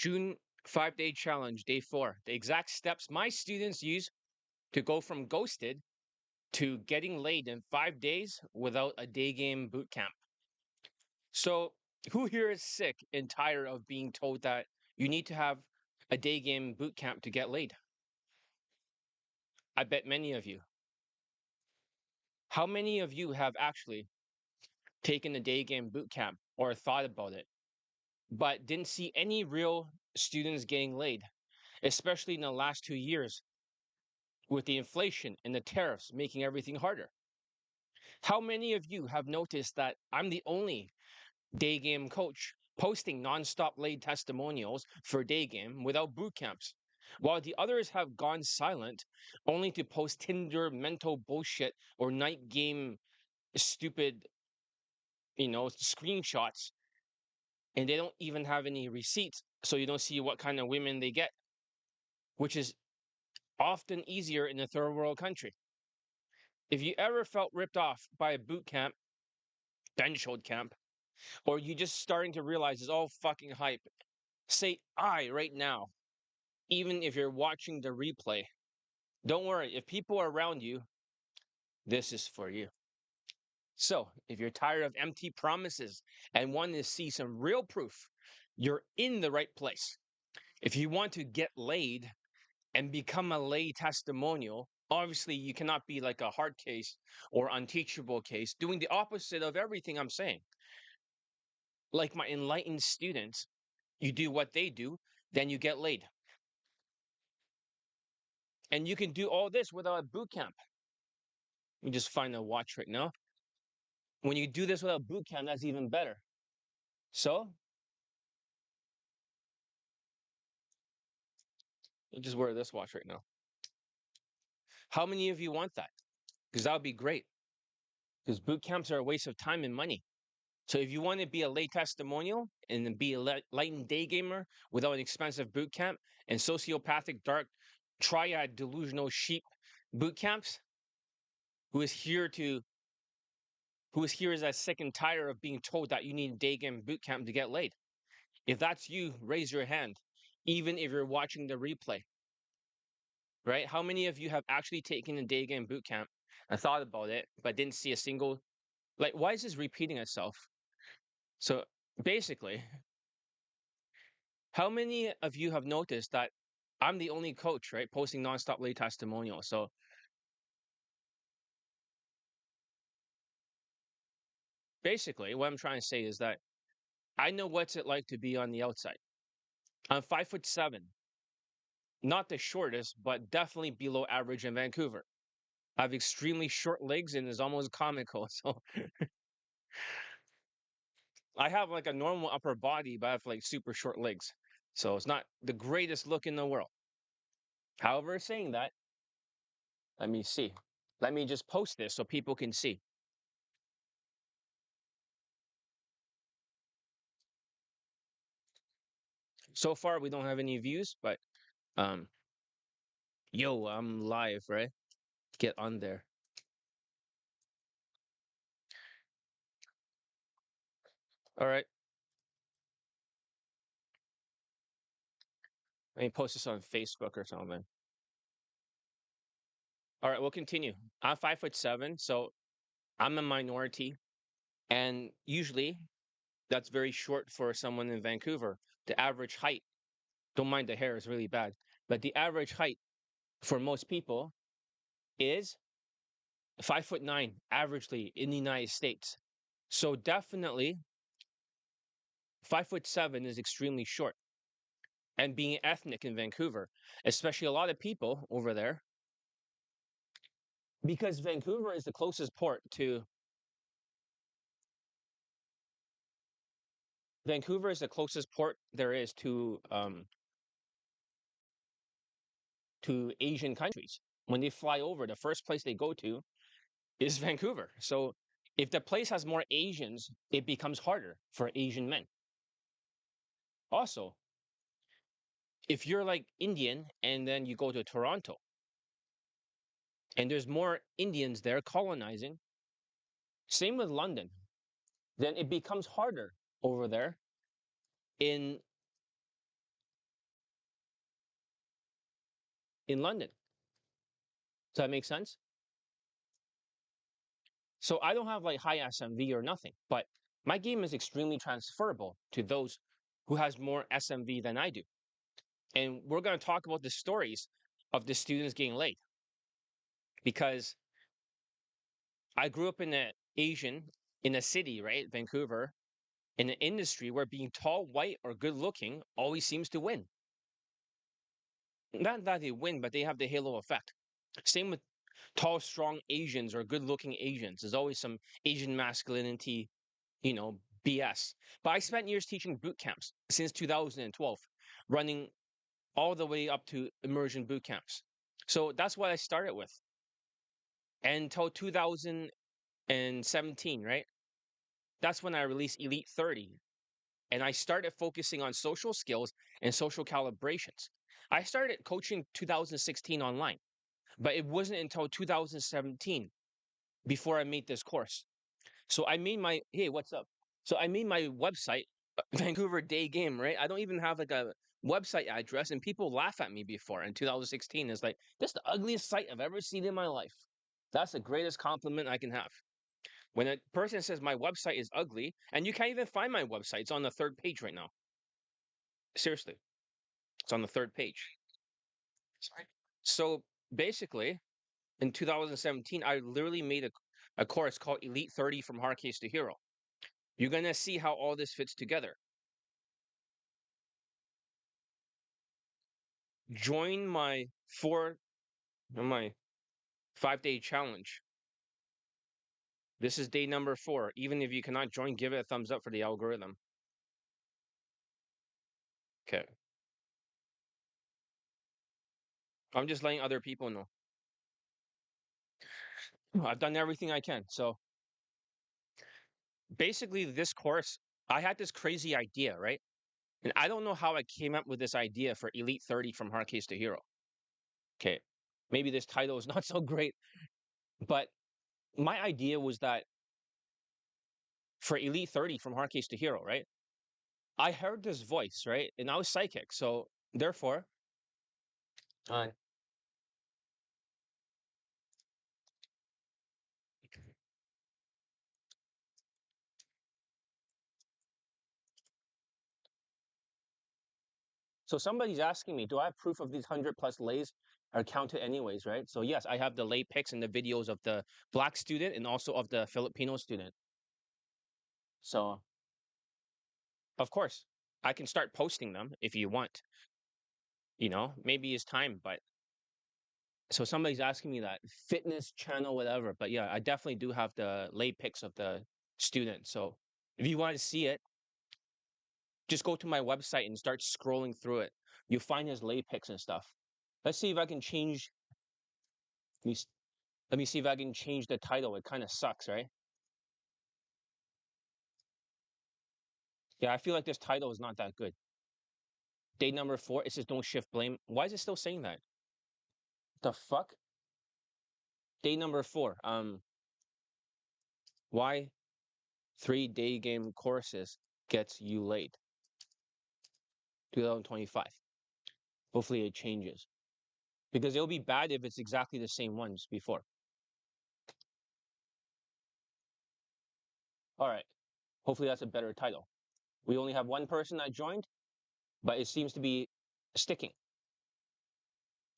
June 5-day challenge, day 4. The exact steps my students use to go from ghosted to getting laid in 5 days without a day game boot camp. So, who here is sick and tired of being told that you need to have a day game boot camp to get laid? I bet many of you. How many of you have actually taken a day game boot camp or thought about it, but didn't see any real students getting laid, especially in the last 2 years with the inflation and the tariffs making everything harder? How many of you have noticed that I'm the only day game coach posting nonstop laid testimonials for day game without boot camps, while the others have gone silent only to post Tinder mental bullshit or night game stupid, screenshots, and they don't even have any receipts, so you don't see what kind of women they get, which is often easier in a third world country. If you ever felt ripped off by a boot camp, bench hold camp, or you just starting to realize it's all fucking hype, say I right now, even if you're watching the replay. Don't worry, if people are around you, this is for you. So, if you're tired of empty promises and want to see some real proof, you're in the right place. If you want to get laid and become a lay testimonial, obviously you cannot be like a hard case or unteachable case, doing the opposite of everything I'm saying. Like my enlightened students, you do what they do, then you get laid. And you can do all this without a boot camp. Let me just find a watch right now. When you do this without boot camp, that's even better. So, I'll just wear this watch right now. How many of you want that? Because that would be great. Because boot camps are a waste of time and money. So if you want to be a late testimonial and then be a light and day gamer without an expensive boot camp and sociopathic dark triad delusional sheep boot camps, who is here as that sick and tired of being told that you need a day game boot camp to get laid. If that's you, raise your hand, even if you're watching the replay. Right? How many of you have actually taken a day game boot camp and thought about it, but didn't see a single, like, why is this repeating itself? So basically, how many of you have noticed that I'm the only coach, right, posting nonstop late testimonials? So basically, what I'm trying to say is that I know what's it like to be on the outside. I'm 5'7", not the shortest, but definitely below average in Vancouver. I have extremely short legs and it's almost comical. So I have like a normal upper body, but I have like super short legs. So it's not the greatest look in the world. However, saying that, let me see. Let me just post this so people can see. So far, we don't have any views, but um, yo, I'm live, right? Get on there. All right. Let me post this on Facebook or something. All right, we'll continue. I'm 5'7", so I'm a minority, and usually that's very short for someone in Vancouver. The average height, don't mind the hair, is really bad, but the average height for most people is 5'9", averagely in the United States. So definitely 5'7" is extremely short. And being ethnic in Vancouver, especially a lot of people over there, because Vancouver is the closest port to Vancouver is the closest port there is to Asian countries. When they fly over, the first place they go to is Vancouver. So if the place has more Asians, it becomes harder for Asian men. Also, if you're like Indian and then you go to Toronto and there's more Indians there colonizing, same with London, then it becomes harder over there in in London. Does that make sense? So I don't have like high SMV or nothing, but my game is extremely transferable to those who has more SMV than I do. And we're going to talk about the stories of the students getting laid because I grew up in in a city, right? Vancouver, in an industry where being tall, white, or good looking always seems to win. Not that they win, but they have the halo effect. Same with tall, strong Asians or good looking Asians. There's always some Asian masculinity, BS. But I spent years teaching boot camps since 2012, running all the way up to immersion boot camps. So that's what I started with. And until 2017, right? That's when I released Elite 30. And I started focusing on social skills and social calibrations. I started coaching 2016 online, but it wasn't until 2017 before I made this course. So I made my hey, what's up? So I made my website, Vancouver Daygame, right? I don't even have like a website address, and people laugh at me before in 2016. It's like, this is the ugliest site I've ever seen in my life. That's the greatest compliment I can have. When a person says my website is ugly, and you can't even find my website, it's on the third page right now. Seriously, it's on the third page. Sorry. So basically, in 2017, I literally made a course called Elite 30 from Hard Case to Hero. You're going to see how all this fits together. Join my 5-day challenge. This is day number 4. Even if you cannot join, give it a thumbs up for the algorithm. Okay. I'm just letting other people know. I've done everything I can. So basically, this course, I had this crazy idea, right? And I don't know how I came up with this idea for Elite 30 from Hard Case to Hero. Okay. Maybe this title is not so great, but my idea was that for Elite 30 from Hard Case to Hero, right? I heard this voice, right? And I was psychic. So therefore, uh, so somebody's asking me, do I have proof of these 100 plus lays are counted anyways, right? So yes, I have the lay pics and the videos of the black student and also of the Filipino student. So of course, I can start posting them if you want. Maybe it's time, but so somebody's asking me that fitness channel, whatever. But yeah, I definitely do have the lay pics of the student. So if you want to see it, just go to my website and start scrolling through it. You'll find his lay pics and stuff. Let's see if I can change. Let me, let me see if I can change the title. It kind of sucks, right? Yeah, I feel like this title is not that good. Day number 4, it says don't shift blame. Why is it still saying that? The fuck? Day number 4. Why 3 Daygame courses gets you late? 2025. Hopefully it changes. Because it'll be bad if it's exactly the same ones before. All right. Hopefully that's a better title. We only have one person that joined, but it seems to be sticking.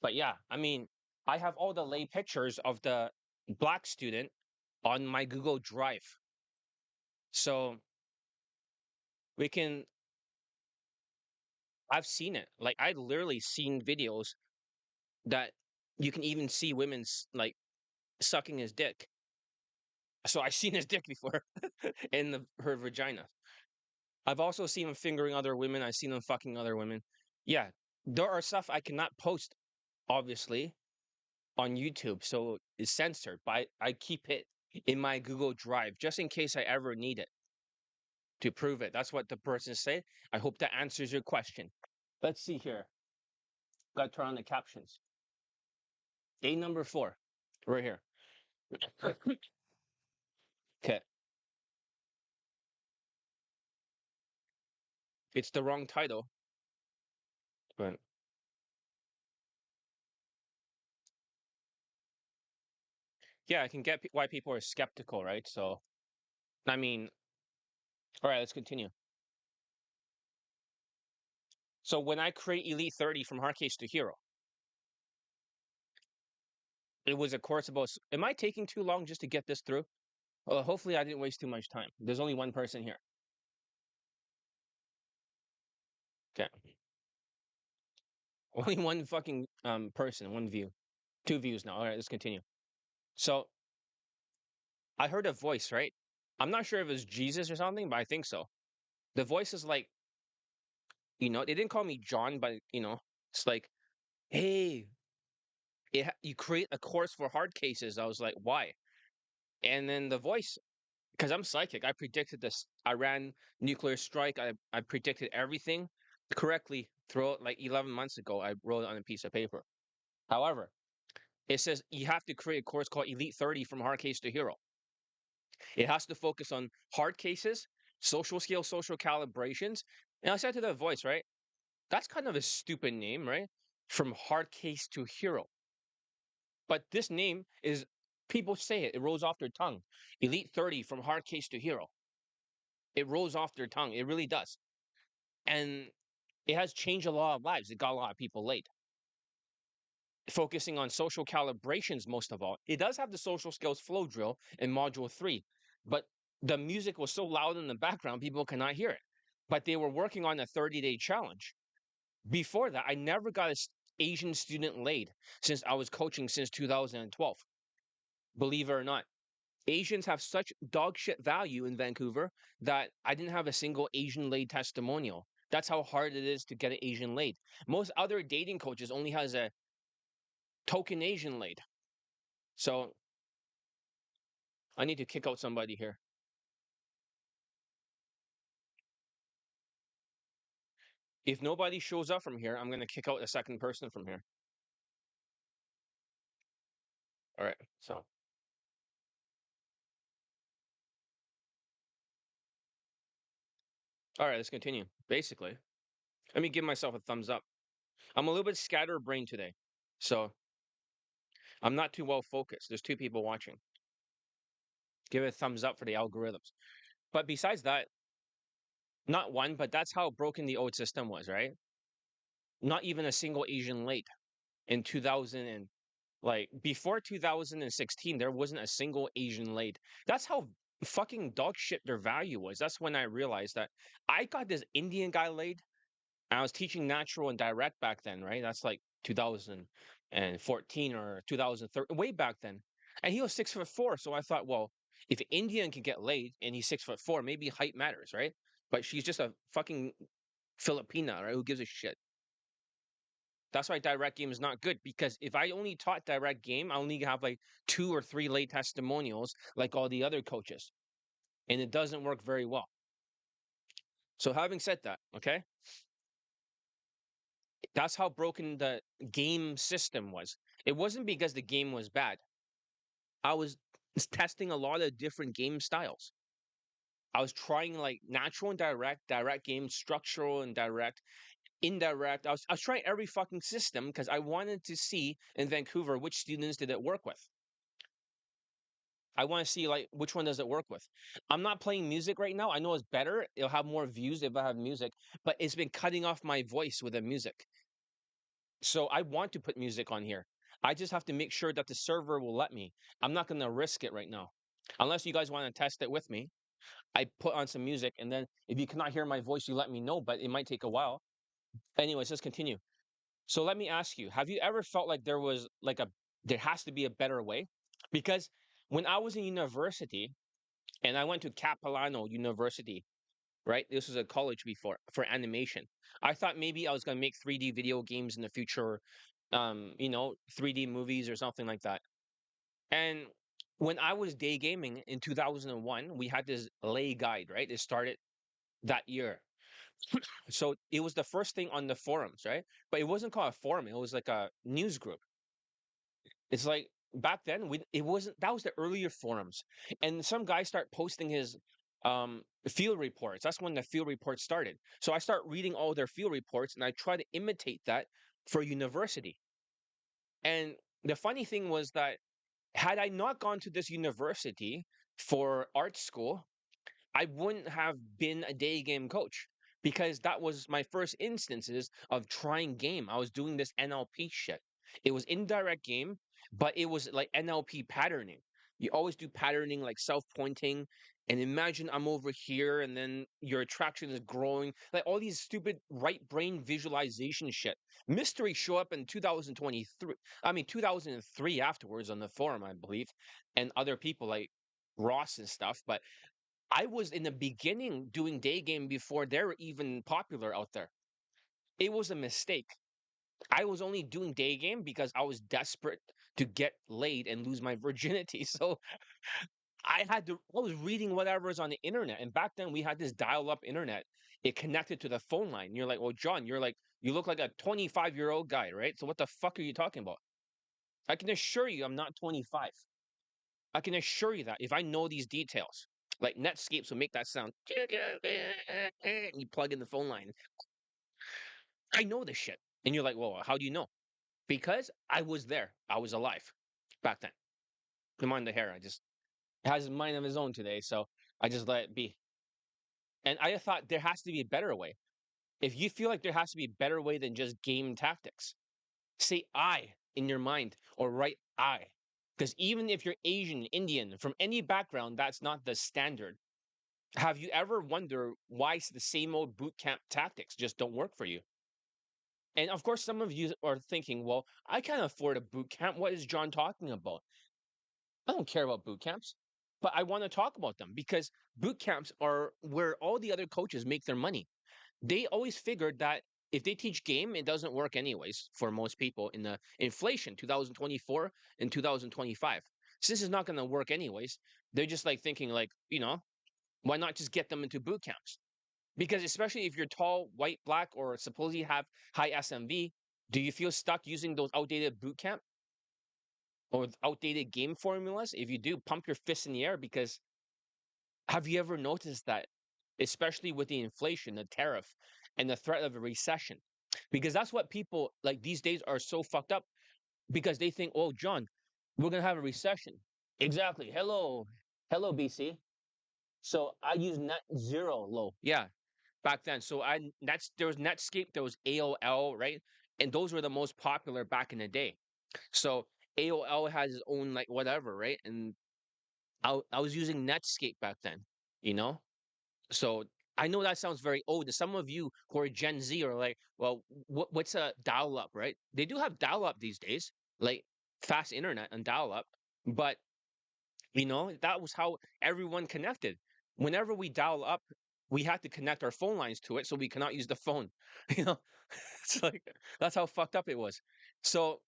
But yeah, I mean, I have all the lay pictures of the black student on my Google Drive. So we can, I've seen it. Like, I literally seen videos that you can even see women's like sucking his dick. So I've seen his dick before in her vagina. I've also seen him fingering other women. I've seen him fucking other women. Yeah, there are stuff I cannot post, obviously, on YouTube, so it's censored. But I keep it in my Google Drive just in case I ever need it to prove it. That's what the person said. I hope that answers your question. Let's see here. Got to turn on the captions. Day number 4, right here. Okay, it's the wrong title, but Yeah, I can get why people are skeptical, right? So, I mean, all right, let's continue. So when I create Elite 30 from hard case to hero, it was a course about. Am I taking too long just to get this through? Well, hopefully I didn't waste too much time. There's only one person here. Okay, only one fucking person, one view, two views now. All right, let's continue. So I heard a voice, right? I'm not sure if it was Jesus or something, but I think so. The voice is like, they didn't call me John, but it's like, hey, you create a course for hard cases. I was like, why? And then the voice, because I'm psychic, I predicted this Iran nuclear strike. I predicted everything correctly throughout like 11 months ago. I wrote it on a piece of paper. However, it says you have to create a course called Elite 30 from hard case to hero. It has to focus on hard cases, social skills, social calibrations. And I said to the voice, right? That's kind of a stupid name, right? From hard case to hero. But this name is, people say it rolls off their tongue. Elite 30 from hard case to hero. It rolls off their tongue. It really does. And it has changed a lot of lives. It got a lot of people laid. Focusing on social calibrations, most of all. It does have the social skills flow drill in module 3, but the music was so loud in the background, people cannot hear it. But they were working on a 30-day challenge. Before that, I never got an Asian student laid since I was coaching since 2012. Believe it or not. Asians have such dog shit value in Vancouver that I didn't have a single Asian laid testimonial. That's how hard it is to get an Asian laid. Most other dating coaches only has a token Asian laid. So I need to kick out somebody here. If nobody shows up from here, I'm gonna kick out a second person from here. All right. So all right, let's continue. Basically, let me give myself a thumbs up. I'm a little bit scatterbrained today, so I'm not too well focused. There's two people watching. Give it a thumbs up for the algorithms. But besides that, not one, but that's how broken the old system was, right? Not even a single Asian late in 2000 and like before 2016, there wasn't a single Asian late. That's how fucking dog shit their value was. That's when I realized that I got this Indian guy laid. I was teaching natural and direct back then, right? That's like 2014 or 2013, way back then. And he was 6'4". So I thought, well, if an Indian can get laid and he's 6'4", maybe height matters, right? But she's just a fucking Filipina, right? Who gives a shit? That's why direct game is not good because if I only taught direct game, I only have like 2 or 3 late testimonials like all the other coaches, and it doesn't work very well. So having said that, okay, that's how broken the game system was. It wasn't because the game was bad. I was testing a lot of different game styles. I was trying like natural and direct game, structural and direct, indirect. I was trying every fucking system because I wanted to see in Vancouver which students did it work with. I want to see like which one does it work with. I'm not playing music right now. I know it's better. It'll have more views if I have music, but it's been cutting off my voice with the music. So I want to put music on here. I just have to make sure that the server will let me. I'm not going to risk it right now. Unless you guys want to test it with me. I put on some music and then if you cannot hear my voice, you let me know, but it might take a while. Anyways, let's continue. So let me ask you, have you ever felt like there has to be a better way? Because when I was in university and I went to Capilano University, right? This was a college before for animation. I thought maybe I was going to make 3D video games in the future, 3D movies or something like that. And when I was day gaming in 2001, we had this lay guide, right? It started that year. So it was the first thing on the forums, right? But it wasn't called a forum, it was like a news group. It's like back then we it wasn't that was the earlier forums. And some guy start posting his field reports. That's when the field reports started. So I start reading all their field reports and I try to imitate that for university. And the funny thing was that Had I not gone to this university for art school, I wouldn't have been a day game coach because that was my first instances of trying game. I was doing this NLP shit. It was indirect game, but it was like NLP patterning. You always do patterning like self pointing. And imagine I'm over here and then your attraction is growing. Like all these stupid right brain visualization shit. Mystery show up in 2023. I mean, 2003 afterwards on the forum, I believe, and other people like Ross and stuff. But I was in the beginning doing day game before they're even popular out there. It was a mistake. I was only doing day game because I was desperate to get laid and lose my virginity. So I was reading whatever is on the internet. And back then we had this dial up internet. It connected to the phone line. You're like, well, John, you look like a 25-year-old guy, right? So what the fuck are you talking about? I can assure you I'm not 25. I can assure you that if I know these details, like Netscapes will make that sound. You plug in the phone line. I know this shit. And you're like, well, how do you know? Because I was there. I was alive back then. Come on, the hair. I just it has a mind of his own today, so I just let it be. And I thought there has to be a better way. If you feel like there has to be a better way than just game tactics, say I in your mind or write I. Because even if you're Asian, Indian, from any background, that's not the standard. Have you ever wondered why the same old boot camp tactics just don't work for you? And of course, some of you are thinking, well, I can't afford a boot camp. What is John talking about? I don't care about boot camps, but I want to talk about them because boot camps are where all the other coaches make their money. They always figured that if they teach game, it doesn't work anyways for most people in the inflation 2024 and 2025. So this is not going to work anyways. They're just like thinking like, why not just get them into boot camps? Because especially if you're tall, white, black, or supposedly have high SMV, do you feel stuck using those outdated boot camp or outdated game formulas? If you do, pump your fists in the air because have you ever noticed that, especially with the inflation, the tariff, and the threat of a recession? Because that's what people like these days are so fucked up because they think, oh, John, we're going to have a recession. Exactly. Hello. Hello, BC. So I use net zero low. Yeah, back then. So that's there was Netscape, there was AOL, right? And those were the most popular back in the day. So AOL has its own like whatever, right? And I was using Netscape back then, you know? So I know that sounds very old. To some of you who are Gen Z are like, well, what's a dial up, right? They do have dial up these days, like fast internet and dial up. But that was how everyone connected. Whenever we dial up, we had to connect our phone lines to it so we cannot use the phone. You know, it's like that's how fucked up it was. So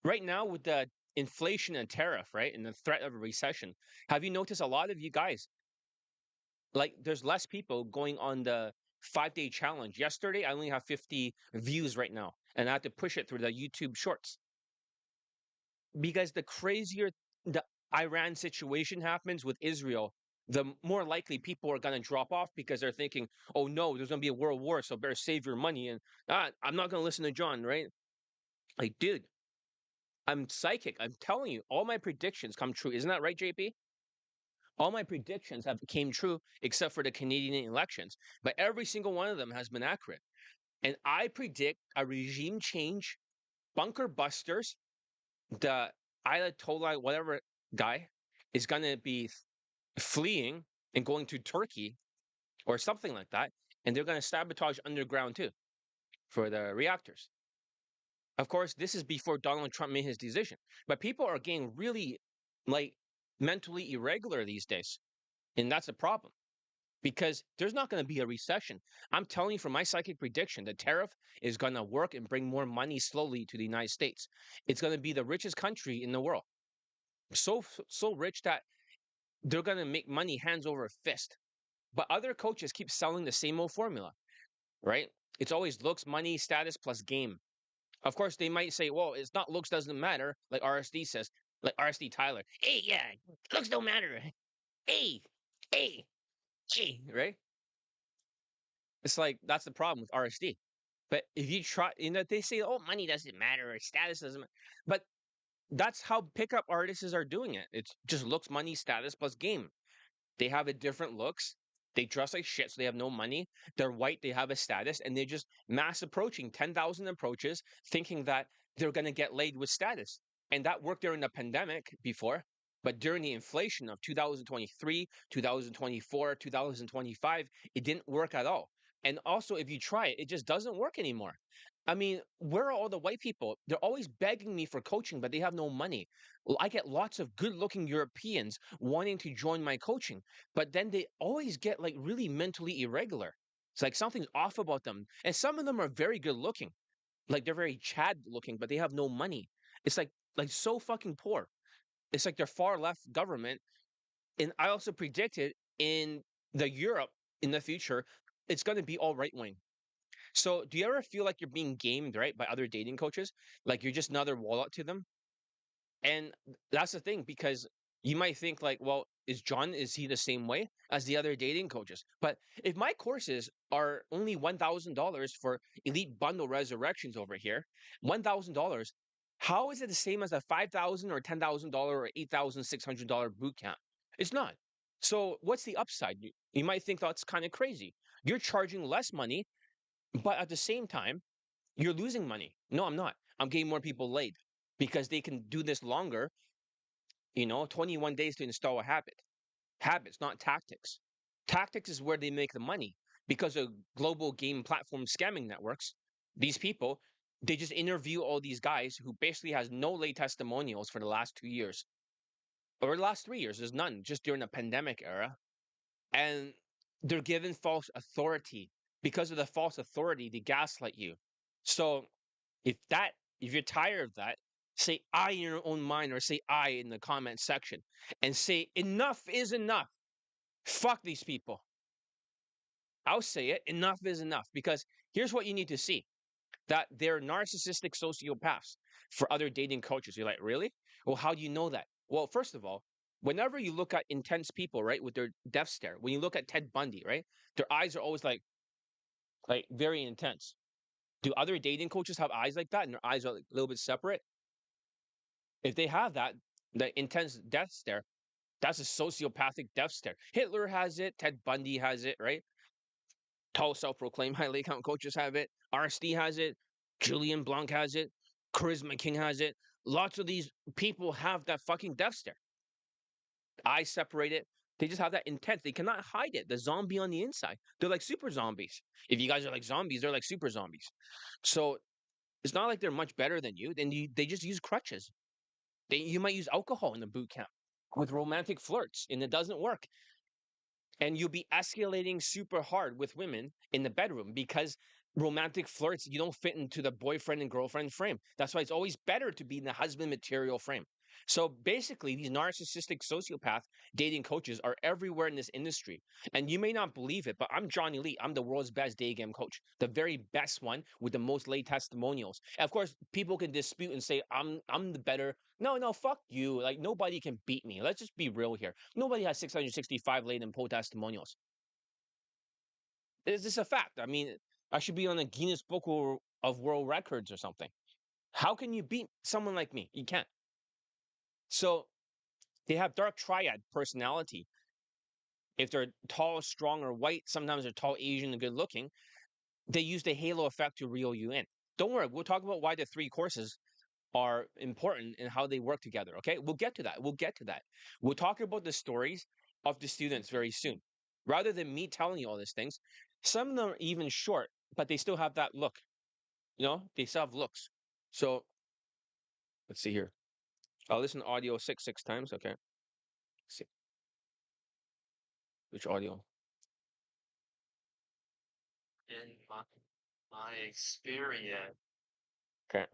right now with the inflation and tariff, right, and the threat of a recession, have you noticed a lot of you guys like there's less people going on the 5-day challenge? Yesterday, I only have 50 views right now, and I had to push it through the YouTube Shorts because the crazier the Iran situation happens with Israel, the more likely people are going to drop off because they're thinking, oh no, there's going to be a world war, so better save your money. And I'm not going to listen to John, right? Like, dude, I'm psychic. I'm telling you, all my predictions come true. Isn't that right, JP? All my predictions have came true except for the Canadian elections, but every single one of them has been accurate. And I predict a regime change, bunker busters, the Ayatollah, whatever guy, is going to be fleeing and going to Turkey or something like that. And they're going to sabotage underground too for the reactors. Of course, this is before Donald Trump made his decision. But people are getting really like mentally irregular these days. And that's a problem because there's not going to be a recession. I'm telling you from my psychic prediction, the tariff is going to work and bring more money slowly to the United States. It's going to be the richest country in the world. So rich that they're going to make money hands over fist. But other coaches keep selling the same old formula, right? It's always looks, money, status plus game. Of course, they might say, well, it's not looks doesn't matter, like RSD says, like RSD Tyler. Hey, yeah, looks don't matter. Hey, hey, hey, right? It's like that's the problem with RSD. But if you try, they say, oh, money doesn't matter or status doesn't matter. But That's how pickup artists are doing it. It's just looks, money, status plus game. They have a different looks. They dress like shit, so they have no money. They're white. They have a status, and they're just mass approaching 10,000 approaches, thinking that they're gonna get laid with status. And that worked during the pandemic before, but during the inflation of 2023, 2024, 2025, it didn't work at all. And also, if you try it, it just doesn't work anymore. I mean, where are all the white people? They're always begging me for coaching, but they have no money. Well, I get lots of good looking Europeans wanting to join my coaching, but then they always get like really mentally irregular. It's like something's off about them. And some of them are very good looking. Like they're very Chad looking, but they have no money. It's like so fucking poor. It's like they're far left government. And I also predicted in the Europe in the future, it's gonna be all right wing. So do you ever feel like you're being gamed, right, by other dating coaches? Like you're just another wallet to them? And that's the thing because you might think like, well, is he the same way as the other dating coaches? But if my courses are only $1,000 for elite bundle resurrections over here, $1,000, how is it the same as a $5,000 or $10,000 or $8,600 boot camp? It's not. So what's the upside? You might think that's kind of crazy. You're charging less money, but at the same time, you're losing money. No, I'm not. I'm getting more people laid because they can do this longer, 21 days to install a habit. Habits, not tactics. Tactics is where they make the money because of global game platform scamming networks. These people, they just interview all these guys who basically has no lay testimonials for the last 2 years or the last 3 years. There's none, just during the pandemic era. And they're given false authority. Because of the false authority, they gaslight you. So if that if you're tired of that, say I in your own mind or say I in the comment section and say enough is enough. Fuck these people. I'll say it. Enough is enough because here's what you need to see that they're narcissistic sociopaths for other dating coaches. You're like, really? Well, how do you know that? Well, first of all, whenever you look at intense people, right, with their death stare, when you look at Ted Bundy, right, their eyes are always like very intense. Do other dating coaches have eyes like that and their eyes are like, a little bit separate? If they have that, the intense death stare, that's a sociopathic death stare. Hitler has it. Ted Bundy has it, right? Tall self-proclaimed highly account coaches have it. RSD has it. Julian Blanc has it. Charisma King has it. Lots of these people have that fucking death stare. Eyes separated. They just have that intense. They cannot hide it. The zombie on the inside. They're like super zombies. If you guys are like zombies, they're like super zombies. So it's not like they're much better than you. They just use crutches. You might use alcohol in the boot camp with romantic flirts, and it doesn't work. And you'll be escalating super hard with women in the bedroom because romantic flirts, you don't fit into the boyfriend and girlfriend frame. That's why it's always better to be in the husband material frame. So basically, these narcissistic sociopath dating coaches are everywhere in this industry. And you may not believe it, but I'm Johnny Lee. I'm the world's best day game coach, the very best one with the most late testimonials. And of course, people can dispute and say I'm the better. No, no, fuck you. Like nobody can beat me. Let's just be real here. Nobody has 665 late and poll testimonials. Is this a fact? I mean, I should be on the Guinness Book of World Records or something. How can you beat someone like me? You can't. So they have dark triad personality. If they're tall, strong, or white, sometimes they're tall, Asian, and good looking. They use the halo effect to reel you in. Don't worry, we'll talk about why the three courses are important and how they work together. Okay, we'll get to that. We'll get to that. We'll talk about the stories of the students very soon. Rather than me telling you all these things, some of them are even short, but they still have that look. They still have looks. So let's see here. I'll listen to audio six times. Okay. Let's see which audio. In my experience, Okay.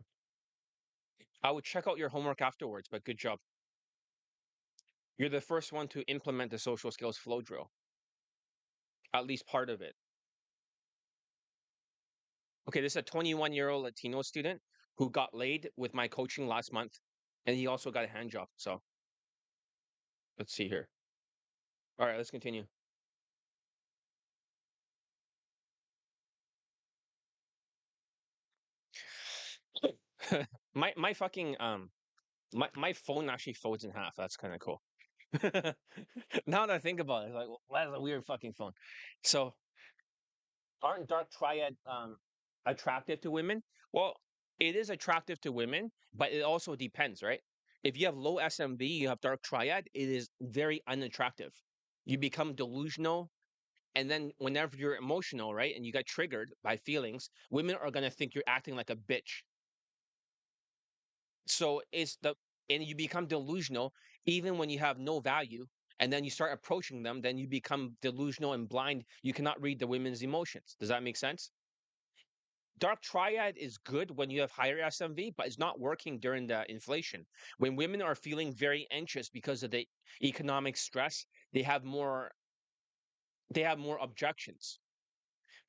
I would check out your homework afterwards, but good job. You're the first one to implement the social skills flow drill, at least part of it. Okay, this is a 21-year-old Latino student who got laid with my coaching last month, and he also got a hand job. So let's see here. All right, let's continue. my fucking My phone actually folds in half. That's kind of cool. Now that I think about it, it's like, well, that's a weird fucking phone. So, aren't dark triad attractive to women? Well, it is attractive to women, but it also depends, right? If you have low SMV, you have dark triad, it is very unattractive. You become delusional, and then whenever you're emotional, right, and you get triggered by feelings, women are gonna think you're acting like a bitch. So it's the and you become delusional even when you have no value, and then you start approaching them, then you become delusional and blind. You cannot read the women's emotions. Does that make sense? Dark triad is good when you have higher SMV, but it's not working during the inflation. When women are feeling very anxious because of the economic stress, they have more objections.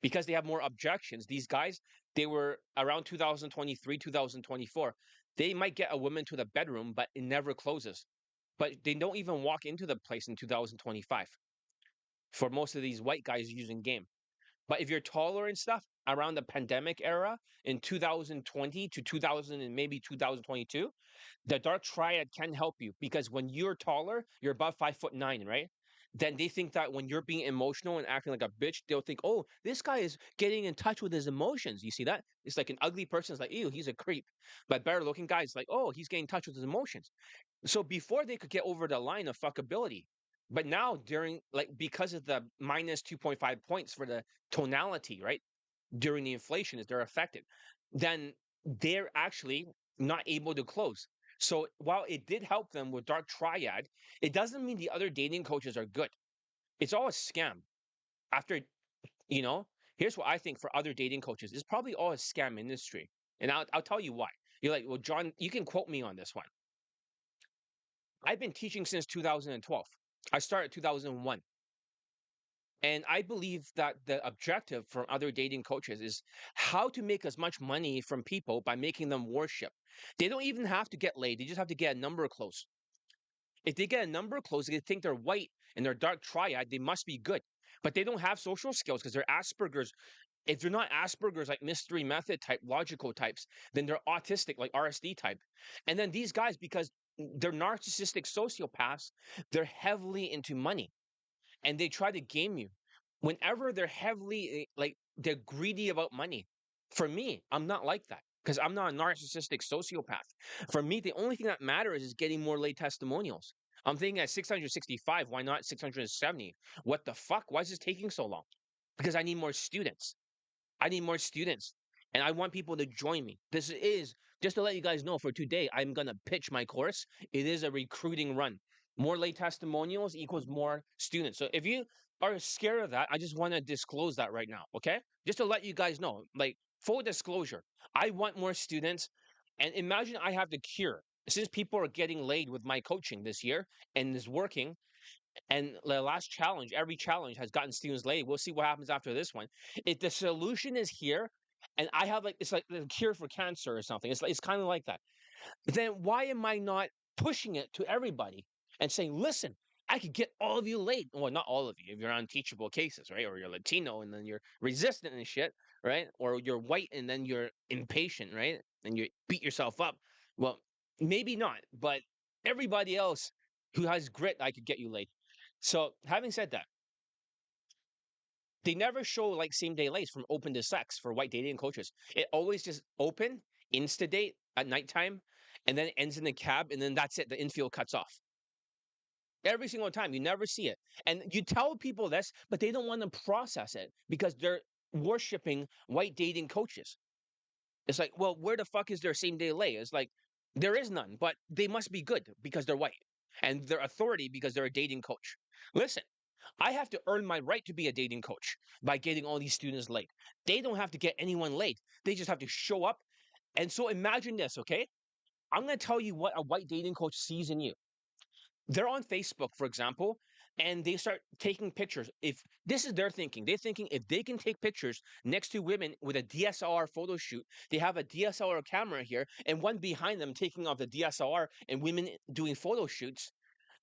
Because they have more objections, these guys, they were around 2023, 2024. They might get a woman to the bedroom, but it never closes. But they don't even walk into the place in 2025 for most of these white guys using game. But if you're taller and stuff around the pandemic era in 2020 to 2000 and maybe 2022, the dark triad can help you because when you're taller, you're above 5'9", right? Then they think that when you're being emotional and acting like a bitch, they'll think, oh, this guy is getting in touch with his emotions. You see that? It's like an ugly person is like, ew, he's a creep. But better looking guy is like, oh, he's getting in touch with his emotions. So before they could get over the line of fuckability, but now during like because of the minus 2.5 points for the tonality, right? During the inflation, as they're affected, then they're actually not able to close. So while it did help them with dark triad, it doesn't mean the other dating coaches are good. It's all a scam. After you know, here's what I think for other dating coaches. It's probably all a scam industry. And I'll tell you why. You're like, well, John, you can quote me on this one. I've been teaching since 2012. I started 2001. And I believe that the objective from other dating coaches is how to make as much money from people by making them worship. They don't even have to get laid, they just have to get a number close. If they get a number close, they think they're white and they're dark triad, they must be good. But they don't have social skills because they're Asperger's. If they're not Asperger's, like mystery method type, logical types, then they're autistic, like RSD type. And then these guys, because they're narcissistic sociopaths, they're heavily into money and they try to game you. Whenever they're heavily like they're greedy about money. For me, I'm not like that because I'm not a narcissistic sociopath. For me, the only thing that matters is getting more late testimonials. I'm thinking at 665, why not 670? What the fuck? Why is this taking so long? Because I need more students. I need more students and I want people to join me. This is just to let you guys know for today, I'm going to pitch my course. It is a recruiting run. More late testimonials equals more students. So if you are scared of that, I just want to disclose that right now. Okay. Just to let you guys know, like full disclosure, I want more students. And imagine I have the cure. Since people are getting laid with my coaching this year and is working, and the last challenge, every challenge has gotten students laid. We'll see what happens after this one. If the solution is here, and I have like it's like the cure for cancer or something. It's kind of like that. Then why am I not pushing it to everybody and saying, listen, I could get all of you laid. Well, not all of you if you're on teachable cases, right? Or you're Latino and then you're resistant and shit, right? Or you're white and then you're impatient, right? And you beat yourself up. Well, maybe not, but everybody else who has grit, I could get you laid. So, having said that, they never show like same day lates from open to sex for white dating coaches. It always just open, insta date at nighttime, and then it ends in the cab, and then that's it. The infield cuts off. Every single time. You never see it. And you tell people this, but they don't want to process it because they're worshiping white dating coaches. It's like, well, where the fuck is their same day lay? It's like, there is none, but they must be good because they're white. And their authority because they're a dating coach. Listen, I have to earn my right to be a dating coach by getting all these students late. They don't have to get anyone late. They just have to show up. And so imagine this, okay? I'm going to tell you what a white dating coach sees in you. They're on Facebook, for example, and they start taking pictures. If this is their thinking, they're thinking if they can take pictures next to women with a DSLR photo shoot, they have a DSLR camera here and one behind them taking off the DSLR and women doing photo shoots.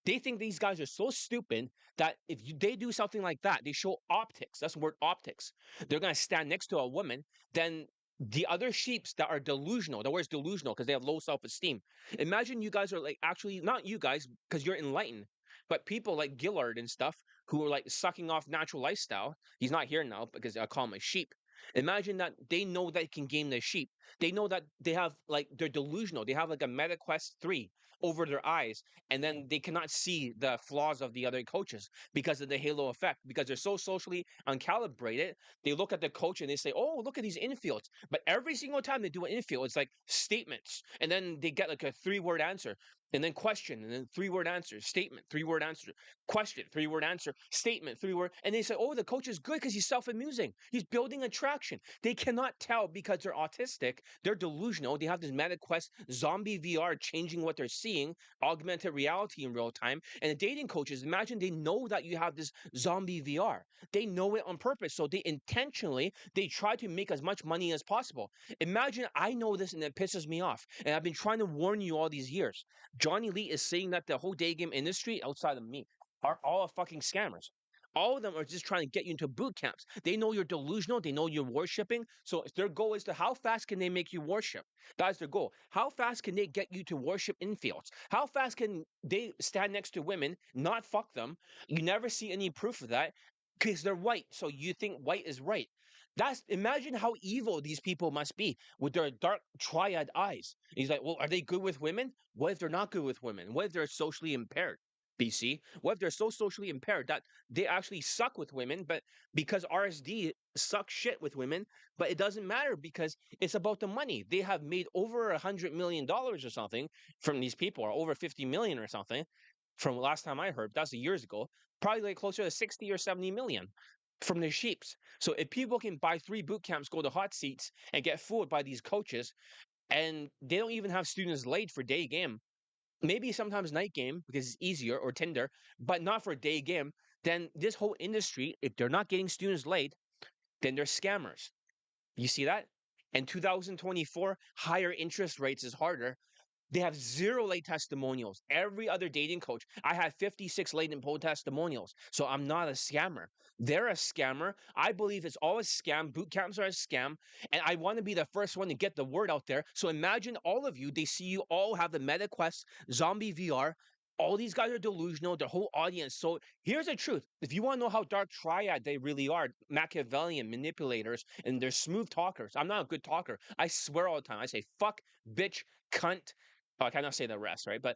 They think these guys are so stupid that if they do something like that, they show optics. That's the word optics. They're going to stand next to a woman, then The other sheeps that are delusional, the word's delusional because they have low self-esteem. Imagine you guys are like, actually not you guys because you're enlightened, but people like Gillard and stuff who are like sucking off natural lifestyle. He's not here now because I call him a sheep. Imagine that they know they can game the sheep. They know that they have like they're delusional. They have like a Meta Quest 3 over their eyes, and then they cannot see the flaws of the other coaches because of the halo effect, because they're so socially uncalibrated. They look at the coach and they say, "Oh, look at these infields." But every single time they do an infield, it's like statements, and then they get like a three-word answer, and then question, and then three-word answer, statement, three-word answer, question, three-word answer, statement, three-word, and they say, "Oh, the coach is good because he's self-amusing. He's building attraction." They cannot tell because they're autistic. They're delusional. They have this Meta Quest zombie VR changing what they're seeing, augmented reality in real time. And the dating coaches, imagine they know that you have this zombie VR. They know it on purpose. So they intentionally they try to make as much money as possible. Imagine I know this and it pisses me off. And I've been trying to warn you all these years. Johnny Lee is saying that the whole day game industry outside of me are all fucking scammers. All of them are just trying to get you into boot camps. They know you're delusional. They know you're worshiping. So their goal is to how fast can they make you worship? That's their goal. How fast can they get you to worship infields? How fast can they stand next to women, not fuck them? You never see any proof of that because they're white. So you think white is right. That's imagine how evil these people must be with their dark triad eyes. He's like, well, are they good with women? What if they're not good with women? What if they're socially impaired? BC. What if they're so socially impaired that they actually suck with women, but because RSD sucks shit with women, but it doesn't matter because it's about the money. They have made over $100 million or something from these people, or over 50 million or something from last time I heard. That's years ago. Probably like closer to 60 or 70 million from the sheeps. So if people can buy 3 boot camps, go to hot seats, and get fooled by these coaches, and they don't even have students late for day game, maybe sometimes night game because it's easier or Tinder, but not for day game, then this whole industry, if they're not getting students late, then they're scammers. You see that? In 2024, higher interest rates is harder. They have zero late testimonials. Every other dating coach, I had 56 late and poll testimonials. So I'm not a scammer. They're a scammer. I believe it's all a scam. Boot camps are a scam. And I want to be the first one to get the word out there. So imagine all of you, they see you all have the MetaQuest, Zombie VR. All these guys are delusional, their whole audience. So here's the truth. If you want to know how dark triad they really are, Machiavellian manipulators, and they're smooth talkers. I'm not a good talker. I swear all the time. I say fuck, bitch, cunt. Oh, I cannot say the rest, right? But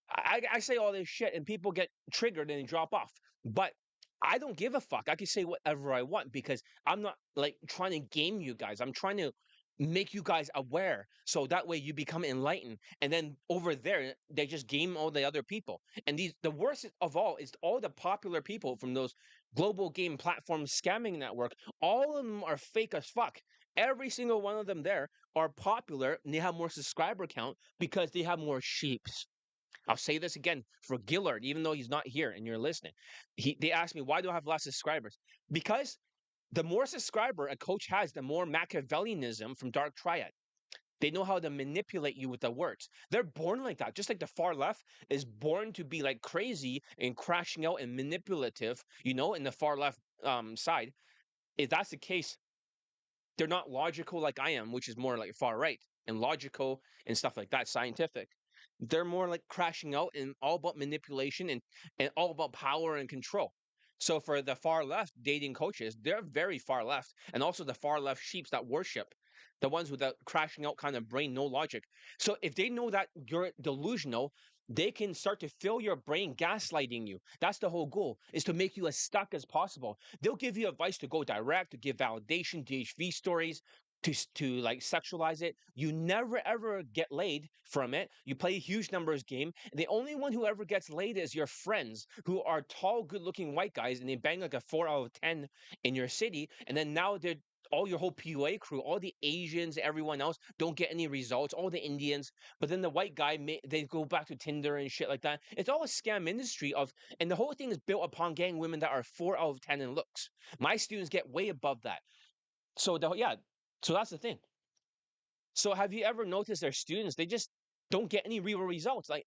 I say all this shit and people get triggered and they drop off. But I don't give a fuck. I can say whatever I want because I'm not like trying to game you guys. I'm trying to make you guys aware so that way you become enlightened. And then over there, they just game all the other people. And the worst of all is all the popular people from those global game platform scamming network. All of them are fake as fuck. Every single one of them there are popular and they have more subscriber count because they have more sheeps. I'll say this again for Gillard, even though he's not here and you're listening. They asked me, why do I have less subscribers? Because the more subscriber a coach has, the more Machiavellianism from Dark Triad. They know how to manipulate you with the words. They're born like that. Just like the far left is born to be like crazy and crashing out and manipulative, in the far left side. If that's the case, they're not logical like I am, which is more like far right and logical and stuff like that, scientific. They're more like crashing out and all about manipulation and all about power and control. So for the far left dating coaches, they're very far left. And also the far left sheeps that worship, the ones with the crashing out kind of brain, no logic. So if they know that you're delusional, they can start to fill your brain gaslighting you. That's the whole goal, is to make you as stuck as possible. They'll give you advice to go direct, to give validation, DHV stories, to like sexualize it. You never ever get laid from it. You play a huge numbers game. And the only one who ever gets laid is your friends who are tall, good-looking white guys, and they bang like a 4 out of 10 in your city. And then now they're all your whole PUA crew, all the Asians, everyone else don't get any results, all the Indians. But then the white guy, they go back to Tinder and shit like that. It's all a scam industry and the whole thing is built upon getting women that are 4 out of 10 in looks. My students get way above that. So yeah, so that's the thing. So have you ever noticed their students? They just don't get any real results. Like,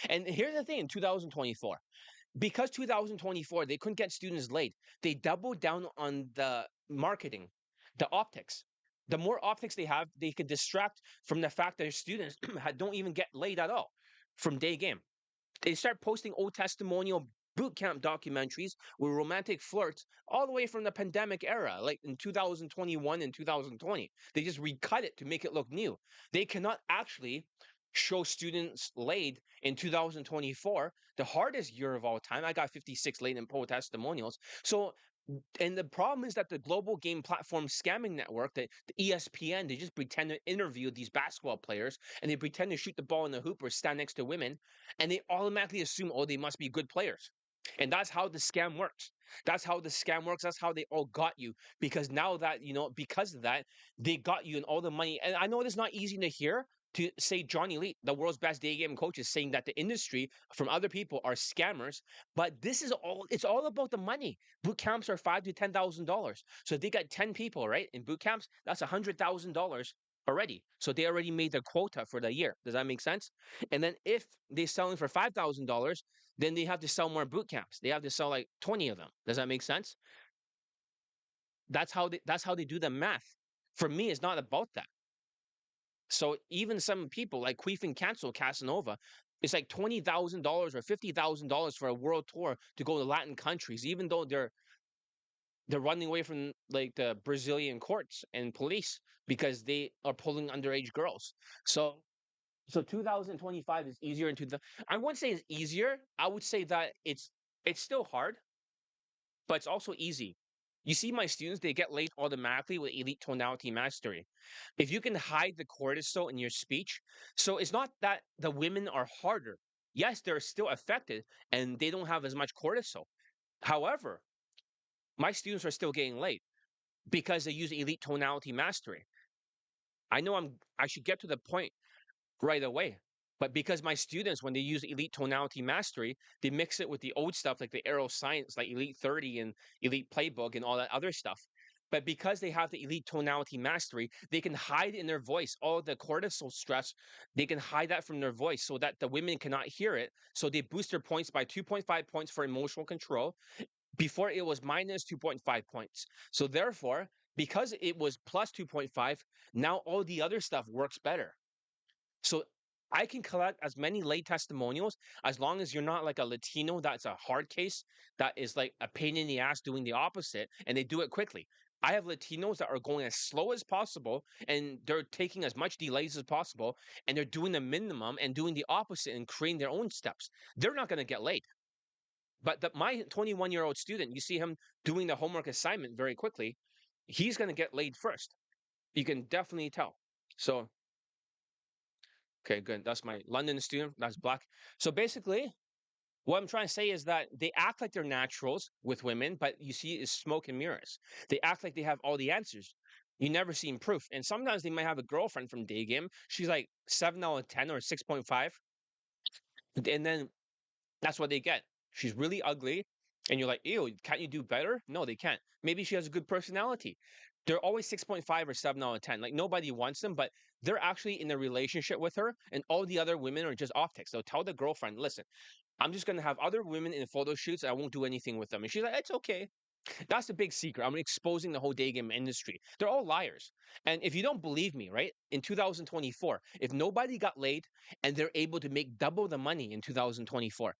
and here's the thing: in 2024, because 2024 they couldn't get students late, they doubled down on the marketing, the optics. the more optics they have, they could distract from the fact that their students don't even get laid at all from day game. They start posting old testimonial boot camp documentaries with romantic flirts all the way from the pandemic era, like in 2021 and 2020. They just recut it to make it look new. They cannot actually show students laid in 2024, the hardest year of all time. I got 56 laid in poll testimonials. So, and the problem is that the global game platform scamming network, the ESPN, they just pretend to interview these basketball players and they pretend to shoot the ball in the hoop or stand next to women, and they automatically assume, oh, they must be good players. And that's how the scam works. That's how the scam works. That's how they all got you. Because now that, because of that, they got you and all the money. And I know it's not easy to hear to say Johnny Lee, the world's best day game coach, is saying that the industry from other people are scammers. But this is all, it's all about the money. Boot camps are $5,000 to $10,000. So if they got 10 people, right, in boot camps, that's $100,000 already. So they already made their quota for the year. Does that make sense? And then if they're selling for $5,000, then they have to sell more boot camps. They have to sell like 20 of them. Does that make sense? That's how they do the math. For me, it's not about that. So even some people like Queef and Cancel Casanova, it's like $20,000 or $50,000 for a world tour to go to Latin countries, even though they're running away from like the Brazilian courts and police because they are pulling underage girls. So 2025 is easier into the I wouldn't say it's easier. I would say that it's still hard, but it's also easy. You see my students, they get late automatically with elite tonality mastery. If you can hide the cortisol in your speech, so it's not that the women are harder. Yes, they're still affected and they don't have as much cortisol. However, my students are still getting late because they use elite tonality mastery. I know I should get to the point right away. But because my students, when they use elite tonality mastery, they mix it with the old stuff like the aero science, like Elite 30 and Elite Playbook and all that other stuff. But because they have the elite tonality mastery, they can hide in their voice all the cortisol stress. They can hide that from their voice so that the women cannot hear it. So they boost their points by 2.5 points for emotional control. Before it was minus 2.5 points. So therefore, because it was plus 2.5, now all the other stuff works better. So I can collect as many late testimonials as long as you're not like a Latino that's a hard case that is like a pain in the ass doing the opposite and they do it quickly. I have Latinos that are going as slow as possible and they're taking as much delays as possible and they're doing the minimum and doing the opposite and creating their own steps. They're not going to get late. But my 21-year-old student, you see him doing the homework assignment very quickly, he's going to get laid first. You can definitely tell. So okay, good. That's my London student. That's black. So basically, what I'm trying to say is that they act like they're naturals with women, but you see, it's smoke and mirrors. They act like they have all the answers. You never seen proof. And sometimes they might have a girlfriend from Daygame. She's like 7 out of 10 or 6.5. And then that's what they get. She's really ugly. And you're like, ew, can't you do better? No, they can't. Maybe she has a good personality. They're always 6.5 or 7 out of 10. Like nobody wants them, but they're actually in a relationship with her, and all the other women are just optics. They'll tell the girlfriend, listen, I'm just gonna have other women in photo shoots. I won't do anything with them. And she's like, it's okay. That's the big secret. I'm exposing the whole day game industry. They're all liars. And if you don't believe me, right, in 2024, if nobody got laid and they're able to make double the money in 2024,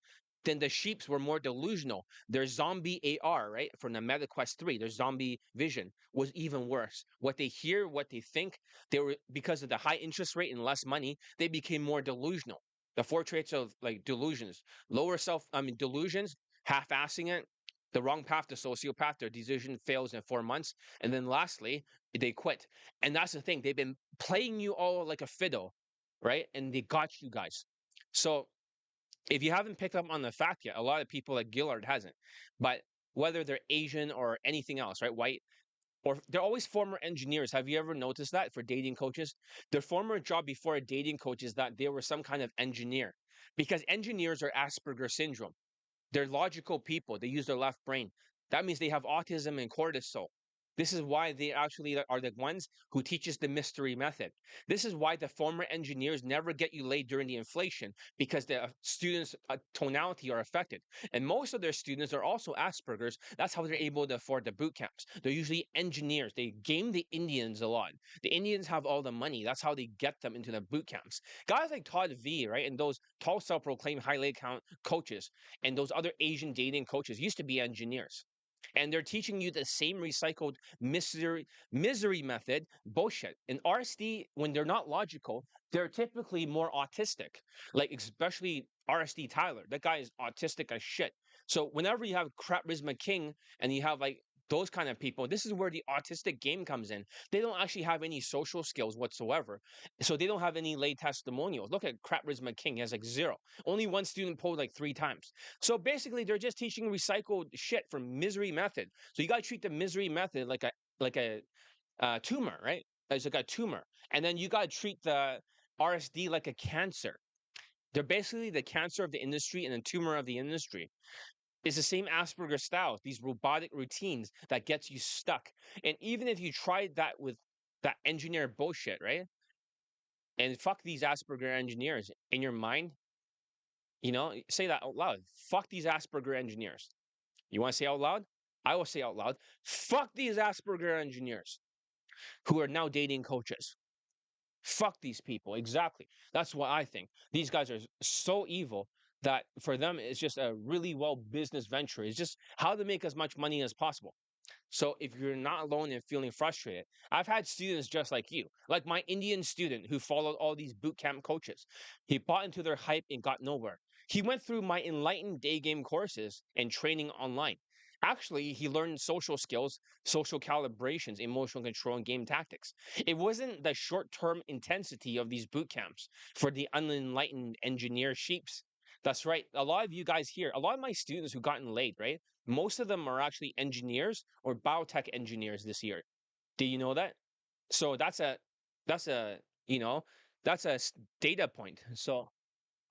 then the sheeps were more delusional. Their zombie AR, right, from the MetaQuest 3, their zombie vision was even worse. What they hear, what they think, they were, because of the high interest rate and less money, they became more delusional. The four traits of like delusions, delusions, half-assing it, the wrong path to sociopath, their decision fails in 4 months. And then lastly, they quit. And that's the thing. They've been playing you all like a fiddle, right? And they got you guys. So if you haven't picked up on the fact yet, a lot of people like Gillard hasn't. But whether they're Asian or anything else, right? White, or they're always former engineers. Have you ever noticed that for dating coaches? Their former job before a dating coach is that they were some kind of engineer because engineers are Asperger syndrome. They're logical people. They use their left brain. That means they have autism and cortisol. This is why they actually are the ones who teaches the mystery method. This is why the former engineers never get you laid during the inflation, because the students' tonality are affected. And most of their students are also Asperger's. That's how they're able to afford the boot camps. They're usually engineers. They game the Indians a lot. The Indians have all the money. That's how they get them into the boot camps. Guys like Todd V, right, and those tall self-proclaimed highly account coaches and those other Asian dating coaches used to be engineers. And they're teaching you the same recycled misery method bullshit. In RSD, when they're not logical, they're typically more autistic. Like especially RSD Tyler. That guy is autistic as shit. So whenever you have Charisma King and you have like those kind of people, this is where the autistic game comes in. They don't actually have any social skills whatsoever. So they don't have any lay testimonials. Look at Charisma King, he has like zero. Only one student polled like 3 times. So basically, they're just teaching recycled shit from misery method. So you got to treat the misery method like a tumor, right? It's like a tumor, and then you got to treat the RSD like a cancer. They're basically the cancer of the industry and the tumor of the industry. It's the same Asperger styles, these robotic routines that gets you stuck. And even if you tried that with that engineer bullshit, right? And fuck these Asperger engineers in your mind, say that out loud. Fuck these Asperger engineers. You want to say out loud? I will say out loud, fuck these Asperger engineers who are now dating coaches. Fuck these people. Exactly. That's what I think. These guys are so evil that for them, it's just a really well business venture. It's just how to make as much money as possible. So if you're not alone and feeling frustrated, I've had students just like you, like my Indian student who followed all these boot camp coaches. He bought into their hype and got nowhere. He went through my enlightened day game courses and training online. Actually, he learned social skills, social calibrations, emotional control, and game tactics. It wasn't the short term intensity of these boot camps for the unenlightened engineer sheeps. That's right. A lot of you guys here, a lot of my students who gotten laid, right? Most of them are actually engineers or biotech engineers this year. Do you know that? So that's a you know that's a data point. So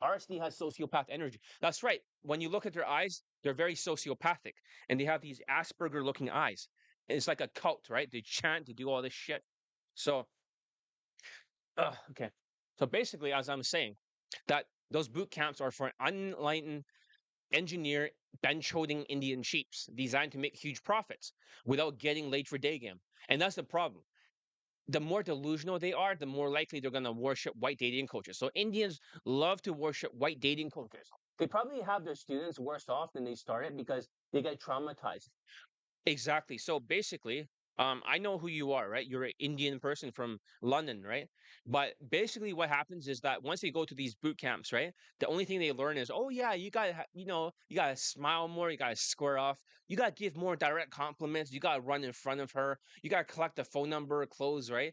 RSD has sociopath energy. That's right. When you look at their eyes, they're very sociopathic, and they have these Asperger looking eyes. It's like a cult, right? They chant, they do all this shit. So okay. So basically, as I'm saying, that those boot camps are for unenlightened engineer bench holding Indian sheeps designed to make huge profits without getting laid for day game. And that's the problem. The more delusional they are, the more likely they're going to worship white dating coaches. So Indians love to worship white dating coaches. They probably have their students worse off than they started because they get traumatized. Exactly. So basically, I know who you are, right? You're an Indian person from London, right? But basically, what happens is that once they go to these boot camps, right? The only thing they learn is, oh yeah, you gotta, you gotta smile more, you gotta square off, you gotta give more direct compliments, you gotta run in front of her, you gotta collect the phone number, clothes, right?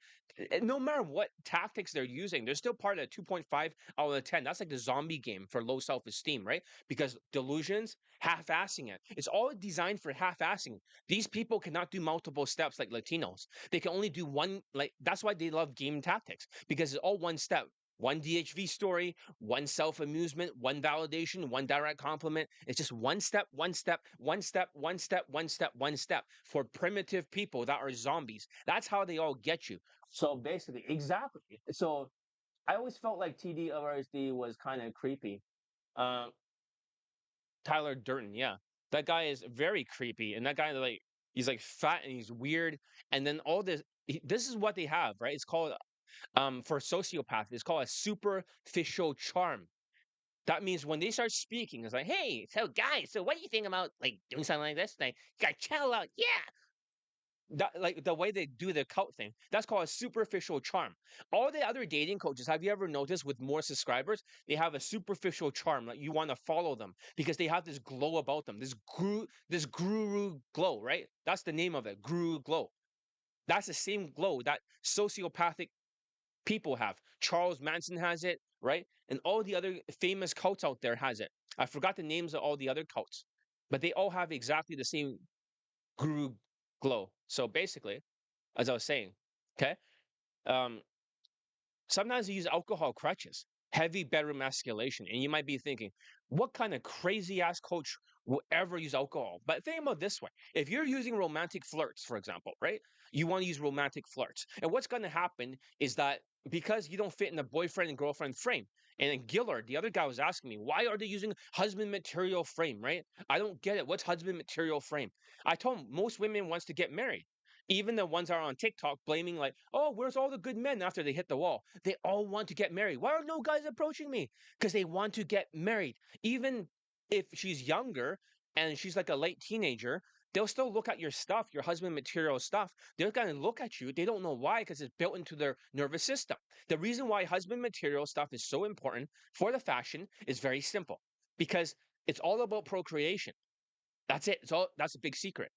And no matter what tactics they're using, they're still part of the 2.5 out of 10. That's like the zombie game for low self-esteem, right? Because delusions, half-assing it. It's all designed for half-assing. These people cannot do multiple steps like Latinos. They can only do one, like, that's why they love game tactics, because it's all one step. One DHV story, one self amusement, one validation, one direct compliment. It's just one step, one step, one step, one step, one step, one step for primitive people that are zombies. That's how they all get you. So basically, exactly. So I always felt like TDRSD was kind of creepy. Uh, Tyler Durden, yeah. That guy is very creepy. And that guy, like, he's like fat and he's weird. And then all this, this is what they have, right? It's called, for sociopath, it's called a superficial charm. That means when they start speaking, it's like, hey, so guys, so what do you think about like doing something like this? Like, you gotta chill out. Yeah, that, like the way they do the cult thing, that's called a superficial charm. All the other dating coaches, have you ever noticed with more subscribers, they have a superficial charm, like you want to follow them because they have this glow about them, this guru glow, right? That's the name of it, guru glow. That's the same glow that sociopathic people have. Charles Manson has it, right? And all the other famous cults out there has it. I forgot the names of all the other cults, but they all have exactly the same guru glow. So basically, as I was saying, okay, um, sometimes you use alcohol crutches, heavy bedroom escalation, and you might be thinking, what kind of crazy ass coach will ever use alcohol. But think about this way. If you're using romantic flirts, for example, right? You want to use romantic flirts. And what's going to happen is that because you don't fit in the boyfriend and girlfriend frame, and then Gillard, the other guy was asking me, why are they using husband material frame, right? I don't get it. What's husband material frame? I told him most women wants to get married. Even the ones that are on TikTok blaming like, oh, where's all the good men after they hit the wall? They all want to get married. Why are no guys approaching me? Because they want to get married. Even if she's younger and she's like a late teenager, they'll still look at your stuff, your husband material stuff. They're going to look at you. They don't know why because it's built into their nervous system. The reason why husband material stuff is so important for the fashion is very simple because it's all about procreation. That's it. That's a big secret.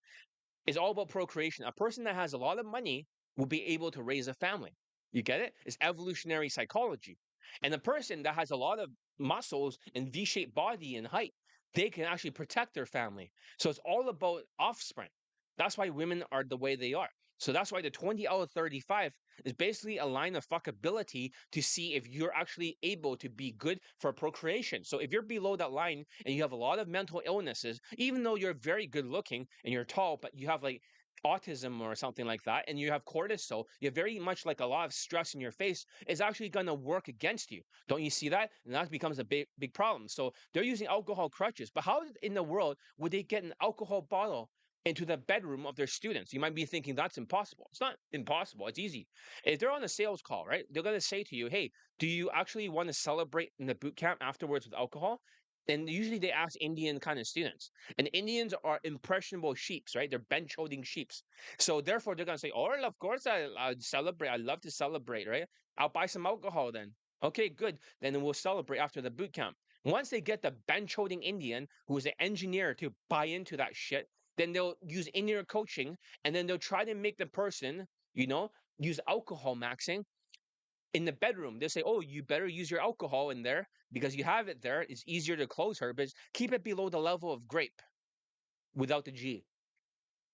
It's all about procreation. A person that has a lot of money will be able to raise a family. You get it? It's evolutionary psychology. And the person that has a lot of muscles and V-shaped body and height, they can actually protect their family. So it's all about offspring. That's why women are the way they are. So that's why the 20 out of 35 is basically a line of fuckability to see if you're actually able to be good for procreation. So if you're below that line and you have a lot of mental illnesses, even though you're very good looking and you're tall, but you have like autism or something like that, and you have cortisol, you have very much like a lot of stress in your face, is actually going to work against you. Don't you see that? And that becomes a big problem. So they're using alcohol crutches. But how in the world would they get an alcohol bottle into the bedroom of their students? You might be thinking that's impossible. It's not impossible. It's easy. If they're on a sales call, right, they're going to say to you, hey, do you actually want to celebrate in the boot camp afterwards with alcohol? And usually they ask Indian kind of students. And Indians are impressionable sheeps, right? They're bench holding sheeps. So therefore they're gonna say, oh, of course I'd celebrate. I love to celebrate, right? I'll buy some alcohol then. Okay, good. Then we'll celebrate after the boot camp. Once they get the bench holding Indian who is an engineer to buy into that shit, then they'll use in-ear coaching and then they'll try to make the person, you know, use alcohol maxing in the bedroom. They'll say, oh, you better use your alcohol in there because you have it there. It's easier to close her, but keep it below the level of grape without the G.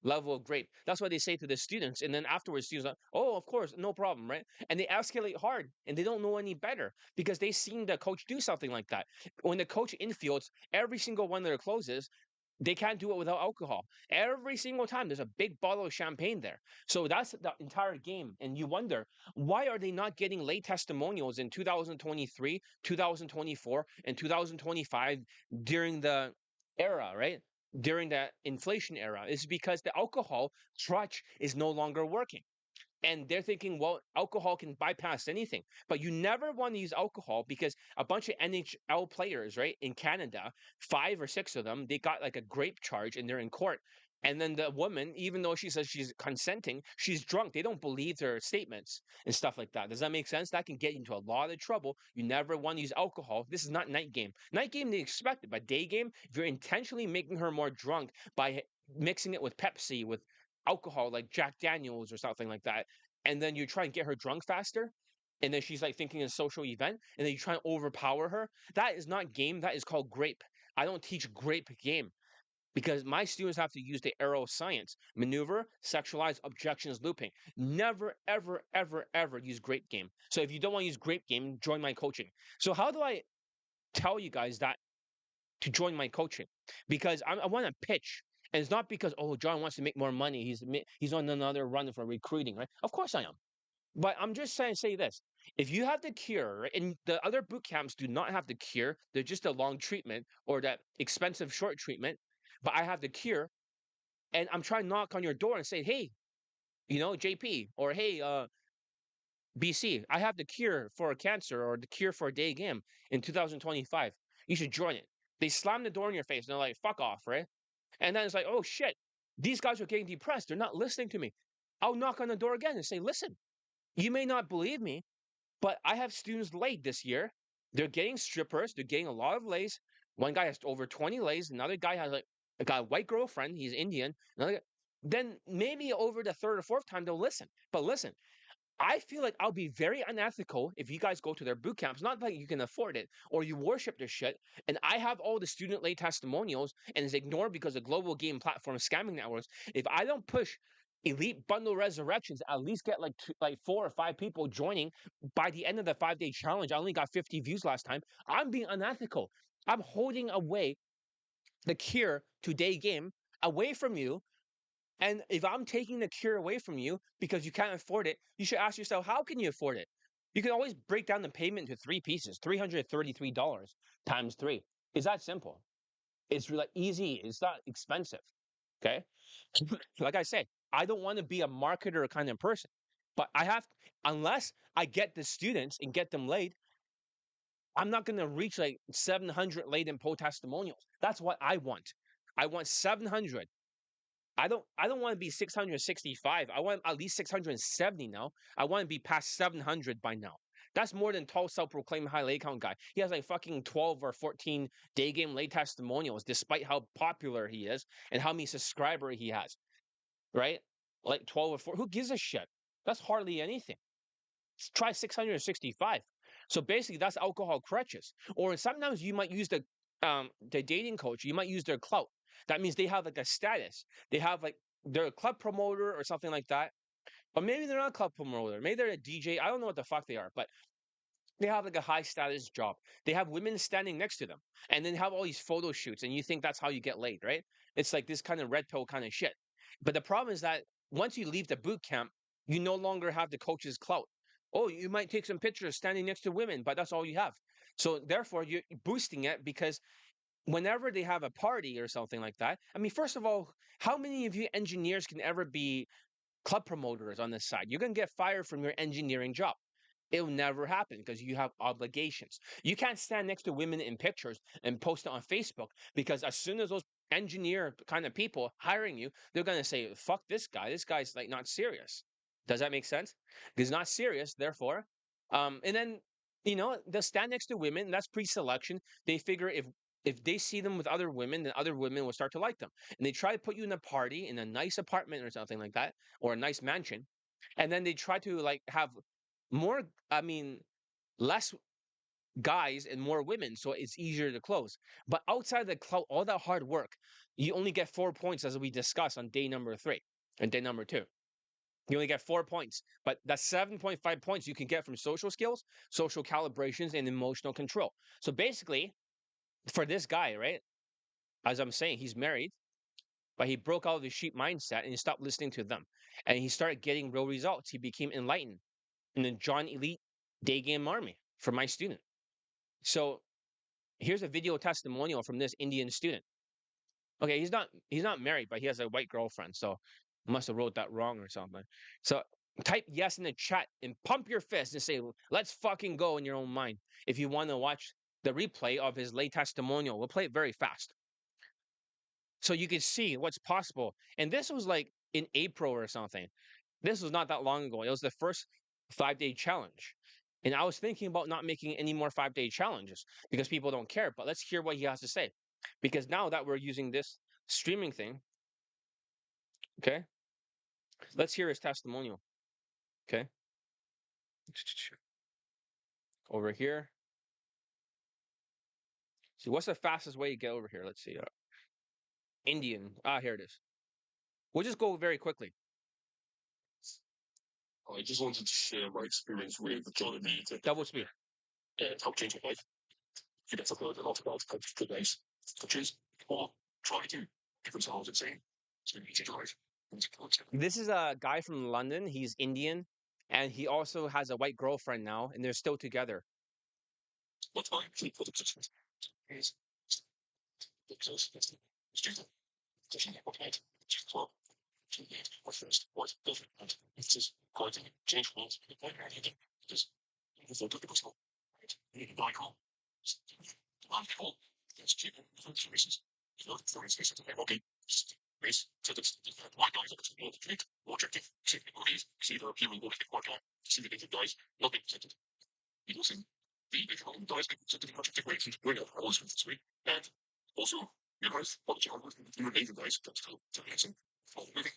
Level of grape. That's what they say to the students. And then afterwards, students are like, oh, of course, no problem, right? And they escalate hard and they don't know any better because they've seen the coach do something like that. When the coach infields every single one of their closes, they can't do it without alcohol. Every single time there's a big bottle of champagne there. So that's the entire game. And you wonder, why are they not getting late testimonials in 2023, 2024, and 2025 during the era, right? During the inflation era? Is because the alcohol crutch is no longer working and they're thinking, well, alcohol can bypass anything. But you never want to use alcohol because a bunch of NHL players, right, in Canada, 5 or 6 of them, they got like a grape charge and they're in court. And then the woman, even though she says she's consenting, she's drunk. They don't believe their statements and stuff like that. Does that make sense? That can get you into a lot of trouble. You never want to use alcohol. This is not night game. Night game, they expect it. But day game, if you're intentionally making her more drunk by mixing it with Pepsi, with alcohol like Jack Daniels or something like that, and then you try and get her drunk faster, and then she's like thinking a social event, and then you try and overpower her. That is not game. That is called grape. I don't teach grape game because my students have to use the arrow science, maneuver, sexualize, objections, looping. Never, ever, ever, ever use grape game. So if you don't want to use grape game, join my coaching. So how do I tell you guys that to join my coaching? Because I want to pitch. And it's not because, oh, John wants to make more money. He's on another run for recruiting, right? Of course I am. But I'm just saying, say this. If you have the cure, right, and the other boot camps do not have the cure, they're just a long treatment or that expensive short treatment. But I have the cure, and I'm trying to knock on your door and say, hey, JP, or hey, BC, I have the cure for cancer or the cure for Daygame in 2025. You should join it. They slam the door in your face and they're like, fuck off, right? And then it's like, oh shit, these guys are getting depressed. They're not listening to me. I'll knock on the door again and say, listen, you may not believe me, but I have students late this year. They're getting strippers. They're getting a lot of lays. One guy has over 20 lays. Another guy has like got a white girlfriend. He's Indian. Another guy, then maybe over the third or fourth time they'll listen. But listen, I feel like I'll be very unethical if you guys go to their boot camps. Not like you can afford it or you worship their shit. And I have all the student lay testimonials and is ignored because of global game platform scamming networks. If I don't push elite bundle resurrections, at least get like 4 or 5 people joining by the end of the 5-day challenge. I only got 50 views last time. I'm being unethical. I'm holding away the cure to day game away from you. And if I'm taking the cure away from you because you can't afford it, you should ask yourself, how can you afford it? You can always break down the payment into three pieces, $333 times three. It's that simple. It's really easy. It's not expensive. Okay. Like I said, I don't want to be a marketer kind of person, but I have, unless I get the students and get them laid, I'm not going to reach like 700 laid in poll testimonials. That's what I want. I want 700. I don't want to be 665. I want at least 670 now. I want to be past 700 by now. That's more than tall self-proclaimed high lay count guy. He has like fucking 12 or 14 day game lay testimonials, despite how popular he is and how many subscribers he has. Right? Like 12 or 4. Who gives a shit? That's hardly anything. Try 665. So basically, that's alcohol crutches. Or sometimes you might use the dating coach. You might use their clout. That means they have like a status. They have like they're a club promoter or something like that. Or maybe they're not a club promoter. Maybe they're a DJ. I don't know what the fuck they are, but they have like a high status job. They have women standing next to them, and then have all these photo shoots, and you think that's how you get laid, right? It's like this kind of red pill kind of shit. But the problem is that once you leave the boot camp, you no longer have the coach's clout. Oh, you might take some pictures standing next to women, but that's all you have. So therefore, you're boosting it because whenever they have a party or something like that, I mean, first of all, how many of you engineers can ever be club promoters on this side? You're gonna get fired from your engineering job. It'll never happen because you have obligations. You can't stand next to women in pictures and post it on Facebook because as soon as those engineer kind of people hiring you, they're gonna say, "Fuck this guy. This guy's like not serious." Does that make sense? He's not serious, therefore. And then they'll stand next to women. That's pre-selection. They figure if they see them with other women, then other women will start to like them. And they try to put you in a party in a nice apartment or something like that, or a nice mansion, and then they try to like have more, I mean, less guys and more women, so it's easier to close. But outside the cloud, all that hard work, you only get 4 points, as we discussed on day number 3 and day number 2. You only get 4 points, but that's 7.5 points you can get from social skills, social calibrations, and emotional control. So basically, for this guy, right, as I'm saying, he's married, but he broke out of the sheep mindset and he stopped listening to them. And he started getting real results. He became enlightened in the John Elite Day Game Army for my student. So here's a video testimonial from this Indian student. Okay, he's not married, but he has a white girlfriend. So I must have wrote that wrong or something. So type yes in the chat and pump your fist and say, let's fucking go in your own mind. If you want to watch the replay of his late testimonial, we'll play it very fast. So you can see what's possible. And this was like in April or something. This was not that long ago. It was the first 5-day challenge. And I was thinking about not making any more 5-day challenges because people don't care. But let's hear what he has to say. Because now that we're using this streaming thing, okay, let's hear his testimonial. Okay. Over here. See, what's the fastest way to get over here? Let's see. Indian. Here it is. We'll just go very quickly. I just wanted to share my experience with John and Ethan Double speed. and how changing life. You guys have heard a lot about countries, countries, or try to give themselves insane. So you change your life. This is a guy from London. He's Indian, and he also has a white girlfriend now, and they're still together. What I think for the existence is because it's the student. What I well, what first was different, and it's just quite a change for us. Because it's not the possible. Right? Michael, Michael, it's cheap for reasons. You know, for instance, okay, race, so that's why guys are going to treat more objective, see the movies, see the human body, what see the things guys, not being presented. You know, the economic guys get presented in objective ways, and bring out always with this way. And also, you guys, what you are looking at, you neighbor guys, that's still amazing. For moving,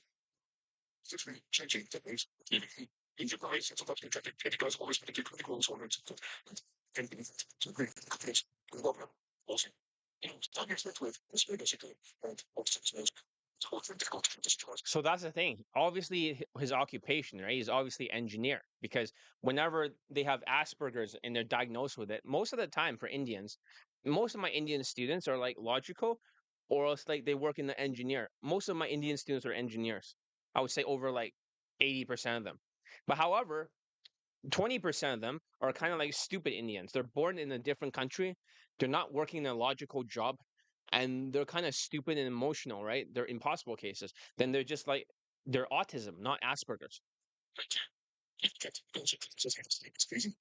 essentially changing things, even in your guys, and sometimes contracting, and you guys always make it critical, so on and so forth. And so great companies, we love them. Also, you know, start your with this way basically, and also smells. It's difficult to discharge. So that's the thing. Obviously, his occupation, right? He's obviously engineer because whenever they have Asperger's and they're diagnosed with it, most of the time for Indians, most of my Indian students are like logical, or else like they work in the engineer. Most of my Indian students are engineers. I would say over like 80% of them. But however, 20% of them are kind of like stupid Indians. They're born in a different country. They're not working in a logical job, and they're kind of stupid and emotional, right? They're impossible cases. Then they're just like they're autism, not Asperger's. It's crazy.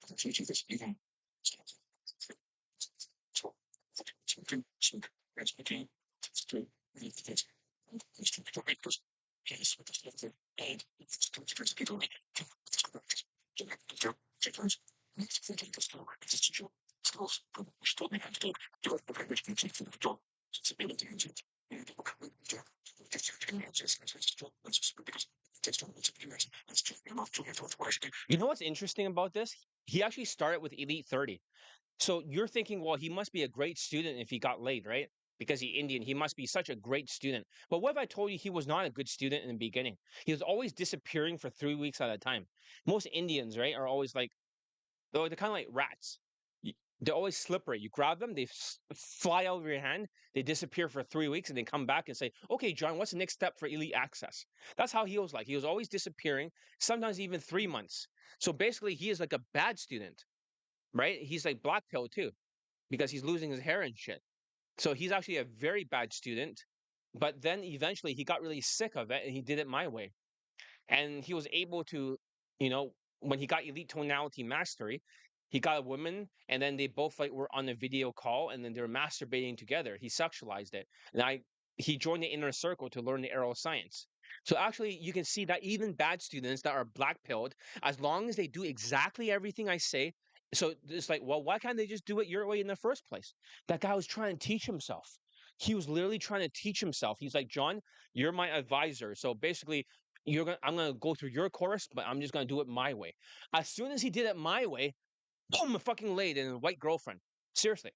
You know what's interesting about this? He actually started with Elite 30. So you're thinking, well, he must be a great student if he got laid, right? Because he's Indian, he must be such a great student. But what if I told you he was not a good student in the beginning? He was always disappearing for 3 weeks at a time. Most Indians, right, are always like, they're kind of like rats. They're always slippery. You grab them, they fly out of your hand, they disappear for 3 weeks, and they come back and say, okay, John, what's the next step for elite access? That's how he was like. He was always disappearing, sometimes even 3 months. So basically, he is like a bad student, right? He's like black pill too because he's losing his hair and shit. So he's actually a very bad student. But then eventually he got really sick of it and he did it my way. And he was able to, you know, when he got elite tonality mastery, he got a woman and then they both like were on a video call and then they were masturbating together. He sexualized it. And he joined the inner circle to learn the arrow science. So actually you can see that even bad students that are black pilled, as long as they do exactly everything I say, so it's like, well, why can't they just do it your way in the first place? That guy was trying to teach himself. He was literally trying to teach himself. He's like, John, you're my advisor. So basically, I'm gonna go through your course, but I'm just gonna do it my way. As soon as he did it my way, boom, a fucking laid and a white girlfriend. Seriously.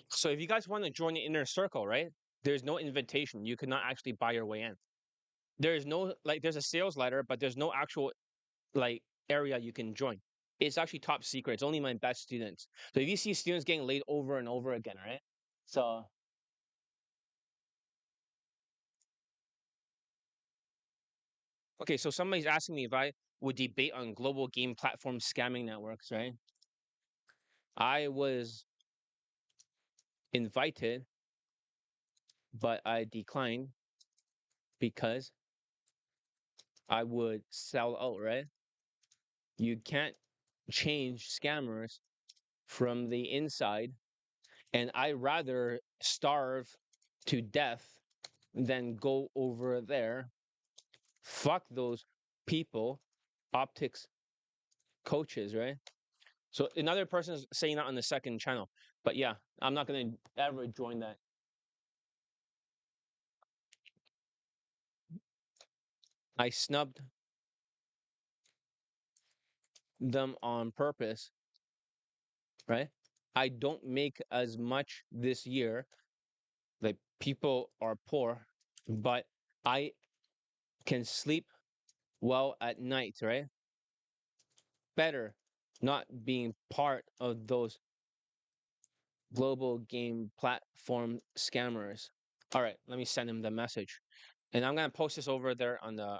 So if you guys want to join the inner circle, right? There's no invitation. You cannot actually buy your way in. There is no like there's a sales letter, but there's no actual like area you can join. It's actually top secret. It's only my best students. So if you see students getting laid over and over again, right? So okay, so somebody's asking me if I would debate on global game platform scamming networks, right? I was invited, but I declined because I would sell out, right? You can't change scammers from the inside, and I rather starve to death than go over there. Fuck those people, optics coaches, right? So another person is saying that on the second channel. But yeah, I'm not gonna ever join that. I snubbed them on purpose, right? I don't make as much this year. Like people are poor, but I can sleep well at night, right? Better not being part of those global game platform scammers. All right, let me send him the message. And I'm gonna post this over there on the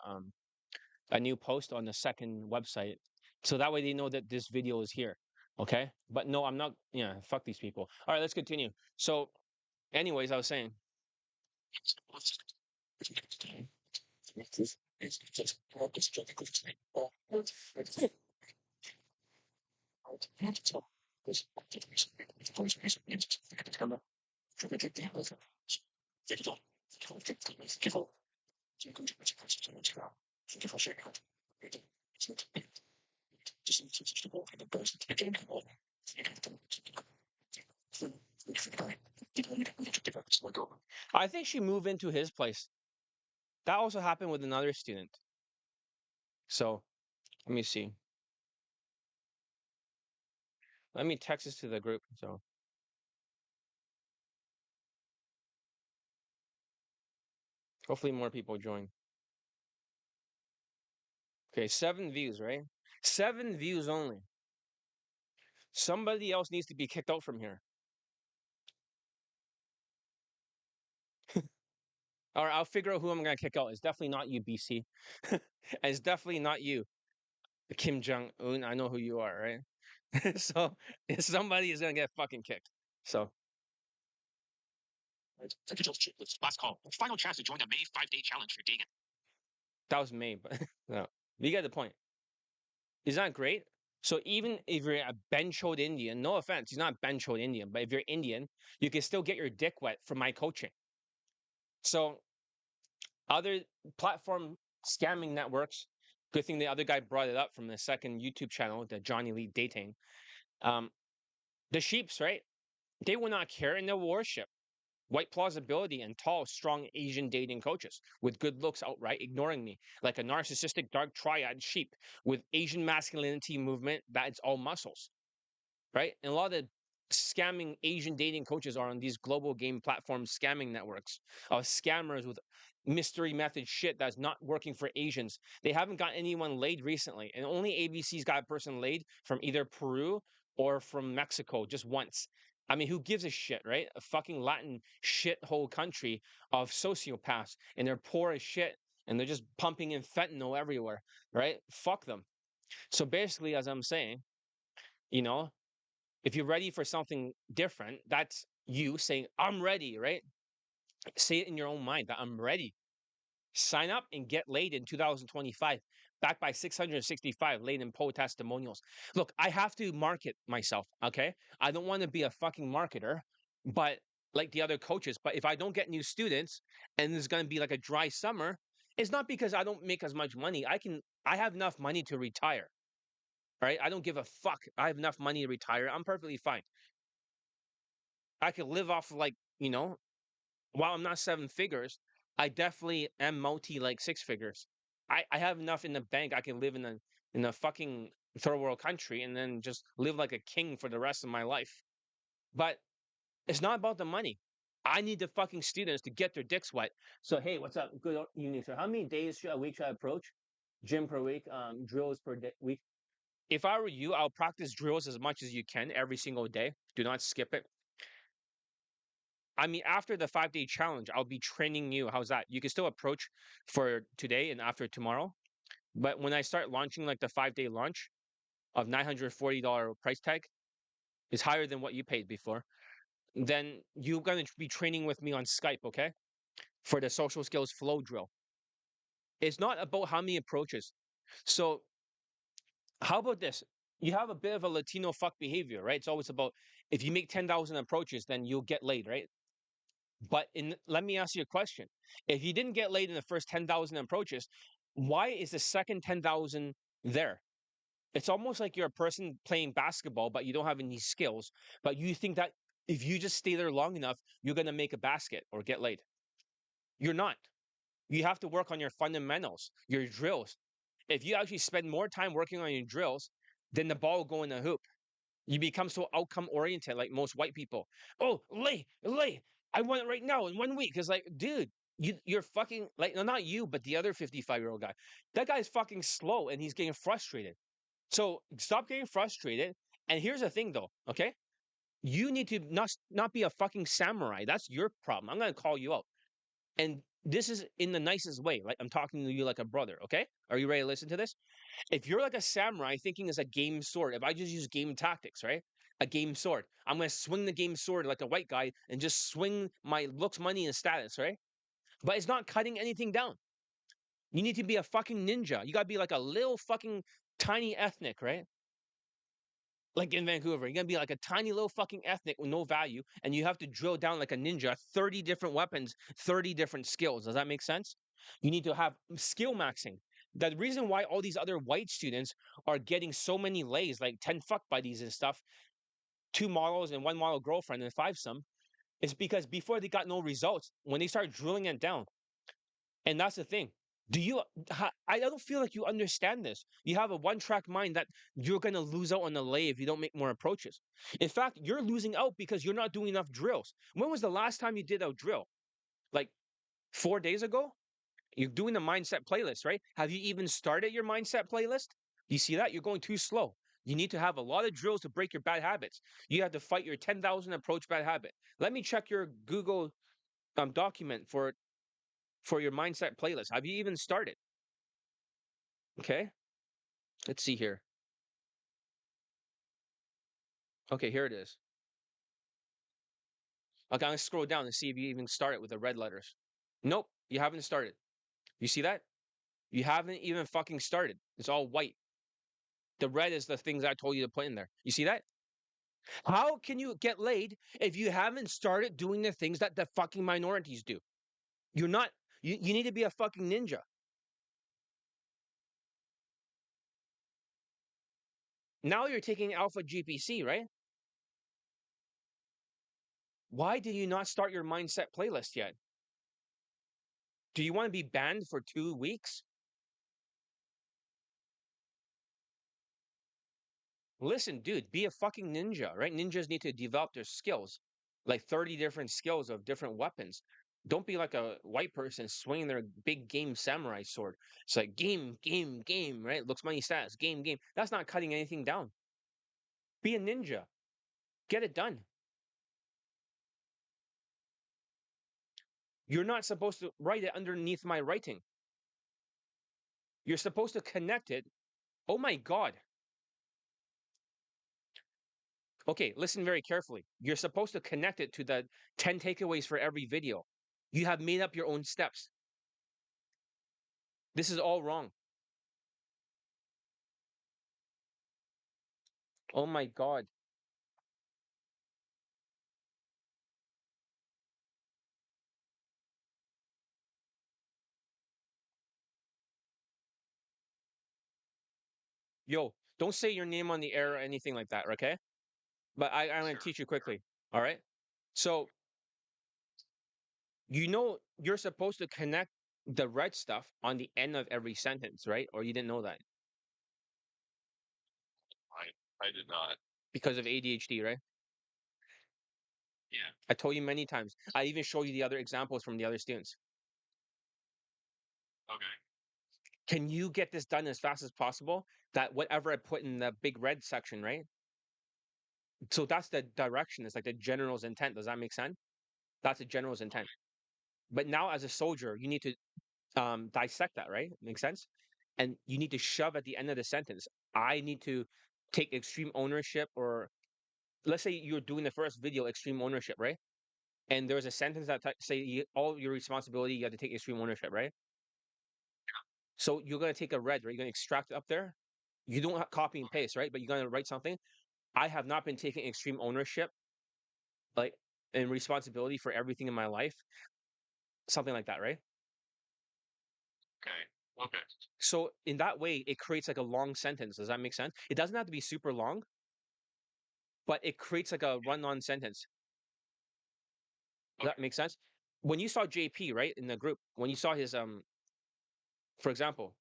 a new post on the second website. So that way they know that this video is here. Okay. But no, I'm not, yeah, fuck these people. All right, let's continue. So, anyways, I was saying, I think she moved into his place. That also happened with another student. So let me see. Let me text this to the group. So hopefully more people join. Okay, 7 views, right? 7 views only. Somebody else needs to be kicked out from here. Or I'll figure out who I'm gonna kick out. It's definitely not you, BC. It's definitely not you, Kim Jong Un. I know who you are, right? So if somebody is gonna get fucking kicked. So Last call. Final chance to join the May 5-day challenge for Daygame. that was me, but no, you get the point. Is that great? So even if you're a benchoed Indian, no offense, he's not benchoed Indian, but if you're Indian, you can still get your dick wet from my coaching. So other platform scamming networks. Good thing the other guy brought it up from the second YouTube channel, the Johnny Lee Dating. Um, the sheeps, right? They will not care and they'll worship white plausibility and tall, strong Asian dating coaches with good looks outright ignoring me, like a narcissistic dark triad sheep with Asian masculinity movement that it's all muscles, right? And a lot of scamming Asian dating coaches are on these global game platforms, scamming networks of scammers with mystery method shit that's not working for Asians. They haven't got anyone laid recently, and only ABC's got a person laid from either Peru or from Mexico just once. I mean, who gives a shit, right? A fucking Latin shithole country of sociopaths, and they're poor as shit, and they're just pumping in fentanyl everywhere, right? Fuck them. So basically, as I'm saying, you know, if you're ready for something different, that's you saying, I'm ready, right? Say it in your own mind that I'm ready. Sign up and get laid in 2025, backed by 665 laid in poll testimonials. Look, I have to market myself, okay? I don't want to be a fucking marketer, but like the other coaches, but if I don't get new students and there's going to be like a dry summer, it's not because I don't make as much money. I have enough money to retire, right? I don't give a fuck. I have enough money to retire. I'm perfectly fine. I could live off of like, while I'm not 7 figures, I definitely am multi like 6 figures. I have enough in the bank. I can live in a fucking third world country and then just live like a king for the rest of my life. But it's not about the money. I need the fucking students to get their dicks wet. So hey, what's up? Good evening, sir. How many days a week should I approach? Gym per week, drills per week. If I were you, I'll practice drills as much as you can every single day. Do not skip it. I mean, after the 5-day challenge, I'll be training you. How's that? You can still approach for today and after tomorrow. But when I start launching like the 5-day launch of $940 price tag is higher than what you paid before, then you're going to be training with me on Skype, okay? For the social skills flow drill. It's not about how many approaches. So, how about this? You have a bit of a Latino fuck behavior, right? It's always about if you make 10,000 approaches, then you'll get laid, right? But let me ask you a question. If you didn't get laid in the first 10,000 approaches, why is the second 10,000 there? It's almost like you're a person playing basketball, but you don't have any skills. But you think that if you just stay there long enough, you're going to make a basket or get laid. You're not. You have to work on your fundamentals, your drills. If you actually spend more time working on your drills, then the ball will go in the hoop. You become so outcome oriented, like most white people. Oh, lay. I want it right now in 1 week. It's like, dude, you're fucking like, no, not you, but the other 55-year-old guy. That guy's fucking slow and he's getting frustrated. So stop getting frustrated. And here's the thing, though. Okay, you need to not be a fucking samurai. That's your problem. I'm gonna call you out. And this is in the nicest way. Like I'm talking to you like a brother. Okay, are you ready to listen to this? If you're like a samurai thinking it's a game sword, if I just use game tactics, right? A game sword. I'm gonna swing the game sword like a white guy and just swing my looks, money, and status, right? But it's not cutting anything down. You need to be a fucking ninja. You gotta be like a little fucking tiny ethnic, right? Like in Vancouver, you're gonna be like a tiny little fucking ethnic with no value, and you have to drill down like a ninja, 30 different weapons, 30 different skills. Does that make sense? You need to have skill maxing. The reason why all these other white students are getting so many lays, like 10 fuck buddies and stuff, two models and one model girlfriend and five some, is because before they got no results, when they start drilling it down, and that's the thing. Do you? I don't feel like you understand this. You have a one-track mind that you're gonna lose out on the lay if you don't make more approaches. In fact, you're losing out because you're not doing enough drills. When was the last time you did a drill? Like 4 days ago? You're doing the mindset playlist, right? Have you even started your mindset playlist? You see that? You're going too slow. You need to have a lot of drills to break your bad habits. You have to fight your 10,000 approach bad habit. Let me check your Google document for your mindset playlist. Have you even started? Okay, let's see here. Okay, here it is. Okay, I'm gonna scroll down and see if you even started with the red letters. Nope, you haven't started. You see that? You haven't even fucking started. It's all white. The red is the things I told you to put in there. You see that? How can you get laid if you haven't started doing the things that the fucking minorities do? You're not, you need to be a fucking ninja. Now you're taking Alpha GPC, right? Why did you not start your mindset playlist yet? Do you want to be banned for 2 weeks? Listen, dude, be a fucking ninja, right? Ninjas need to develop their skills, like 30 different skills of different weapons. Don't be like a white person swinging their big game samurai sword. It's like game, game, game, right? Looks money stats, game, game. That's not cutting anything down. Be a ninja. Get it done. You're not supposed to write it underneath my writing. You're supposed to connect it. Oh my God. Okay, listen very carefully. You're supposed to connect it to the 10 takeaways for every video. You have made up your own steps. This is all wrong. Oh my God. Yo, don't say your name on the air or anything like that, okay? But I'm going to Sure. teach you quickly. All right. So, you know, you're supposed to connect the red stuff on the end of every sentence, right? Or you didn't know that I did not. because of ADHD, right? Yeah. I told you many times. I even showed you the other examples from the other students. Okay. Can you get this done as fast as possible? That whatever I put in the big red section, right? So that's the direction. It's like the general's intent. Does that make sense? That's the general's intent. But now, as a soldier, you need to dissect that, right? Makes sense? And you need to shove at the end of the sentence. I need to take extreme ownership, or let's say you're doing the first video, extreme ownership, right? And there's a sentence that say all your responsibility, you have to take extreme ownership, right? So you're gonna take a red, right? You're gonna extract it up there. You don't have copy and paste, right? But you're gonna write something. I have not been taking extreme ownership, like and responsibility for everything in my life, something like that, right? Okay. Okay. So in that way, it creates like a long sentence. Does that make sense? It doesn't have to be super long, but it creates like a run-on sentence. Does Okay. that make sense? When you saw JP, right, in the group, when you saw his for example,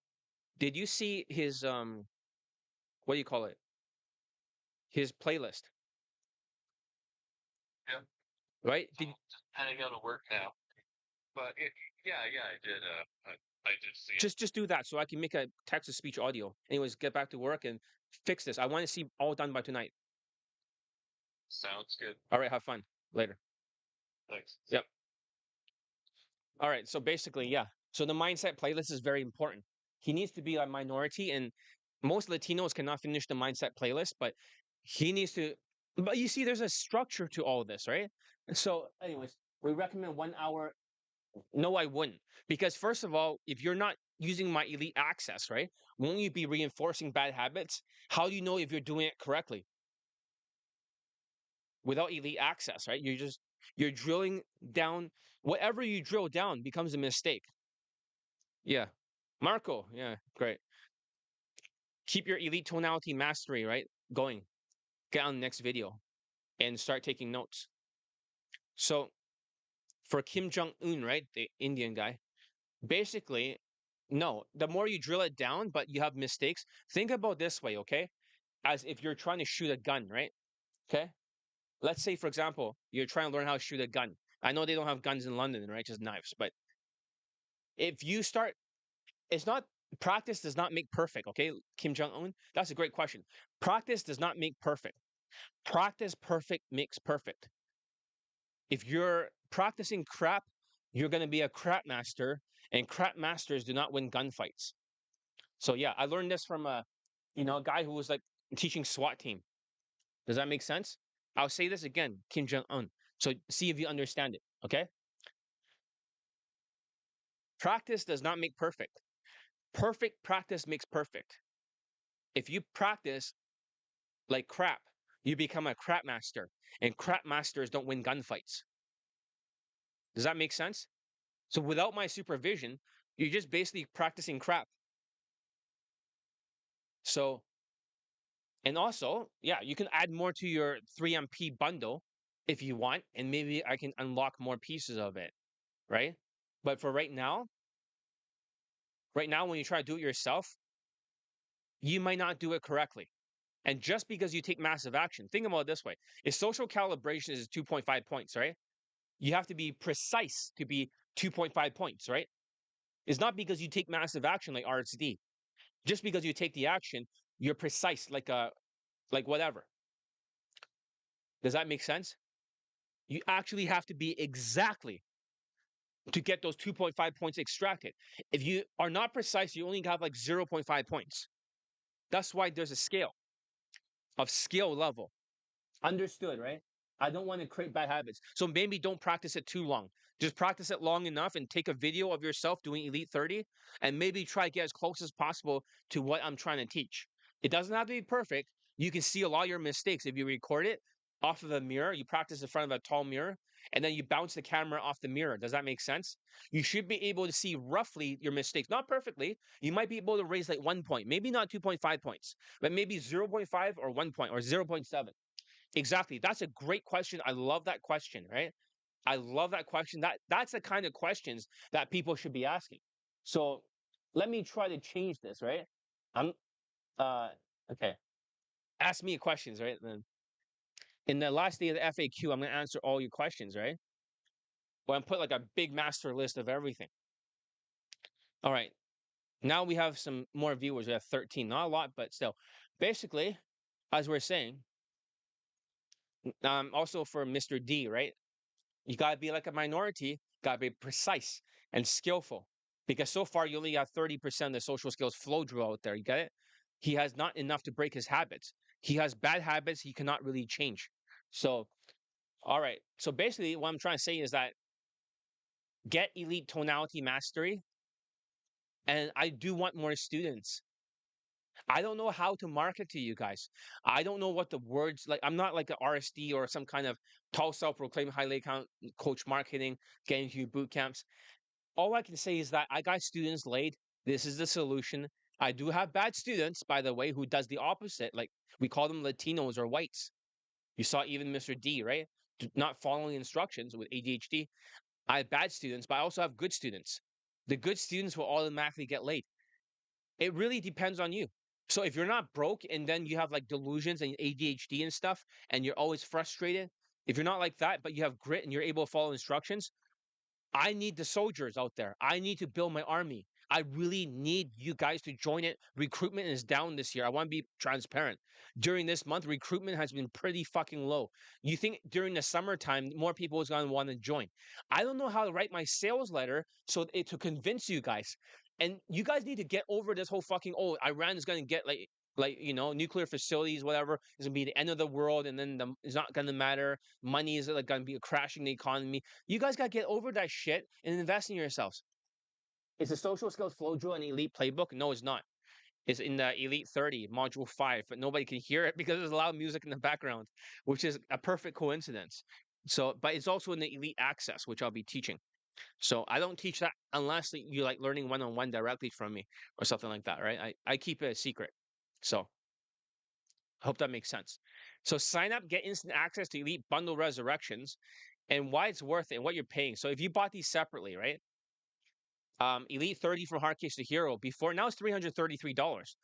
did you see his what do you call it? His playlist, Yeah. right? So just heading out of work now. But yeah, I did. I did see it. Just do that so I can make a text to speech audio. Anyways, get back to work and fix this. I want to see all done by tonight. Sounds good. All right, have fun. Later. Thanks. Yep. All right. So basically, yeah. So the mindset playlist is very important. He needs to be a minority, and most Latinos cannot finish the mindset playlist, but he needs to. But you see, there's a structure to all this, right? So, anyways, we recommend 1 hour. No, I wouldn't. Because first of all, if you're not using my elite access, right? Won't you be reinforcing bad habits? How do you know if you're doing it correctly? Without elite access, right? You're drilling down whatever you drill down becomes a mistake. Yeah. Marco, yeah, great. Keep your elite tonality mastery, right? Going. Get on the next video and start taking notes. So for Kim Jong Un, right, the Indian guy, basically, no. The more you drill it down, but you have mistakes. Think about this way, okay? As if you're trying to shoot a gun, right? Okay. Let's say, for example, you're trying to learn how to shoot a gun. I know they don't have guns in London, right? Just knives. But if you start, it's not practice does not make perfect. Okay, Kim Jong Un. That's a great question. Practice does not make perfect. Practice perfect makes perfect. If you're practicing crap, you're going to be a crap master, and crap masters do not win gunfights. So yeah, I learned this from a guy who was like teaching SWAT team. Does that make sense? I'll say this again, Kim Jong Un. So see if you understand it. Okay, practice does not make perfect. Perfect practice makes perfect. If you practice like crap, you become a crap master, and crap masters don't win gunfights. Does that make sense? So without my supervision, you're just basically practicing crap. So, and also, yeah, you can add more to your 3MP bundle if you want, and maybe I can unlock more pieces of it, right? But for right now, when you try to do it yourself, you might not do it correctly. And just because you take massive action, think about it this way: if social calibration is 2.5 points, right? You have to be precise to be 2.5 points, right? It's not because you take massive action like RSD. Just because you take the action, you're precise like whatever. Does that make sense? You actually have to be exactly to get those 2.5 points extracted. If you are not precise, you only have like 0.5 points. That's why there's a scale of skill level. Understood, right? I don't want to create bad habits. So maybe don't practice it too long. Just practice it long enough and take a video of yourself doing Elite 30 and maybe try to get as close as possible to what I'm trying to teach. It doesn't have to be perfect. You can see a lot of your mistakes if you record it off of a mirror. You practice in front of a tall mirror and then you bounce the camera off the mirror. Does that make sense? You should be able to see roughly your mistakes, not perfectly. You might be able to raise like 1 point, maybe not 2.5 points, but maybe 0.5 or 1 point or 0.7. Exactly. That's a great question. I love that question, right? I love that question. That's the kind of questions that people should be asking. So let me try to change this, right? I'm uh okay. Ask me questions, right? Then in the last day of the FAQ, I'm gonna answer all your questions, right? Or I'm put like a big master list of everything. All right. Now we have some more viewers. We have 13. Not a lot, but still. Basically, as we're saying, also for Mr. D, right? You got to be like a minority, got to be precise and skillful. Because so far, you only got 30% of the social skills flow drill out there. You get it? He has not enough to break his habits. He has bad habits he cannot really change. So, all right. So basically, what I'm trying to say is that get elite tonality mastery. And I do want more students. I don't know how to market to you guys. I don't know what the words like. I'm not like an RSD or some kind of tall self-proclaimed highly account coach marketing getting you boot camps. All I can say is that I got students laid. This is the solution. I do have bad students, by the way, who does the opposite. Like we call them Latinos or whites. You saw even Mr. D, right? Not following instructions with ADHD. I have bad students, but I also have good students. The good students will automatically get laid. It really depends on you. So if you're not broke and then you have like delusions and ADHD and stuff, and you're always frustrated, if you're not like that, but you have grit and you're able to follow instructions, I need the soldiers out there. I need to build my army. I really need you guys to join it. Recruitment is down this year. I want to be transparent. During this month, recruitment has been pretty fucking low. You think during the summertime, more people is going to want to join. I don't know how to write my sales letter to convince you guys. And you guys need to get over this whole fucking, oh, Iran is going to get nuclear facilities, whatever, is gonna be the end of the world, and then it's not gonna matter. Money is like gonna be crashing the economy. You guys gotta get over that shit and invest in yourselves. Is the social skills flow drill an elite playbook? No, it's not. It's in the Elite 30, Module 5, but nobody can hear it because there's loud music in the background, which is a perfect coincidence. So, but it's also in the Elite Access, which I'll be teaching. So I don't teach that unless you like learning one on one directly from me or something like that, right? I keep it a secret. So I hope that makes sense. So sign up, get instant access to Elite Bundle Resurrections and why it's worth it and what you're paying. So if you bought these separately, right? Elite 30 from Hard Case to Hero before now it's $333.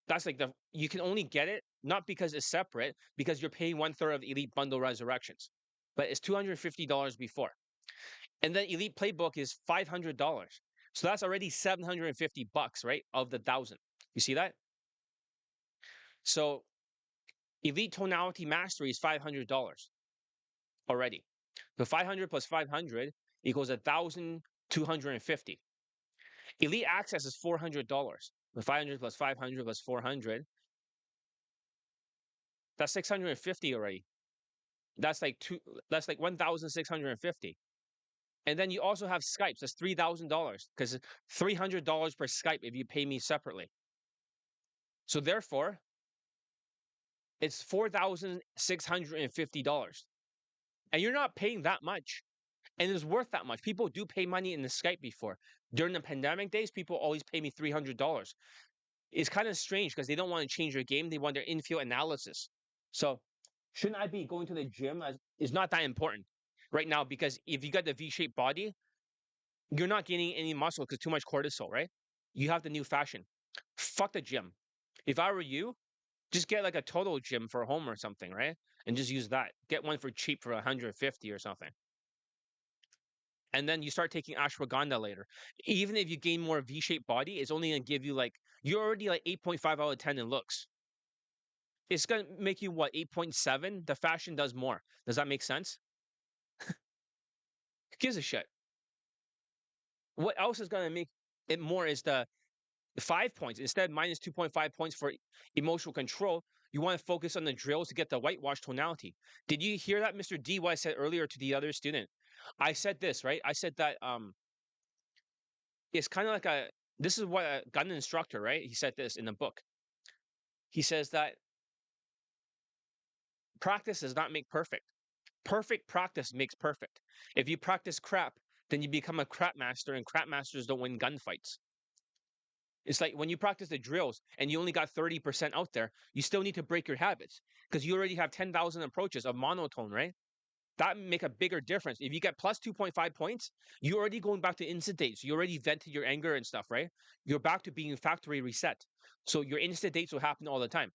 That's like the you can only get it not because it's separate, because you're paying one third of Elite Bundle Resurrections. But it's $250 before. And then Elite Playbook is $500. So that's already 750 bucks, right? Of the thousand. You see that? So Elite Tonality Mastery is $500 already. So 500 plus 500 equals 1,250. Elite Access is $400. The 500 plus 500 plus 400, that's 650 already. That's like two. That's like 1,650. And then you also have Skypes. That's $3,000 because $300 per Skype if you pay me separately. So therefore, it's $4,650, and you're not paying that much, and it's worth that much. People do pay money in the Skype before. During the pandemic days, people always pay me $300. It's kind of strange because they don't want to change their game. They want their infield analysis. So shouldn't I be going to the gym? It's not that important right now because if you got the V-shaped body, you're not gaining any muscle because too much cortisol, right? You have the new fashion. Fuck the gym. If I were you, just get like a total gym for home or something, right? And just use that. Get one for cheap for 150 or something. And then you start taking ashwagandha later. Even if you gain more V-shaped body, it's only gonna give you like you're already like 8.5 out of 10 in looks. It's gonna make you what 8.7. The fashion does more. Does that make sense? Who gives a shit? What else is gonna make it more is the 5 points instead minus 2.5 points for emotional control. You want to focus on the drills to get the whitewash tonality. Did you hear that, Mr. D? What I said earlier to the other student? I said this, right? I said that it's kind of like a this is what a gun instructor, right? He said this in the book. He says that practice does not make perfect. Perfect practice makes perfect. If you practice crap, then you become a crap master, and crap masters don't win gunfights. It's like when you practice the drills and you only got 30% out there, you still need to break your habits because you already have 10,000 approaches of monotone, right? That make a bigger difference. If you get plus 2.5 points, you're already going back to instant dates. You already vented your anger and stuff, right? You're back to being factory reset. So your instant dates will happen all the time.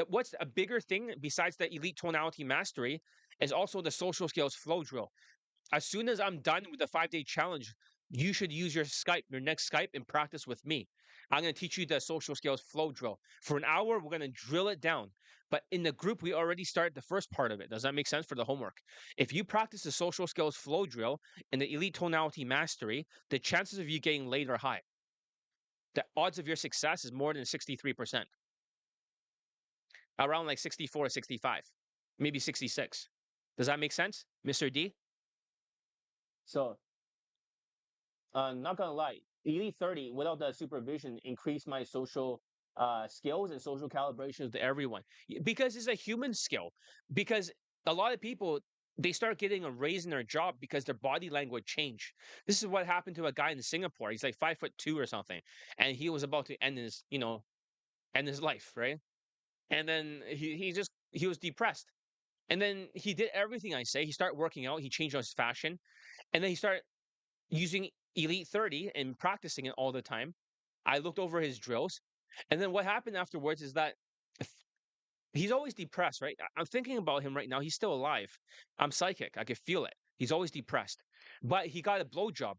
What's a bigger thing besides the elite tonality mastery is also the social skills flow drill. As soon as I'm done with the 5-day challenge, you should use your next Skype, and practice with me. I'm going to teach you the social skills flow drill. For an hour, we're going to drill it down. But in the group, we already started the first part of it. Does that make sense for the homework? If you practice the social skills flow drill and the elite tonality mastery, the chances of you getting laid are high. The odds of your success is more than 63%, around like 64, 65, maybe 66. Does that make sense, Mr. D? So not gonna lie, Elite 30 without the supervision increased my social skills and social calibrations to everyone because it's a human skill. Because a lot of people they start getting a raise in their job because their body language changed. This is what happened to a guy in Singapore. He's like 5'2" or something, and he was about to end his end his life, right? And then he was depressed. And then he did everything I say. He started working out. He changed his fashion, and then he started using Elite 30 and practicing it all the time. I looked over his drills. And then what happened afterwards is that he's always depressed, right? I'm thinking about him right now. He's still alive. I'm psychic. I could feel it. He's always depressed. But he got a blowjob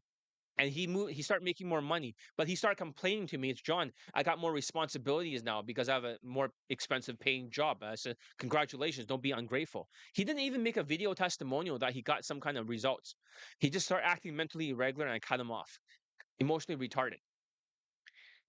and he started making more money, but he started complaining to me. It's John, I got more responsibilities now because I have a more expensive paying job. I said, congratulations, don't be ungrateful. He didn't even make a video testimonial that he got some kind of results. He just started acting mentally irregular and I cut him off, emotionally retarded.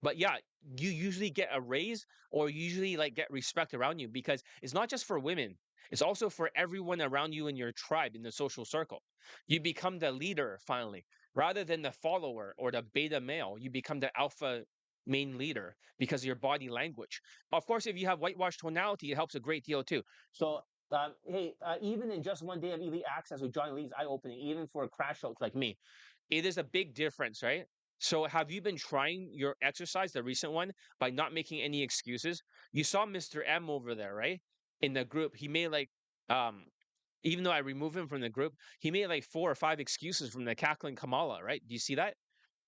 But yeah, you usually get a raise or you usually like get respect around you because it's not just for women. It's also for everyone around you in your tribe in the social circle. You become the leader finally, rather than the follower or the beta male. You become the alpha main leader because of your body language. Of course, if you have whitewash tonality, it helps a great deal too. So, hey, even in just one day of elite access with Johnny Lee's eye opening, even for crash outs like me, It is a big difference, right? So have you been trying your exercise, the recent one, by not making any excuses? You saw Mr. M over there, right? In the group, he made like um even though I removed him from the group, he made like 4 or 5 excuses from the cackling Kamala, right? Do you see that?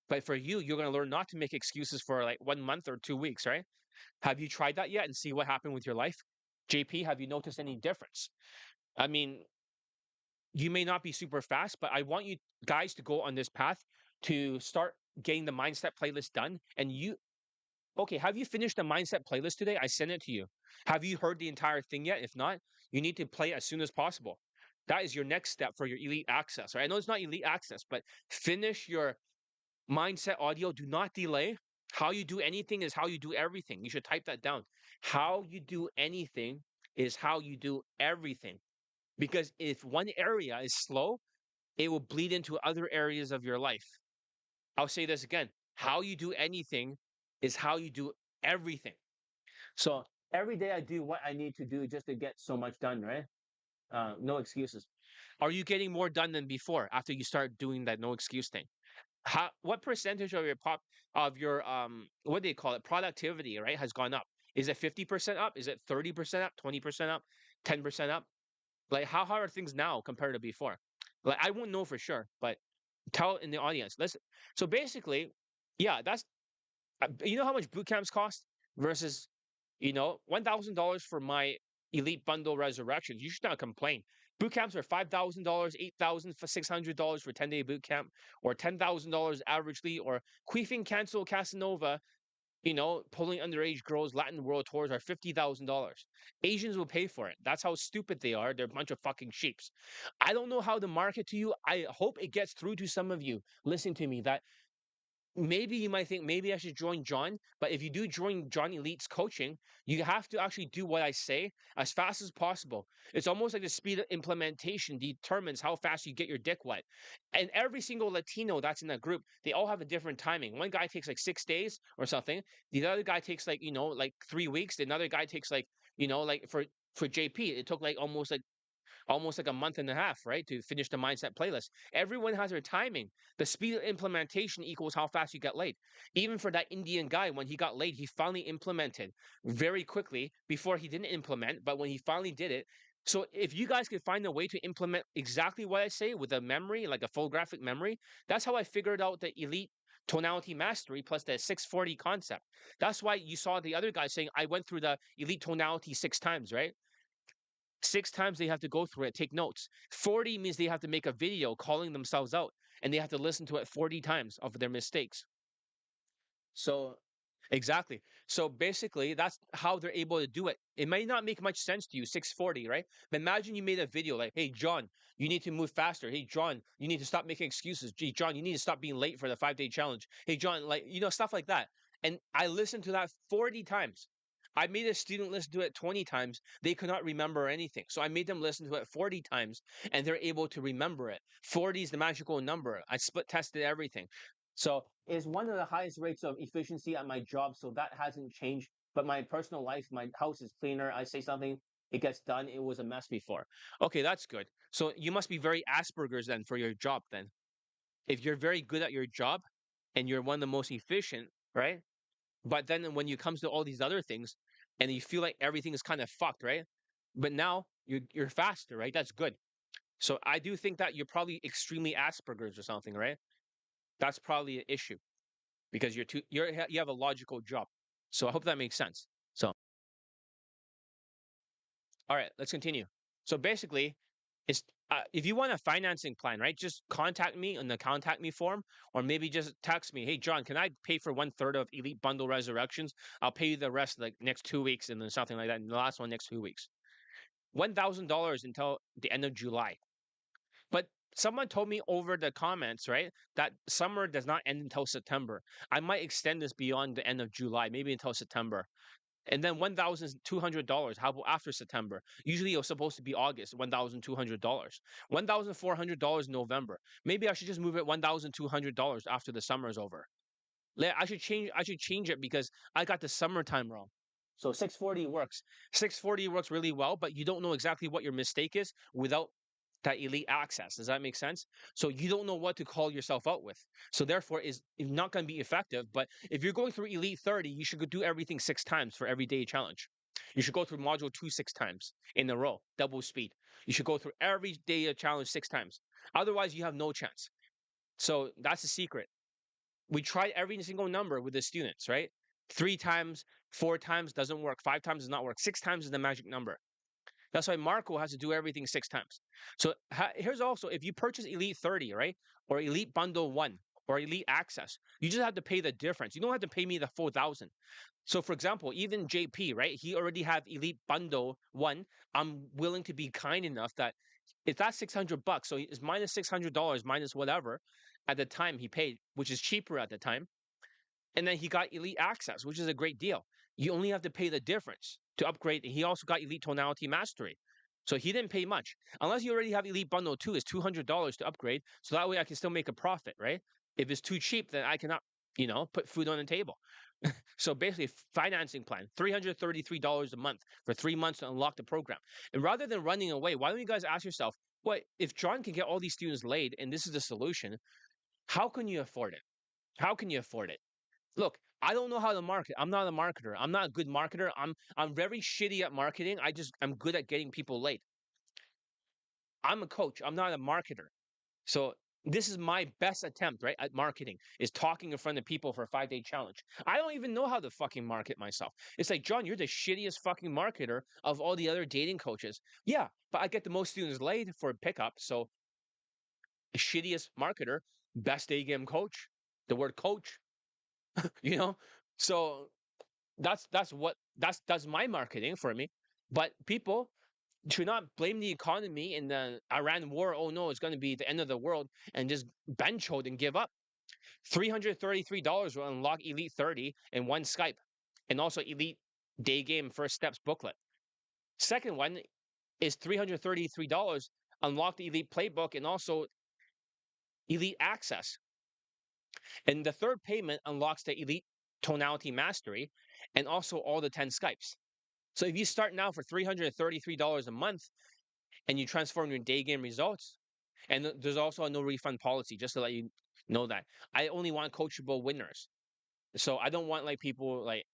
But for you, you're going to learn not to make excuses for like 1 month or 2 weeks, right? Have you tried that yet and see what happened with your life? JP, have you noticed any difference? I mean, you may not be super fast, but I want you guys to go on this path to start getting the mindset playlist done. And you, okay, have you finished the mindset playlist today? I sent it to you. Have you heard the entire thing yet? If not, you need to play as soon as possible. That is your next step for your elite access, right? I know it's not elite access, but finish your mindset audio. Do not delay. How you do anything is how you do everything. You should type that down. How you do anything is how you do everything. Because if one area is slow, it will bleed into other areas of your life. I'll say this again. How you do anything is how you do everything. So every day I do what I need to do just to get so much done, right? No excuses. Are you getting more done than before after you start doing that no excuse thing? What percentage of your what do you call it, productivity, right, has gone up? Is it 50% up? Is it 30% up? 20% up? 10% up? Like how hard are things now compared to before? Like I won't know for sure, but tell in the audience. Listen. So basically, yeah, that's you know how much boot camps cost versus $1,000 for my elite bundle resurrections. You should not complain. Boot camps are $5,000, $8,600 for 10-day boot camp, or $10,000 averagely, or queefing cancel Casanova. Pulling underage girls Latin world tours are $50,000. Asians will pay for it. That's how stupid they are. They're a bunch of fucking sheeps. I don't know how to market to you. I hope it gets through to some of you listening to me that maybe you might think maybe I should join John, but if you do join John Elite's coaching, you have to actually do what I say as fast as possible. It's almost like the speed of implementation determines how fast you get your dick wet. And every single Latino that's in that group, they all have a different timing. One guy takes like 6 days or something. The other guy takes like 3 weeks. Another guy takes like for JP, it took like almost like a month and a half, right, to finish the mindset playlist. Everyone has their timing. The speed of implementation equals how fast you get laid. Even for that Indian guy, when he got laid, he finally implemented very quickly. Before he didn't implement, but when he finally did it. So if you guys could find a way to implement exactly what I say with a memory, like a full graphic memory, that's how I figured out the elite tonality mastery plus the 640 concept. That's why you saw the other guy saying, I went through the elite tonality 6 times, right? 6 times they have to go through it, take notes. 40 means they have to make a video calling themselves out and they have to listen to it 40 times of their mistakes. So, exactly. So basically, that's how they're able to do it. It may not make much sense to you, 640, right? But imagine you made a video like, hey, John, you need to move faster. Hey, John, you need to stop making excuses. Gee, John, you need to stop being late for the 5-day challenge. Hey, John, stuff like that. And I listened to that 40 times. I made a student listen to it 20 times. They could not remember anything. So I made them listen to it 40 times and they're able to remember it. 40 is the magical number. I split tested everything. So it's one of the highest rates of efficiency at my job. So that hasn't changed. But my personal life, my house is cleaner. I say something, it gets done. It was a mess before. Okay, that's good. So you must be very Asperger's then for your job then. If you're very good at your job and you're one of the most efficient, right? But then when you comes to all these other things and you feel like everything is kind of fucked, right? But now you're faster, right? That's good. So I do think that you're probably extremely Asperger's or something, right? That's probably an issue because you have a logical job. So I hope that makes sense. So all right, let's continue. So basically, it's if you want a financing plan, right? Just contact me on the contact me form, or maybe just text me. Hey, John, can I pay for 1/3 of Elite Bundle Resurrections? I'll pay you the rest like next 2 weeks, and then something like that. And the last one next 2 weeks. $1,000 until the end of July. But someone told me over the comments, right, that summer does not end until September. I might extend this beyond the end of July, maybe until September. And then $1,200. How about after September? Usually it was supposed to be August, $1,200. $1,400 November. Maybe I should just move it $1,200 after the summer is over. I should change it because I got the summertime wrong. So 640 works. 640 works really well, but you don't know exactly what your mistake is without that elite access. Does that make sense? So you don't know what to call yourself out with. So therefore, is not going to be effective. But if you're going through Elite 30, you should go do everything 6 times for every day challenge. You should go through module 2 6 times in a row, double speed. You should go through every day challenge 6 times. Otherwise, you have no chance. So that's the secret. We tried every single number with the students, right? 3 times, 4 times doesn't work. 5 times does not work. 6 times is the magic number. That's why Marco has to do everything 6 times. So here's also, if you purchase Elite 30, right, or Elite Bundle 1, or Elite Access, you just have to pay the difference. You don't have to pay me the full 1,000. So for example, even JP, right, he already have Elite Bundle 1. I'm willing to be kind enough that if that's $600, so it's minus $600 minus whatever at the time he paid, which is cheaper at the time, and then he got Elite Access, which is a great deal. You only have to pay the difference to upgrade. He also got Elite Tonality Mastery. So he didn't pay much. Unless you already have Elite Bundle 2, it's $200 to upgrade. So that way I can still make a profit, right? If it's too cheap, then I cannot, put food on the table. So basically, financing plan, $333 a month for 3 months to unlock the program. And rather than running away, why don't you guys ask yourself, what if John can get all these students laid and this is the solution, how can you afford it? How can you afford it? Look, I don't know how to market. I'm not a marketer. I'm not a good marketer. I'm very shitty at marketing. I'm good at getting people late. I'm a coach. I'm not a marketer. So this is my best attempt, right, at marketing is talking in front of people for a 5-day challenge. I don't even know how to fucking market myself. It's like, John, you're the shittiest fucking marketer of all the other dating coaches. Yeah, but I get the most students laid for pickup. So shittiest marketer, best day game coach. The word coach, you know. So that's my marketing for me. But people should not blame the economy in the Iran war. Oh no, it's going to be the end of the world, and just bench hold and give up. $333 will unlock Elite 30 in one Skype, and also Elite Day Game First Steps booklet. Second one is $333 unlock the Elite Playbook and also Elite Access. And the third payment unlocks the Elite Tonality Mastery and also all the 10 Skypes. So if you start now for $333 a month and you transform your day game results, and there's also a no refund policy, just to let you know that. I only want coachable winners. So I don't want like people like,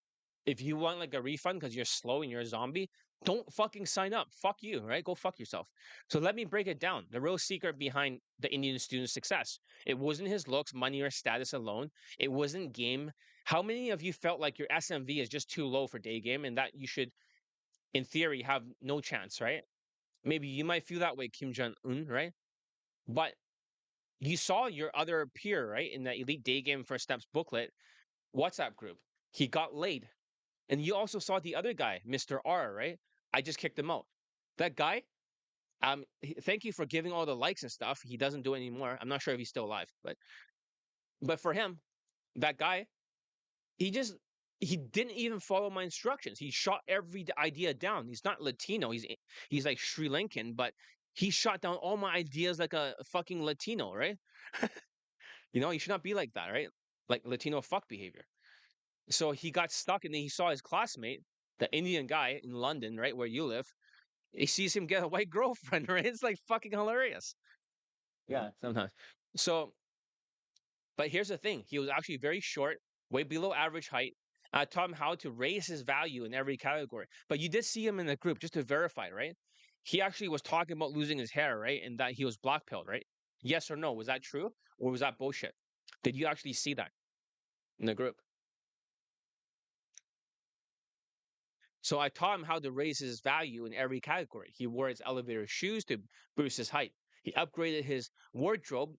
if you want like a refund because you're slow and you're a zombie, don't fucking sign up. Fuck you, right? Go fuck yourself. So let me break it down. The real secret behind the Indian student's success. It wasn't his looks, money, or status alone. It wasn't game. How many of you felt like your SMV is just too low for day game and that you should, in theory, have no chance, right? Maybe you might feel that way, Kim Jong Un, right? But you saw your other peer, right, in the Elite Day Game First Steps booklet WhatsApp group. He got laid. And you also saw the other guy, Mr. R, right? I just kicked him out. That guy, thank you for giving all the likes and stuff. He doesn't do it anymore. I'm not sure if he's still alive, but for him, that guy, he just he didn't even follow my instructions. He shot every idea down. He's not Latino. He's like Sri Lankan, but he shot down all my ideas like a fucking Latino, right? You should not be like that, right? Like Latino fuck behavior. So he got stuck, and then he saw his classmate, the Indian guy in London, right where you live. He sees him get a white girlfriend, right? It's like fucking hilarious. Yeah, sometimes. So, but here's the thing: he was actually very short, way below average height. I taught him how to raise his value in every category. But you did see him in the group just to verify, right? He actually was talking about losing his hair, right? And that he was blackpilled, right? Yes or no? Was that true, or was that bullshit? Did you actually see that in the group? So I taught him how to raise his value in every category. He wore his elevator shoes to boost his height. He upgraded his wardrobe.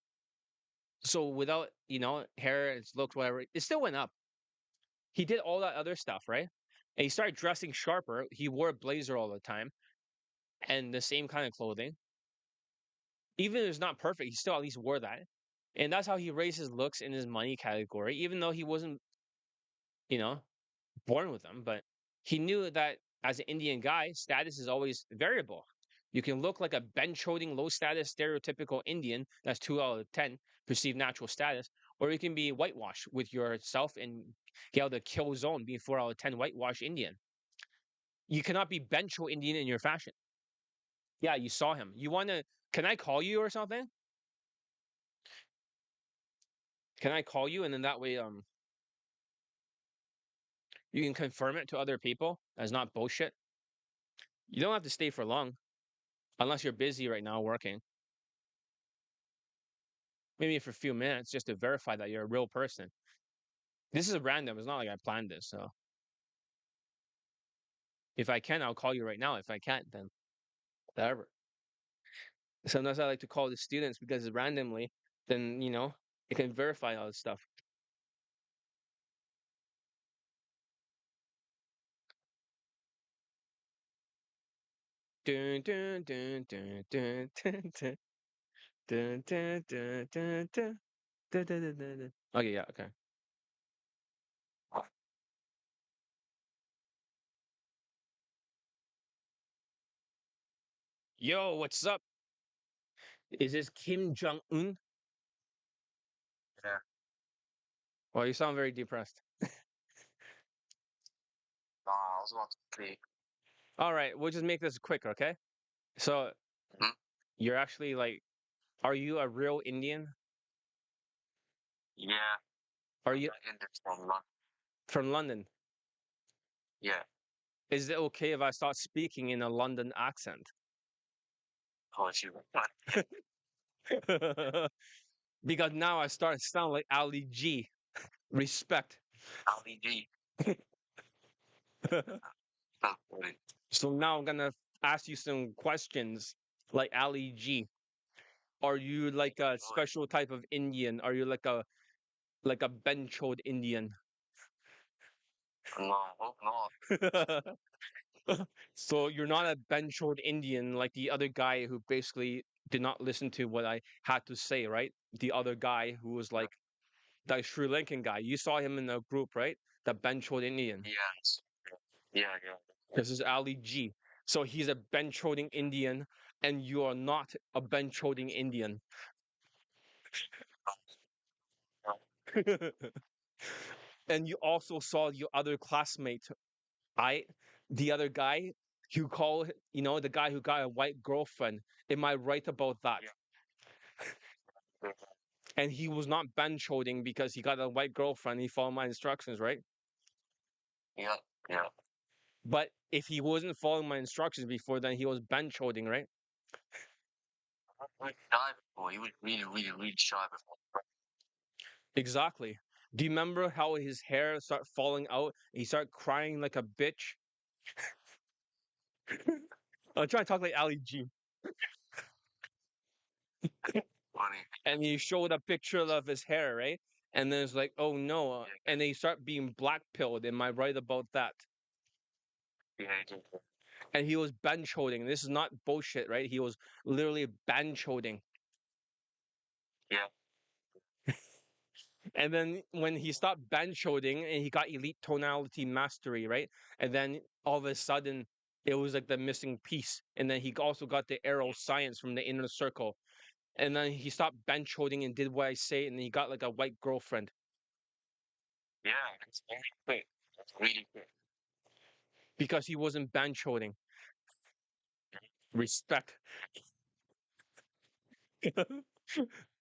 So without, hair, his looks, whatever, it still went up. He did all that other stuff, right? And he started dressing sharper. He wore a blazer all the time and the same kind of clothing. Even if it's not perfect, he still at least wore that. And that's how he raised his looks in his money category, even though he wasn't, you know, born with them. But he knew that as an Indian guy, status is always variable. You can look like a bench holding, low status, stereotypical Indian, that's 2 out of 10 perceived natural status, or you can be whitewashed with yourself and get out the kill zone, being 4 out of 10 whitewash Indian. You cannot be bench hold Indian in your fashion. Yeah, you saw him. You want to Can I call you or something? Can I call you and then that way you can confirm it to other people as not bullshit? You don't have to stay for long unless you're busy right now working. Maybe for a few minutes just to verify that you're a real person. This is random. It's not like I planned this. So if I can, I'll call you right now. If I can't, then whatever. Sometimes I like to call the students because it's randomly, then it can verify all this stuff. Dun, dun, dun, dun, dun, dun, dun, dun, dun, dun, dun, dun, dun, dun, dun, dun, dun. Okay, yeah, okay. Yo, what's up? Is this Kim Jong Un? Yeah. Well, you sound very depressed. I was about to say. All right, we'll just make this quick, okay? So Mhm. you're actually like, are you a real Indian? Yeah. Are you Indian from London. from London? Yeah. Is it okay if I start speaking in a London accent? Oh, you. Because now I start to sound like Ali G. Respect. Ali G. Not funny. So now I'm gonna ask you some questions like Ali G. Are you like a special type of Indian? Are you like a benchoed Indian? No, hope not. So you're not a benchoed Indian like the other guy who basically did not listen to what I had to say, right? The other guy who was like that Sri Lankan guy. You saw him in the group, right? The benchoed Indian. Yes. Yeah, yeah. This is Ali G. So he's a benchoding Indian, and you are not a benchoding Indian. And you also saw your other classmate, I, the other guy, you call, the guy who got a white girlfriend. Am I right about that? Yeah. And he was not benchoding because he got a white girlfriend. He followed my instructions, right? Yeah. Yeah. But if he wasn't following my instructions before, then he was benchoding, right? Like shy before. He was really, really, really shy before. Exactly. Do you remember how his hair started falling out? He started crying like a bitch. I'm trying to talk like Ali G. Funny. And he showed a picture of his hair, right? And then it's like, oh no. Yeah. And they start being black pilled. Am I right about that? Yeah. Yeah. And he was bench holding. This is not bullshit, right? He was literally bench holding. Yeah. And then when he stopped bench holding and he got elite tonality mastery, right? And then all of a sudden it was like the missing piece. And then he also got the arrow science from the inner circle. And then he stopped bench holding and did what I say, and then he got like a white girlfriend Yeah. It's very quick. It's really quick. because he wasn't bench holding. Respect.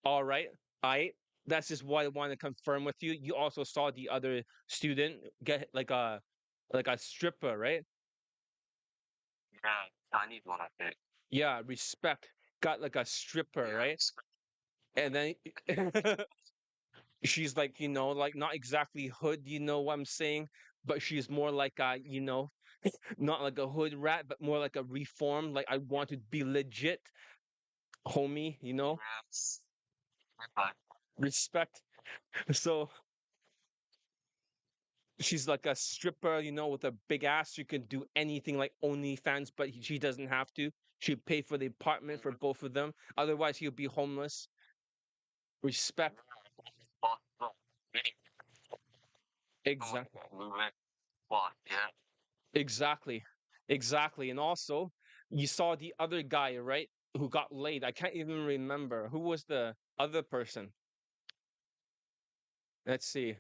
All right. I That's just what I want to confirm with you. You also saw the other student get like a stripper, right? Yeah. I need one, I think. Yeah, respect. Got like a stripper, Yeah. right? And then she's like, like not exactly hood, you know what I'm saying? But she's more like not like a hood rat, but more like a reformed, like I want to be legit, homie, Yes. But respect. So she's like a stripper, with a big ass. She can do anything like OnlyFans, but she doesn't have to. She'd pay for the apartment for both of them. Otherwise, he'll be homeless. Respect. really Exactly. movement. But yeah. Exactly. Exactly. And also, you saw the other guy, right? Who got laid. I can't even remember. Who was the other person? Let's see.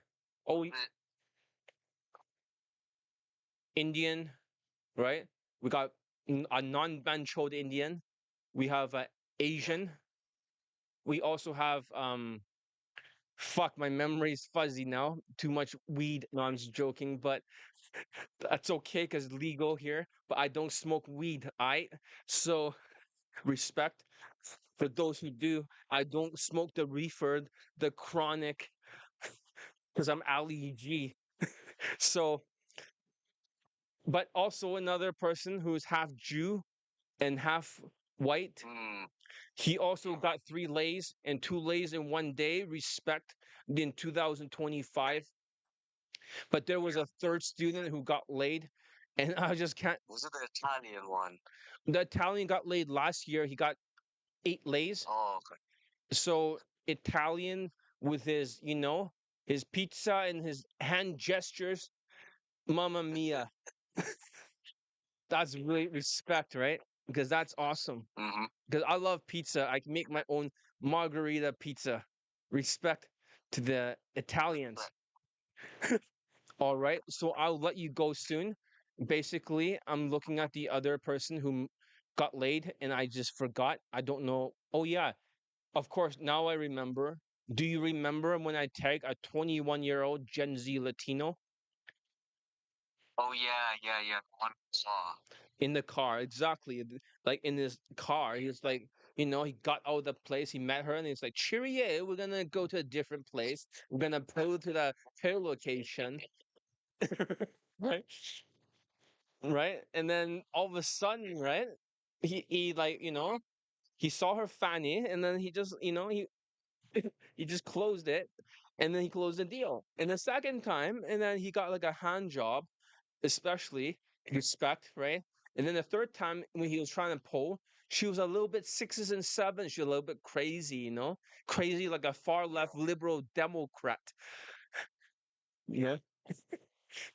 Oh, Indian, right? We got a non-benchoed Indian. We have a Yeah. Asian. We also have fuck, my memory's fuzzy now. Too much weed. No, I'm just joking, but that's okay because it's legal here. But I don't smoke weed, I so respect for those who do. I don't smoke the reefer, the chronic, because I'm Ali G. So, but also another person who's half Jew and half white. Mm. He also got 3 lays and 2 lays in one day. Respect in 2025. But there was a third student who got laid, and I just can't. Was it the Italian one? The Italian got laid last year. He got 8 lays. Oh, okay. So Italian with his, his pizza and his hand gestures. Mamma mia. That's really respect, right? Because that's awesome. Mm-hmm. Because I love pizza. I can make my own margarita pizza. Respect to the Italians. All right. So I'll let you go soon. Basically, I'm looking at the other person who got laid and I just forgot. I don't know. Oh, yeah. Of course, now I remember. Do you remember when I tagged a 21-year-old Gen Z Latino Oh yeah, yeah, yeah. The one I saw. in the car? Exactly. Like in his car, he was like, he got out of the place. He met her and he's like, Cheerio, we're going to go to a different place. We're going to pull to the her location. Right? Right? And then all of a sudden, right? He like, he saw her fanny and then he just, he just closed it and then he closed the deal. And the second time, and then he got like a hand job, especially respect, right? And then the third time when he was trying to pull, she was a little bit sixes and sevens. She was a little bit crazy, crazy like a far left liberal Democrat, yeah,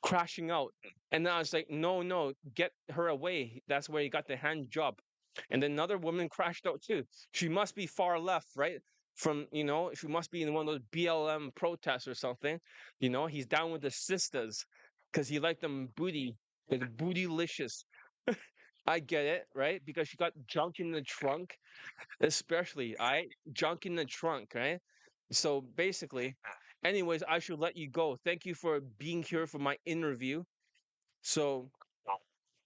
crashing out. And then I was like, no, no, get her away. That's where he got the hand job. And then another woman crashed out too. She must be far left, right? She must be in one of those BLM protests or something. He's down with the sisters because he liked them booty, like bootylicious. I get it, right? Because she got junk in the trunk, especially, I junk in the trunk, right? So basically, anyways, I should let you go. Thank you for being here for my interview. So,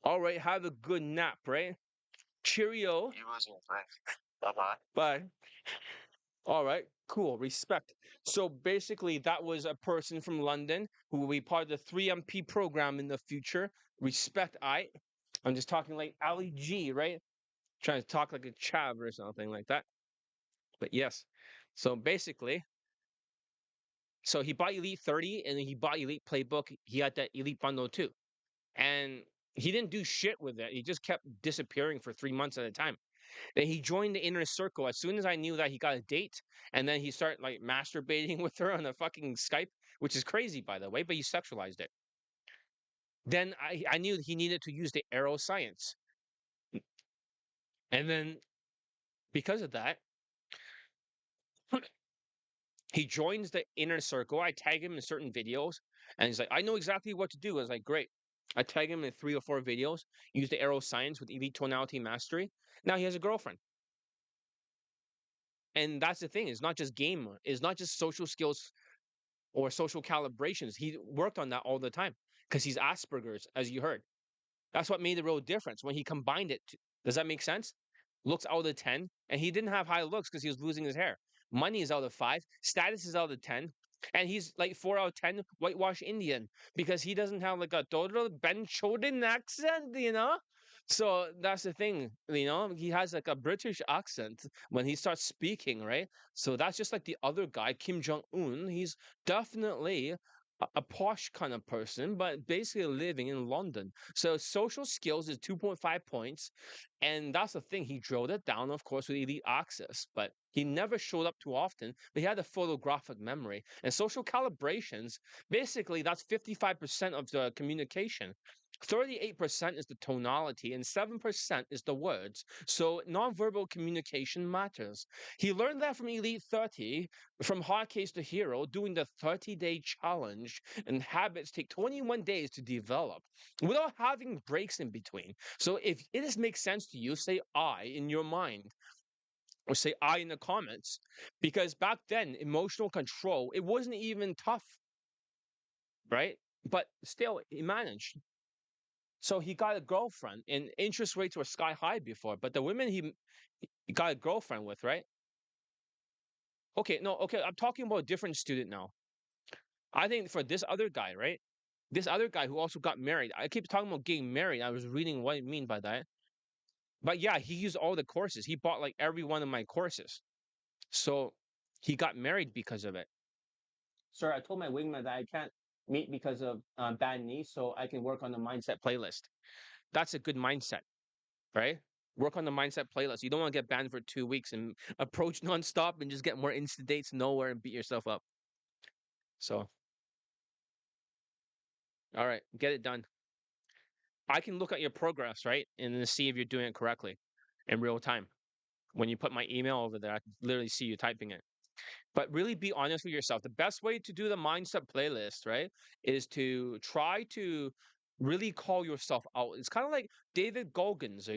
all right, have a good nap, right? Cheerio. You as well. Thanks. Bye bye. Bye. All right, cool. Respect. So basically, that was a person from London who will be part of the 3MP program in the future. Respect, I'm just talking like Ali G, right? Trying to talk like a chav or something like that. But yes. So basically, so he bought Elite 30 and then he bought Elite Playbook. He had that Elite bundle too. And he didn't do shit with it. He just kept disappearing for 3 months at a time. Then he joined the inner circle as soon as I knew that he got a date, and then he started like masturbating with her on a fucking Skype, which is crazy by the way, but he sexualized it. Then I knew he needed to use the arrow science, and then because of that, he joins the inner circle. I tag him in certain videos, and he's like, "I know exactly what to do." I was like, "Great." I tag him in 3 or 4 videos. Use the arrow science with elite tonality mastery. Now he has a girlfriend. And that's the thing. It's not just game. It's not just social skills or social calibrations. He worked on that all the time because he's Asperger's, as you heard. That's what made the real difference when he combined it. Does that make sense? Looks out of 10, and he didn't have high looks because he was losing his hair. Money is out of 5, status is out of 10, and he's like 4 out of 10 whitewash Indian because he doesn't have like a total Ben Choden accent. So that's the thing, he has like a British accent when he starts speaking, right? So that's just like the other guy, Kim Jong Un. He's definitely a posh kind of person, but basically living in London. So social skills is 2.5 points. And that's the thing. He drilled it down, of course, with elite access, but he never showed up too often. But he had a photographic memory. And social calibrations, basically, that's 55% of the communication. 38% is the tonality and 7% is the words. So nonverbal communication matters. He learned that from Elite 30, from hotcase to hero, doing the 30-day challenge, and habits take 21 days to develop without having breaks in between. So if it just makes sense to you, say I in your mind. or say I in the comments, because back then emotional control, it wasn't even tough, right? But still, he managed. So he got a girlfriend, and interest rates were sky high before. But the women he got a girlfriend with, right? Okay, no, okay, I'm talking about a different student now. I think for this other guy, right? This other guy who also got married. I keep talking about getting married. I was reading what I mean by that. But yeah, he used all the courses. He bought like every one of my courses. So he got married because of it. Sir, I told my wingman that I can't meet because of bad knees, so I can work on the mindset playlist. That's a good mindset, right? Work on the mindset playlist. You don't want to get banned for 2 weeks and approach nonstop and just get more instant dates nowhere and beat yourself up. So, all right, get it done. I can look at your progress, right? And then see if you're doing it correctly in real time. When you put my email over there, I can literally see you typing it. But really be honest with yourself. The best way to do the mindset playlist, right, is to try to really call yourself out. It's kind of like David Goggins,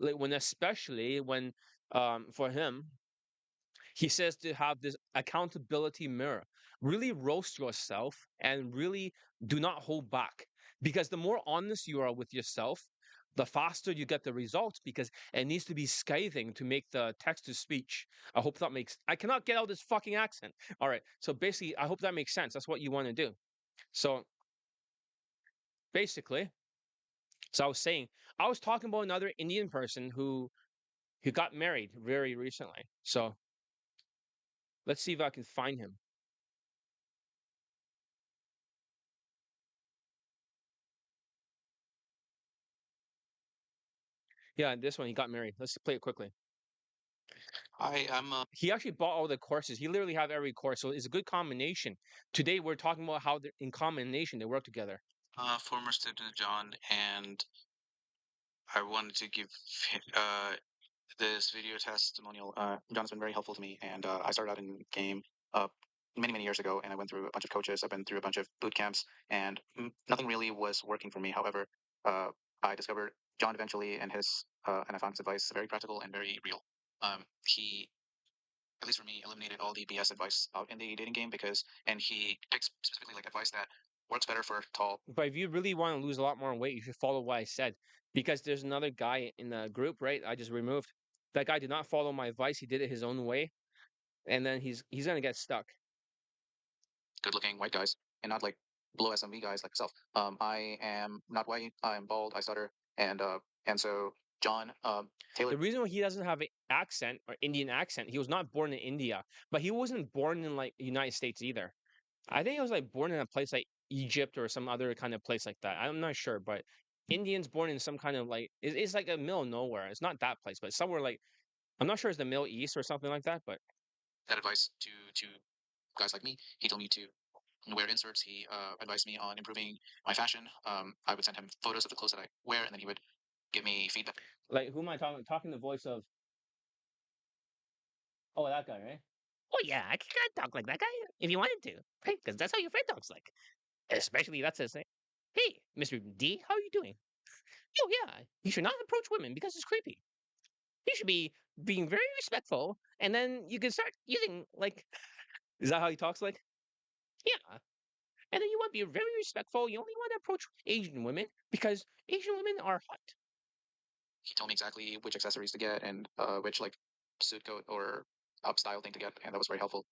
like when especially when for him, he says to have this accountability mirror. Really roast yourself and really do not hold back. Because the more honest you are with yourself, the faster you get the results because it needs to be scathing to make the text to speech. I hope that makes I cannot get out this fucking accent. All right. So basically, I hope that makes sense. That's what you want to do. So basically, so I was saying, I was talking about another Indian person who got married very recently. So let's see if I can find him. Yeah, this one he got married. Let's play it quickly. I am He actually bought all the courses. He literally have every course, so it's a good combination. Today we're talking about how they're in combination they work together. a former student of John, and I wanted to give this video testimonial. John's been very helpful to me, and I started out in game uh, many years ago, and I went through a bunch of coaches. I've been through a bunch of boot camps, and nothing really was working for me. However, I discovered John eventually, and I found his advice very practical and very real. He, at least for me, eliminated all the BS advice out in the dating game and he picks specifically like advice that works better for tall. But if you really want to lose a lot more weight, you should follow what I said. Because there's another guy in the group, right? I just removed. That guy did not follow my advice. He did it his own way, and then he's gonna get stuck. Good-looking white guys and not like below SMV guys like yourself. I am not white. I'm bald. I stutter, and so John Taylor. The reason why he doesn't have an accent or Indian accent, he was not born in India, but he wasn't born in like United States either. I think he was like born in a place like Egypt or some other kind of place like that. I'm not sure, but Indians born in some kind of like it's like a middle of nowhere. It's not that place, but somewhere like I'm not sure it's the Middle East or something like that. But That advice to guys like me. He told me to wear inserts. He advised me on improving my fashion. I would send him photos of the clothes that I wear, and then he would give me feedback. like who am I talking? Talking the voice of oh that guy, right? Oh yeah, I can talk like that guy if you wanted to, right? Because that's how your friend talks like. Especially that's his thing. Hey, Mr. D, how are you doing? Oh yeah, you should not approach women because it's creepy. You should be being very respectful, and then you can start using like. Is that how he talks like? Yeah, and then you want to be very respectful. You only want to approach Asian women because Asian women are hot. He told me exactly which accessories to get and which like suit coat or up style thing to get, and that was very helpful.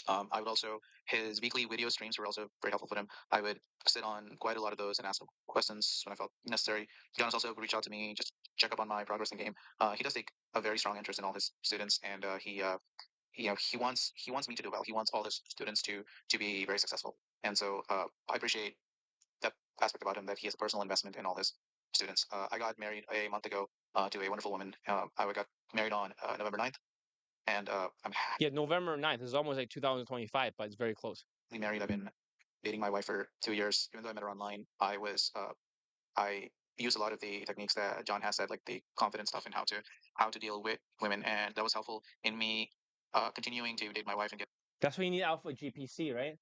I would also his weekly video streams were also very helpful for him. I would sit on quite a lot of those and ask him questions when I felt necessary. Jonas also would reach out to me, just check up on my progress in game. He does take a very strong interest in all his students, and he wants me to do well. He wants all his students to be very successful, and so I appreciate that aspect about him that he has a personal investment in all his students. I got married a month ago to a wonderful woman. I got married on November 9th, and I'm Yeah, November 9th is almost like 2025, but it's very close. happily married. I've been dating my wife for 2 years. Even though I met her online, I use a lot of the techniques that John has said, like the confidence stuff and how to deal with women, and that was helpful in me continuing to date my wife and get. That's why you need Alpha GPC, right?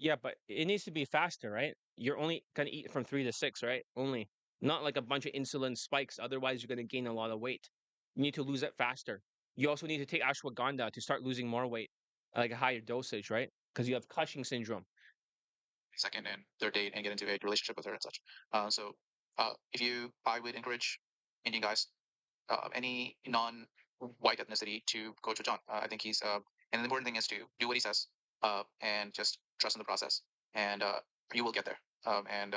Yeah, but it needs to be faster, right? You're only gonna eat from 3 to 6, right? Only. not like a bunch of insulin spikes. Otherwise, you're going to gain a lot of weight. You need to lose it faster. You also need to take ashwagandha to start losing more weight, like a higher dosage, right? Because you have Cushing syndrome. second and third date and get into a relationship with her and such. So if you, I would encourage Indian guys, any non-white ethnicity to go to John. I think he's, and the important thing is to do what he says, and just trust in the process, and you will get there. And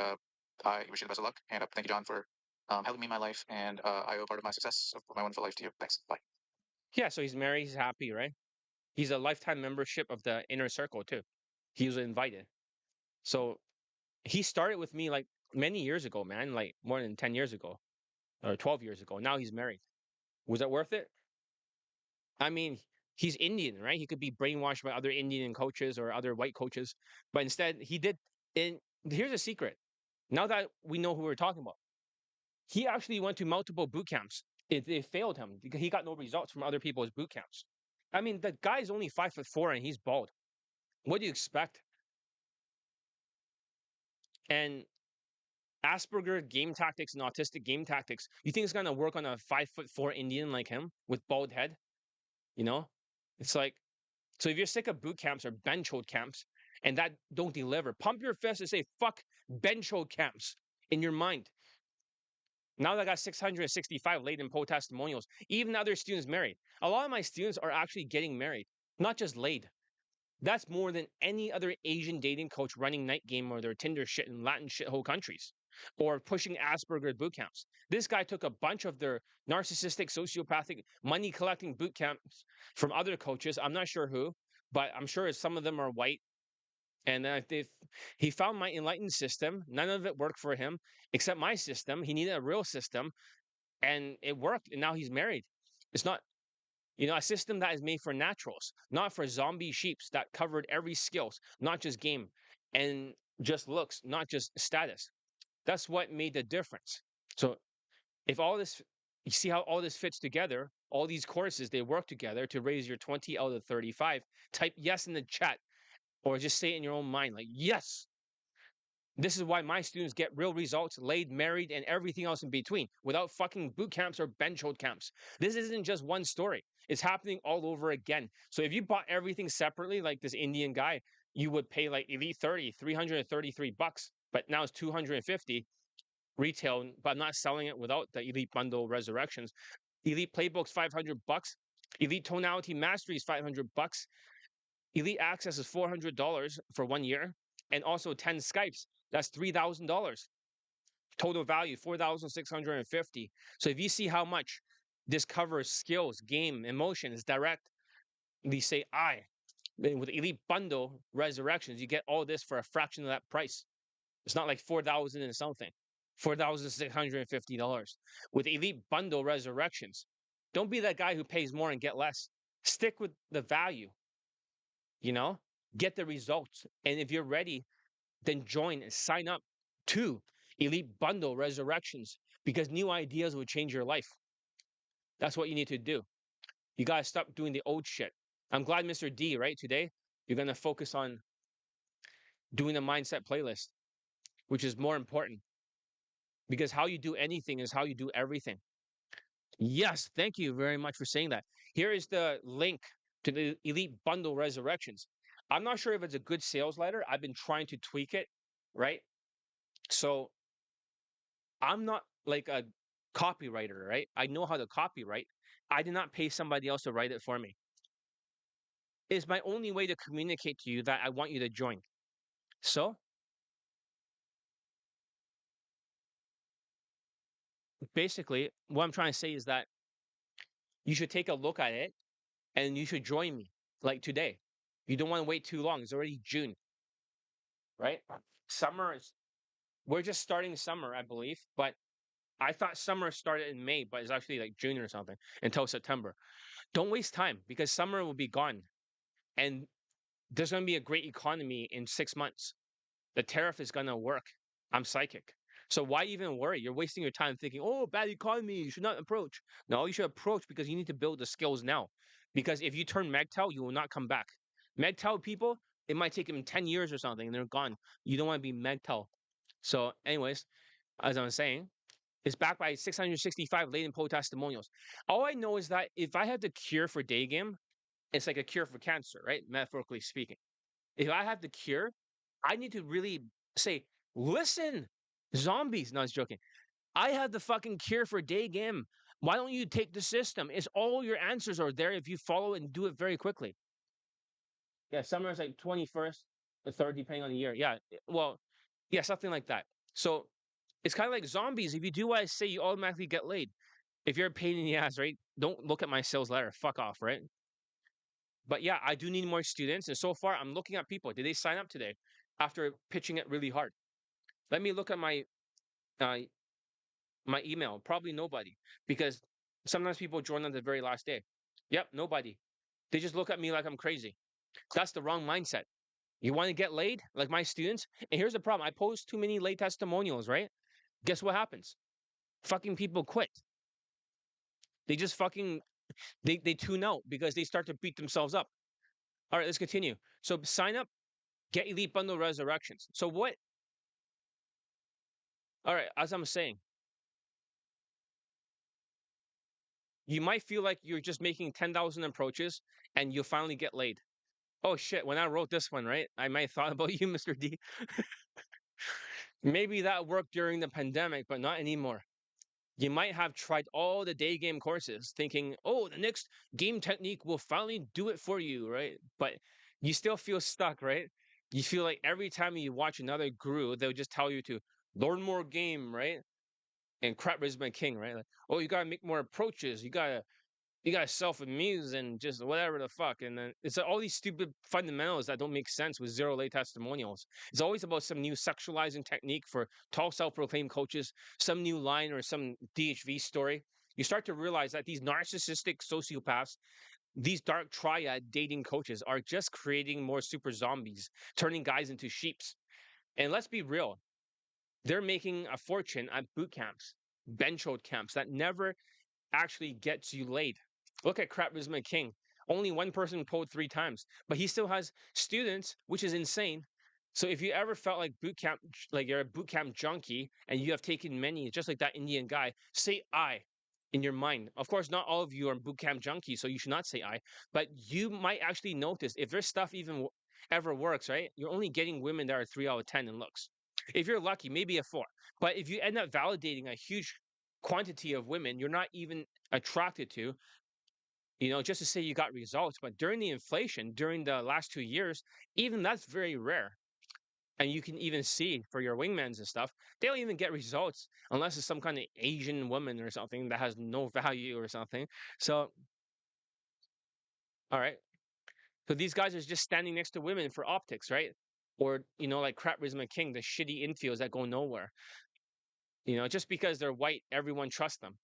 I wish you the best of luck. And thank you, John, for helping me in my life, and I owe part of my success of my wonderful life to you. Thanks. Bye. Yeah, so he's married, he's happy, right? He's a lifetime membership of the inner circle too. He was invited. So he started with me like many years ago, man, like more than 10 years ago or 12 years ago. Now he's married. Was it worth it? I mean, he's Indian, right? He could be brainwashed by other Indian coaches or other white coaches, but instead he did. And here's a secret. Now that we know who we're talking about, he actually went to multiple boot camps. It failed him because he got no results from other people's boot camps. I mean, the guy's only 5'4" and he's bald. What do you expect? And Asperger game tactics and autistic game tactics, you think it's gonna work on a 5'4" Indian like him with bald head? You know, it's like, so if you're sick of boot camps or bench hold camps and that don't deliver, pump your fist and say fuck bench hold camps in your mind. Now that I got 665 laid in poll testimonials, even other students married. A lot of my students are actually getting married, not just laid. That's more than any other Asian dating coach running Night Game or their Tinder shit in Latin shithole countries or pushing Asperger boot camps. This guy took a bunch of their narcissistic, sociopathic, money collecting boot camps from other coaches. I'm not sure who, but I'm sure some of them are white. And then he found my enlightened system. None of it worked for him except my system. He needed a real system and it worked. And now he's married. It's not, a system that is made for naturals, not for zombie sheeps that covered every skills, not just game and just looks, not just status. That's what made the difference. So if all this, you see how all this fits together, all these courses, they work together to raise your 20 out of 35. Type yes in the chat or just say it in your own mind, like, yes, this is why my students get real results, laid, married, and everything else in between without fucking boot camps or bench hold camps. This isn't just one story. It's happening all over again. So if you bought everything separately, like this Indian guy, you would pay like Elite 30, $333, but now it's 250 retail, but I'm not selling it without the Elite Bundle Resurrections. Elite Playbook's $500. Elite Tonality Mastery is $500. Elite Access is $400 for 1 year, and also 10 Skypes. That's $3,000. Total value 4,650. So if you see how much this covers skills, game, emotion is direct, we say I. Then with Elite Bundle Resurrections, you get all this for a fraction of that price. It's not like 4,000 and something. $4,650 with Elite Bundle Resurrections. Don't be that guy who pays more and get less. Stick with the value. Get the results. And if you're ready, then join and sign up to Elite Bundle Resurrections because new ideas will change your life. That's what you need to do. You got to stop doing the old shit. I'm glad, Mr. D, right? Today, you're going to focus on doing a mindset playlist, which is more important because how you do anything is how you do everything. Yes, thank you very much for saying that. Here is the link to the Elite Bundle Resurrections. I'm not sure if it's a good sales letter. I've been trying to tweak it, right? So I'm not like a copywriter, right? I know how to copyright. I did not pay somebody else to write it for me. It's my only way to communicate to you that I want you to join. So basically, what I'm trying to say is that you should take a look at it and you should join me like today. You don't want to wait too long. It's already June, right? Summer is, we're just starting summer, I believe, but I thought summer started in May, but it's actually like June or something until September. Don't waste time because summer will be gone. And there's going to be a great economy in 6 months. The tariff is going to work. I'm psychic. So why even worry? You're wasting your time thinking, oh, bad economy, you should not approach. No, you should approach because you need to build the skills now. Because if you turn MGTOW, you will not come back. MGTOW people, it might take them 10 years or something and they're gone. You don't want to be MGTOW. So anyways, as I was saying, It's backed by 665 latent poll testimonials. All I know is that if I had the cure for Daygame, it's like a cure for cancer, right? Metaphorically speaking. If I have the cure, I need to really say, listen, zombies. No, I was joking. I have the fucking cure for Daygame. Why don't you take the system? It's all your answers are there if you follow it and do it very quickly. Yeah, summer is like 21st, the third, depending on the year. Yeah, well, yeah, something like that. So it's kind of like zombies. If you do what I say, you automatically get laid. If you're a pain in the ass, right? Don't look at my sales letter. Fuck off, right? But yeah, I do need more students. And so far, I'm looking at people. Did they sign up today after pitching it really hard? Let me look at uh, my email. Probably nobody, because sometimes people join on the very last day. Yep, nobody. They just look at me like I'm crazy. That's the wrong mindset. You want to get laid like my students? And here's the problem: I post too many late testimonials, right? Guess what happens? Fucking people quit. They just fucking they tune out because they start to beat themselves up. All right, let's continue. So sign up, get elite bundle resurrections. So what? All right, as I'm saying, you might feel like you're just making 10,000 approaches and you'll finally get laid. Oh shit, when I wrote this one, right? I might have thought about you, Mr. D. Maybe that worked during the pandemic, but not anymore. You might have tried all the day game courses thinking, oh, the next game technique will finally do it for you, right? But you still feel stuck, right? You feel like every time you watch another guru, they'll just tell you to learn more game, right? And crap is my king, right? Like, oh, you gotta make more approaches. You gotta self-amuse and just whatever the fuck. And then it's all these stupid fundamentals that don't make sense with zero late testimonials. It's always about some new sexualizing technique for tall self-proclaimed coaches, some new line or some DHV story. You start to realize that these narcissistic sociopaths, these dark triad dating coaches are just creating more super zombies, turning guys into sheeps. And let's be real, they're making a fortune at boot camps, bench hold camps that never actually gets you laid. Look at Crap Rizma King. Only one person pulled 3 times, but he still has students, which is insane. So if you ever felt like boot camp, like you're a boot camp junkie and you have taken many, just like that Indian guy, say I in your mind. Of course, not all of you are boot camp junkies, so you should not say I, but you might actually notice if their stuff even ever works, right? You're only getting women that are 3 out of 10 in looks. If you're lucky, maybe a 4. But if you end up validating a huge quantity of women you're not even attracted to, just to say you got results. But during the inflation, during the last 2 years, even that's very rare. And you can even see for your wingmans and stuff, they don't even get results unless it's some kind of Asian woman or something that has no value or something. So, all right. So these guys are just standing next to women for optics, right? Or, like Crap Rizma King, the shitty infields that go nowhere. Just because they're white, everyone trusts them.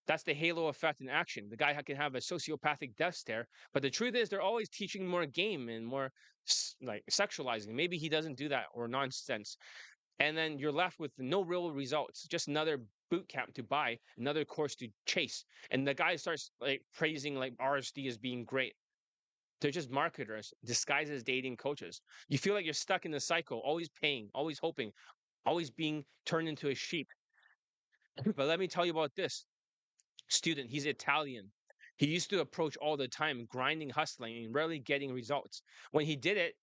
That's the halo effect in action. The guy can have a sociopathic death stare, but the truth is they're always teaching more game and more like sexualizing. Maybe he doesn't do that or nonsense. And then you're left with no real results, just another boot camp to buy, another course to chase. And the guy starts like praising like RSD as being great. They're just marketers disguised as dating coaches. You feel like you're stuck in the cycle, always paying, always hoping, always being turned into a sheep. But let me tell you about this student. He's Italian. He used to approach all the time, grinding, hustling, and rarely getting results. When he did it,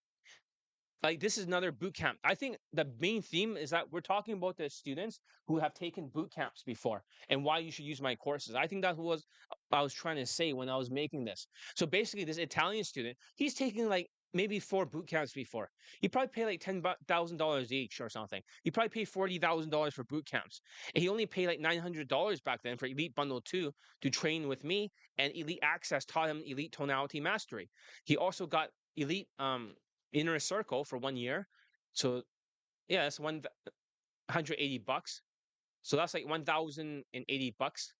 like this is another boot camp. I think the main theme is that we're talking about the students who have taken boot camps before and why you should use my courses. I think that was I was trying to say when I was making this. So basically, this Italian student, he's taking like maybe 4 boot camps before. He probably paid like $10,000 each or something. He probably paid $40,000 for boot camps, and he only paid like $900 back then for Elite Bundle 2 to train with me, and Elite Access taught him Elite Tonality Mastery. He also got Elite Inner Circle for 1 year. So yeah, that's $180. So that's like $1,080.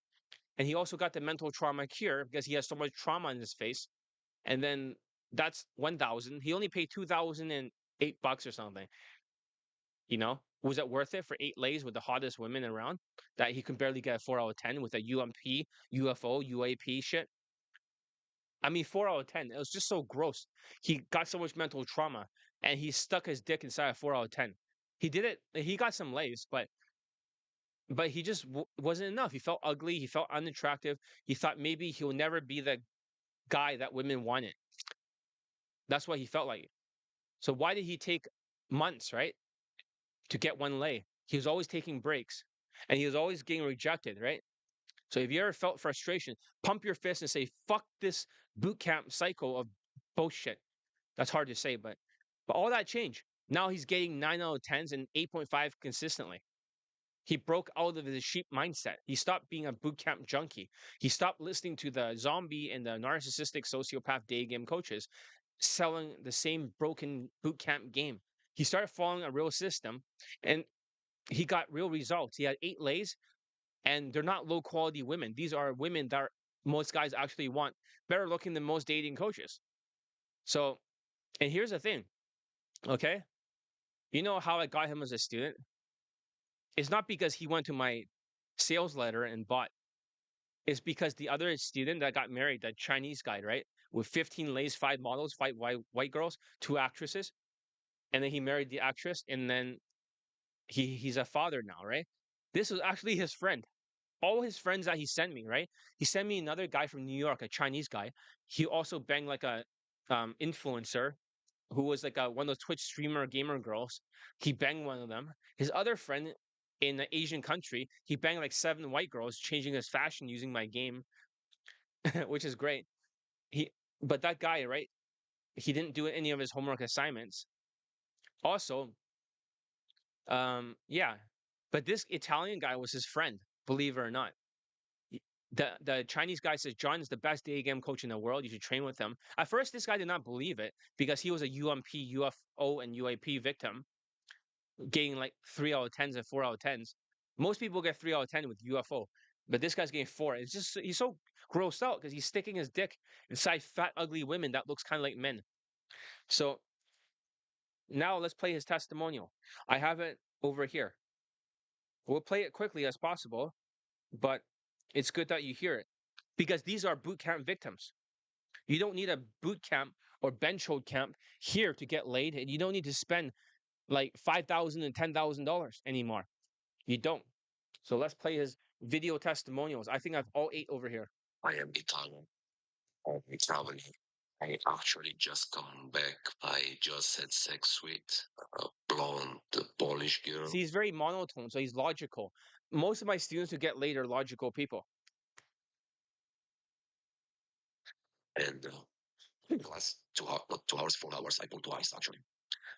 And he also got the mental trauma cure because he has so much trauma in his face. And then that's 1,000. He only paid $2,008 or something. Was it worth it for 8 lays with the hottest women around that he could barely get a 4 out of 10 with a UMP, UFO, UAP shit? I mean, 4 out of 10. It was just so gross. He got so much mental trauma, and he stuck his dick inside a 4 out of 10. He did it. He got some lays, but but he just wasn't enough. He felt ugly. He felt unattractive. He thought maybe he'll never be the guy that women wanted. That's what he felt like. So why did he take months, right, to get one lay? He was always taking breaks, and he was always getting rejected, right? So if you ever felt frustration, pump your fist and say, "Fuck this boot camp cycle of bullshit." That's hard to say, but all that changed. Now he's getting 9 out of 10s and 8.5 consistently. He broke out of his sheep mindset. He stopped being a boot camp junkie. He stopped listening to the zombie and the narcissistic sociopath day game coaches selling the same broken boot camp game. He started following a real system and he got real results. He had 8 lays and they're not low quality women. These are women that most guys actually want, better looking than most dating coaches. So, and here's the thing, okay? You know how I got him as a student? It's not because he went to my sales letter and bought. It's because the other student that got married, that Chinese guy, right? With 15 lays, 5 models, 5 white girls, 2 actresses. And then he married the actress and then he's a father now, right? This was actually his friend. All his friends that he sent me, right? He sent me another guy from New York, a Chinese guy. He also banged like a influencer who was like one of those Twitch streamer gamer girls. He banged one of them. His other friend in an Asian country, he banged like 7 white girls, changing his fashion using my game, which is great. He, but that guy, right? He didn't do any of his homework assignments. Also, yeah, but this Italian guy was his friend, believe it or not. The Chinese guy says John is the best day game coach in the world. You should train with him. At first, this guy did not believe it because he was a UMP, UFO, and UAP victim, getting like 3 out of 10s and 4 out of 10s. Most people get 3 out of 10 with UFO, but this guy's getting four. It's just he's so grossed out because he's sticking his dick inside fat, ugly women that looks kind of like men. So now let's play his testimonial. I have it over here. We'll play it quickly as possible, but it's good that you hear it because these are boot camp victims. You don't need a boot camp or bench hold camp here to get laid, and you don't need to spend like $5,000 and $10,000 anymore. You don't. So let's play his video testimonials. I think I have all 8 over here. I am Italian. I'm traveling. I actually just come back. I just had sex with a blonde Polish girl. See, he's very monotone, so he's logical. Most of my students who get laid are logical people. And class 2 hours, not 2 hours, 4 hours. I pulled twice actually.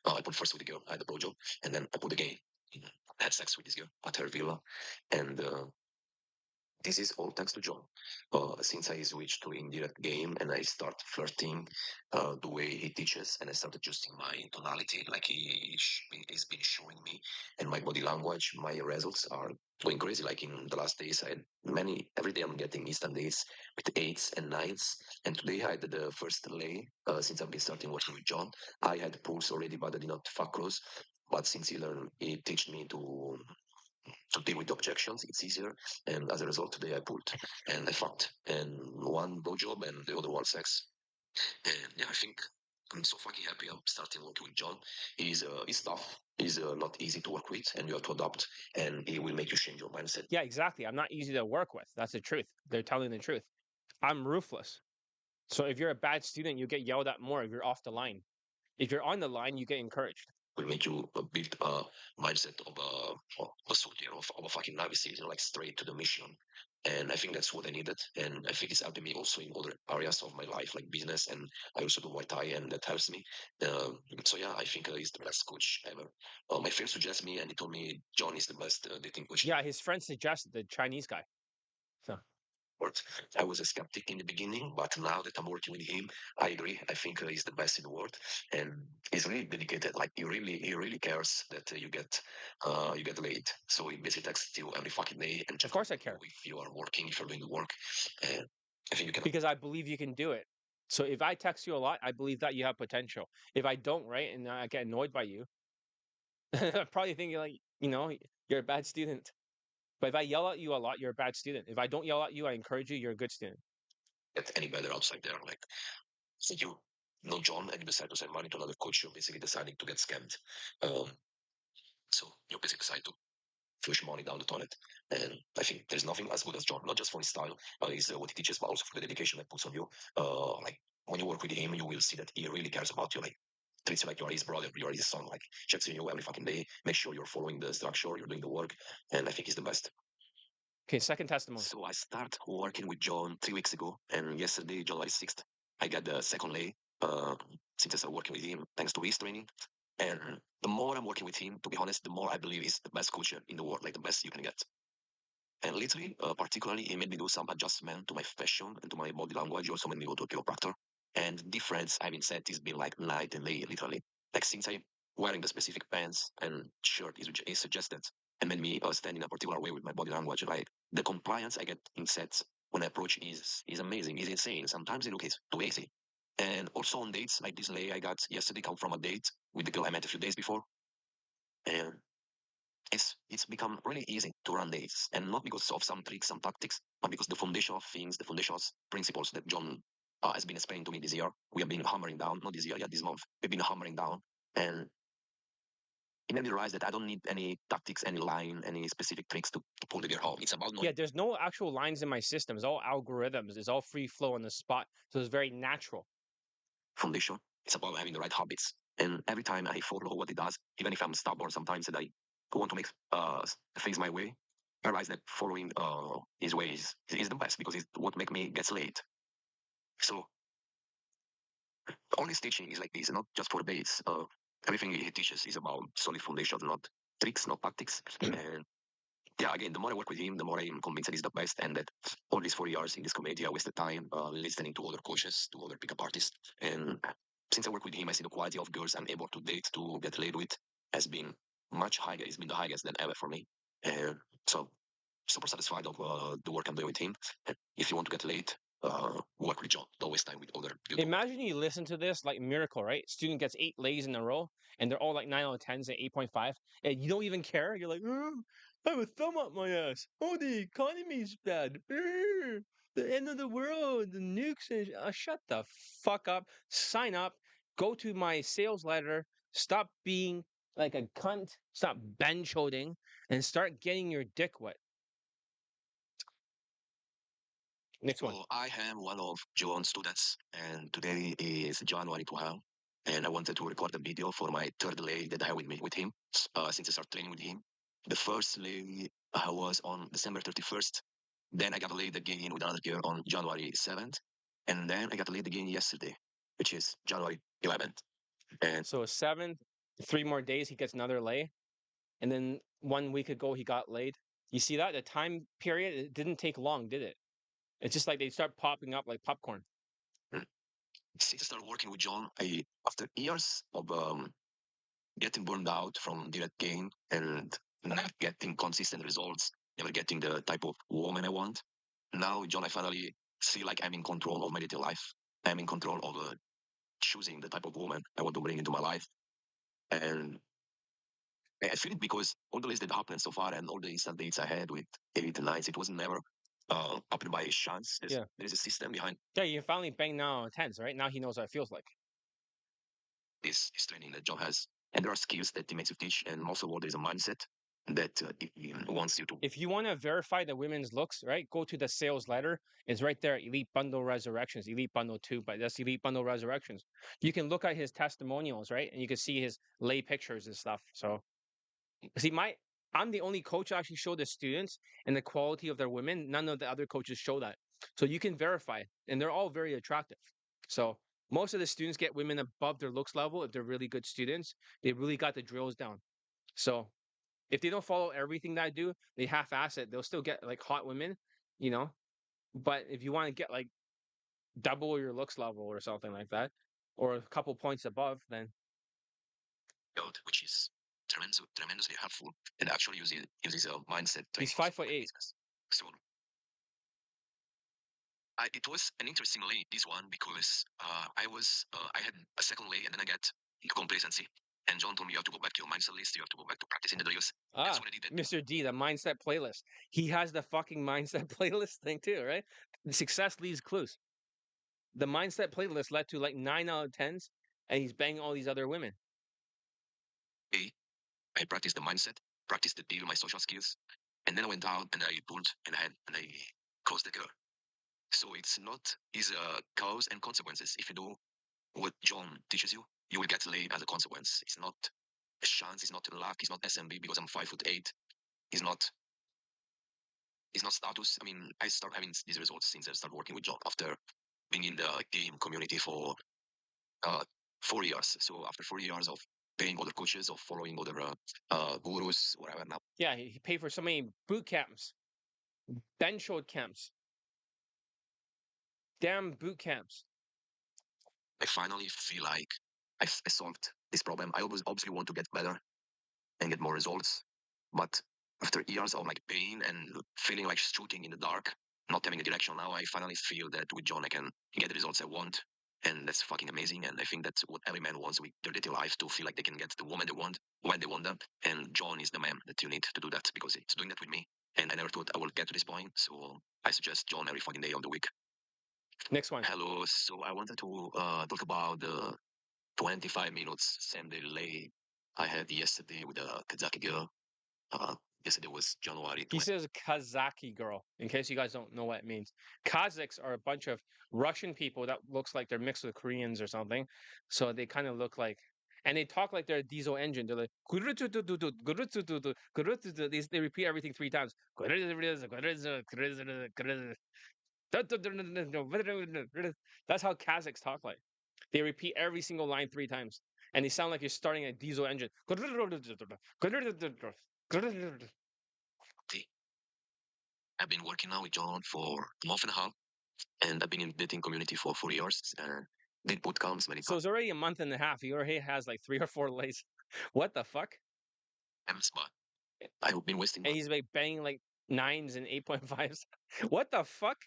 I pulled first with the girl. I had a blowjob, and then I pulled again. I had sex with this girl at her villa, and this is all thanks to John. Since I switched to indirect game and I start flirting the way he teaches, and I start adjusting my tonality, like he's been showing me, and my body language, my results are going crazy. Like in the last days, I had many. Every day I'm getting instant days with 8s and 9s, and today I had the first lay since I've been starting working with John. I had pulls already, but I did not fuck close. But since he teach me to deal with the objections. It's easier. And as a result, today I pulled and I fucked. And one blowjob and the other one sex. And yeah, I think I'm so fucking happy I'm starting working with John. He's tough. He's not easy to work with, and you have to adapt, and he will make you change your mindset. Yeah, exactly. I'm not easy to work with. That's the truth. They're telling the truth. I'm ruthless. So if you're a bad student, you get yelled at more if you're off the line. If you're on the line, you get encouraged. Will make you build a mindset of a soldier of a fucking Navy SEAL, like straight to the mission. And I think that's what I needed. And I think it's helping me also in other areas of my life, like business. And I also do Muay Thai, and that helps me. So yeah, I think he's the best coach ever. My friend suggested me, and he told me John is the best dating coach. Yeah, his friend suggested the Chinese guy. So World. I was a skeptic in the beginning, but now that I'm working with him, I agree. I think he's the best in the world, and he's really dedicated. Like he really cares that you get laid. So he basically texts you every fucking day and of check course I care if you are working, if you're doing the work. And I think you can. because I believe you can do it. So if I text you a lot, I believe that you have potential. If I don't, right, and I get annoyed by you, I'm probably thinking like, you're a bad student. But if I yell at you a lot, you're a bad student. If I don't yell at you, I encourage you, you're a good student. Get any better outside there. Like, so you know John and you decide to send money to another coach, you're basically deciding to get scammed. Um, so you basically decide to flush money down the toilet. And I think there's nothing as good as John, not just for his style, is what he teaches, but also for the dedication that puts on you. Like when you work with him, you will see that he really cares about you. Like treats you like you're his brother, you're his son. Like checks on you every fucking day, make sure you're following the structure, you're doing the work, and I think he's the best. Okay, second testimony. So I start working with John 3 weeks ago, and yesterday, July 6th, I got the second lay. Since I started working with him, thanks to his training. And the more I'm working with him, to be honest, the more I believe he's the best coach in the world, like the best you can get. And literally, particularly, he made me do some adjustment to my fashion and to my body language. He also made me go to a chiropractor. And the difference I've been set has been like night and day, literally. Like since I'm wearing the specific pants and shirt is suggested and made me stand in a particular way with my body language, like the compliance I get in sets when I approach is amazing, is insane. Sometimes it looks too easy. And also on dates, like this lay I got yesterday come from a date with the girl I met a few days before. And it's become really easy to run days, and not because of some tricks, some tactics, but because the foundation of things, the foundation of principles that John has been explaining to me this year, we have been hammering down, not this year, yeah, this month, we've been hammering down, and it made me realize that I don't need any tactics, any line, any specific tricks to pull the gear off. It's about knowing Yeah, there's no actual lines in my system. It's all algorithms. It's all free flow on the spot. So it's very natural. foundation. It's about having the right habits. And every time I follow what he does, even if I'm stubborn sometimes and I want to make things my way, I realize that following his ways is the best because it's what make me get late. So all his teaching is like this, not just for debates. Everything he teaches is about solid foundations, not tricks, not tactics. And yeah, again, the more I work with him, the more I'm convinced that he's the best, and that all these 4 years in this community, I wasted time listening to other coaches, to other pickup artists. And since I work with him, I see the quality of girls I'm able to date, to get laid with, has been much higher. It's been the highest than ever for me. And so, super satisfied of the work I'm doing with him. And if you want to get laid, work with John. Don't waste time with other people. Imagine you listen to this like miracle, right? Student gets 8 lays in a row, and they're all like 9 out of 10s and 8.5, and you don't even care. You're like, I have a thumb up my ass. Oh, the economy's bad. The end of the world, the nukes. And shut the fuck up. Sign up. Go to my sales letter. Stop being like a cunt. Stop bench holding, and start getting your dick wet. Next one. So I am one of John's students, and today is January 12th, and I wanted to record a video for my third lay that I have with me with him since I started training with him. The first lay I was on December 31st. Then I got laid again with another girl on January 7th, and then I got laid again yesterday, which is January 11th. And So 7, 3 more days, he gets another lay. And then 1 week ago, he got laid. You see that? The time period, it didn't take long, did it? It's just like they start popping up like popcorn. mm, since I started working with John, after years of getting burned out from direct gain and not getting consistent results, never getting the type of woman I want. Now, John, I finally feel like I'm in control of my dating life. I'm in control of choosing the type of woman I want to bring into my life. And I feel it because all the days that happened so far and all the instant dates I had with 8 and 9s, it was never happened by chance. Yeah. There's a system behind Yeah, you finally bang 9 out of 10s, right? Now he knows what it feels like. this training that John has. And there are skills that he makes you teach. And most of all, there's a mindset that he wants you to. If you want to verify the women's looks, right, go to the sales letter. It's right there, Elite Bundle Resurrections, Elite Bundle 2, but that's Elite Bundle Resurrections. You can look at his testimonials, right? And you can see his lay pictures and stuff. So, see, I'm the only coach who actually show the students and the quality of their women. None of the other coaches show that. So you can verify, and they're all very attractive. So most of the students get women above their looks level if they're really good students. They really got the drills down. So if they don't follow everything that I do, they half-ass it. They'll still get like hot women, you know. But if you want to get like double your looks level or something like that, or a couple points above, then Which is tremendously helpful, and actually uses a mindset training. he's 5'8". So it was an interesting lay, this one, because I had a second lay and then I got into complacency. And John told me you have to go back to your mindset list, you have to go back to practicing the drills. That's Ah, what I did. Mr. D, the mindset playlist. He has the fucking mindset playlist thing too, right? The success leaves clues. The mindset playlist led to like 9 out of 10s, and he's banging all these other women. I practiced the mindset, practice the deal, my social skills. And then I went out and I pulled and I closed the girl. So it's not is cause and consequences. If you do what John teaches you, you will get laid as a consequence. It's not a chance. It's not luck. It's not SMB because I'm 5'8". It's not. It's not status. I mean, I start having these results since I started working with John after being in the game community for uh, 4 years. So after 4 years of paying other coaches, of following other gurus, whatever. Now Yeah, he paid for so many boot camps, bench camps, damn boot camps. I finally feel like I solved this problem. I always obviously want to get better and get more results, but after years of like pain and feeling like shooting in the dark, not having a direction, now I finally feel that with John I can get the results I want, and that's fucking amazing. And I think that's what every man wants with their little life, to feel like they can get the woman they want when they want them. And John is the man that you need to do that because he's doing that with me. And I never thought I would get to this point, so I suggest John every fucking day of the week. Next one. Hello. So I wanted to talk about the 25 minutes same day delay I had yesterday with a Kazaki girl. Uh, Yesterday was January He 20. says Kazaki girl, in case you guys don't know what it means. Kazakhs are a bunch of Russian people that looks like they're mixed with Koreans or something. So they kind of look like, and they talk like they're a diesel engine. They're like, they repeat everything 3 times. That's how Kazakhs talk like. They repeat every single line 3 times. And they sound like you're starting a diesel engine. I've been working now with John for a month and a half, and I've been in the dating community for 4 years. Did bootcamps many So it's already a month and a half. He already has like 3 or 4 lays. What the fuck? times, but I've been wasting And he's like banging like 9s and 8.5s. What the fuck?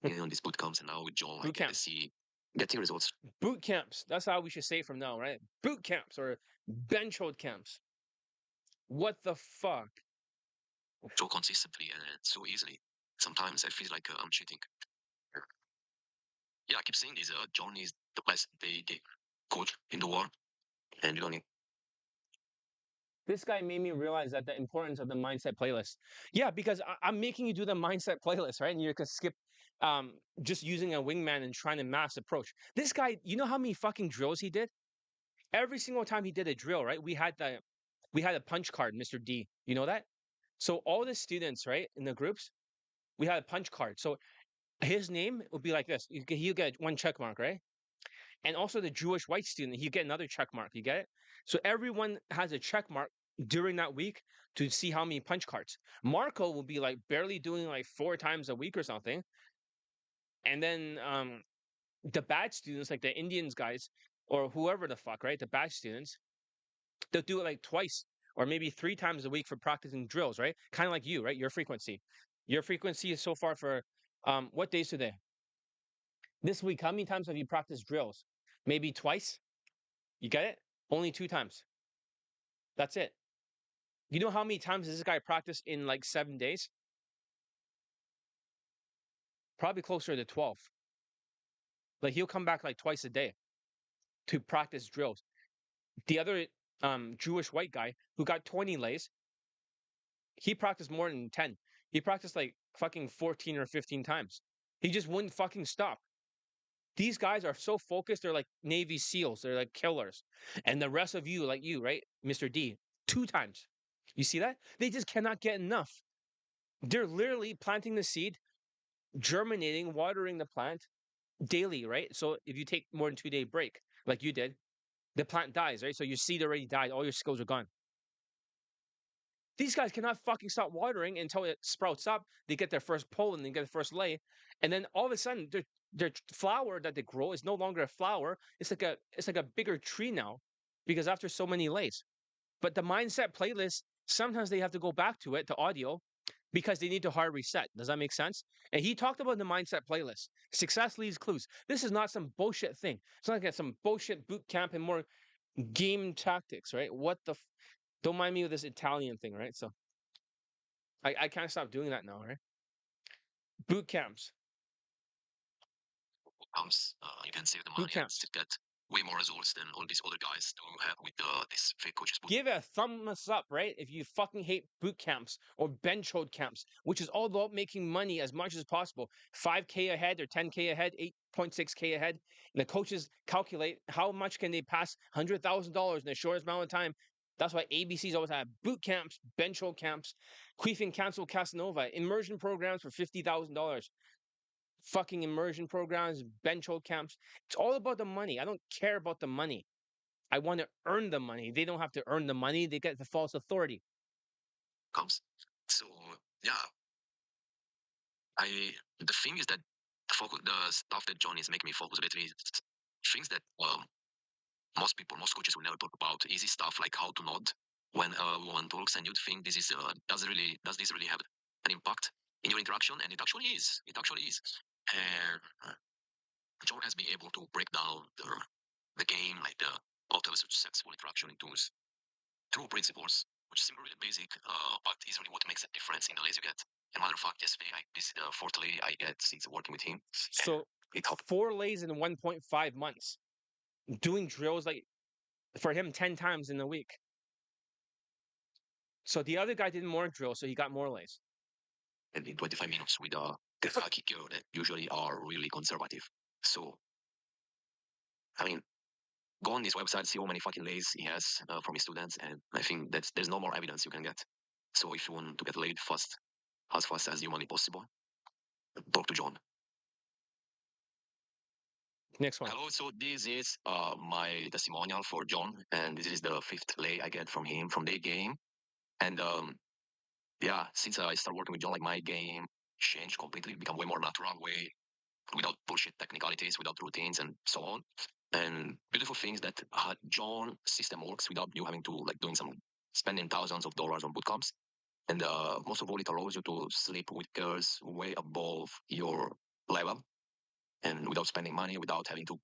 money on these bootcamps, and now with John, I Boot get to camps. see getting results Boot camps. That's how we should say it from now, right? Boot camps or bench hold camps. What the fuck? so consistently and so easily. Sometimes I feel like I'm cheating. Yeah, I keep saying this. John is the best dating coach in the world, and you don't need. This guy made me realize that the importance of the mindset playlist. Yeah, because I'm making you do the mindset playlist, right? And you're gonna skip just using a wingman and trying to mass approach. This guy, you know how many fucking drills he did? Every single time he did a drill, right? We had a punch card, Mr. D. You know that? So all the students, right, in the groups, we had a punch card. So his name would be like this. You get one check mark, right? And also the Jewish white student, you get another check mark. You get it? So everyone has a check mark during that week to see how many punch cards. Marco will be like barely doing like 4 times a week or something. And then the bad students, like the Indians guys or whoever the fuck, right? The bad students, they'll do it like twice or maybe 3 times a week for practicing drills, right? Kind of like you, right? Your frequency. Your frequency is so far for what days today? This week, how many times have you practiced drills? Maybe twice? You get it? Only 2 times. That's it. You know how many times does this guy practice in like 7 days? Probably closer to 12. Like he'll come back like twice a day to practice drills. The other Jewish white guy who got 20 lays, he practiced more than 10. He practiced like fucking 14 or 15 times. He just wouldn't fucking stop. These guys are so focused. They're like Navy SEALs. They're like killers. And the rest of you, like you, right? Mr. D, 2 times. You see that? They just cannot get enough. They're literally planting the seed, germinating, watering the plant daily, right? So if you take more than 2 day break, like you did, the plant dies, right? So your seed already died. All your skills are gone. These guys cannot fucking stop watering until it sprouts up. They get their first pull and they get their first lay, and then all of a sudden, their flower that they grow is no longer a flower. It's like a bigger tree now, because after so many lays. But the mindset playlist, sometimes they have to go back to it to audio because they need to hard reset. Does that make sense? And he talked about the mindset playlist. Success leaves clues. This is not some bullshit thing. It's not like some bullshit boot camp and more game tactics, right? What the don't mind me with this Italian thing, right? So I can't stop doing that now, right? Boot camps. Bootcamps. You can save the Boot money and camps. still get way more results than all these other guys do have with this fake coaches boot. Give it a thumbs up, right? If you fucking hate boot camps or bench hold camps, which is all about making money as much as possible. 5K ahead or 10K ahead, 8.6K ahead. And the coaches calculate how much can they pass $100,000 in the shortest amount of time. That's why ABC's always have boot camps, bench hold camps, Queef and Cancel Casanova, immersion programs for $50,000. Fucking immersion programs, bench hold camps. It's all about the money. I don't care about the money. I want to earn the money. They don't have to earn the money. They get the false authority. Comes. So yeah, the thing is that the stuff that John is making me focus a bit is things that most coaches will never talk about. Easy stuff like how to nod when a woman talks, and you'd think this is does this really have an impact in your interaction? And it actually is. It actually is. And John has been able to break down the game, like the out of a successful interaction into true principles, which seem really basic, but is really what makes a difference in the lays you get. And matter of fact, yesterday, this is the fourth lay I get since working with him. So It helped. 4 lays in 1.5 months, doing drills like for him 10 times in a week. So the other guy did more drills, so he got more lays. And in 25 minutes with a kicker that usually are really conservative. So, I mean, go on this website, see how many fucking lays he has from his students, and I think that there's no more evidence you can get. So if you want to get laid fast as humanly possible, talk to John. Next one. Hello, so this is my testimonial for John, and this is the 5th lay I get from him from Daygame. And yeah, since I started working with John, like my game changed completely, become way more natural, way without bullshit technicalities, without routines, and so on. And beautiful things that John system works without you having to like doing some spending thousands of dollars on bootcamps. And most of all, it allows you to sleep with girls way above your level, and without spending money, without having to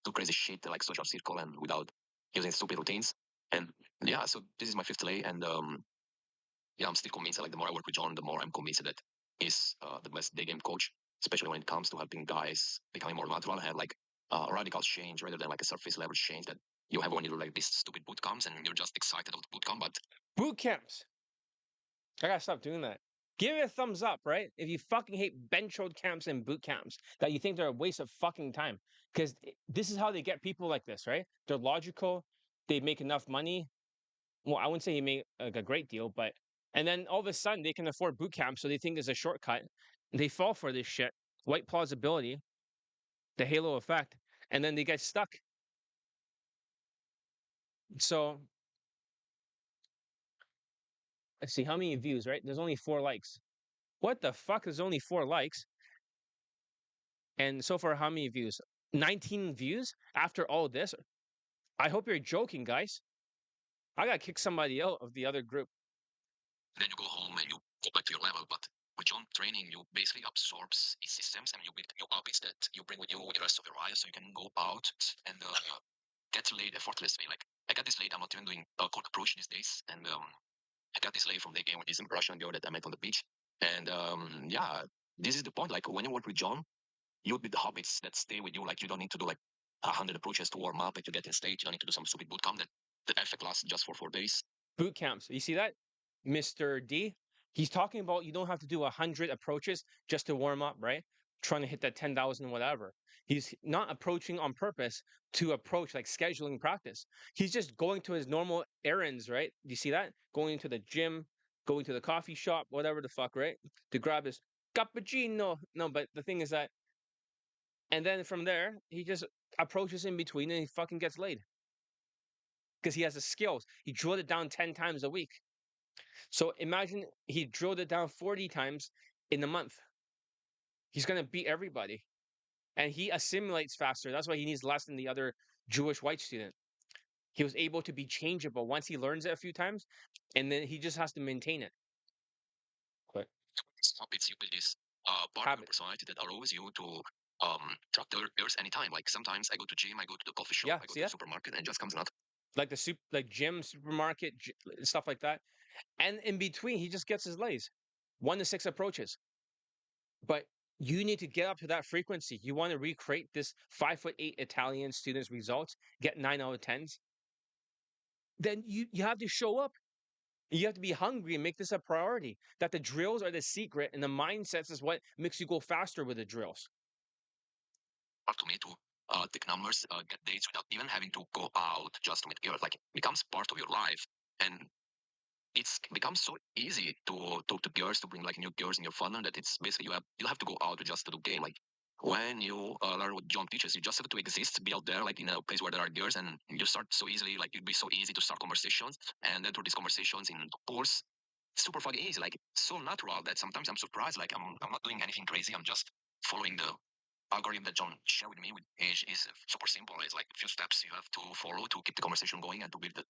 do crazy shit like social circle, and without using stupid routines. And yeah, so this is my 5th lay, and yeah, I'm still convinced that like the more I work with John, the more I'm convinced that he's the best day game coach, especially when it comes to helping guys becoming more natural and have like a radical change rather than like a surface level change that you have when you do like these stupid boot camps and you're just excited about the boot camp. But Boot camps. I gotta stop doing that. Give it a thumbs up, right? If you fucking hate bench hold camps and boot camps, that you think they're a waste of fucking time. Because this is how they get people like this, right? They're logical. They make enough money. Well, I wouldn't say he made like a great deal, but and then all of a sudden they can afford boot camp, so they think it's a shortcut. They fall for this shit, white plausibility, the halo effect, and then they get stuck. So let's see how many views, right? There's only 4 likes. What the fuck? There's only 4 likes, and so far how many views? 19 views after all this. I hope you're joking, guys. I gotta kick somebody out of the other group. then you go home and you go back to your level. But with John training, you basically absorbs his systems and you build new habits that you bring with you the rest of your life, so you can go out and get laid effortlessly. Like I got this laid. I'm not even doing cold approach these days, and I got this laid from the game with this Russian girl that I met on the beach. And yeah, this is the point. Like when you work with John, you build the habits that stay with you. Like you don't need to do like 100 approaches to warm up and to get in stage. You don't need to do some stupid bootcamp that the effect lasts just for 4 days. Boot camps. You see that? Mr. D, he's talking about you don't have to do 100 approaches just to warm up, right? Trying to hit that 10,000 whatever. He's not approaching on purpose to approach like scheduling practice. He's just going to his normal errands, right? Do you see that? Going to the gym, going to the coffee shop, whatever the fuck, right? To grab his cappuccino. No, but the thing is that, and then from there, he just approaches in between and he fucking gets laid because he has the skills. He drilled it down 10 times a week. So imagine he drilled it down 40 times in a month. He's going to beat everybody. And he assimilates faster. That's why he needs less than the other Jewish white student. He was able to be changeable once he learns it a few times, and then he just has to maintain it. But Habits, you build this part of your personality that allows you to track the earth anytime. Like sometimes I go to gym, I go to the coffee shop, yeah, I go see to the that? supermarket, and it just comes out. Like like gym, supermarket, stuff like that. And in between, he just gets his lays. 1 to 6 approaches. But You need to get up to that frequency. You want to recreate this 5'8" Italian student's results, get 9 out of 10s, then you have to show up. You have to be hungry and make this a priority. That the drills are the secret and the mindsets is what makes you go faster with the drills. Hard to me to take numbers, get dates without even having to go out just to meet girls. Like it becomes part of your life, and it's becomes so easy to talk to girls, to bring like new girls in your funnel, that it's basically you have to go out to just to do game. Like when you learn what John teaches, you just have to exist, be out there, like in a place where there are girls, and you start so easily. Like it'd be so easy to start conversations, and then through these conversations in course, super fucking easy. Like so natural that sometimes I'm surprised. Like I'm not doing anything crazy. I'm just following the algorithm that John shared with me with age is super simple. It's like a few steps you have to follow to keep the conversation going and to build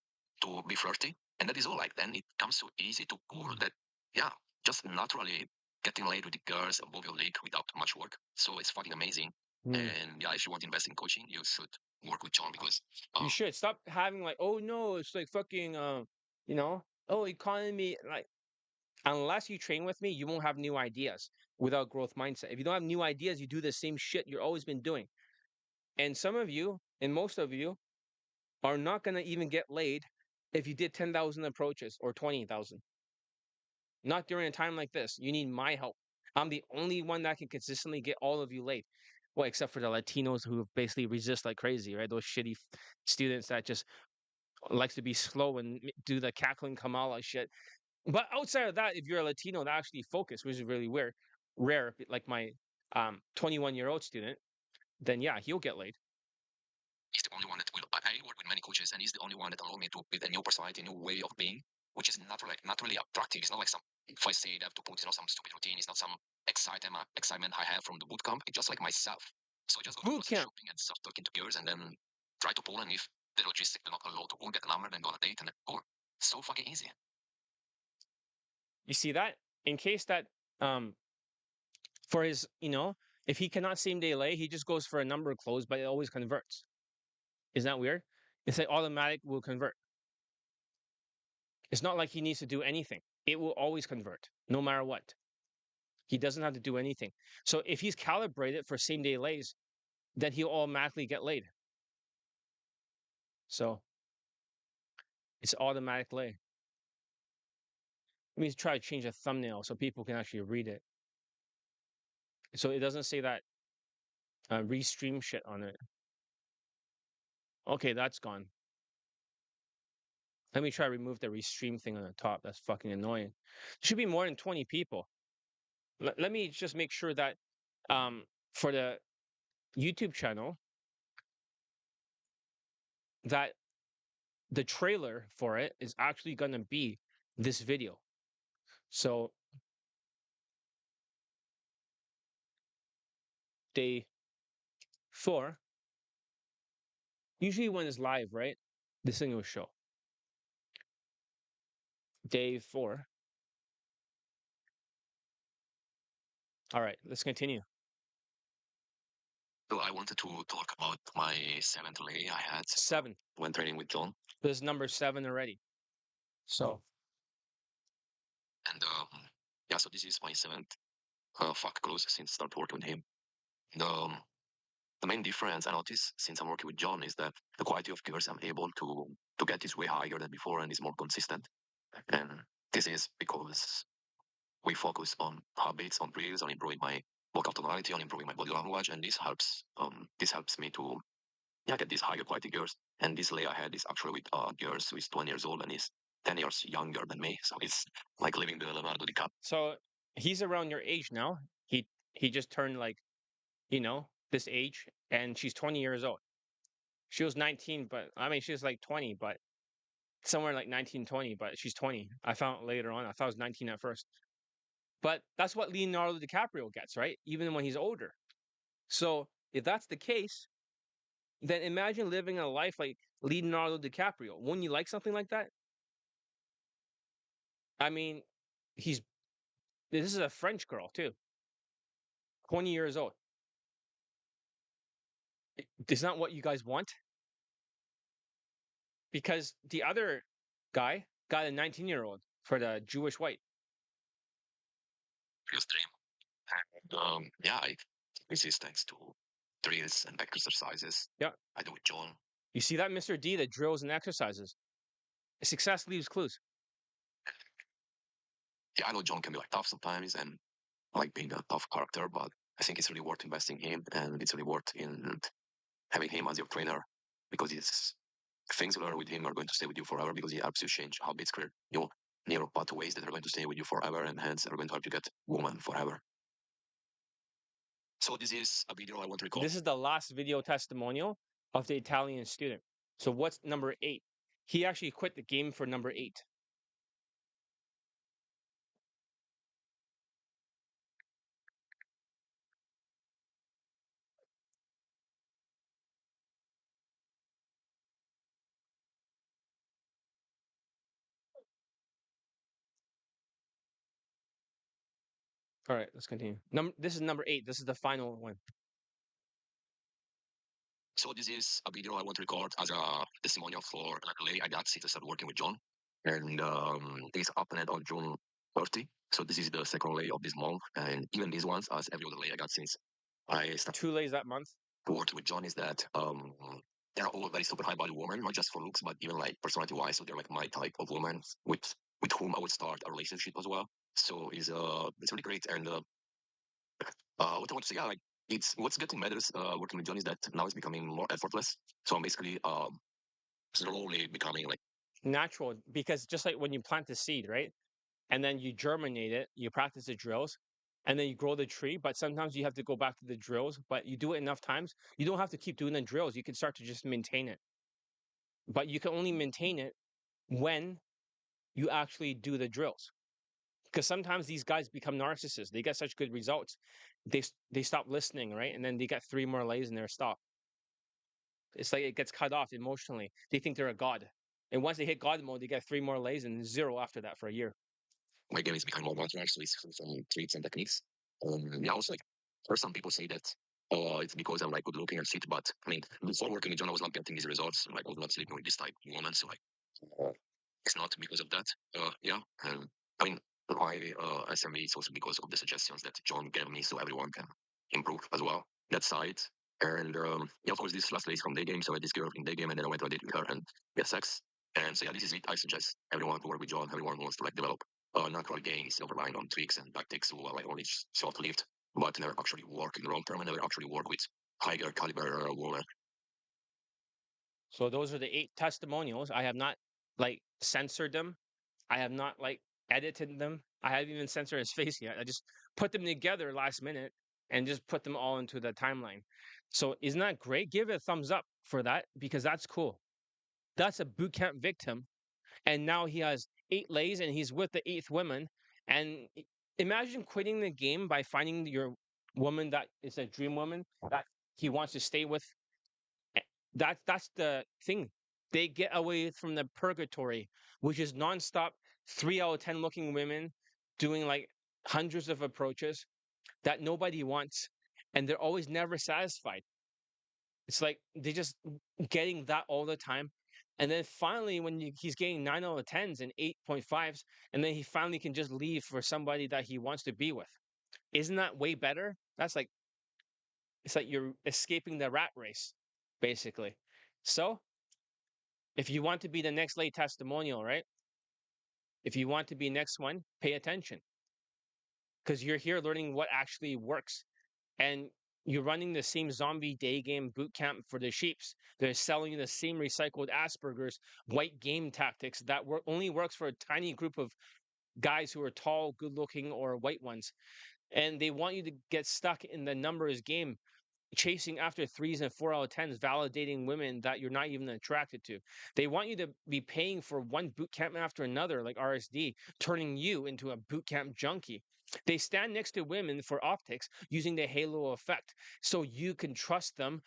to be flirty. And that is all. Like then it comes so easy to pull that, yeah, just naturally getting laid with the girls above your league without much work. So it's fucking amazing. Mm. And yeah, if you want to invest in coaching, you should work with John because You should stop having like, oh no, it's like fucking, you know, oh economy. Like unless you train with me, you won't have new ideas without growth mindset. If you don't have new ideas, you do the same shit you've always been doing. And some of you, and most of you, are not gonna even get laid if you did 10,000 approaches or 20,000. Not during a time like this. You need my help. I'm the only one that can consistently get all of you laid. Well, except for the Latinos who basically resist like crazy, right? Those shitty students that just likes to be slow and do the cackling Kamala shit. But outside of that, if you're a Latino that actually focus, which is really weird, rare, like my 21-year-old student, then yeah, he'll get laid. he's the only one that will. I work with many coaches, and he's the only one that allowed me to build a new personality, a new way of being, which is not like naturally attractive. It's not like some. If I say I have to put, some stupid routine. It's not some excitement I have from the bootcamp. It's just like myself. So I just go to Boot grocery camp. shopping and start talking to girls, and then try to pull. And if the logistics do not allow to pull, get a number, then go on a date, and then pull. So fucking easy. You see that? In case that um for his, if he cannot same day lay, he just goes for a number of clothes, but it always converts. Isn't that weird? It's like automatic will convert. It's not like he needs to do anything. It will always convert, no matter what. He doesn't have to do anything. So if he's calibrated for same day lays, then he'll automatically get laid. So it's automatic lay. Let me try to change a thumbnail so people can actually read it. So it doesn't say that restream shit on it. Okay, that's gone. Let me try to remove the restream thing on the top. That's fucking annoying. Should be more than 20 people. Let me just make sure that for the YouTube channel that the trailer for it is actually going to be this video. So day 4, usually when it's live, right? This thing will show. Day 4. All right, let's continue. So I wanted to talk about my 7th lay I had 7. when training with John. This is number 7 already. So And yeah, so this is my 7th fuck close since start working with him. The the main difference I notice since I'm working with John is that the quality of girls I'm able to get is way higher than before and is more consistent. And this is because we focus on habits, on drills, on improving my vocal tonality, on improving my body language, and this helps me to get these higher quality girls. And this lay I had is actually with girls who is 20 years old and is 10 years younger than me. So it's like living the Leonardo DiCaprio. so he's around your age now. He just turned like, this age, and she's 20 years old. She was 19, but I mean she was like 20, but somewhere like 19, 20, but she's 20. I found later on. I thought it was 19 at first. But that's what Leonardo DiCaprio gets, right? Even when he's older. So if that's the case, then imagine living a life like Leonardo DiCaprio. Wouldn't you like something like that? I mean, he's this is a French girl too, 20 years old. Is not what you guys want? Because the other guy got a 19-year-old for the Jewish white. Real dream. Yeah, this is thanks to drills and exercises Yeah. I do with John. You see that, Mr. D, that drills and exercises. Success leaves clues. Yeah, I know John can be like tough sometimes and like being a tough character, but I think it's really worth investing in him and it's really worth in having him as your trainer because it's things you learn with him are going to stay with you forever because he helps you change habits, create new neural pathways that are going to stay with you forever and hence are going to help you get woman forever. So this is a video I want to record. This is the last video testimonial of the Italian student. So what's number 8? He actually quit the game for number 8. All right, let's continue. This is number 8. This is the final one. So this is a video I want to record as a testimonial for a lady I got since I started working with John. And this happened on June 30. So this is the second lay of this month. And even these ones, as every other lay I got since I started 2 lays that month. working with John, is that they're all very super high value women, not just for looks, but even like personality wise. So they're like my type of woman with whom I would start a relationship as well. So it's really great. And what I want to say, yeah, like it's what's getting better working with John is that now it's becoming more effortless. So I'm basically slowly becoming like Natural, because just like when you plant the seed, right? And then you germinate it, you practice the drills, and then you grow the tree. But sometimes you have to go back to the drills, but you do it enough times. You don't have to keep doing the drills. You can start to just maintain it. But you can only maintain it when you actually do the drills. Because sometimes these guys become narcissists. They get such good results, they stop listening, right? And then they get 3 more lays and they're stopped. It's like it gets cut off emotionally. They think they're a god, and once they hit god mode, they get 3 more lays and 0 after that for a year. my game is becoming more modern, so it's from tricks and techniques. Yeah, also like heard some people say that it's because I'm like good looking and fit, but I mean before working with John, I was not getting these results. Like I was not sleeping with this type of woman, so like uh, it's not because of that. Yeah, and I mean my SME is also because of the suggestions that John gave me, so everyone can improve as well that side. And yeah, of course, this last lady is from Daygame, so I had this girl in Daygame, and then I went on a date with her and we had sex. And so yeah, this is it. I suggest everyone to work with John. Everyone who wants to like develop natural gains, never relying on tricks and tactics who are like only short-lived, but never actually work in the long term and never actually work with higher caliber women. So those are the 8 testimonials. I have not like censored them. I have not like edited them. I haven't even censored his face yet. I just put them together last minute and just put them all into the timeline. So isn't that great? Give it a thumbs up for that because that's cool. That's a boot camp victim, and now he has 8 lays and he's with the 8th woman. And imagine quitting the game by finding your woman that is a dream woman that he wants to stay with. Eh, that's the thing. They get away from the purgatory, which is nonstop 3 out of 10 looking women doing like hundreds of approaches that nobody wants, and they're always never satisfied. It's like they just getting that all the time. And then finally, when he's getting 9 out of 10s and 8.5s, and then he finally can just leave for somebody that he wants to be with. Isn't that way better? That's like, it's like you're escaping the rat race, basically. So if you want to be the next late testimonial, right? If you want to be next one, pay attention because you're here learning what actually works. And you're running the same zombie day game boot camp for the sheeps. They're selling you the same recycled Asperger's white game tactics that only works for a tiny group of guys who are tall, good looking, or white ones. And they want you to get stuck in the numbers game, chasing after 3s and 4 out of 10s, validating women that you're not even attracted to. They want you to be paying for one boot camp after another, like RSD, turning you into a boot camp junkie. They stand next to women for optics using the halo effect, so you can trust them.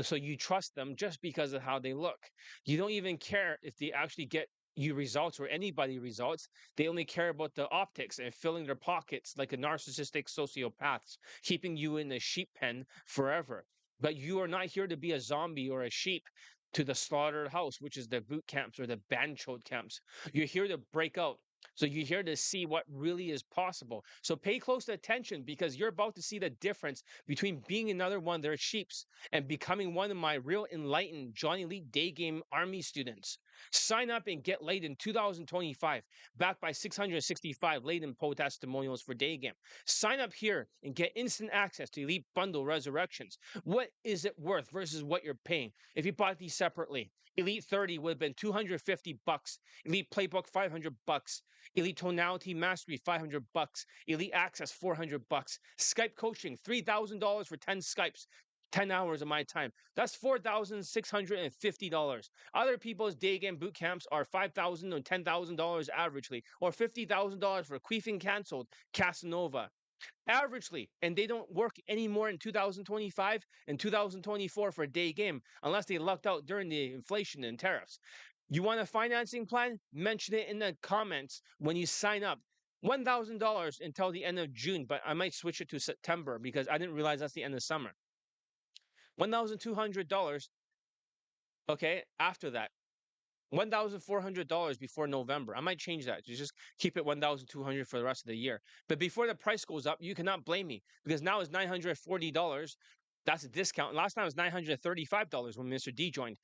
So you trust them just because of how they look. You don't even care if they actually get you results or anybody results. They only care about the optics and filling their pockets like a narcissistic sociopaths, keeping you in the sheep pen forever. But you are not here to be a zombie or a sheep to the slaughtered house, which is the boot camps or the banchod camps. You're here to break out So you're here to see what really is possible. So pay close attention because you're about to see the difference between being another one of their sheeps and becoming one of my real enlightened Johnny Elite Day Game Army students. Sign up and get laid in 2025, backed by 665 laden poll testimonials for Day Game. Sign up here and get instant access to Elite Bundle Resurrections. What is it worth versus what you're paying? If you bought these separately, Elite 30 would have been 250 bucks. Elite Playbook 500 bucks. Elite Tonality Mastery, $500. Elite Access, $400. Skype coaching, $3,000 for 10 Skypes. 10 hours of my time. That's $4,650. Other people's day game boot camps are $5,000 or $10,000 averagely, or $50,000 for Queefing Cancelled, Casanova. Averagely, and they don't work anymore in 2025 and 2024 for a day game unless they lucked out during the inflation and tariffs. You want a financing plan? Mention it in the comments when you sign up. $1,000 until the end of June, but I might switch it to September because I didn't realize that's the end of summer. $1,200, okay, after that. $1,400 before November. I might change that to just keep it 1,200 for the rest of the year. But before the price goes up, you cannot blame me because now it's $940. That's a discount. Last time it was $935 when Mr. D joined.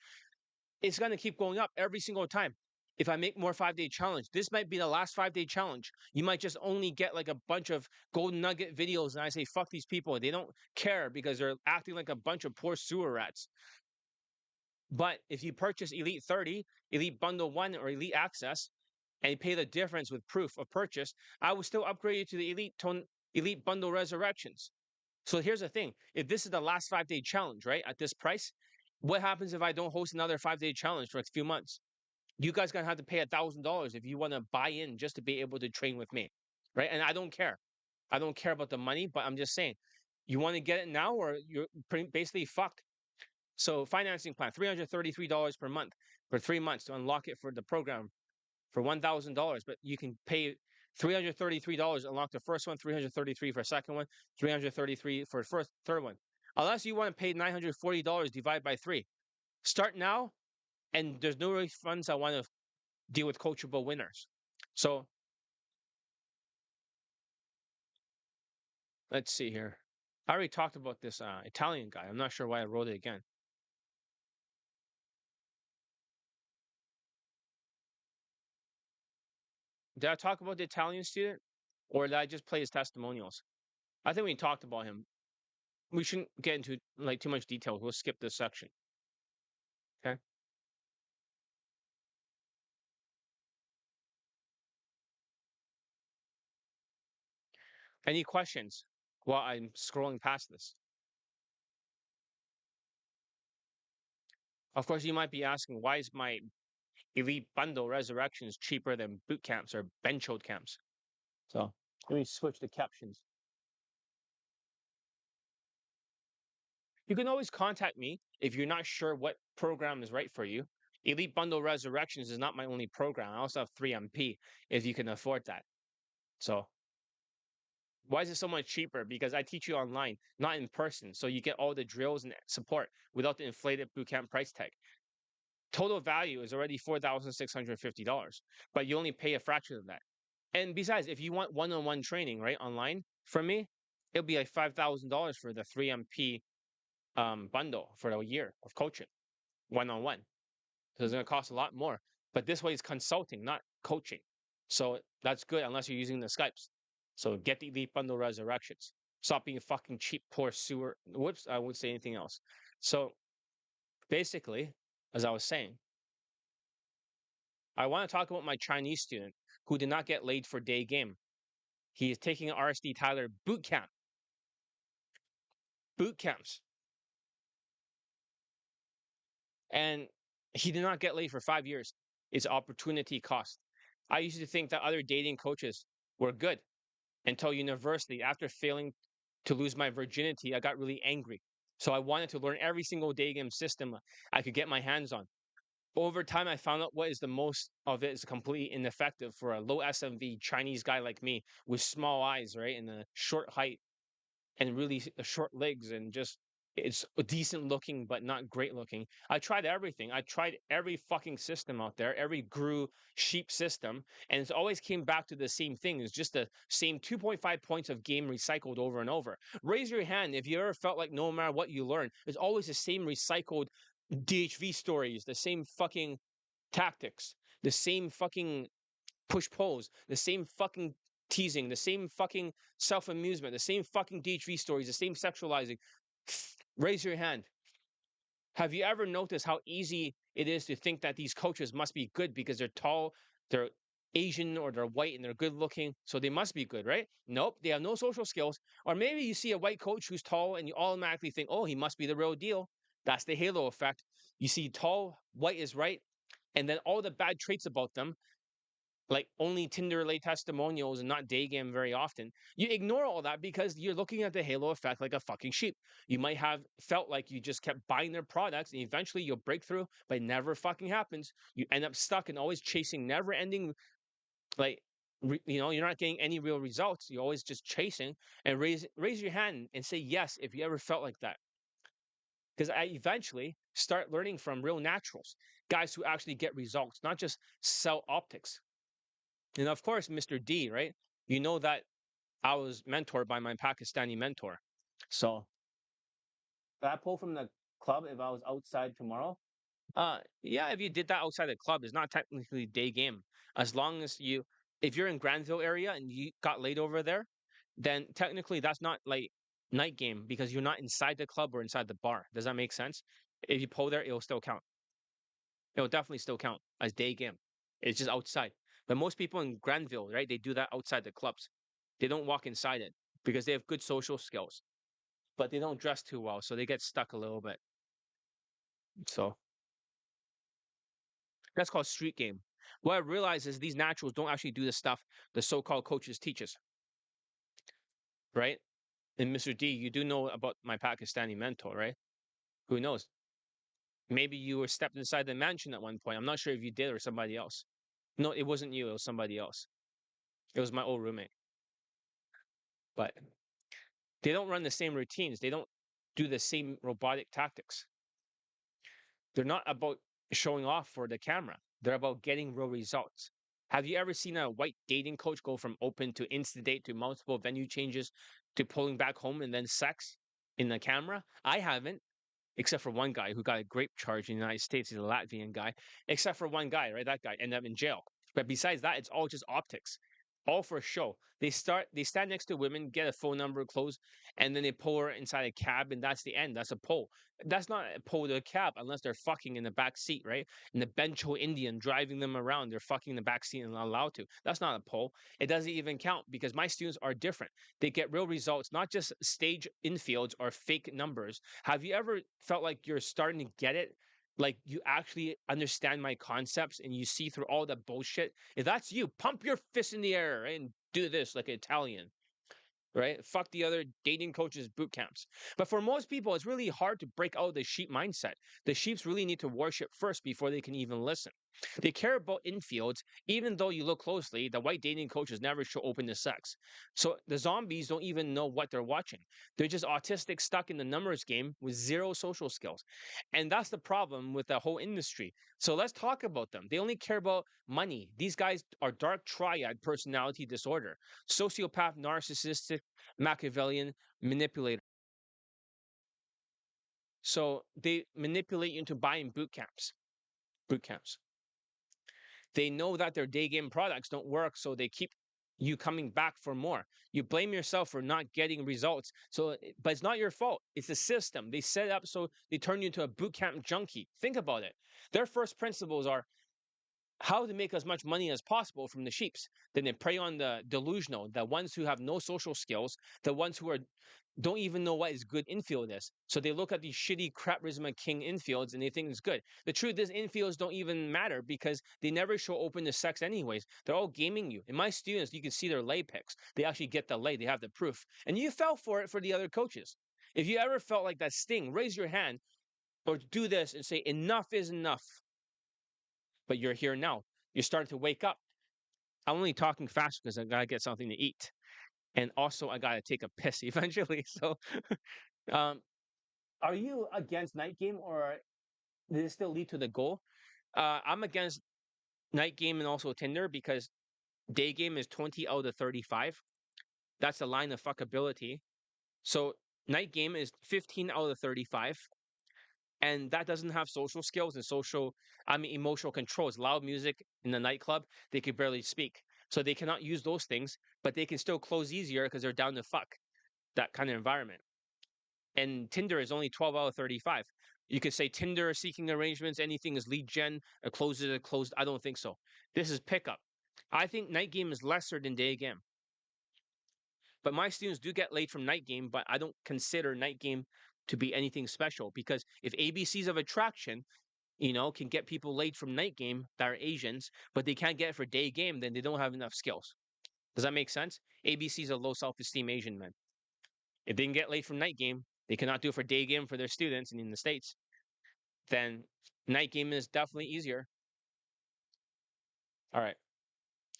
It's going to keep going up every single time. If I make more 5-day challenge, this might be the last 5-day challenge. You might just only get like a bunch of golden nugget videos, and I say, fuck these people. They don't care because they're acting like a bunch of poor sewer rats. But if you purchase Elite 30, Elite Bundle 1, or Elite Access, and you pay the difference with proof of purchase, I will still upgrade you to the Elite Bundle Resurrections. So here's the thing. If this is the last 5-day challenge, right, at this price, what happens if I don't host another 5-day challenge for a few months? You guys gonna have to pay $1,000 if you want to buy in just to be able to train with me, right? And I don't care. I don't care about the money, but I'm just saying, you want to get it now or you're basically fucked. So financing plan, $333 per month for 3 months to unlock it for the program for $1,000. But you can pay $333, unlock the first one, 333 for a second one, 333 for the first, third one. Unless you want to pay $940 divided by 3. Start now, and there's no refunds. I want to deal with coachable winners. So let's see here. I already talked about this Italian guy. I'm not sure why I wrote it again. Did I talk about the Italian student, or did I just play his testimonials? I think we talked about him. We shouldn't get into like too much detail. We'll skip this section. Okay. Any questions while I'm scrolling past this? Of course, you might be asking, why is my Elite Bundle Resurrections cheaper than boot camps or benchode camps? So let me switch the captions. You can always contact me if you're not sure what program is right for you. Elite Bundle Resurrections is not my only program. I also have 3MP if you can afford that. So why is it so much cheaper? Because I teach you online, not in person. So you get all the drills and support without the inflated bootcamp price tag. Total value is already $4,650, but you only pay a fraction of that. And besides, if you want one-on-one training, right, online from me, it'll be like $5,000 for the 3MP bundle for a year of coaching, one-on-one. So it's going to cost a lot more. But this way is consulting, not coaching. So that's good unless you're using the Skypes. So get the Elite Bundle Resurrections. Stop being fucking cheap, poor sewer. Whoops, I wouldn't say anything else. So basically, as I was saying, I want to talk about my Chinese student who did not get laid for day game. He is taking an RSD Tyler boot camp. Boot camps. And he did not get laid for 5 years. It's opportunity cost. I used to think that other dating coaches were good until university. After failing to lose my virginity, I got really angry. So I wanted to learn every single day game system I could get my hands on. Over time, I found out what is the most of it is completely ineffective for a low SMV Chinese guy like me with small eyes, right, and a short height and really short legs and just It's decent looking, but not great looking. I tried everything. I tried every fucking system out there, every grew sheep system, and it's always came back to the same thing. It's just the same 2.5 points of game recycled over and over. Raise your hand if you ever felt like no matter what you learn, it's always the same recycled DHV stories, the same fucking tactics, the same fucking push pulls, the same fucking teasing, the same fucking self amusement, the same fucking DHV stories, the same sexualizing. Raise your hand. Have you ever noticed how easy it is to think that these coaches must be good because they're tall, they're Asian, or they're white and they're good looking, so they must be good, right? Nope, they have no social skills. Or maybe you see a white coach who's tall and you automatically think, oh, he must be the real deal. That's the halo effect. You see tall, white is right, and then all the bad traits about them, like only Tinder lay testimonials and not Daygame very often. You ignore all that because you're looking at the halo effect like a fucking sheep. You might have felt like you just kept buying their products and eventually you'll break through, but it never fucking happens. You end up stuck and always chasing never ending, like, you're not getting any real results. You're always just chasing. And raise your hand and say yes if you ever felt like that. Because I eventually start learning from real naturals, guys who actually get results, not just sell optics. And of course, Mr. D, right? You know that I was mentored by my Pakistani mentor. So that pull from the club, if I was outside tomorrow, yeah, if you did that outside the club, it's not technically day game. As long as if you're in Granville area and you got laid over there, then technically that's not like night game because you're not inside the club or inside the bar. Does that make sense? If you pull there, it'll still count. It'll definitely still count as day game. It's just outside. But most people in Granville, right, they do that outside the clubs. They don't walk inside it because they have good social skills, but they don't dress too well, so they get stuck a little bit. So that's called street game. What I realize is these naturals don't actually do the stuff the so-called coaches teach us, right? And Mr. D, you do know about my Pakistani mentor, right? Who knows? Maybe you were stepped inside the mansion at one point. I'm not sure if you did or somebody else. No, it wasn't you. It was somebody else. It was my old roommate. But they don't run the same routines. They don't do the same robotic tactics. They're not about showing off for the camera. They're about getting real results. Have you ever seen a white dating coach go from open to instant date to multiple venue changes to pulling back home and then sex in the camera? I haven't, except for one guy who got a grape charge in the United States. He's a Latvian guy. Except for one guy, right? That guy ended up in jail. But besides that, it's all just optics, all for show. They stand next to women, get a phone number close, and then they pull her inside a cab, and that's the end. That's a pull. That's not a pull to a cab unless they're fucking in the back seat, right? And the Bencho Indian driving them around, they're fucking in the back seat and not allowed to. That's not a pull. It doesn't even count because my students are different. They get real results, not just stage infields or fake numbers. Have you ever felt like you're starting to get it? Like you actually understand my concepts and you see through all the bullshit. If that's you, pump your fist in the air and do this like an Italian, right? Fuck the other dating coaches boot camps. But for most people, it's really hard to break out of the sheep mindset. The sheeps really need to worship first before they can even listen. They care about infields, even though you look closely, the white dating coaches never show open to sex. So the zombies don't even know what they're watching. They're just autistic stuck in the numbers game with zero social skills. And that's the problem with the whole industry. So let's talk about them. They only care about money. These guys are dark triad personality disorder, sociopath, narcissistic, Machiavellian, manipulator. So they manipulate you into buying boot camps. Boot camps. They know that their day game products don't work, so they keep you coming back for more. You blame yourself for not getting results. So, but it's not your fault. It's the system. They set it up so they turn you into a boot camp junkie. Think about it. Their first principles are how to make as much money as possible from the sheeps. Then they prey on the delusional, the ones who have no social skills, the ones who don't even know what is good infield is. So they look at these shitty crap Charisma King infields and they think it's good. The truth is infields don't even matter because they never show open to sex anyways. They're all gaming you. In my students, you can see their lay picks. They actually get the lay. They have the proof. And you fell for it for the other coaches. If you ever felt like that sting, raise your hand or do this and say enough is enough. But you're here now. You're starting to wake up. I'm only talking fast because I gotta get something to eat. And also I gotta take a piss eventually. So um Are you against night game, or does it still lead to the goal? I'm against night game and also Tinder because day game is 20 out of 35. That's the line of fuckability. So night game is 15 out of 35. And that doesn't have social skills and emotional controls. Loud music in the nightclub, they could barely speak. So they cannot use those things, but they can still close easier because they're down to fuck that kind of environment. And Tinder is only 12 out of 35. You could say Tinder seeking arrangements, anything is lead gen, or closes are closed. I don't think so. This is pickup. I think night game is lesser than day game. But my students do get laid from night game, but I don't consider night game to be anything special because if ABCs of attraction, can get people laid from night game that are Asians, but they can't get it for day game, then they don't have enough skills. Does that make sense? ABCs are low self-esteem Asian men. If they can get laid from night game, they cannot do it for day game for their students and in the States, then night game is definitely easier. All right.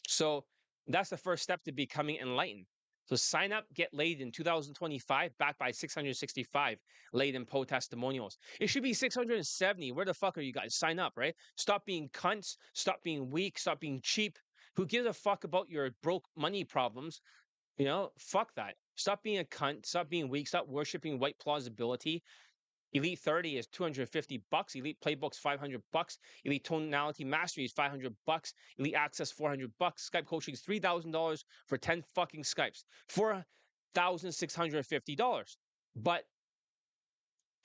So that's the first step to becoming enlightened. So sign up, get laid in 2025, backed by 665 laid in po testimonials. It should be 670. Where the fuck are you guys? Sign up, right? Stop being cunts. Stop being weak. Stop being cheap. Who gives a fuck about your broke money problems? Fuck that. Stop being a cunt. Stop being weak. Stop worshiping white plausibility. Elite 30 is $250. Elite Playbook's $500. Elite Tonality Mastery is $500. Elite Access $400. Skype coaching is $3,000 for 10 fucking Skypes. $4,650. But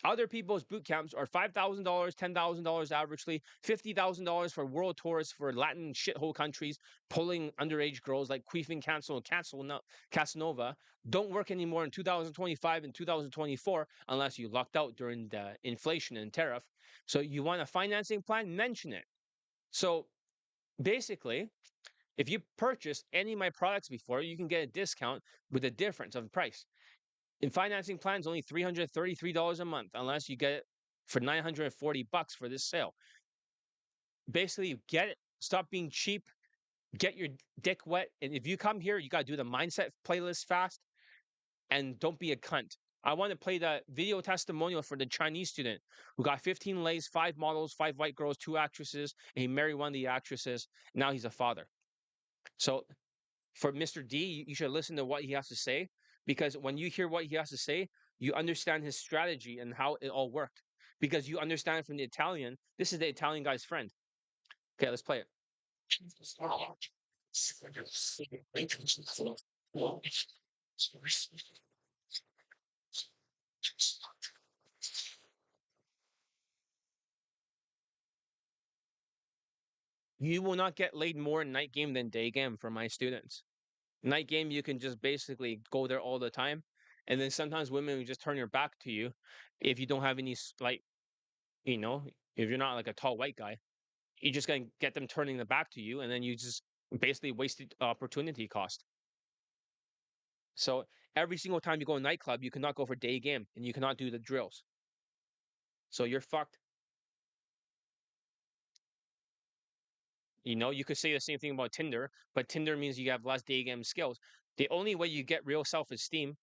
other people's boot camps are $5,000, $10,000 averagely, $50,000 for world tours for Latin shithole countries, pulling underage girls like Queefing Cancel and Casanova. Don't work anymore in 2025 and 2024 unless you lucked out during the inflation and tariff. So you want a financing plan? Mention it. So basically, if you purchase any of my products before, you can get a discount with a difference of price. In financing plans, only $333 a month, unless you get it for $940 for this sale. Basically, get it. Stop being cheap. Get your dick wet. And if you come here, you got to do the mindset playlist fast and don't be a cunt. I want to play the video testimonial for the Chinese student who got 15 lays, 5 models, 5 white girls, 2 actresses, and he married one of the actresses. Now he's a father. So for Mr. D, you should listen to what he has to say because when you hear what he has to say, you understand his strategy and how it all worked. Because you understand from the Italian, this is the Italian guy's friend. Okay, let's play it. You will not get laid more in night game than day game for my students. Night game, you can just basically go there all the time. And then sometimes women will just turn your back to you if you don't have any, you know, if you're not like a tall white guy. You're just going to get them turning the back to you, and then you just basically wasted opportunity cost. So every single time you go to a nightclub, you cannot go for day game, and you cannot do the drills. So you're fucked. You could say the same thing about Tinder, but Tinder means you have less day game skills. The only way you get real self-esteem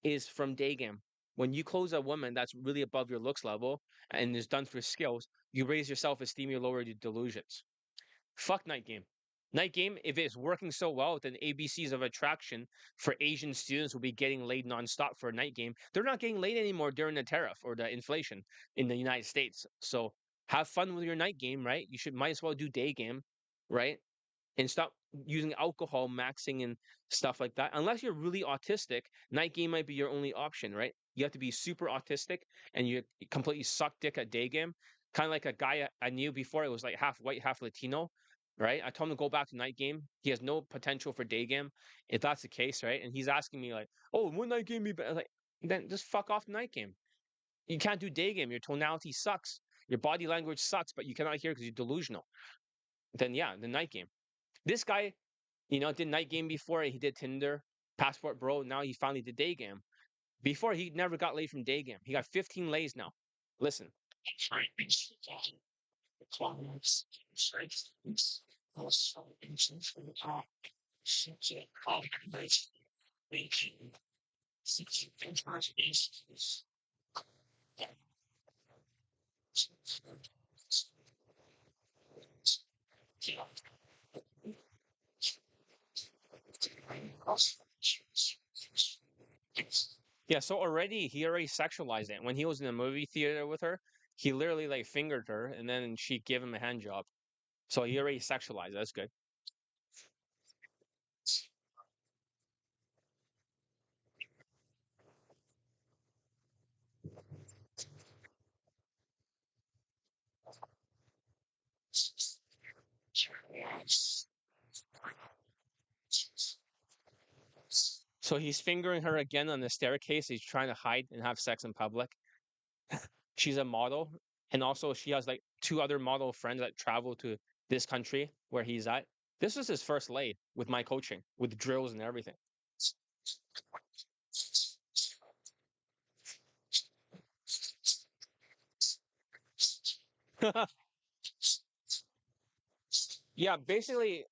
is from day game. When you close a woman that's really above your looks level and is done for skills, you raise your self-esteem, you lower your delusions. Fuck night game. Night game, if it's working so well, then ABCs of attraction for Asian students will be getting laid nonstop for a night game. They're not getting laid anymore during the tariff or the inflation in the United States. So have fun with your night game, right? You should might as well do day game, right? And stop using alcohol maxing and stuff like that. Unless you're really autistic, night game might be your only option, right? You have to be super autistic and you completely suck dick at day game. Kind of like a guy I knew before, it was like half white, half Latino, right? I told him to go back to night game. He has no potential for day game, if that's the case, right? And he's asking me like, "Oh, would night game be better?" Like, then just fuck off night game. You can't do day game. Your tonality sucks. Your body language sucks, but you cannot hear because you're delusional. Then yeah, the night game. This guy, did night game before. He did Tinder, Passport Bro. Now he finally did day game. Before he never got laid from day game. He got 15 lays now. Listen. Yeah, so already he already sexualized it. When he was in the movie theater with her, he literally like fingered her and then she gave him a hand job. So he already sexualized it. That's good. So he's fingering her again on the staircase. He's trying to hide and have sex in public. She's a model, and also she has like two other model friends that travel to this country where he's at. This was his first lay with my coaching, with drills and everything. Yeah, basically,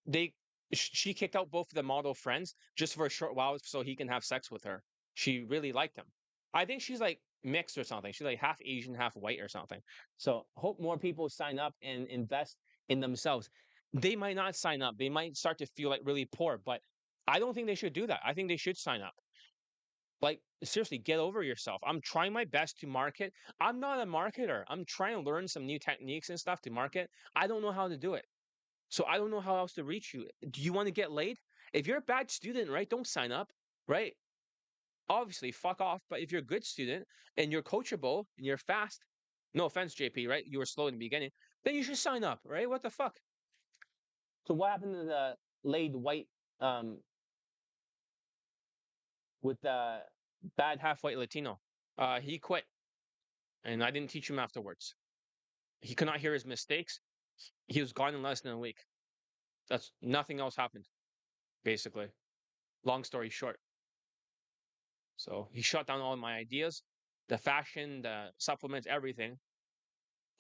they she kicked out both of the model friends just for a short while so he can have sex with her. She really liked him. I think she's like mixed or something. She's like half Asian, half white or something. So hope more people sign up and invest in themselves. They might not sign up. They might start to feel like really poor, but I don't think they should do that. I think they should sign up. Like seriously, get over yourself. I'm trying my best to market. I'm not a marketer. I'm trying to learn some new techniques and stuff to market. I don't know how to do it. So I don't know how else to reach you. Do you want to get laid? If you're a bad student, right, don't sign up, right? Obviously, fuck off. But if you're a good student and you're coachable and you're fast, no offense, JP, right? You were slow in the beginning, then you should sign up, right? What the fuck? So what happened to the laid white um with the bad half white Latino? He quit and I didn't teach him afterwards. He could not hear his mistakes. He was gone in less than a week. That's nothing else happened, basically. Long story short. So he shut down all my ideas, the fashion, the supplements, everything.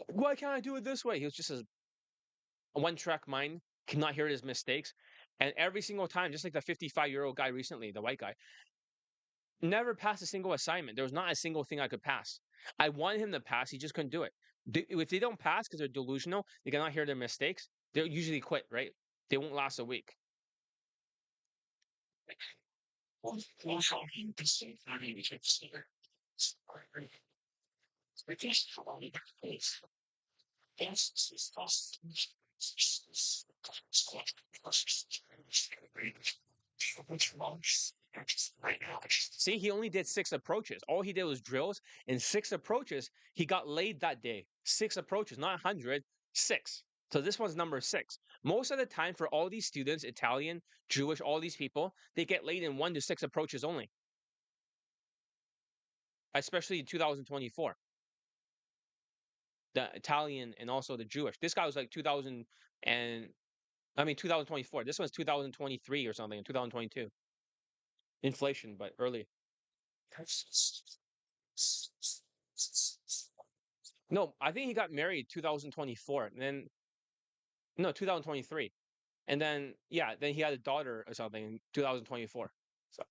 Why can't I do it this way? He was just a one track mind, cannot hear his mistakes. And every single time, just like the 55-year-old guy recently, the white guy, never passed a single assignment. There was not a single thing I could pass. I wanted him to pass, he just couldn't do it. If they don't pass because they're delusional, they cannot hear their mistakes, they'll usually quit, right? They won't last a week. See, he only did six approaches. All he did was drills. In six approaches, he got laid that day. Six approaches, not 100, six. So this one's number six. Most of the time, for all these students, Italian, Jewish, all these people, they get laid in 1 to 6 approaches only, especially in 2024. The Italian and also the Jewish. This guy was like 2000 and I mean 2024. This one's 2023 or something, 2022. Inflation, but early. No, I think he got married 2024, and then no 2023, and then yeah, then he had a daughter or something in 2024. So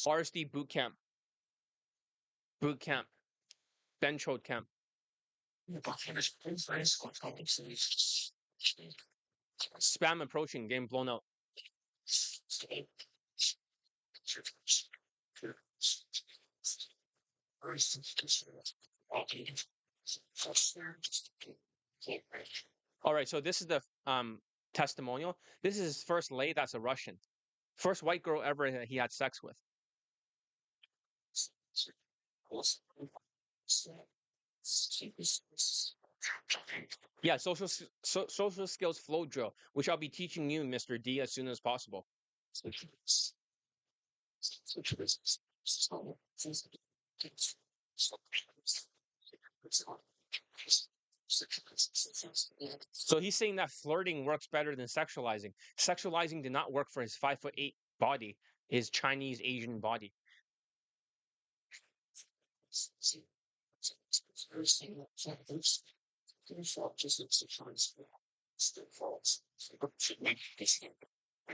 RSD boot camp, bench hold camp. Spam approaching, getting blown out. All right, so this is the testimonial. This is his first lay. That's a Russian, first white girl ever that he had sex with. Yeah, social skills flow drill, which I'll be teaching you, Mr. D, as soon as possible. So he's saying that flirting works better than sexualizing. Sexualizing did not work for his 5'8" body, his Chinese Asian body.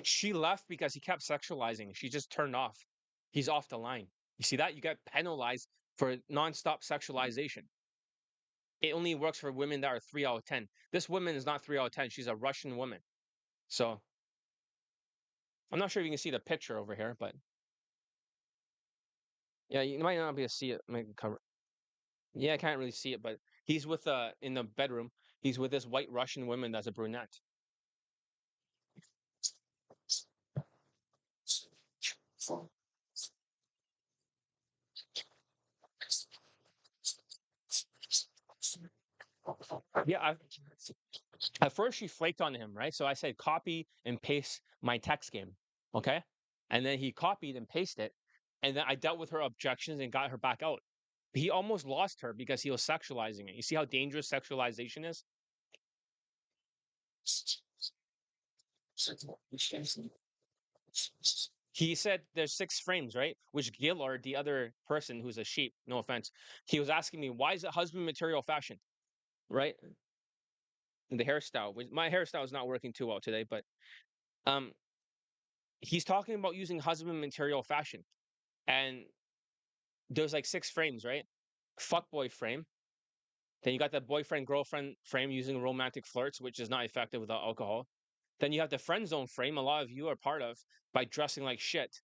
She left because he kept sexualizing. She just turned off. He's off the line. You see that? You get penalized for nonstop sexualization. It only works for women that are 3 out of 10. This woman is not 3 out of 10. She's a Russian woman. So I'm not sure if you can see the picture over here, but yeah, you might not be able to see it. Might cover. Yeah, I can't really see it, but he's with in the bedroom. He's with this white Russian woman that's a brunette. Yeah, at first she flaked on him, right? So I said copy and paste my text game, okay? And then he copied and pasted it, and then I dealt with her objections and got her back out. He almost lost her because he was sexualizing it. You see how dangerous sexualization is? He said there's 6 frames, right? Which Gillard, the other person who's a sheep, no offense, he was asking me, why is it husband material fashion, right? The hairstyle, my hairstyle is not working too well today, but um, he's talking about using husband material fashion. And there's like 6 frames, right? Fuckboy frame. Then you got the boyfriend girlfriend frame using romantic flirts, which is not effective without alcohol. Then you have the friend zone frame, a lot of you are part of, by dressing like shit.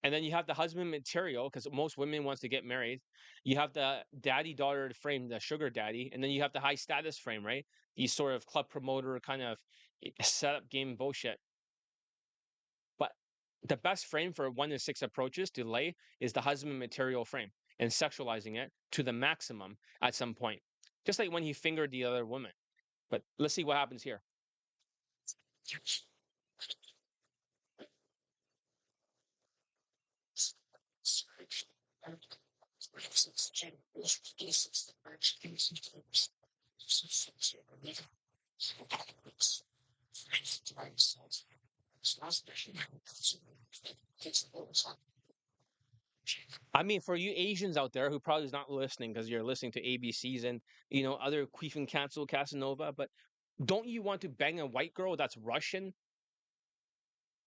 And then you have the husband material because most women wants to get married. You have the daddy daughter frame, the sugar daddy, and then you have the high status frame, right? These sort of club promoter kind of setup game bullshit. But the best frame for 1 to 6 approaches to lay is the husband material frame and sexualizing it to the maximum at some point. Just like when he fingered the other woman. But let's see what happens here. I mean, for you Asians out there who probably is not listening because you're listening to ABCs and other Queef and Cancel Casanova, but don't you want to bang a white girl that's Russian?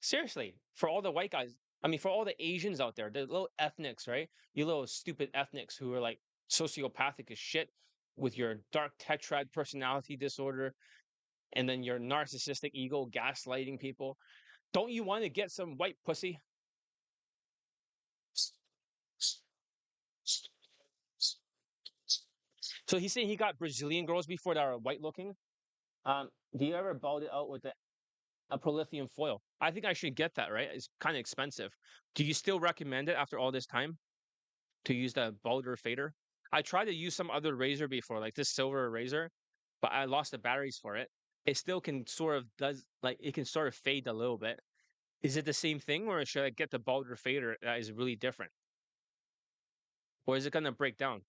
Seriously, for all the white guys, I mean, for all the Asians out there, the little ethnics, right? You little stupid ethnics who are like sociopathic as shit with your dark tetrad personality disorder and then your narcissistic ego gaslighting people. Don't you want to get some white pussy? So he's saying he got Brazilian girls before that are white looking. Do you ever balled it out with a prolithium foil? I think I should get that, right? It's kind of expensive. Do you still recommend it after all this time to use the Balder fader? I tried to use some other razor before, like this silver razor, but I lost the batteries for it. It still can sort of does like it can sort of fade a little bit. Is it the same thing, or should I get the Balder fader that is really different, or is it gonna break down?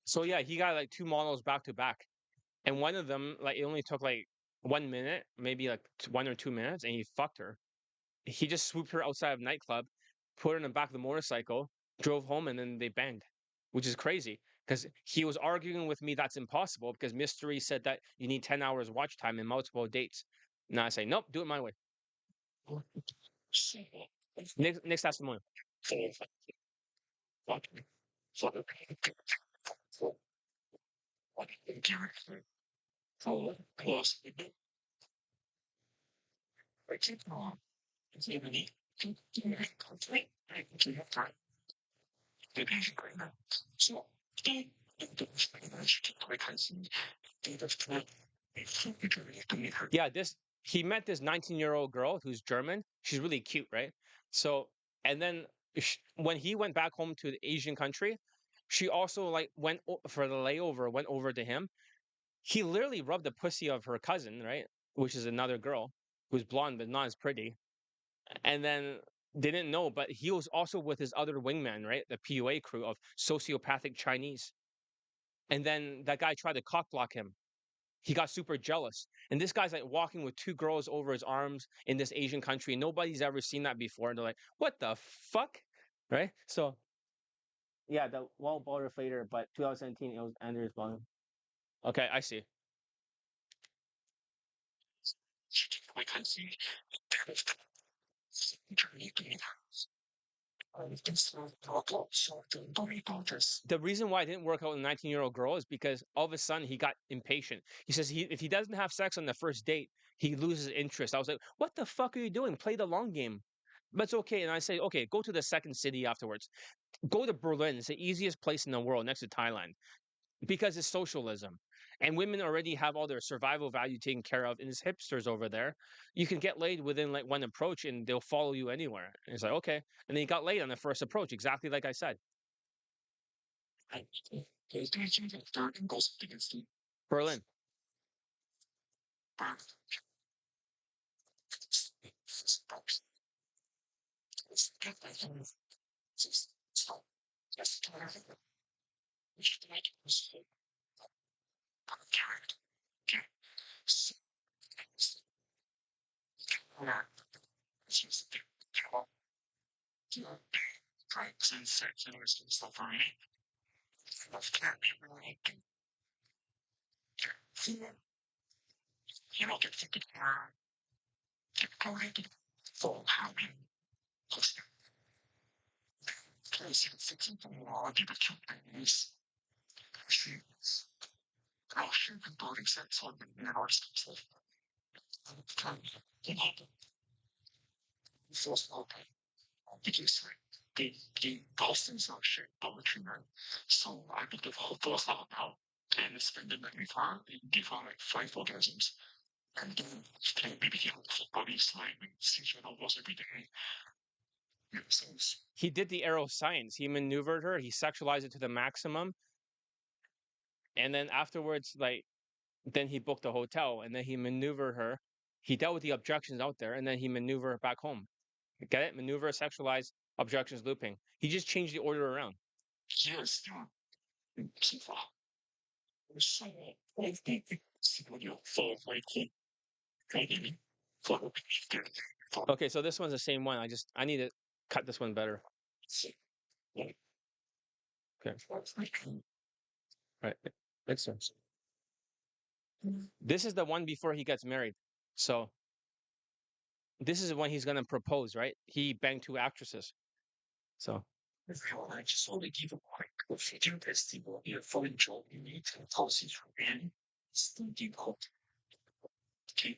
So yeah, he got like 2 models back to back, and one of them like it only took like 1 minute, maybe like 1 or 2 minutes, and he fucked her. He just swooped her outside of a nightclub, put her in the back of the motorcycle, drove home, and then they banged, which is crazy because he was arguing with me that's impossible because Mystery said that you need 10 hours watch time and multiple dates. Now I say, nope, do it my way. Next testimony. Yeah, this he met this 19-year-old girl who's German. She's really cute, right? So, and then when he went back home to the Asian country, she also like for the layover, went over to him. He literally rubbed the pussy of her cousin, right? Which is another girl who's blonde but not as pretty. And then they didn't know, but he was also with his other wingman, right? The PUA crew of sociopathic Chinese. And then that guy tried to cock block him. He got super jealous. And this guy's like walking with two girls over his arms in this Asian country. Nobody's ever seen that before. And they're like, what the fuck? Right? So yeah, the wall baller fader, but 2017 it was Anders Bond. Okay, I see. I can see The reason why it didn't work out with a 19-year-old girl is because all of a sudden he got impatient. He says if he doesn't have sex on the first date, he loses interest. I was like, what the fuck are you doing? Play the long game. But it's okay. And I say, okay, go to the second city afterwards. Go to Berlin. It's the easiest place in the world next to Thailand because it's socialism. And women already have all their survival value taken care of. And it's hipsters over there. You can get laid within like one approach and they'll follow you anywhere. And it's like, okay. And then he got laid on the first approach, exactly like I said. Berlin. He did the arrow science. He maneuvered her. He sexualized it to the maximum. And then afterwards, like, then he booked a hotel and then he maneuvered her. He dealt with the objections out there and then he maneuvered her back home. Get it? Maneuver, sexualize, objections, looping. He just changed the order around. Okay, so this one's the same one. I need to cut this one better. Okay. Right. Makes sense. This is the one before he gets married. So this is when he's gonna propose, right? He banged two actresses. So I just want to give a quick feature festival here for enjoying it and houses for men. Still difficult. Okay.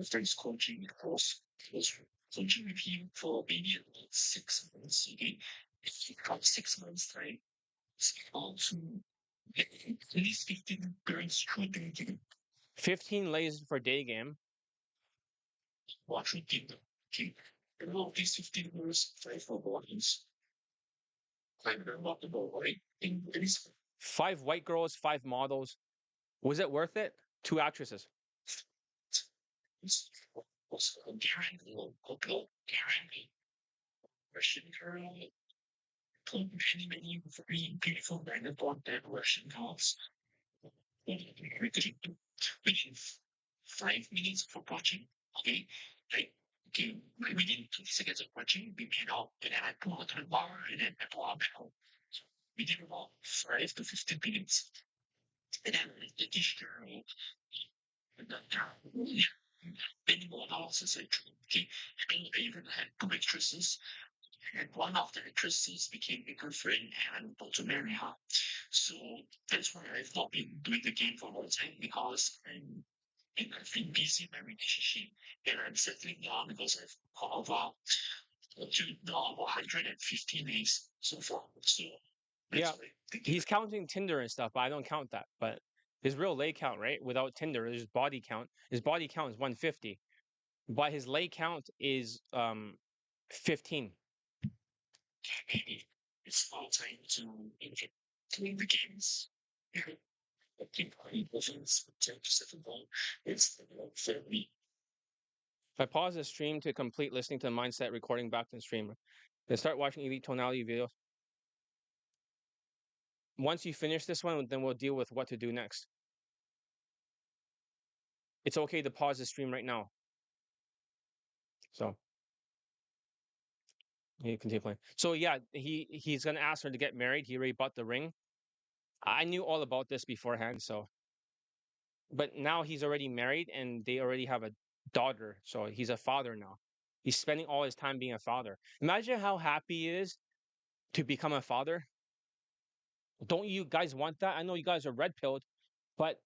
After his coaching course, was coaching with him for maybe 6 months. Okay. If he comes 6 months time, it's also at least 15 girls shooting 15 lays for Daygame. watching them. Okay. And all of these 15 girls, 5 for bodies. I'm not the ball, right? And it is 5 white girls, 5 models. Was it worth it? 2 actresses. also guaranteed Russian girl playing many very beautiful men upon that Russian house. Within 5 minutes for watching, okay, like okay, within 20 seconds of watching, we made up, and then I pull out to the bar, and then I pull out back. Within about 5 to 15 minutes, and then the dish girl, and then many more houses actually. Okay, I even had 2 actresses, and one of the actresses became a girlfriend and I'm about to marry her. So that's why I've not been doing the game for a long time because I've been busy in my relationship and I'm settling down because I've got over to now 150 days so far. So that's Yeah. why I think He's counting Tinder and stuff, but I don't count that. But his real lay count, right? Without Tinder, his body count. His body count is 150. But his lay count is 15. maybe it's all time to play the games. I think I wasn't 10 to 7 ball. It's the family. If I pause the stream to complete listening to the mindset recording back to the stream, then start watching elite tonality videos. once you finish this one, then we'll deal with what to do next. It's okay to pause the stream right now. So you continue playing. So yeah, he's gonna ask her to get married. He already bought the ring. I knew all about this beforehand, so but now he's already married and they already have a daughter, so he's a father now. He's spending all his time being a father. Imagine how happy he is to become a father. Don't you guys want that? I know you guys are red pilled, but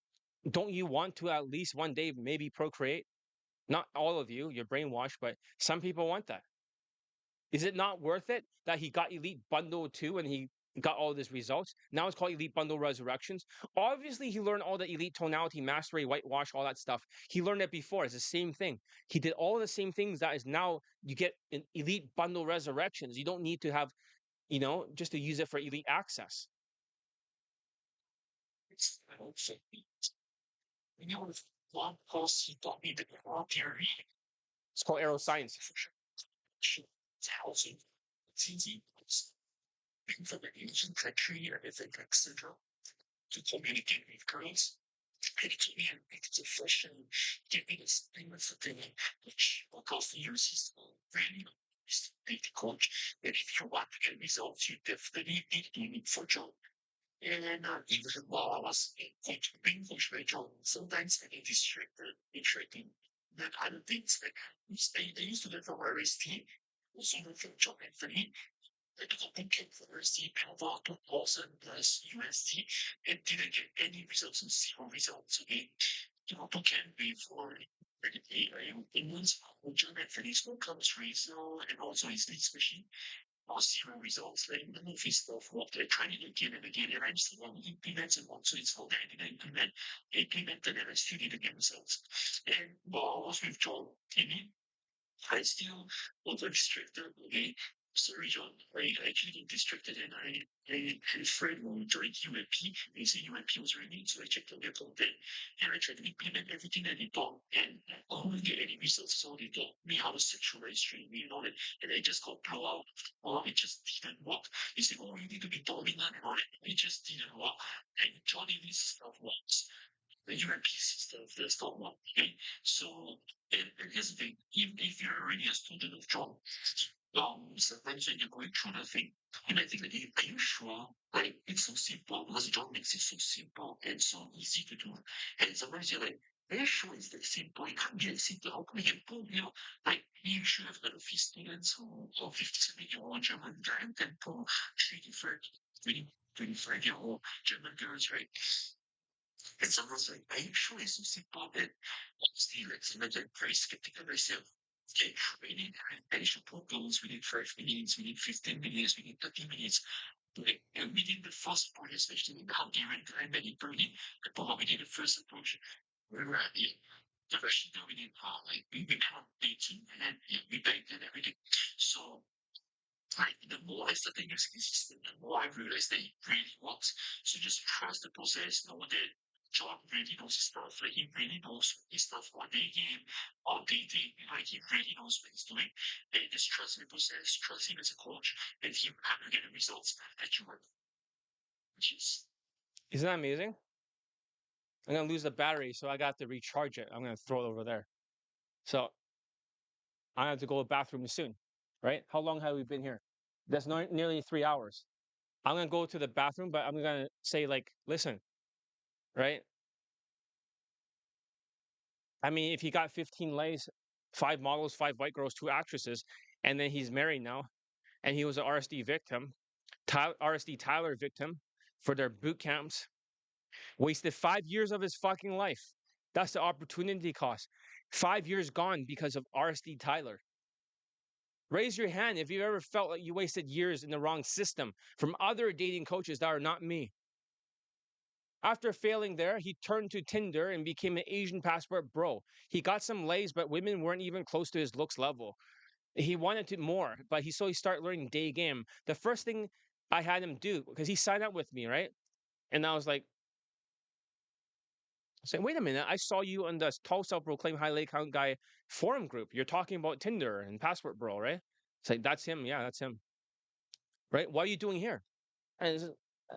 don't you want to at least one day maybe procreate? Not all of you, you're brainwashed, but some people want that. Is it not worth it that he got Elite Bundle 2 and he got all these results? Now it's called Elite Bundle Resurrections. Obviously, he learned all the Elite Tonality, Mastery, Whitewash, all that stuff. He learned it before. It's the same thing. He did all the same things that is now you get in Elite Bundle Resurrections. You don't need to have, just to use it for Elite Access. It's also one course he taught me the theory. It's called Aeroscience. Housing. It's easy. It's for the ancient country, everything, etc. To communicate with girls. And to me, it's a fresh and give me this thing with the thing, which will cost years is really is the coach. And if you want to get results, you definitely need for job. And even while I was being coached by John, sometimes I get distracted, interesting. That other things like they used to do for RST, also from John Anthony, they took a bootcamp for RST, paid about 2,000 plus USD, and didn't get any results and zero results. Okay, bootcamp before opinions, John Anthony's book comes result, and also his needs machine zero results. Like the movie stuff, what they're trying to do again and again, and I just want to implement and want to install that and implemented, and I still need to get results. And while I was with John Timmy, I still was distracted. Okay, sorry, John. I actually got distracted and I had a friend who joined UMP. He said UMP was running, so I checked on their content and I tried to implement everything that they taught. And I couldn't get any results, so they taught me how to sexualize streaming and all that. And I just got blown out. Oh, it just didn't work. He said, oh, you need to be dominant and all that. It just didn't work. And Johnny, this stuff works the UMP system does not work. Okay, so and here's the thing: even if you're already a student of John, sometimes when you're going through the thing, you might think, like, are you sure? Like it's so simple because John makes it so simple and so easy to do. And sometimes you're like, are you sure it's that simple? It can't be that simple. How come you can pull, like you should have got a few students or 57-year-old German guy who can pull 3 different 25-year-old German girls, right? And someone's like, are you sure it's so simple that honestly, like sometimes I'm very skeptical myself. Okay, we need additional programs, we need 5 minutes, we need 15 minutes, we need 30 minutes. Like, and we did the first approach, especially in Hungarian and many Berlin, the problem we did the first approach. We were at the Russian we did we kind of dating and we banked and everything. So like the more I started using the system, the more I realized that it really works. So just trust the process, know that John really knows his stuff, like he really knows his stuff on Daygame, on dating, like he really knows what he's doing. And just trust the process, trust him as a coach, and he will have to get the results that you want. Which is Isn't that amazing? I'm gonna lose the battery, so I got to recharge it. I'm gonna throw it over there. So I have to go to the bathroom soon, right? How long have we been here? That's nearly 3 hours. I'm gonna go to the bathroom, but I'm gonna say like, listen, right? I mean, if he got 15 lays, 5 models, 5 white girls, 2 actresses, and then he's married now, and he was an RSD victim, RSD Tyler victim for their boot camps, wasted 5 years of his fucking life. That's the opportunity cost. 5 years gone because of RSD Tyler. Raise your hand if you ever felt like you wasted years in the wrong system from other dating coaches that are not me. After failing there, he turned to Tinder and became an Asian passport bro. He got some lays, but women weren't even close to his looks level. He wanted to more, but he started learning Daygame. The first thing I had him do, because he signed up with me, right? And I was like, saying, wait a minute, I saw you on the tall self-proclaimed high lay count guy forum group. You're talking about Tinder and passport bro, right? It's like, that's him. Yeah, that's him. Right? What are you doing here? And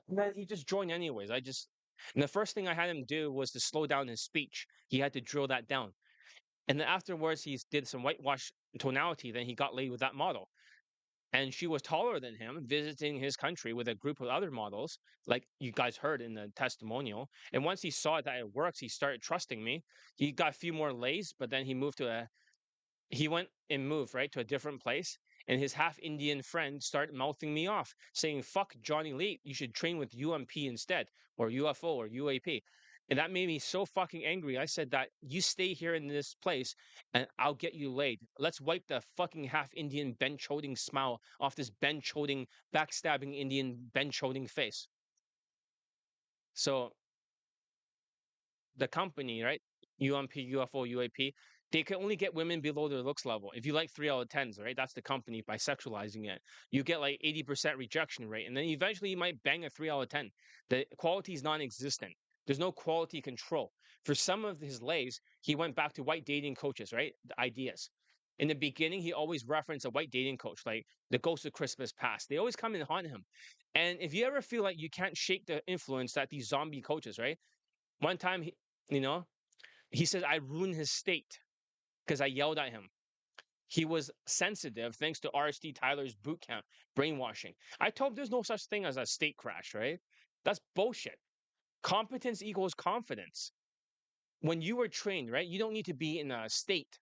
And then he just joined anyways. And the first thing I had him do was to slow down his speech. He had to drill that down. And then afterwards, he did some whitewash tonality. Then he got laid with that model. And she was taller than him, visiting his country with a group of other models, like you guys heard in the testimonial. And once he saw that it works, he started trusting me. He got a few more lays, but then he went and moved right to a different place, and his half Indian friend started mouthing me off, saying "fuck Johnny Lee, you should train with UMP instead, or UFO or UAP." And that made me so fucking angry. I said that you stay here in this place and I'll get you laid. Let's wipe the fucking half Indian bench holding smile off this bench holding backstabbing Indian bench holding face. So the company, right? UMP, UFO, UAP, they can only get women below their looks level. If you like 3 out of 10s, right? That's the company by sexualizing it. You get like 80% rejection rate. And then eventually you might bang a 3 out of 10. The quality is non existent. There's no quality control. For some of his lays, he went back to white dating coaches, right? The ideas. In the beginning, he always referenced a white dating coach, like the ghost of Christmas past. They always come and haunt him. And if you ever feel like you can't shake the influence that these zombie coaches, right? One time, you know, he says, I ruined his state because I yelled at him. He was sensitive thanks to RSD Tyler's boot camp brainwashing. I told him there's no such thing as a state crash, right? That's bullshit. Competence equals confidence. When you were trained, right, you don't need to be in a state.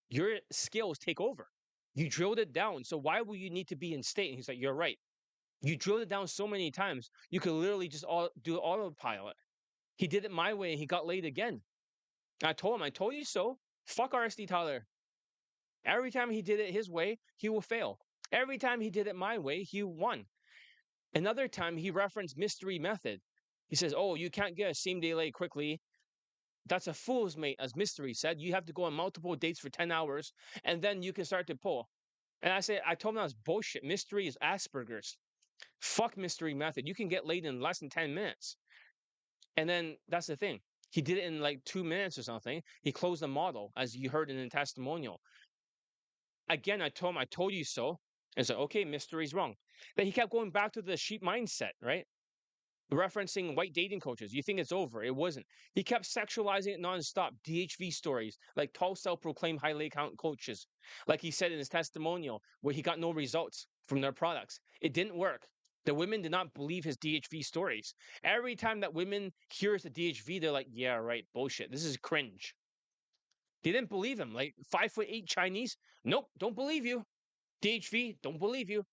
Your skills take over. You drilled it down. So why would you need to be in state? And he's like, you're right. You drilled it down so many times, you could literally just do autopilot. He did it my way and he got laid again. I told him, I told you so. Fuck RSD Tyler. Every time he did it his way, he will fail. Every time he did it my way, he won. Another time he referenced mystery method. He says, "Oh, you can't get a same day lay quickly. That's a fool's mate," as Mystery said. You have to go on multiple dates for 10 hours and then you can start to pull. And I told him that was bullshit. Mystery is Asperger's. Fuck mystery method. You can get laid in less than 10 minutes. And then that's the thing. He did it in like 2 minutes or something. He closed the model, as you heard in the testimonial. Again, I told him, I told you so. And so, okay, mystery's wrong. But he kept going back to the sheep mindset, right? Referencing white dating coaches. You think it's over. It wasn't. He kept sexualizing it nonstop. DHV stories, like tall self proclaimed highly account coaches. Like he said in his testimonial, where he got no results from their products. It didn't work. The women did not believe his DHV stories. Every time that women hears the DHV, they're like, yeah, right, bullshit. This is cringe. They didn't believe him. Like 5'8" Chinese, nope, don't believe you. DHV, don't believe you.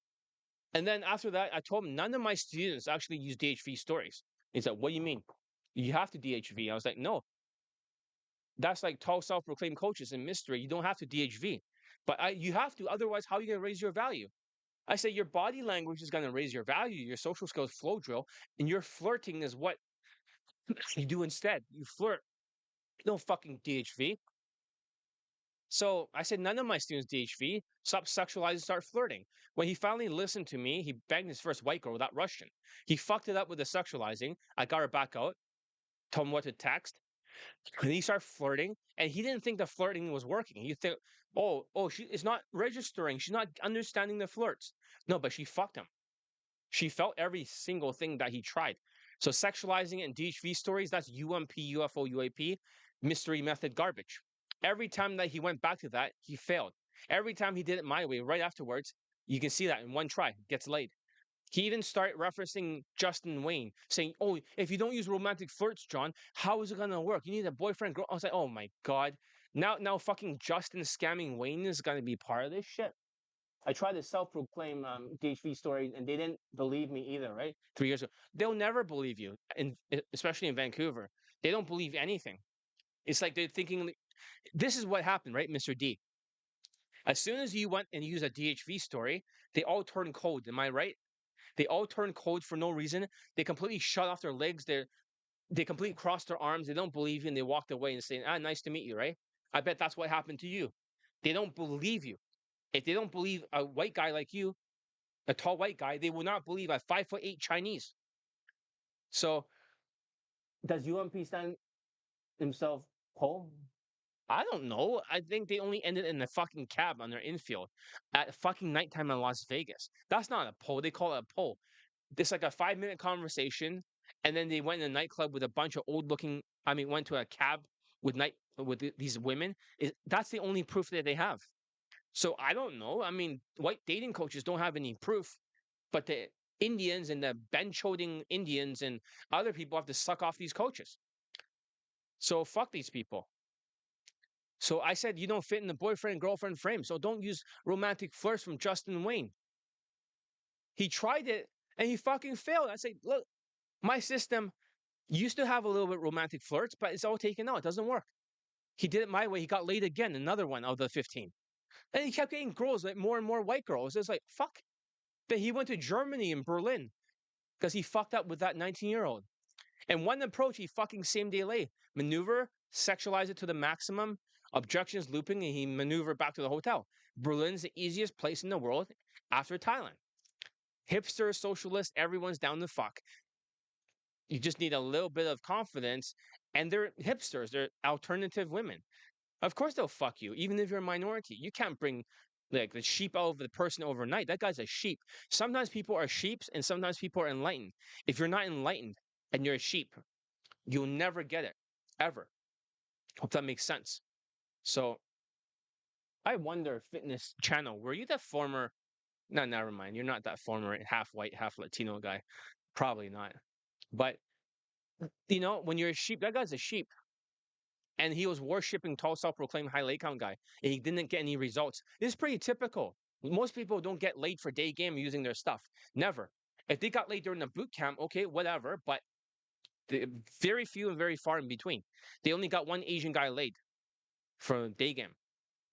And then after that, I told him none of my students actually use DHV stories. He said, "What do you mean? You have to DHV." I was like, "No, that's like tall self-proclaimed coaches in mystery. You don't have to DHV, but you have to. Otherwise, how are you going to raise your value?" I said, "Your body language is going to raise your value. Your social skills flow drill, and your flirting is what you do instead. You flirt. No fucking DHV." So I said, none of my students DHV. Stop sexualizing, start flirting. When he finally listened to me, he banged his first white girl, that Russian. He fucked it up with the sexualizing. I got her back out, told him what to text. And he started flirting, and he didn't think the flirting was working. He think, oh, she is not registering. She's not understanding the flirts. No, but she fucked him. She felt every single thing that he tried. So sexualizing it in DHV stories, that's UMP, UFO, UAP, mystery method garbage. Every time that he went back to that, he failed. Every time he did it my way, right afterwards, you can see that in one try, gets laid. He even started referencing Justin Wayne, saying, "Oh, if you don't use romantic flirts, John, how is it gonna work? You need a boyfriend, girl." I was like, "Oh my god, now, fucking Justin scamming Wayne is gonna be part of this shit." I tried to self-proclaim DHV story, and they didn't believe me either. Right, 3 years ago, they'll never believe you, and especially in Vancouver, they don't believe anything. It's like they're thinking, this is what happened, right, Mister D. As soon as you went and used a DHV story, they all turned cold. Am I right? They all turned cold for no reason. They completely shut off their legs. They completely crossed their arms. They don't believe you, and they walked away and saying, "Ah, nice to meet you." Right? I bet that's what happened to you. They don't believe you. If they don't believe a white guy like you, a tall white guy, they will not believe a 5'8" Chinese. So does UMP stand himself whole? I don't know. I think they only ended in a fucking cab on their infield at fucking nighttime in Las Vegas. That's not a poll. They call it a poll. It's like a 5 minute conversation, and then they went in a nightclub with a bunch of old looking. I mean, went to a cab with these women. That's the only proof that they have. So I don't know. I mean, white dating coaches don't have any proof, but the Indians and the bench holding Indians and other people have to suck off these coaches. So fuck these people. So I said you don't fit in the boyfriend girlfriend frame. So don't use romantic flirts from Justin Wayne. He tried it and he fucking failed. I said, look, my system used to have a little bit romantic flirts, but it's all taken out. It doesn't work. He did it my way. He got laid again, another one of the 15. And he kept getting girls, like more and more white girls. It's like, fuck. Then he went to Germany and Berlin because he fucked up with that 19-year-old. And one approach, he fucking same day lay. Maneuver, sexualize it to the maximum, objections looping, and he maneuvered back to the hotel. Berlin's the easiest place in the world after Thailand. Hipster, socialist, everyone's down to fuck. You just need a little bit of confidence. And they're hipsters, they're alternative women. Of course they'll fuck you, even if you're a minority. You can't bring like the sheep out of the person overnight. That guy's a sheep. Sometimes people are sheeps and sometimes people are enlightened. If you're not enlightened and you're a sheep, you'll never get it. Ever. Hope that makes sense. So I wonder, fitness channel, were you that former no, never mind. You're not that former half white, half Latino guy. Probably not. But when you're a sheep, that guy's a sheep. And he was worshiping tall self-proclaimed high lay count guy, and he didn't get any results. This is pretty typical. Most people don't get laid for day game using their stuff. Never. If they got laid during the boot camp, okay, whatever. But very few and very far in between. They only got one Asian guy laid for day game.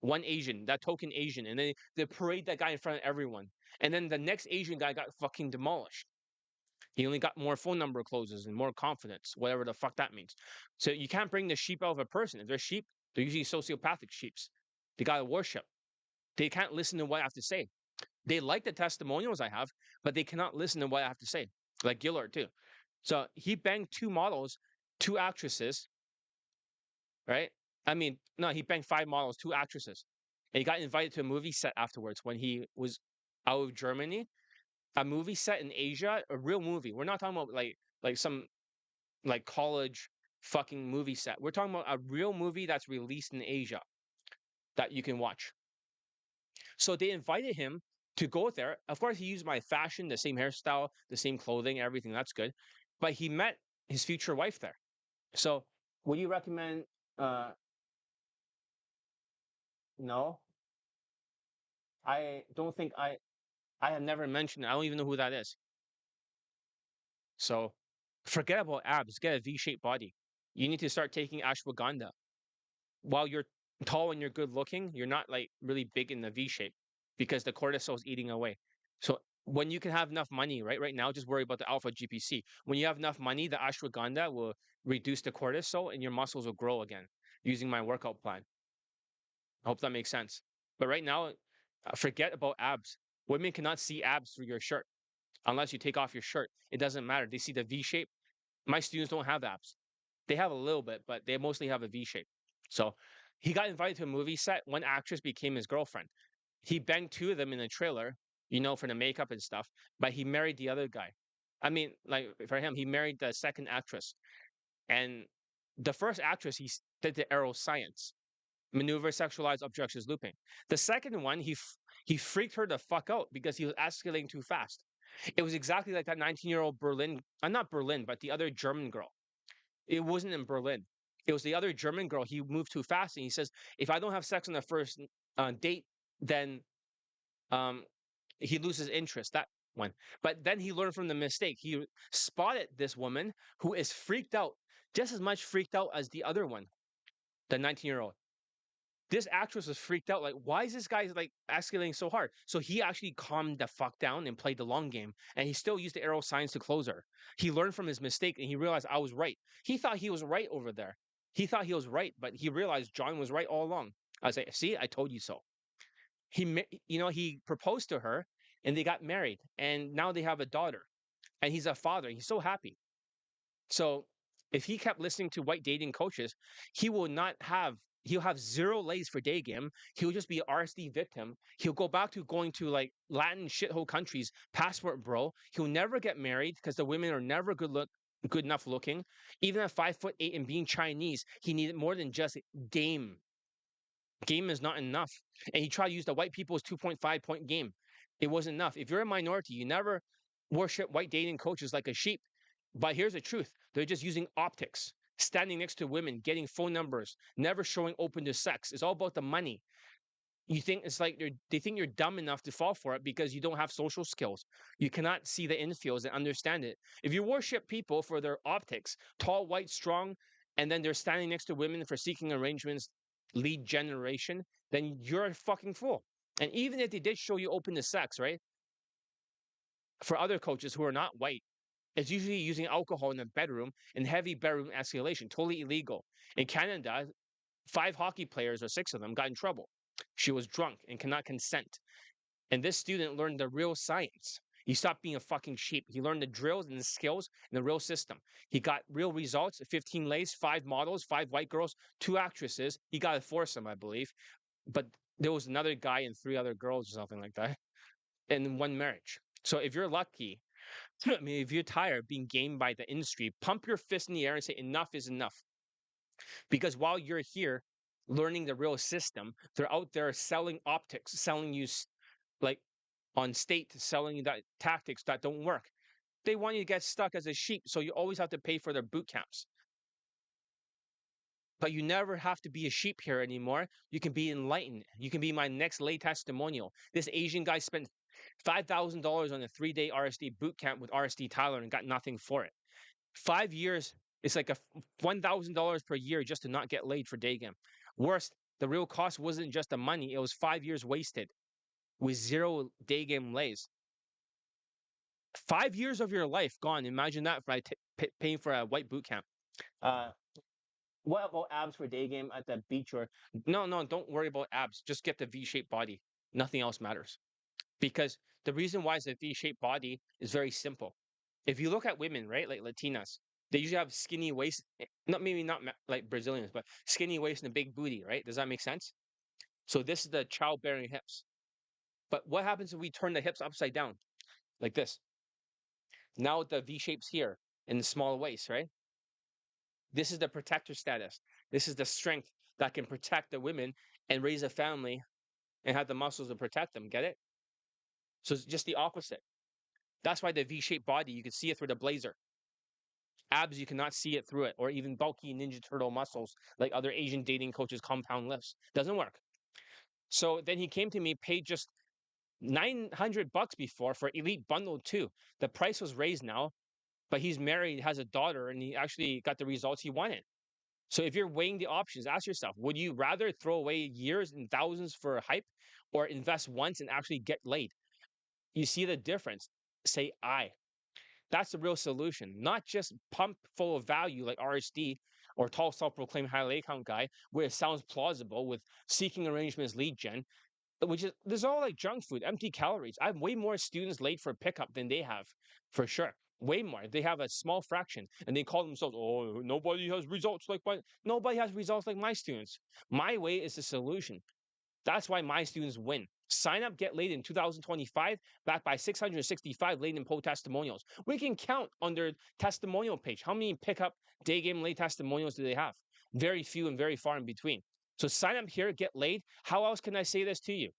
One Asian, that token Asian, and then they parade that guy in front of everyone. And then the next Asian guy got fucking demolished. He only got more phone number closes and more confidence, whatever the fuck that means. So you can't bring the sheep out of a person. If they're sheep, they're usually sociopathic sheeps. They gotta worship. They can't listen to what I have to say. They like the testimonials I have, but they cannot listen to what I have to say. Like Gillard too. So he banged two models, two actresses, right? I mean, no, he banged five models, two actresses. And he got invited to a movie set afterwards when he was out of Germany, a movie set in Asia, a real movie. We're not talking about like some like college fucking movie set. We're talking about a real movie that's released in Asia that you can watch. So they invited him to go there. Of course, he used my fashion, the same hairstyle, the same clothing, everything. That's good. But he met his future wife there. So would you recommend? No, I don't think I have never mentioned it. I don't even know who that is. So forget about abs. Get a V-shaped body. You need to start taking ashwagandha. While you're tall and you're good looking, you're not like really big in the V shape because the cortisol is eating away. So when you can have enough money, right now, just worry about the alpha GPC. When you have enough money, the ashwagandha will reduce the cortisol and your muscles will grow again using my workout plan. I hope that makes sense. But right now, forget about abs. Women cannot see abs through your shirt unless you take off your shirt. It doesn't matter. They see the V shape. My students don't have abs. They have a little bit, but they mostly have a V shape. So he got invited to a movie set. One actress became his girlfriend. He banged two of them in the trailer, for the makeup and stuff, but he married the other guy. I mean, like for him, he married the second actress. And the first actress, did the arrow science, maneuver, sexualized objections looping. The second one, he freaked her the fuck out because he was escalating too fast. It was exactly like that 19-year-old Berlin, not Berlin, but the other German girl. It wasn't in Berlin. It was the other German girl. He moved too fast, and he says, "If I don't have sex on the first date, then um, he loses interest." That one. But then he learned from the mistake. He spotted this woman who is freaked out, just as much freaked out as the other one, the 19-year-old. This actress was freaked out. Like, why is this guy like escalating so hard? So he actually calmed the fuck down and played the long game. And he still used the arrow signs to close her. He learned from his mistake and he realized I was right. He thought he was right over there. He thought he was right, but he realized John was right all along. I was like, see, I told you so. He proposed to her and they got married. And now they have a daughter. And he's a father. He's so happy. So if he kept listening to white dating coaches, he will not have He'll have zero lays for day game. He'll just be an RSD victim. He'll go back to going to like Latin shithole countries, passport bro. He'll never get married because the women are never good enough looking. Even at 5'8" and being Chinese, he needed more than just game. Game is not enough. And he tried to use the white people's 2.5 point game. It wasn't enough. If you're a minority, you never worship white dating coaches like a sheep. But here's the truth, they're just using optics, standing next to women, getting phone numbers, never showing open to sex. It's all about the money. You think it's like they think you're dumb enough to fall for it because you don't have social skills. You cannot see the infields and understand it. If you worship people for their optics, tall, white, strong, and then they're standing next to women for seeking arrangements, lead generation, then you're a fucking fool. And even if they did show you open to sex, right? For other coaches who are not white, it's usually using alcohol in the bedroom and heavy bedroom escalation, totally illegal. In Canada, 5 hockey players or 6 of them got in trouble. She was drunk and cannot consent. And this student learned the real science. He stopped being a fucking sheep. He learned the drills and the skills in the real system. He got real results 15 lays, 5 models, 5 white girls, 2 actresses. He got a foursome, I believe. But there was another guy and 3 other girls or something like that. And one marriage. So if you're lucky, I mean, if you're tired of being gamed by the industry, pump your fist in the air and say, enough is enough. Because while you're here learning the real system, they're out there selling optics, selling you like on state, selling you that tactics that don't work. They want you to get stuck as a sheep, so you always have to pay for their boot camps. But you never have to be a sheep here anymore. You can be enlightened. You can be my next lay testimonial. This Asian guy spent $5,000 on a 3-day RSD boot camp with RSD Tyler and got nothing for it. 5 years, it's like $1,000 per year just to not get laid for day game. Worst, the real cost wasn't just the money; it was 5 years wasted with zero day game lays. 5 years of your life gone. Imagine that by paying for a white boot camp. Uh, what about abs for day game at the beach or no, no, don't worry about abs. Just get the V-shaped body. Nothing else matters. Because the reason why it's a V-shaped body is very simple. If you look at women, right, like Latinas, they usually have skinny waist, not maybe not like Brazilians, but skinny waist and a big booty, right? Does that make sense? So this is the childbearing hips. But what happens if we turn the hips upside down like this? Now the V shape's here in the small waist, right? This is the protector status. This is the strength that can protect the women and raise a family and have the muscles to protect them. Get it? So it's just the opposite. That's why the V-shaped body, you can see it through the blazer. Abs, you cannot see it through it, or even bulky Ninja Turtle muscles like other Asian dating coaches' compound lifts. Doesn't work. So then he came to me, paid just $900 before for Elite Bundle 2. The price was raised now, but he's married, has a daughter, and he actually got the results he wanted. So if you're weighing the options, ask yourself, would you rather throw away years and thousands for hype or invest once and actually get laid? You see the difference. Say I. That's the real solution, not just pump full of value like RSD or tall self-proclaimed high lay count guy, where it sounds plausible with seeking arrangements lead gen, which is there's all like junk food, empty calories. I have way more students late for pickup than they have, for sure. Way more. They have a small fraction, and they call themselves, "Oh, nobody has results like my nobody has results like my students." My way is the solution. That's why my students win. Sign up, get laid in 2025, backed by 665 laid in poll testimonials. We can count on their testimonial page. How many pickup day game late testimonials do they have? Very few and very far in between. So sign up here, get laid. How else can I say this to you?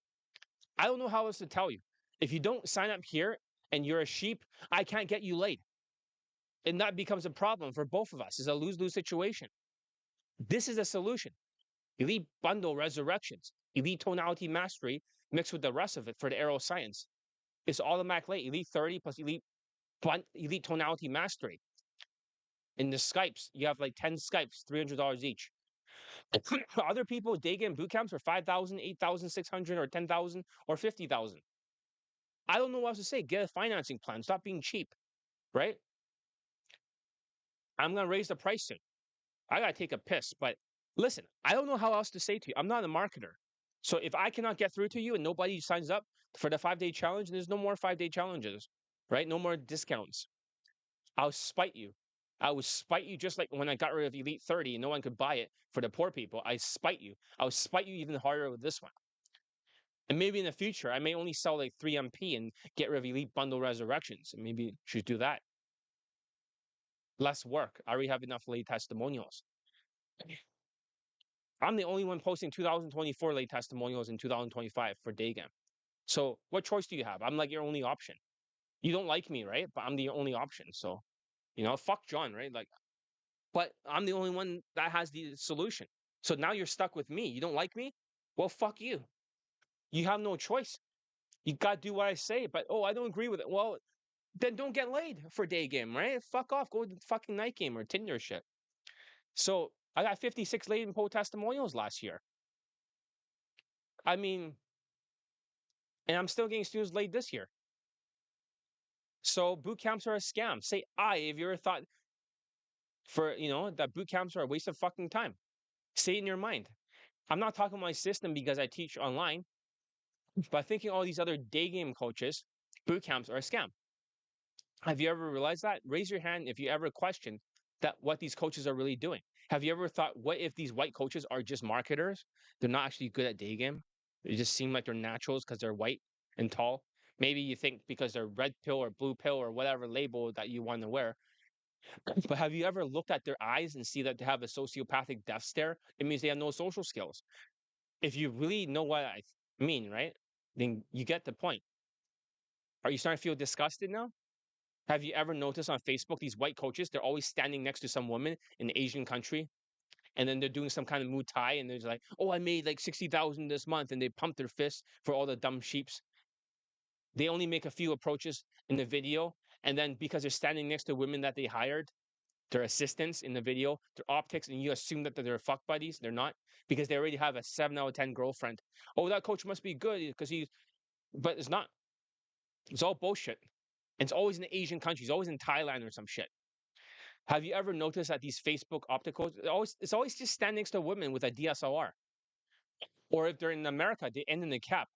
I don't know how else to tell you. If you don't sign up here and you're a sheep, I can't get you laid. And that becomes a problem for both of us. It's a lose lose situation. This is a solution. Elite bundle resurrections, elite tonality mastery mixed with the rest of it for the aero science. It's automatic late, elite 30 plus elite tonality mastery. In the Skypes, you have like 10 Skypes, $300 each. Other people, day game boot camps for 5,000, 8,600, or 10,000, or 50,000. I don't know what else to say. Get a financing plan. Stop being cheap, right? I'm going to raise the price soon. I got to take a piss, but listen, I don't know how else to say to you. I'm not a marketer. So if I cannot get through to you and nobody signs up for the 5-day challenge, there's no more 5-day challenges, right? No more discounts. I'll spite you. I would spite you just like when I got rid of Elite 30 and no one could buy it for the poor people. I spite you. I would spite you even harder with this one. And maybe in the future, I may only sell like 3MP and get rid of Elite Bundle Resurrections. And maybe should do that. Less work. I already have enough late testimonials. I'm the only one posting 2024 late testimonials in 2025 for Daygame. So what choice do you have? I'm like your only option. You don't like me, right? But I'm the only option. So, fuck John, right? Like, but I'm the only one that has the solution. So now you're stuck with me. You don't like me? Well, fuck you. You have no choice. You got to do what I say. But, oh, I don't agree with it. Well, then don't get laid for day game, right? Fuck off. Go to fucking night game or Tinder shit. So I got 56 laid in poll testimonials last year. I mean, and I'm still getting students laid this year. So boot camps are a scam. Say I if you ever thought that boot camps are a waste of fucking time. Say it in your mind. I'm not talking about my system because I teach online, but thinking all these other day game coaches, boot camps are a scam. Have you ever realized that? Raise your hand if you ever questioned that what these coaches are really doing. Have you ever thought, what if these white coaches are just marketers? They're not actually good at day game. They just seem like they're naturals because they're white and tall. Maybe you think because they're red pill or blue pill or whatever label that you want to wear. But have you ever looked at their eyes and see that they have a sociopathic death stare? It means they have no social skills. If you really know what I mean, right? Then you get the point. Are you starting to feel disgusted now? Have you ever noticed on Facebook these white coaches? They're always standing next to some woman in an Asian country, and then they're doing some kind of Muay Thai, and they're like, "Oh, I made like 60,000 this month," and they pump their fists for all the dumb sheeps. They only make a few approaches in the video, and then because they're standing next to women that they hired, their assistants in the video, their optics, and you assume that they're fuck buddies. They're not because they already have a 7 out of 10 girlfriend. Oh, that coach must be good because but it's not. It's all bullshit. And it's always in the Asian countries, always in Thailand or some shit. Have you ever noticed that these Facebook opticals, it's always just standing next to a woman with a DSLR, or if they're in America, they end in a cap.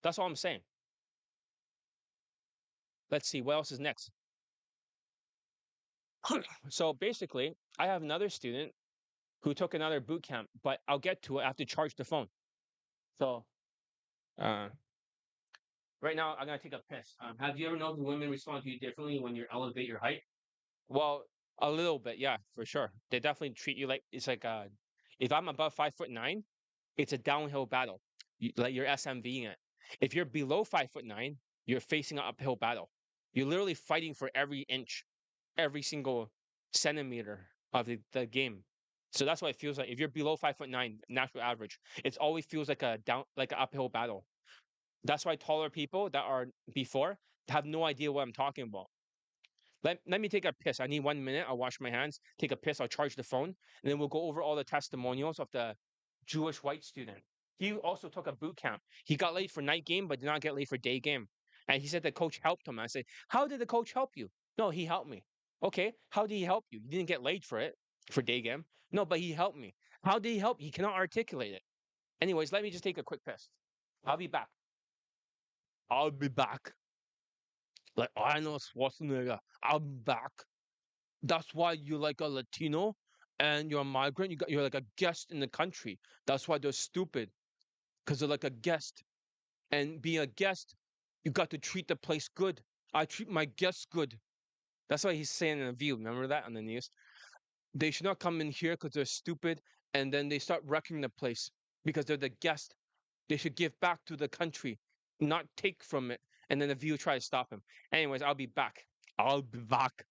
That's all I'm saying. Let's see what else is next. So basically, I have another student who took another boot camp, but I'll get to it. I have to charge the phone. So uh, right now, I'm gonna take a piss. Have you ever noticed women respond to you differently when you elevate your height? Well, a little bit, yeah, for sure. They definitely treat you like it's like if I'm above 5'9", it's a downhill battle. Like you're SMVing it. If you're below 5'9", you're facing an uphill battle. You're literally fighting for every inch, every single centimeter of the game. So that's what it feels like. If you're below 5'9", natural average, it always feels like like an uphill battle. That's why taller people that are before have no idea what I'm talking about. Let me take a piss. I need 1 minute. I'll wash my hands, take a piss, I'll charge the phone, and then we'll go over all the testimonials of the Jewish white student. He also took a boot camp. He got late for night game, but did not get late for day game. And he said the coach helped him. I said, how did the coach help you? No, he helped me. Okay, how did he help you? You didn't get late for it, for day game. No, but he helped me. How did he help? He cannot articulate it. Anyways, let me just take a quick piss. I'll be back. I'll be back. Like Arnold Schwarzenegger. I'll be back. That's why you're like a Latino and you're a migrant. You're like a guest in the country. That's why they're stupid because they're like a guest. And being a guest, you got to treat the place good. I treat my guests good. That's why he's saying in the View. Remember that on the news? They should not come in here because they're stupid, and then they start wrecking the place because they're the guest. They should give back to the country, not take from it. And then the View try to stop him. Anyways, I'll be back. I'll be back.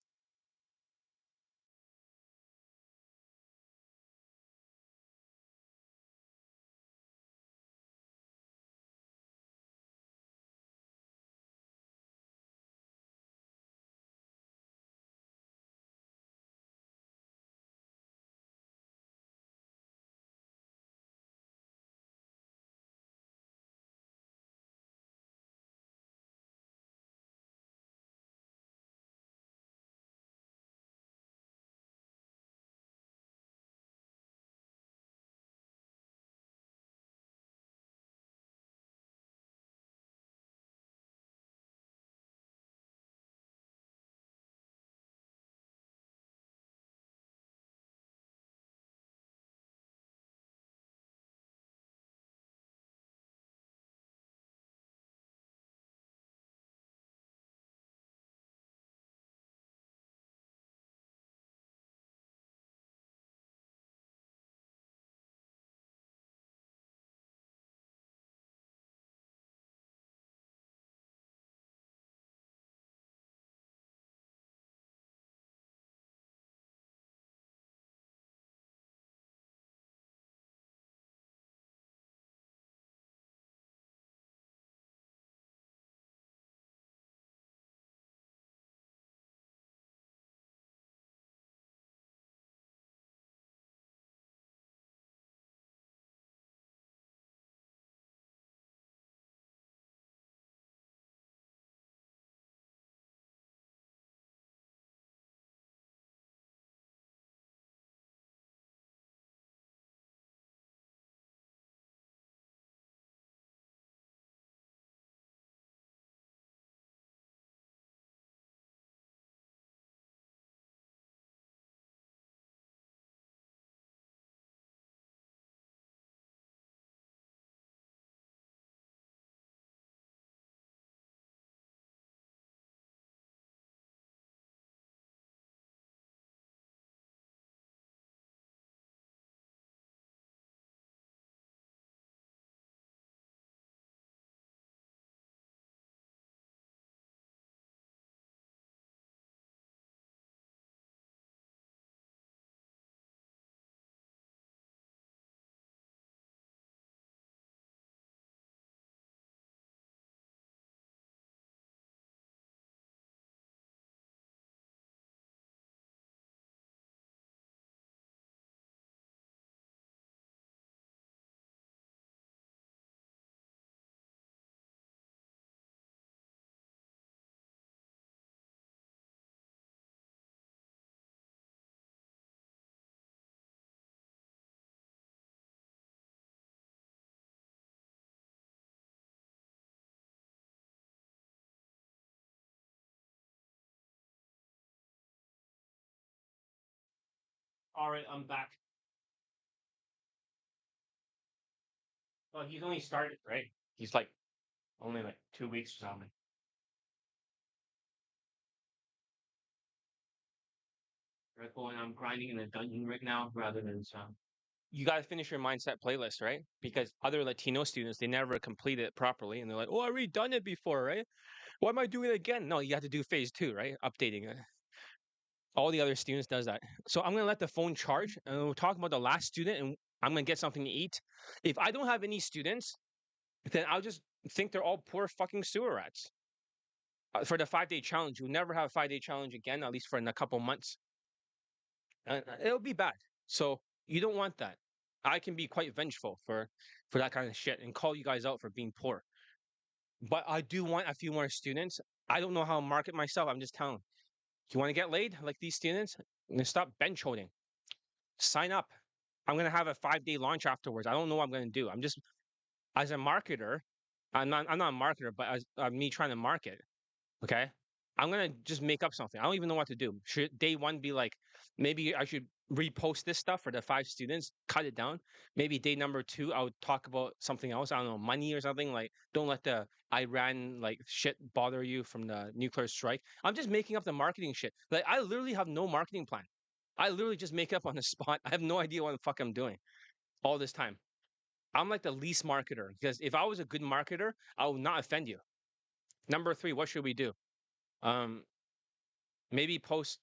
All right, I'm back. Well, he's only started, right? He's like only like 2 weeks or something. Right, going, I'm grinding in a dungeon right now rather than some. You got to finish your mindset playlist, right? Because other Latino students, they never complete it properly, and they're like, "Oh, I already done it before, right? Why am I doing it again?" No, you have to do phase two, right? Updating it. All the other students does that. So I'm gonna let the phone charge, and we'll talk about the last student, and I'm gonna get something to eat. If I don't have any students, then I'll just think they're all poor fucking sewer rats. For the 5 day challenge, you'll never have a 5 day challenge again, at least for in a couple months. And it'll be bad. So you don't want that. I can be quite vengeful for that kind of shit and call you guys out for being poor. But I do want a few more students. I don't know how to market myself. I'm just telling. You want to get laid like these students? Then stop bench holding. Sign up. I'm gonna have a 5 day launch afterwards. I don't know what I'm gonna do. I'm just as a marketer. I'm not a marketer, but as me trying to market. Okay. I'm gonna just make up something. I don't even know what to do. Should day one be like maybe I should repost this stuff for the 5 students, cut it down. Maybe day number two, I would talk about something else. I don't know, money or something. Like, don't let the Iran like shit bother you from the nuclear strike. I'm just making up the marketing shit. Like, I literally have no marketing plan. I literally just make up on the spot. I have no idea what the fuck I'm doing all this time. I'm like the least marketer because if I was a good marketer, I would not offend you. Number three, what should we do? Um, maybe post,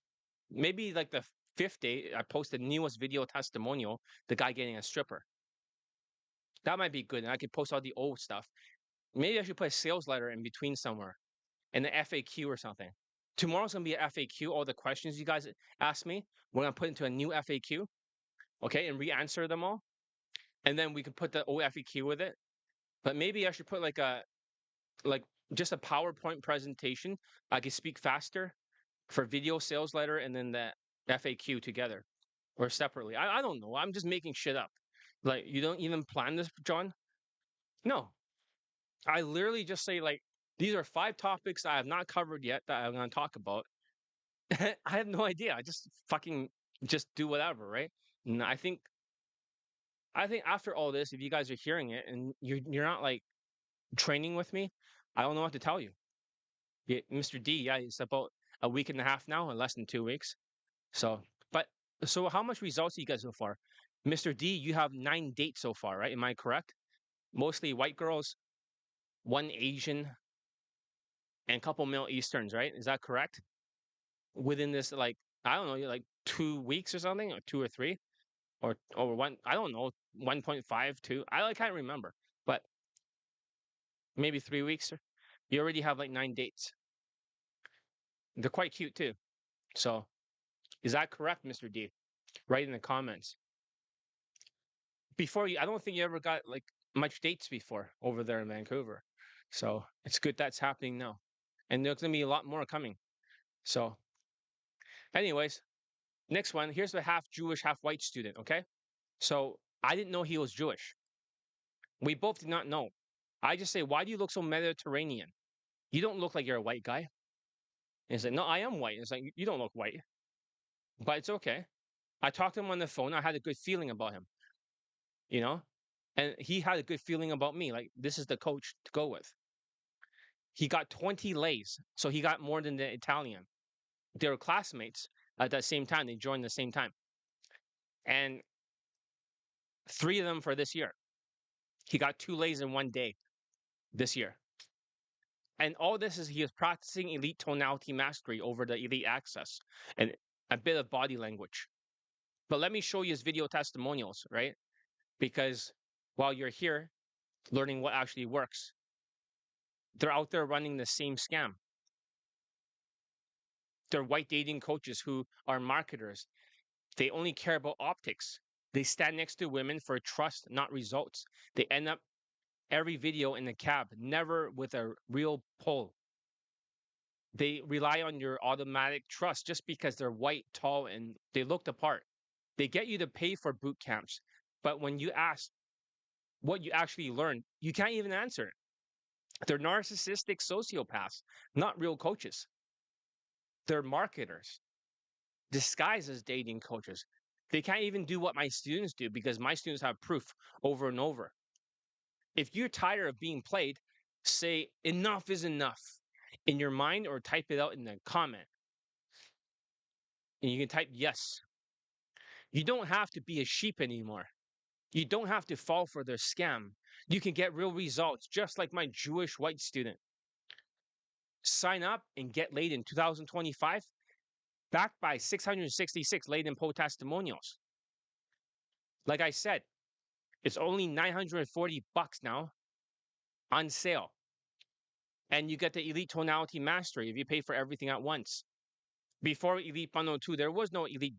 maybe like the fifth day, I post the newest video testimonial, the guy getting a stripper. That might be good. And I could post all the old stuff. Maybe I should put a sales letter in between somewhere and an FAQ or something. Tomorrow's gonna be an FAQ. All the questions you guys asked me, we're gonna put into a new FAQ, okay, and re-answer them all. And then we could put the old FAQ with it. But maybe I should put like just a PowerPoint presentation. I could speak faster for video sales letter and then the FAQ together or separately. I don't know. I'm just making shit up. Like, you don't even plan this, John? No. I literally just say like these are 5 topics I have not covered yet that I'm going to talk about. I have no idea. I just fucking just do whatever, right? And I think after all this, if you guys are hearing it and you're not like training with me, I don't know what to tell you. Yeah, Mr. D, yeah, it's about a week and a half now, or less than 2 weeks. So, but so how much results do you guys so far? Mr. D, you have 9 dates so far, right? Am I correct? Mostly white girls, one Asian, and a couple Middle Easterns, right? Is that correct? Within this, like, I don't know, like 2 weeks or something, or two or three, or one, I don't know, 1.5, 2. I can't remember, but maybe 3 weeks. You already have like 9 dates. They're quite cute too. So, is that correct, Mr. D? Write in the comments. Before you, I don't think you ever got like much dates before over there in Vancouver. So it's good that's happening now. And there's gonna be a lot more coming. So, anyways, next one. Here's the half Jewish, half white student. Okay. So I didn't know he was Jewish. We both did not know. I just say, why do you look so Mediterranean? You don't look like you're a white guy. And he's like, no, I am white. It's like, you don't look white, but it's okay. I talked to him on the phone. I had a good feeling about him, you know? And he had a good feeling about me. Like, this is the coach to go with. He got 20 lays, so he got more than the Italian. They were classmates at that same time. They joined the same time, and 3 of them for this year. He got 2 lays in one day this year, and all this is he is practicing elite tonality mastery over the elite access and a bit of body language. But let me show you his video testimonials, right? Because while you're here learning what actually works, they're out there running the same scam. They're white dating coaches who are marketers. They only care about optics. They stand next to women for trust, not results. They end up every video in the cab, never with a real pull. They rely on your automatic trust just because they're white, tall, and they look the part. They get you to pay for boot camps. But when you ask what you actually learned, you can't even answer it. They're narcissistic sociopaths, not real coaches. They're marketers disguised as dating coaches. They can't even do what my students do because my students have proof over and over. If you're tired of being played, say enough is enough in your mind or type it out in the comment. And you can type yes. You don't have to be a sheep anymore. You don't have to fall for their scam. You can get real results, just like my Jewish white student. Sign up and get laid in 2025, backed by 666 laid in po testimonials. Like I said, it's only $940 now on sale. And you get the Elite Tonality Mastery if you pay for everything at once. Before Elite Bundle 2, there was no Elite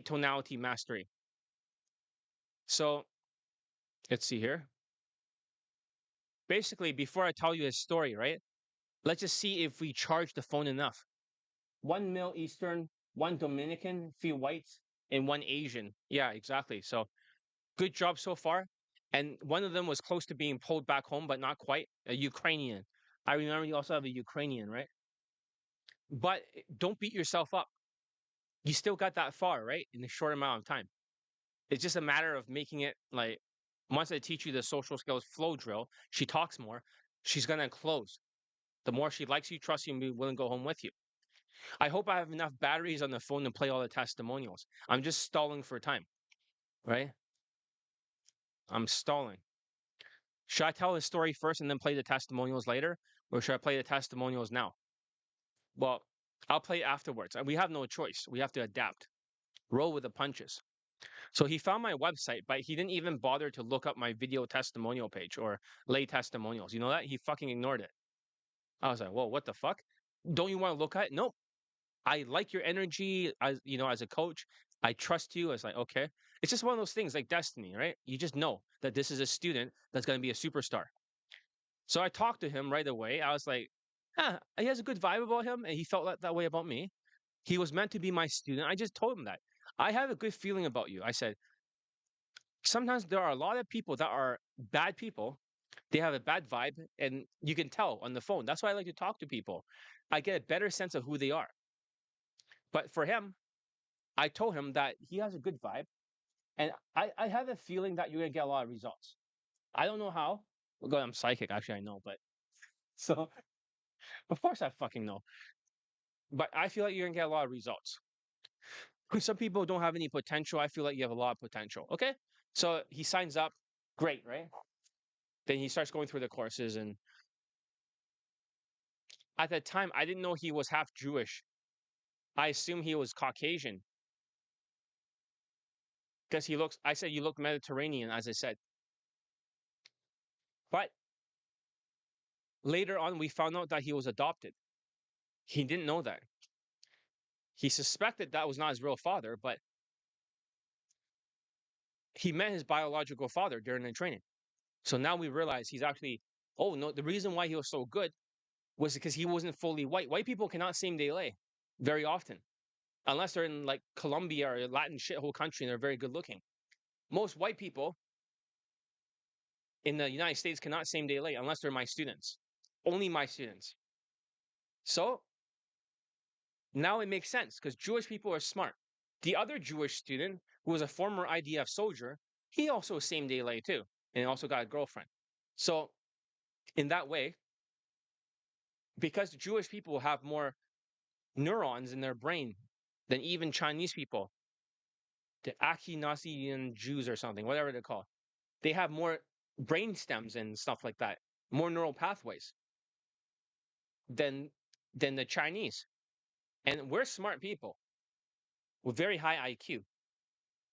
Tonality Mastery. So let's see here. Basically, before I tell you his story, right? Let's just see if we charge the phone enough. 1 mil Eastern, 1 Dominican, few whites, and 1 Asian. Yeah, exactly. So good job so far. And one of them was close to being pulled back home, but not quite. A Ukrainian. I remember you also have a Ukrainian, right? But don't beat yourself up. You still got that far, right? In a short amount of time. It's just a matter of making it like once I teach you the social skills flow drill, she talks more, she's gonna close. The more she likes you, trusts you, and be willing to go home with you. I hope I have enough batteries on the phone to play all the testimonials. I'm just stalling for time, right? I'm stalling. Should I tell the story first and then play the testimonials later? Or should I play the testimonials now? Well, I'll play afterwards. We have no choice. We have to adapt, roll with the punches. So he found my website, but he didn't even bother to look up my video testimonial page or lay testimonials. You know that? He fucking ignored it. I was like, whoa, what the fuck? Don't you want to look at it? Nope. I like your energy as as a coach. I trust you. It's like, okay. It's just one of those things like destiny, right? You just know that this is a student that's gonna be a superstar. So I talked to him right away. I was like, he has a good vibe about him, and he felt that way about me. He was meant to be my student. I just told him that. I have a good feeling about you. I said, sometimes there are a lot of people that are bad people. They have a bad vibe, and you can tell on the phone. That's why I like to talk to people. I get a better sense of who they are. But for him, I told him that he has a good vibe, and I have a feeling that you're gonna get a lot of results. I don't know how. Well, God, I'm psychic, actually, I know, but so of course I fucking know. But I feel like you're gonna get a lot of results. Some people don't have any potential. I feel like you have a lot of potential. Okay, so he signs up. Great, right? Then he starts going through the courses, and at that time, I didn't know he was half Jewish. I assumed he was Caucasian because he looks. I said you look Mediterranean, as I said. But later on, we found out that he was adopted. He didn't know that. He suspected that was not his real father, but he met his biological father during the training. So now we realize he's actually. Oh no! The reason why he was so good was because he wasn't fully white. White people cannot same day lay very often, unless they're in like Colombia or a Latin shithole country and they're very good looking. Most white people in the United States cannot same day lay unless they're my students. Only my students. So now it makes sense because Jewish people are smart. The other Jewish student, who was a former IDF soldier, he also same day lay too, and also got a girlfriend. So in that way, because Jewish people have more neurons in their brain than even Chinese people, the Ashkenazi Jews or something, whatever they're called, they have more brain stems and stuff like that, more neural pathways than the Chinese. And we're smart people with very high IQ.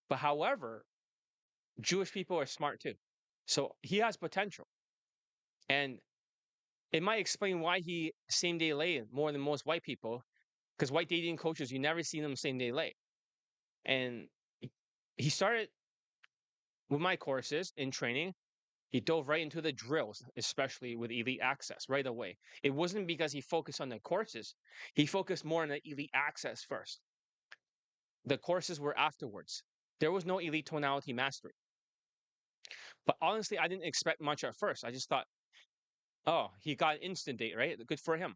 But however, Jewish people are smart too. So he has potential. And it might explain why he same day lay more than most white people. Because white dating coaches, you never see them same day lay. And he started with my courses in training. He dove right into the drills, especially with elite access right away. It wasn't because he focused on the courses. He focused more on the elite access first. The courses were afterwards. There was no elite tonality mastery. But honestly, I didn't expect much at first. I just thought, oh, he got an instant date, right? Good for him.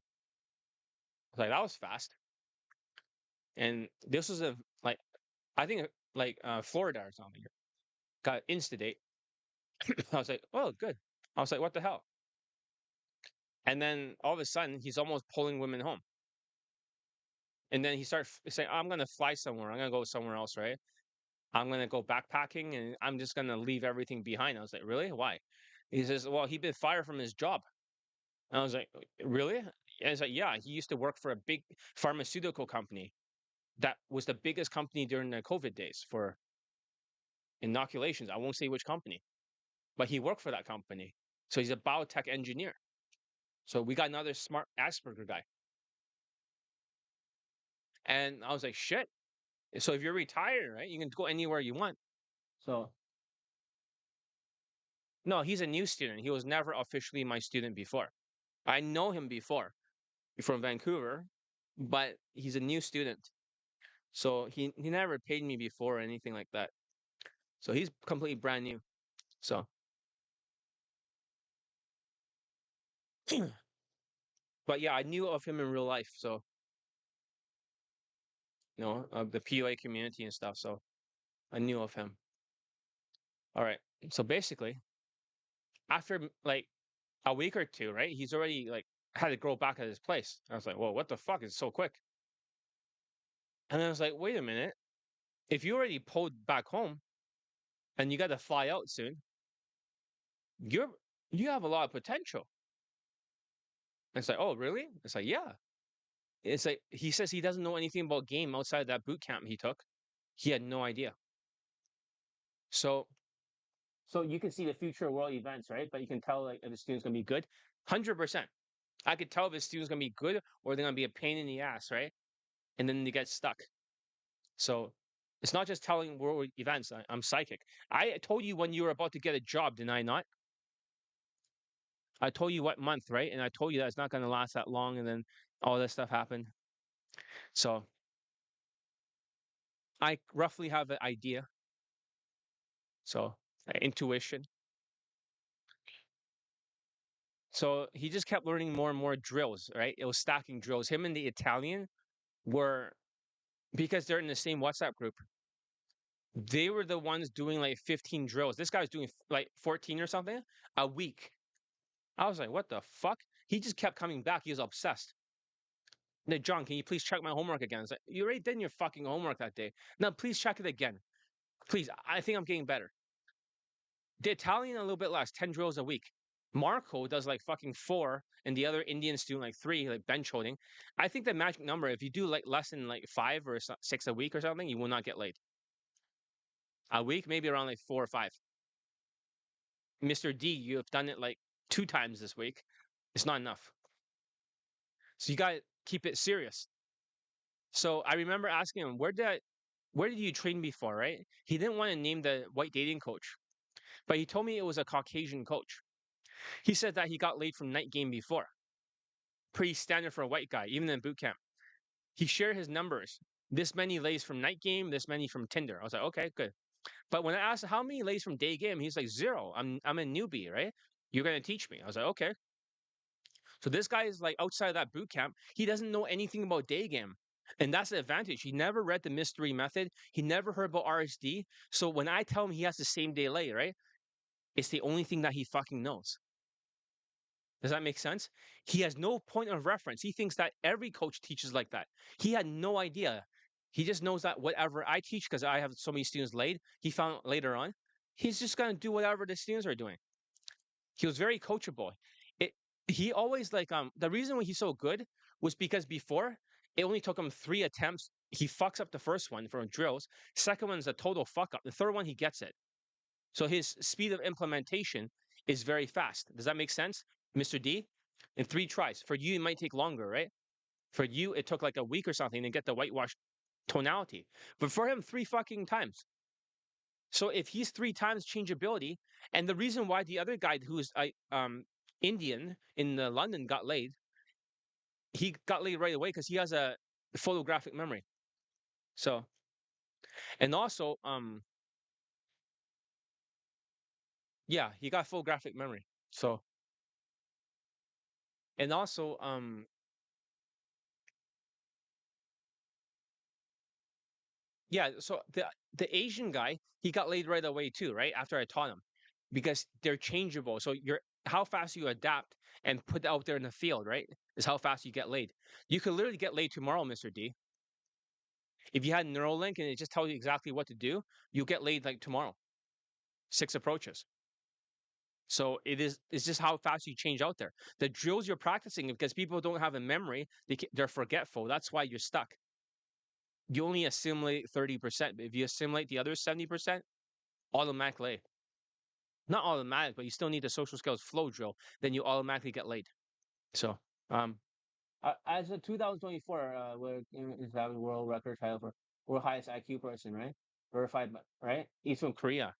Like that was fast. And this was a like I think like Florida or something. Got Insta-date. I was like, oh, good. I was like, what the hell? And then all of a sudden, he's almost pulling women home. And then he starts saying, I'm going to fly somewhere. I'm going to go somewhere else, right? I'm going to go backpacking and I'm just going to leave everything behind. I was like, really? Why? He says, well, he'd been fired from his job. And I was like, really? And he's like, yeah, he used to work for a big pharmaceutical company that was the biggest company during the COVID days for inoculations. I won't say which company, but he worked for that company. So he's a biotech engineer. So we got another smart Asperger guy. And I was like, shit. So if you're retired, right, you can go anywhere you want. So no, he's a new student. He was never officially my student before. I know him before from Vancouver, but he's a new student. So he never paid me before or anything like that. So he's completely brand new. So but yeah, I knew of him in real life. So of the POA community and stuff. So I knew of him. All right. So basically, after like a week or two, right? He's already like had to grow back at his place. I was like, "Whoa, what the fuck? It's so quick." And I was like, "Wait a minute. If you already pulled back home and you got to fly out soon, you're you have a lot of potential." And it's like, "Oh, really?" It's like, "Yeah." It's like he says he doesn't know anything about game outside that boot camp he took. He had no idea. So so you can see the future world events, right? But you can tell like if the student's gonna be good. 100%. I could tell if the student's gonna be good or they're gonna be a pain in the ass, right? And then they get stuck. So it's not just telling world events. I'm psychic. I told you when you were about to get a job, did I not? I told you what month, right? And I told you that it's not going to last that long. And then all this stuff happened. So I roughly have an idea. So intuition. So he just kept learning more and more drills, right? It was stacking drills. Him and the Italian were, because they're in the same WhatsApp group, they were the ones doing like 15 drills. This guy was doing like 14 or something a week. I was like, what the fuck? He just kept coming back. He was obsessed. No, John, can you please check my homework again? It's like, you already did your fucking homework that day. Now, please check it again. Please, I think I'm getting better. The Italian, a little bit less, 10 drills a week. Marco does like fucking four, and the other Indians do like three, like bench holding. I think the magic number, if you do like less than like five or six a week or something, you will not get laid. A week, maybe around like 4 or 5. Mr. D, you have done it like 2 times this week. It's not enough. So you got to keep it serious. So I remember asking him, where did you train before, right? He didn't want to name the white dating coach, but he told me it was a Caucasian coach. He said that he got laid from night game before. Pretty standard for a white guy, even in boot camp. He shared his numbers. This many lays from night game, this many from Tinder. I was like, okay, good. But when I asked how many lays from day game, he's like 0. I'm a newbie, right? You're gonna teach me. I was like, okay. So this guy is like outside of that boot camp. He doesn't know anything about day game. And that's the advantage. He never read the mystery method. He never heard about RSD. So when I tell him he has the same day lay, right? It's the only thing that he fucking knows. Does that make sense? He has no point of reference. He thinks that every coach teaches like that. He had no idea. He just knows that whatever I teach, because I have so many students laid, he found out later on, he's just going to do whatever the students are doing. He was very coachable. It he always like the reason why he's so good was because before it only took him 3 attempts. He fucks up the first one from drills. Second one's a total fuck up. The third one he gets it. So his speed of implementation is very fast. Does that make sense, Mr. D? In 3 tries. For you, it might take longer, right? For you, it took like a week or something to get the whitewash tonality. But for him, 3 fucking times. So if he's 3 times changeability, and the reason why the other guy who's Indian in London got laid, he got laid right away because he has a photographic memory. So and also yeah, he got photographic memory. So and also, Yeah, so the Asian guy, he got laid right away too, right? After I taught him. Because they're changeable. So you're how fast you adapt and put out there in the field, right? Is how fast you get laid. You could literally get laid tomorrow, Mr. D. If you had Neuralink and it just tells you exactly what to do, you'll get laid like tomorrow. Six approaches. So it's just how fast you change out there. The drills you're practicing, because people don't have a memory, they're forgetful. That's why you're stuck. You only assimilate 30%. But if you assimilate the other 70%, automatic lay. Not automatic, but you still need the social skills flow drill. Then you automatically get laid. So, um, as a 2024, is having world record title for world highest IQ person, right? Verified, right? He's from Korea.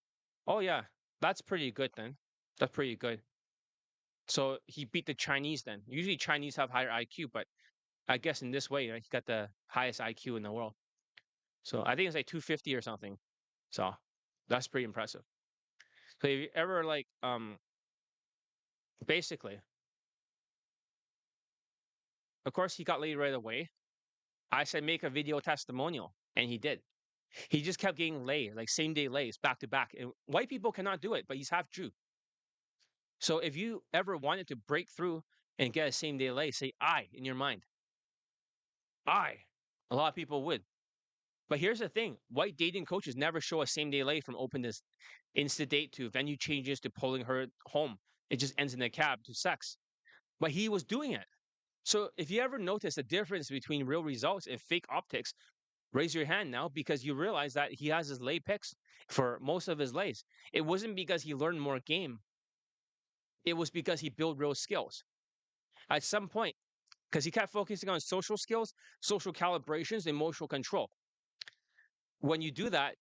Oh yeah, that's pretty good then. That's pretty good. So he beat the Chinese then. Usually Chinese have higher IQ, but I guess in this way, right, he got the highest IQ in the world. So I think it's like 250 or something. So that's pretty impressive. So if you ever like, basically, of course he got laid right away. I said make a video testimonial, and he did. He just kept getting laid, like same day lays, back to back. And white people cannot do it, but he's half Jew. So if you ever wanted to break through and get a same day lay, say I in your mind. I. A lot of people would. But here's the thing: white dating coaches never show a same day lay from open to insta date to venue changes to pulling her home. It just ends in a cab to sex. But he was doing it. So if you ever notice the difference between real results and fake optics, raise your hand now because you realize that he has his lay picks for most of his lays. It wasn't because he learned more game. It was because he built real skills. At some point, because he kept focusing on social skills, social calibrations, emotional control. When you do that,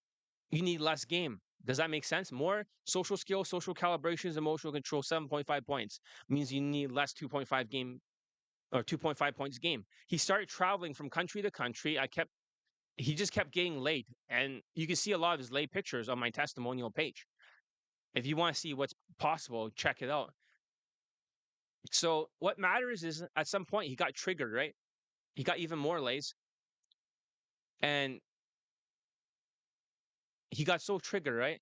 you need less game. Does that make sense? More social skills, social calibrations, emotional control, 7.5 points means you need less 2.5 game or 2.5 points game. He started traveling from country to country. He just kept getting laid. And you can see a lot of his laid pictures on my testimonial page. If you want to see what's possible, check it out. So what matters is at some point he got triggered, right? He got even more lays. And he got so triggered, right?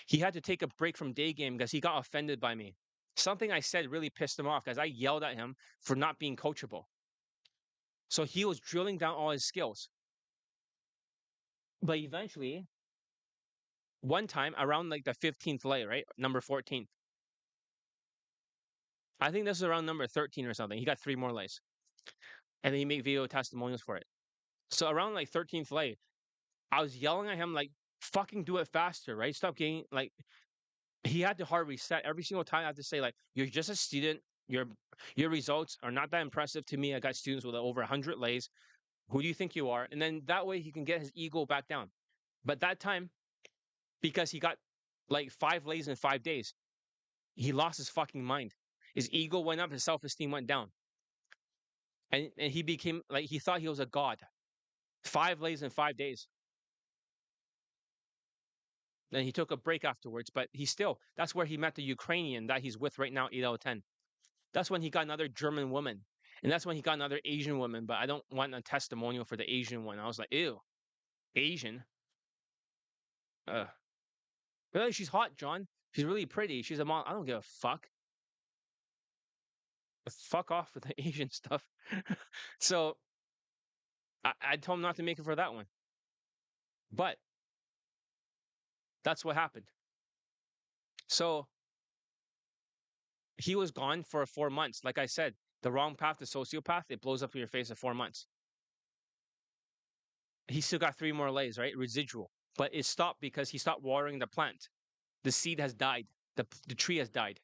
He had to take a break from Daygame because he got offended by me. Something I said really pissed him off because I yelled at him for not being coachable. So he was drilling down all his skills. But eventually, one time around like the 15th lay, right? Number 14. I think this is around number 13 or something. He got three more lays. And then he made video testimonials for it. So around like 13th lay, I was yelling at him like, fucking do it faster, right? Stop getting like he had to hard reset every single time. I have to say, like, you're just a student. Your results are not that impressive to me. I got students with over 100 lays. Who do you think you are? And then that way he can get his ego back down. But that time, because he got like 5 lays in 5 days, he lost his fucking mind. His ego went up, his self-esteem went down. And he became like he thought he was a god. 5 lays in 5 days. Then he took a break afterwards, but he still that's where he met the Ukrainian that he's with right now, 8 out of 10. That's when he got another German woman. And that's when he got another Asian woman. But I don't want a testimonial for the Asian one. I was like, ew, Asian? Uh, really, she's hot, John. She's really pretty. She's a mom. I don't give a fuck. Fuck off with the Asian stuff. So I told him not to make it for that one. But that's what happened. So he was gone for 4 months. Like I said, the wrong path to sociopath, it blows up in your face in 4 months. He still got three more lays, right? Residual. But it stopped because he stopped watering the plant. The seed has died. The tree has died.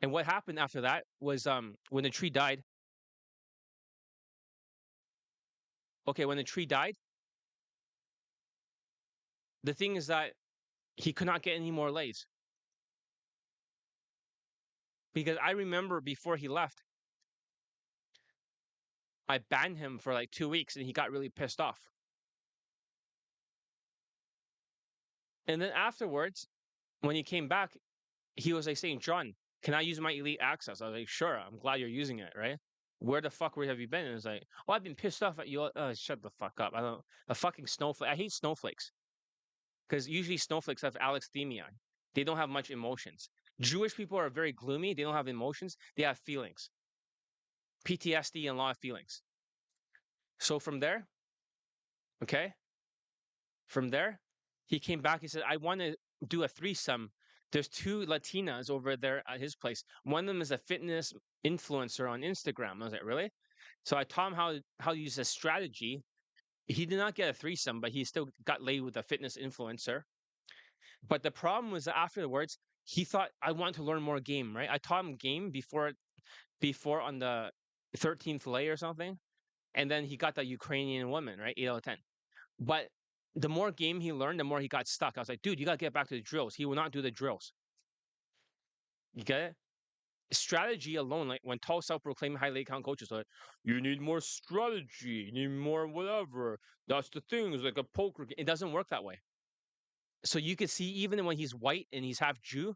And what happened after that was when the tree died. Okay, when the tree died, the thing is that he could not get any more lays. Because I remember before he left, I banned him for like 2 weeks and he got really pissed off. And then afterwards, when he came back, he was like saying, John, can I use my elite access? I was like, sure, I'm glad you're using it, right? Where the fuck have you been? And it's like, oh, I've been pissed off at you. Shut the fuck up. I don't a fucking snowflake. I hate snowflakes because usually snowflakes have alexithymia. They don't have much emotions. Jewish people are very gloomy. They don't have emotions. They have feelings, PTSD, and a lot of feelings. So from there, okay, from there, he came back. He said, I want to do a threesome. There's two Latinas over there at his place. One of them is a fitness influencer on Instagram. I was like, really? So I taught him how to use a strategy. He did not get a threesome, but he still got laid with a fitness influencer. But the problem was that afterwards, he thought I want to learn more game, right? I taught him game before on the 13th lay or something, and then he got the Ukrainian woman, right? 8 out of 10. But the more game he learned, the more he got stuck. I was like, dude, you gotta get back to the drills. He will not do the drills. You get it? Strategy alone, like when tall self-proclaimed high leg count coaches are like, you need more strategy, you need more whatever. That's the thing. It's like a poker game. It doesn't work that way. So you can see even when he's white and he's half Jew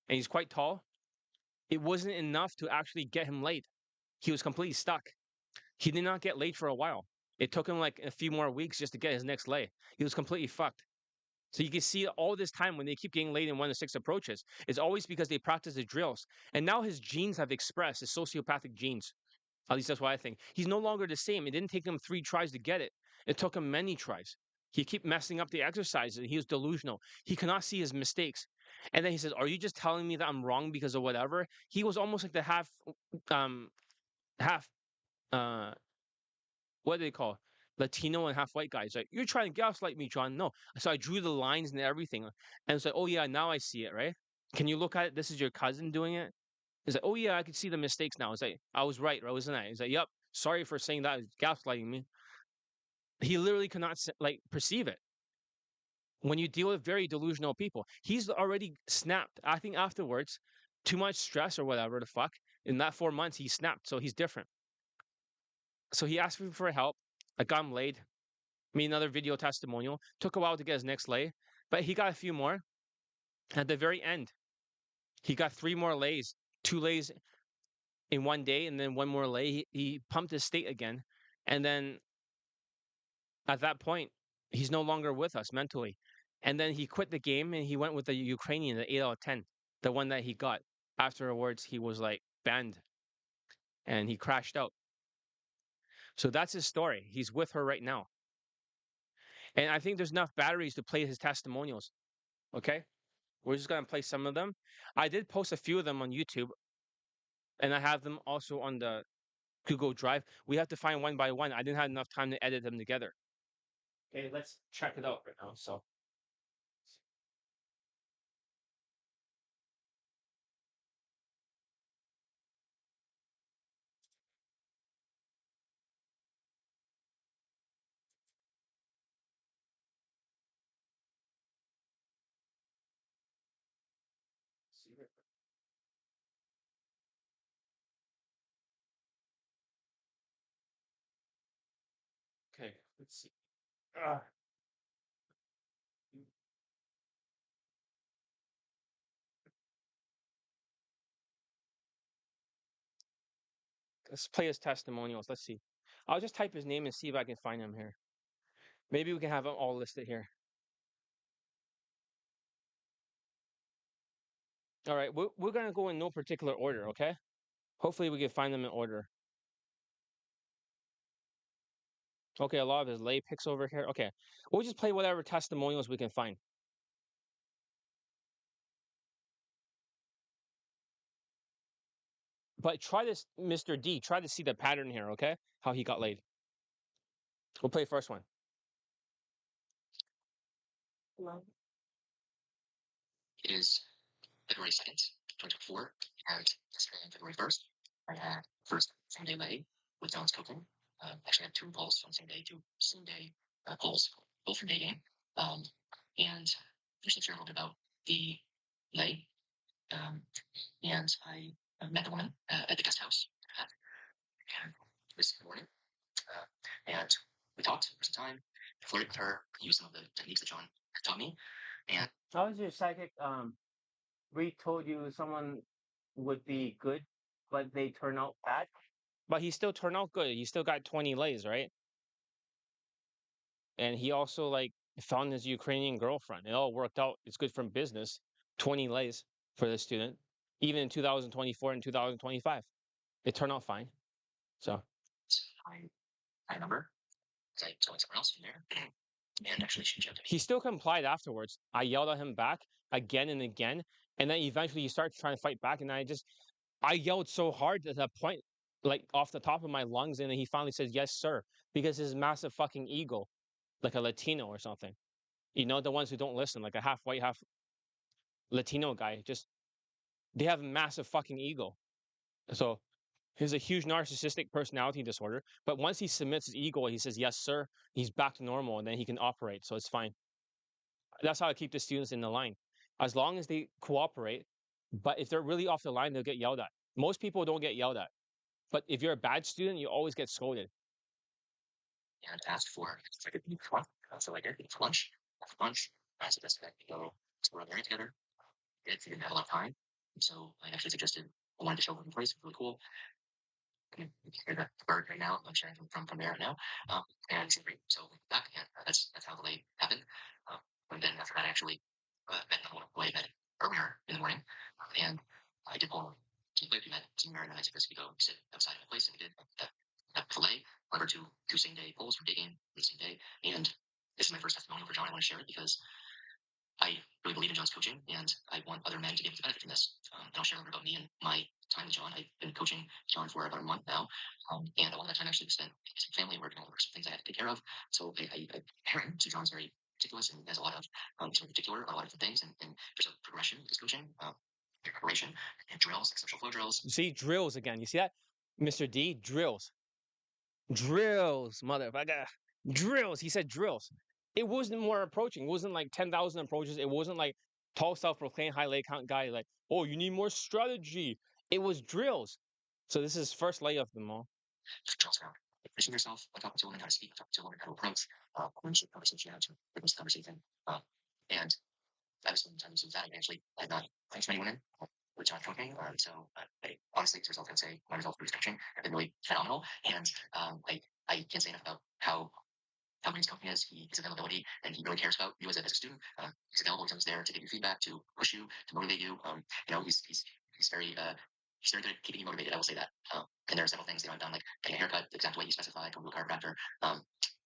and he's quite tall, it wasn't enough to actually get him laid. He was completely stuck. He did not get laid for a while. It took him like a few more weeks just to get his next lay. He was completely fucked. So you can see all this time when they keep getting laid in 1 to 6 approaches, it's always because they practice the drills. And now his genes have expressed, his sociopathic genes. At least that's what I think. He's no longer the same. It didn't take him 3 tries to get it. It took him many tries. He kept messing up the exercises. And he was delusional. He cannot see his mistakes. And then he says, "Are you just telling me that I'm wrong because of whatever?" He was almost like the um, half, uh, what do they call Latino and half white guys? Like, you're trying to gaslight me, John. No. So I drew the lines and everything, and it's like, oh yeah, now I see it, right? Can you look at it? This is your cousin doing it. It's like, oh yeah, I can see the mistakes now. It's like, I was right, wasn't I? He's like, yep. Sorry for saying that. Gaslighting me. He literally cannot like perceive it. When you deal with very delusional people, he's already snapped. I think afterwards, too much stress or whatever the fuck. In that 4 months, he snapped. So he's different. So he asked me for help. I got him laid. Me another video testimonial. Took a while to get his next lay, but he got a few more. At the very end, he got 3 more lays, 2 lays in 1 day, and then one more lay. He pumped his state again, and then at that point, he's no longer with us mentally. And then he quit the game and he went with the Ukrainian, the 8 out of 10, the one that he got. Afterwards, he was like banned and he crashed out. So that's his story. He's with her right now. And I think there's enough batteries to play his testimonials. Okay. We're just going to play some of them. I did post a few of them on YouTube and I have them also on the Google Drive. We have to find one by one. I didn't have enough time to edit them together. Okay, let's check it out right now. So, okay, let's see. Ah, let's play his testimonials. Let's see. I'll just type his name and see if I can find him here. Maybe we can have them all listed here. All right, we're gonna go in no particular order, okay? Hopefully we can find them in order. Okay, a lot of his lay picks over here. Okay, we'll just play whatever testimonials we can find. But try this, Mr. D. Try to see the pattern here, okay? How he got laid. We'll play first one. It is February 2nd, 2024, and yesterday on February 1st, I had first Sunday lay with Don's cooking. Actually, I had 2 polls on the same day, 2 same-day polls, both from Daygame. And finished sharing a little bit about the lay. And I met the woman at the guest house this morning. And we talked for some time, flirted with her, used some of the techniques that John had taught me. And How is your psychic? We told you someone would be good, but they turn out bad. but he still turned out good. He still got 20 lays, right? And he also like found his Ukrainian girlfriend. It all worked out. It's good from business. 20 lays for the student, even in 2024 and 2025. It turned out fine. So I remember I told someone else in there, and actually she jumped. he still complied afterwards. I yelled at him back again and again, and then eventually he started trying to fight back, and I yelled so hard to the point, like off the top of my lungs, and then he finally said, "Yes, sir," because his massive fucking ego, like a Latino or something. You know, the ones who don't listen, like a half white, half Latino guy, just they have massive fucking ego. So he's a huge narcissistic personality disorder. But once he submits his ego, he says, "Yes, sir," he's back to normal, and then he can operate. So it's fine. That's how I keep the students in the line. As long as they cooperate, but if they're really off the line, they'll get yelled at. Most people don't get yelled at. But if you're a bad student, you always get scolded. And asked for if I could meet for lunch. So I did for lunch. After lunch, I suggested that we go explore an area together. We didn't have a lot of time, so I actually suggested I wanted to show them a place really cool. You can hear the bird right now. I'm sharing from there right now. And so we went back, and that's how the lay happened. And then after that, I actually met another way met earlier in the morning, and I did pull some play we met somewhere, and then I suggested we go sit outside of my place, and we did that fillet. However, two same day polls for Daygame on the same day, and this is my first testimonial for John. I want to share it because I really believe in John's coaching, and I want other men to be able to benefit from this. And I'll share a little bit about me and my time with John. I've been coaching John for about a month now, and a lot of that time actually was spent with family work and all the some things I had to take care of. So I parent to John's very meticulous and has a lot of sort of particular, a lot of different things, and there's a progression with his coaching, preparation, and drills, like social flow drills. See, drills again. You see that? Mr. D, drills. Drills, motherfucker. Drills. He said drills. It wasn't more approaching. It wasn't like 10,000 approaches. It wasn't like tall self-proclaimed high lay count guy like, oh, you need more strategy. It was drills. So this is first lay of them all. Drills around. Pushing yourself, talking to a woman how to speak, talking to a woman how to approach, friendship conversation, how to witness the conversation. And I was spending time with that. I actually had not liked many women with John coaching. So honestly, as a result, I'd say my results with his coaching have been really phenomenal. And I can't say enough about how good his coaching is, his availability, and he really cares about you as a student. He's available. He's always there to give you feedback, to push you, to motivate you. He's very he's very good at keeping you motivated. I will say that. And there are several things I've done, like getting a haircut the exact way you specified, going to a chiropractor.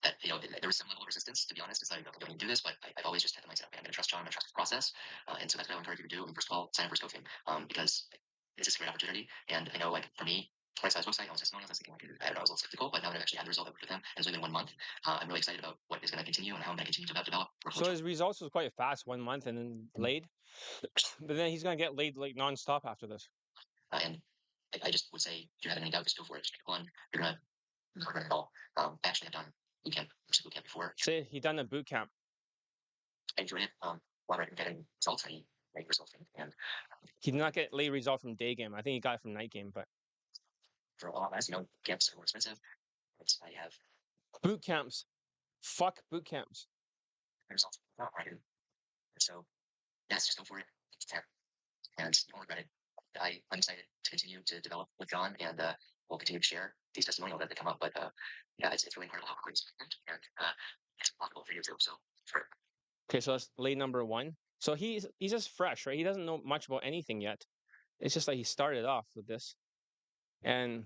That there was some level of resistance, to be honest, as I don't need to do this, but I've always just had the mindset, okay, I'm going to trust John, I'm going to trust the process, and so that's what I would encourage you to do. I mean, first of all, sign up for his coaching, because it's just a great opportunity. And I know, like for me, when I saw his website, I was testimonials. I was thinking, like, I don't know, I was a little skeptical, but now that I've actually had the result that worked with him, and it's only been 1 month, I'm really excited about what is going to continue and how I'm going to continue to develop. So his results was quite fast, 1 month, and then laid. But then he's gonna get laid like nonstop after this. And I just would say, if you have any doubt, just go for it. Just pick one. You're gonna regret it all. I actually have done boot camp before. Say he done a boot camp. I enjoyed it. While I didn't get any results, I made results, and He did not get late results from day game. I think he got it from night game. But for a lot less, camps are more expensive. But I have boot camps, fuck boot camps. results not right. So yes, just go for it. It's fair, and you won't regret it. I'm excited to continue to develop with John, and we'll continue to share these testimonials that come up. But yeah, it's really incredible how quickly it's happened, and it's possible for you too. So sure. Okay, so that's lay number one. So he's just fresh, right? He doesn't know much about anything yet. It's just like he started off with this, and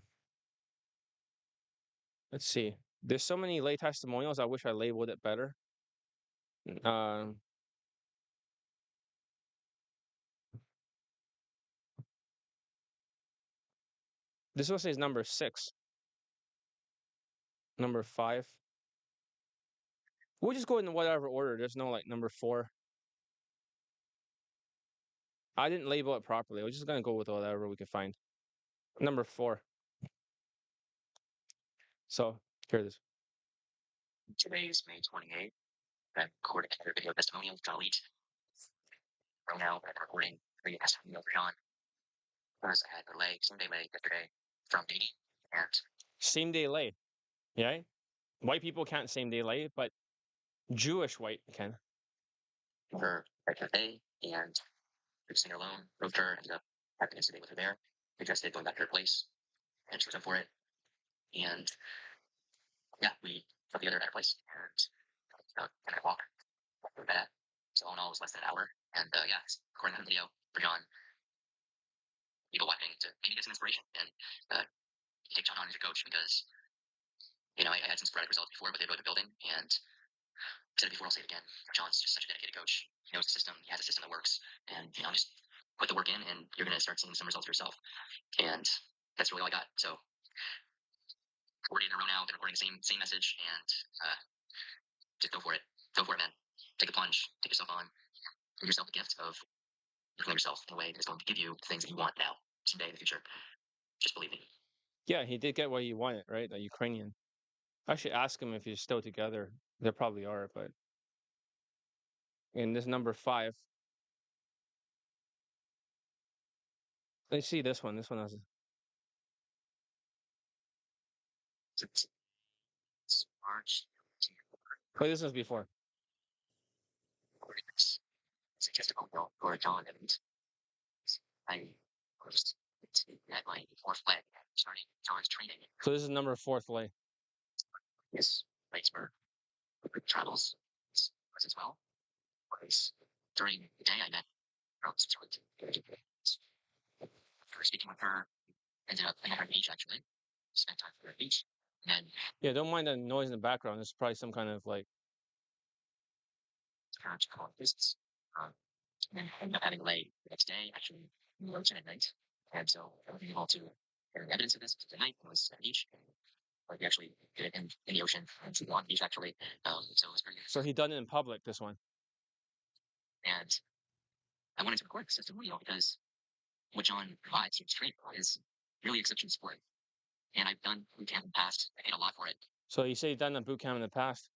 let's see. There's so many lay testimonials. I wish I labeled it better. Um, this one says number 6, number 5. We'll just go in whatever order. There's no like number 4. I didn't label it properly. We're just gonna go with whatever we can find. Number 4. So here it is. Today is May 28th. I'm recording another video testimonial with Dalit. Right now, I'm recording a testimonial for John. As I had a lay, Sunday lay yesterday from dating, and Same day lay. Yeah. White people can't same day lay, but Jewish white can. her at cafe, and we seen her alone, moved her, ended up having an incident with her there. Suggested going back to her place, and she was up for it. And yeah, we got together at a place and I walked through that. So all in all, it was less than an hour. And yeah, according to the video for John, people watching to maybe get some inspiration and take John on as a coach because I had some sporadic results before, but they really been building. And I said it before, I'll say it again. John's just such a dedicated coach. He knows the system. He has a system that works, and just put the work in, and you're gonna start seeing some results for yourself. And that's really all I got. So 40 in a row now. Been recording the same message, and just go for it. Go for it, man. Take a plunge. Take yourself on. Give yourself the gift of looking at yourself in a way that is going to give you the things that you want now, someday in the future. Just believe me. Yeah, he did get what he wanted, right? The Ukrainian. I should ask him if he's still together. They probably are, but in this number 5, let's see this one. This one has. It's March. Oh, this was before. It's a testimonial for John, and I was at my fourth leg starting John's training. So this is number 4th lay. Yes, Pittsburgh travels as well. Because during the day I met Rose after speaking with her, ended up at her beach actually. Spent time at her beach. And Yeah, don't mind the noise in the background. There's probably some kind of like. her to call visits. And then ended up having a lay the next day, actually ocean at night. And so I was able to have evidence of this at night. It was at the beach. Like we actually did it in the ocean, on the beach actually. So it was very good. So he done it in public. This one. And I wanted to record this testimonial because what John provides to training is really exceptional sport. And I've done boot camp in the past. I paid a lot for it. So you say you done a boot camp in the past.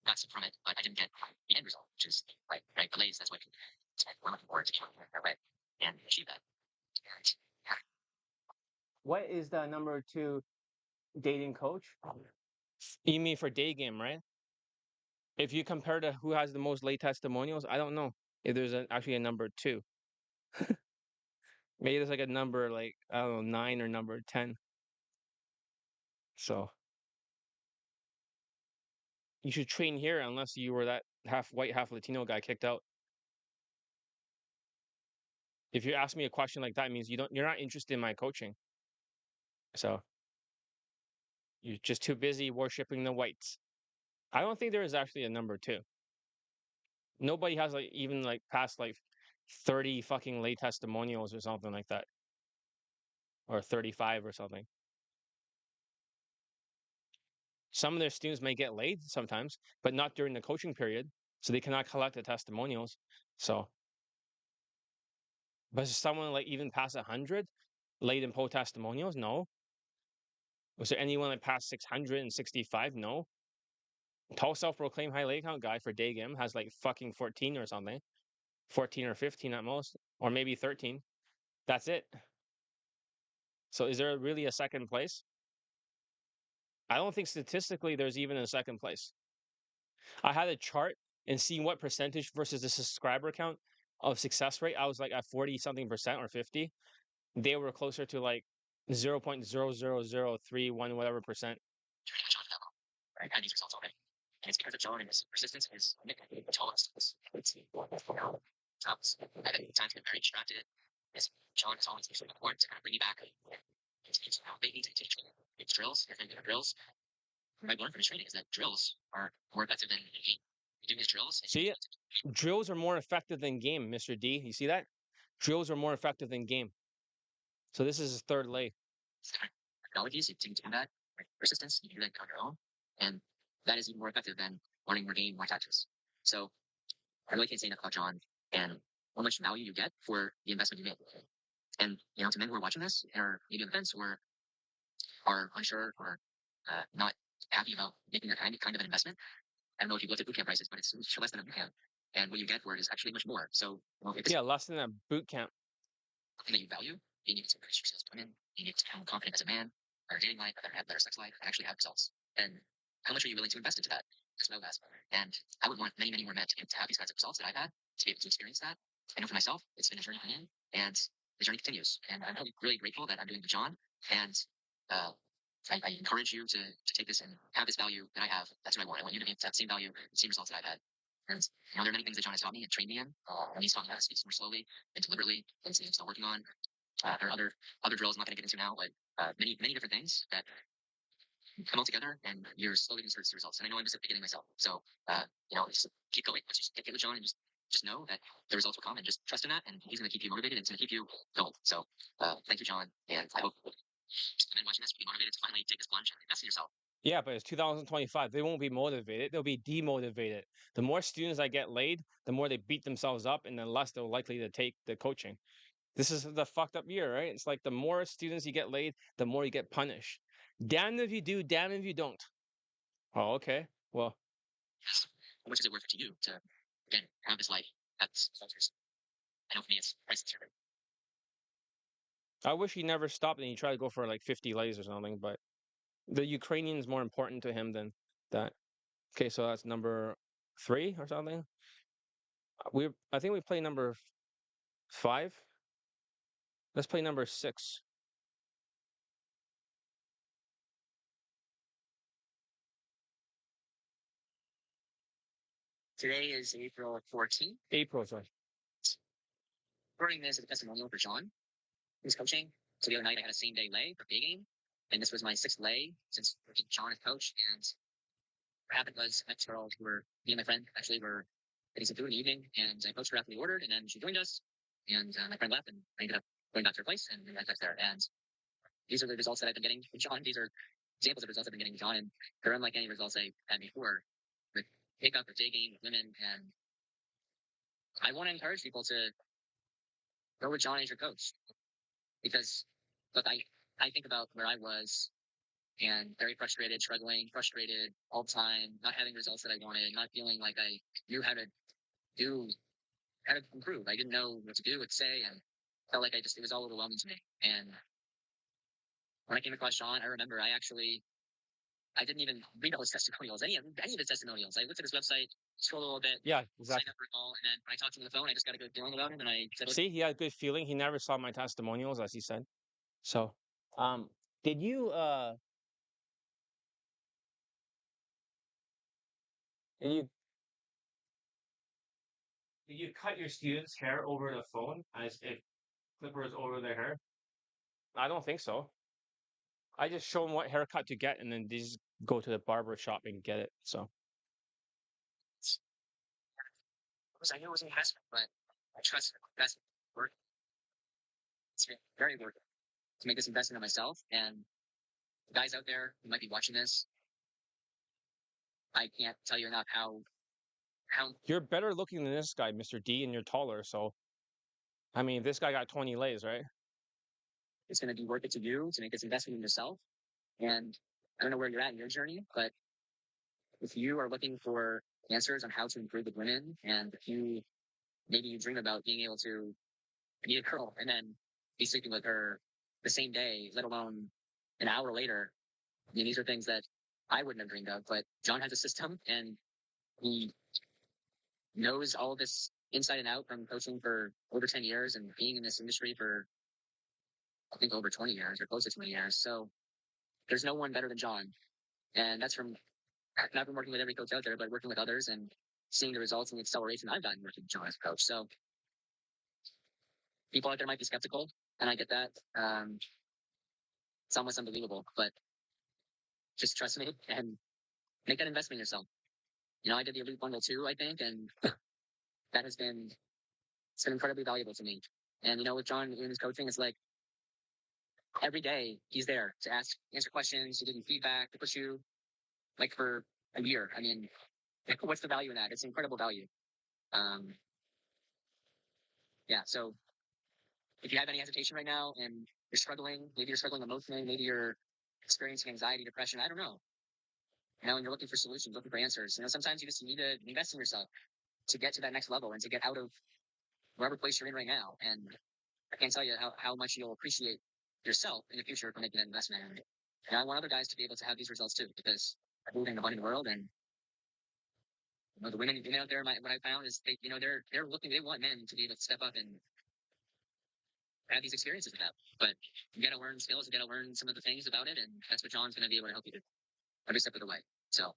Got some from it, but I didn't get the end result, which is right delays. That's what we're looking forward to that way and achieve that. And What is the number 2 dating coach? You mean for Daygame, right? If you compare to who has the most late testimonials, I don't know if there's actually a number 2. Maybe there's like a number like I don't know 9 or number 10. So you should train here unless you were that half white, half Latino guy kicked out. If you ask me a question like that, it means you're not interested in my coaching. So you're just too busy worshiping the whites. I don't think there is actually a number 2. Nobody has like even like past like 30 fucking late testimonials or something like that. Or 35 or something. Some of their students may get laid sometimes, but not during the coaching period. So they cannot collect the testimonials. So, but is someone like even past 100 late in poll testimonials? No. Was there anyone like past 665? No. Tall self-proclaimed high late count guy for Daygame has like fucking 14 or something. 14 or 15 at most, or maybe 13. That's it. So is there really a second place? I don't think statistically there's even a second place. I had a chart and seeing what percentage versus the subscriber count of success rate. I was like at 40 something percent or 50. They were closer to like 0.00031 whatever percent. I had these results already. And it's because of John and his persistence and his commitment to all us. I've had times get very distracted. As John is always usually important to kind of bring you back. It's how they need to teach it's drills, different drills. What I've learned from his training is that drills are more effective than a game. You do his drills. See it? Drills are more effective than game, Mr. D. You see that? Drills are more effective than game. So this is his third lay. Technologies, you can do that. Persistence, you can do that on your own. And that is even more effective than learning more game, more tactics. So I really can't say enough about John and how much value you get for the investment you make. And, to men who are watching this and are maybe on the fence or are unsure or not happy about making that kind of an investment, I don't know if you've looked at bootcamp prices, but it's less than a bootcamp. And what you get for it is actually much more. So, if it's less than a boot camp. Something that you value, you need to increase your sales to women, you need to become confident as a man, better dating life, have better sex life, and actually have results. And how much are you willing to invest into that? That's what I would ask. And I would want many, many more men to have these kinds of results that I've had, to be able to experience that. I know for myself, it's been a journey for me, and the journey continues. And I'm really, really grateful that I'm doing with John. And I encourage you to take this and have this value that I have. That's what I want. I want you to have the same value, the same results that I've had. And there are many things that John has taught me and trained me in. And he's taught me how to speak more slowly and deliberately. And I'm still working on. There are other drills I'm not going to get into now, but many different things that come all together, and you're slowly going to start to see results. And I know I'm just at the beginning myself, so just keep going. Just get with John and just know that the results will come, and just trust in that. And he's going to keep you motivated, and it's going to keep you going. So thank you, John, and I hope and watching this, be motivated to finally take this plunge and invest in yourself. Yeah, but it's 2025. They won't be motivated. They'll be demotivated. The more students I get laid, the more they beat themselves up, and the less they're likely to take the coaching. This is the fucked up year, right? It's like the more students you get laid, the more you get punished. Damn if you do, damn if you don't. Oh, okay. Well, Yes. How much is it worth it to you to again have this life? That's sponsors. I know for me, it's priceless. I wish he never stopped and he tried to go for like 50 lays or something, but the Ukrainian's more important to him than that. Okay, so that's number 3 or something. I think we play number 5. Let's play number 6. Today is April 14th. April, sorry. Recording this as a testimonial for John, who's coaching. So the other night I had a same day lay for Daygame, and this was my 6th lay since working John as coach. And what happened was I met this girl who were me and my friend actually were getting some food in the evening, and I coached her after we ordered, and then she joined us, and my friend left, and I ended up going back to her place, and we went back there. And these are the results that I've been getting with John. These are examples of results I've been getting with John, and they're unlike any results I had before with pickup or Daygame with women. And I want to encourage people to go with John as your coach, because look, I think about where I was and very frustrated, struggling, frustrated all the time, not having results that I wanted, not feeling like I knew do, how to improve. I didn't know what to do, what to say, and felt like it was all overwhelming to me. And when I came across Sean, I remember I didn't even read all his testimonials, any of his testimonials. I looked at his website, scrolled a little bit, Yeah, signed exactly. up for a call, and then when I talked to him on the phone, I just got a good feeling about him, and I said, See, he had a good feeling. He never saw my testimonials, as he said. So, um, did you did you did you cut your students' hair over the phone as if clippers over their hair? I don't think so. I just show them what haircut to get, and then they just go to the barber shop and get it. So I knew it was an investment, but I trust the investment. Work. It's very worth it to make this investment in myself. And guys out there who might be watching this, I can't tell you enough how you're better looking than this guy, Mr. D, and you're taller. So I mean, this guy got 20 lays, right? it's going to be worth it to you to make this investment in yourself. And I don't know where you're at in your journey, but if you are looking for answers on how to improve with women, and if maybe you dream about being able to meet a girl and then be sleeping with her the same day, let alone an hour later, I mean, these are things that I wouldn't have dreamed of. But John has a system, and he knows all of this inside and out from coaching for over 10 years and being in this industry for, I think, over 20 years or close to 20 years. So there's no one better than John. And that's from not been working with every coach out there, but working with others and seeing the results and the acceleration I've gotten working with John as a coach. So people out there might be skeptical, and I get that. It's almost unbelievable, but just trust me and make that investment in yourself. I did the Elite Bundle too, I think, and that it's been incredibly valuable to me. And with John in his coaching, it's like every day he's there to answer questions, to give you feedback, to push you like for a year. I mean, what's the value in that? It's incredible value. Um, yeah. So if you have any hesitation right now and you're struggling, maybe you're struggling emotionally, maybe you're experiencing anxiety, depression, I don't know. And you're looking for solutions, looking for answers. Sometimes you just need to invest in yourself to get to that next level and to get out of wherever place you're in right now. And I can't tell you how much you'll appreciate yourself in the future for making that investment. And I want other guys to be able to have these results too, because I believe in the abundant world. And the women out there, what I found is they're looking, they want men to be able to step up and have these experiences with them. But you got to learn skills. You got to learn some of the things about it, and that's what John's going to be able to help you do every step of the way. So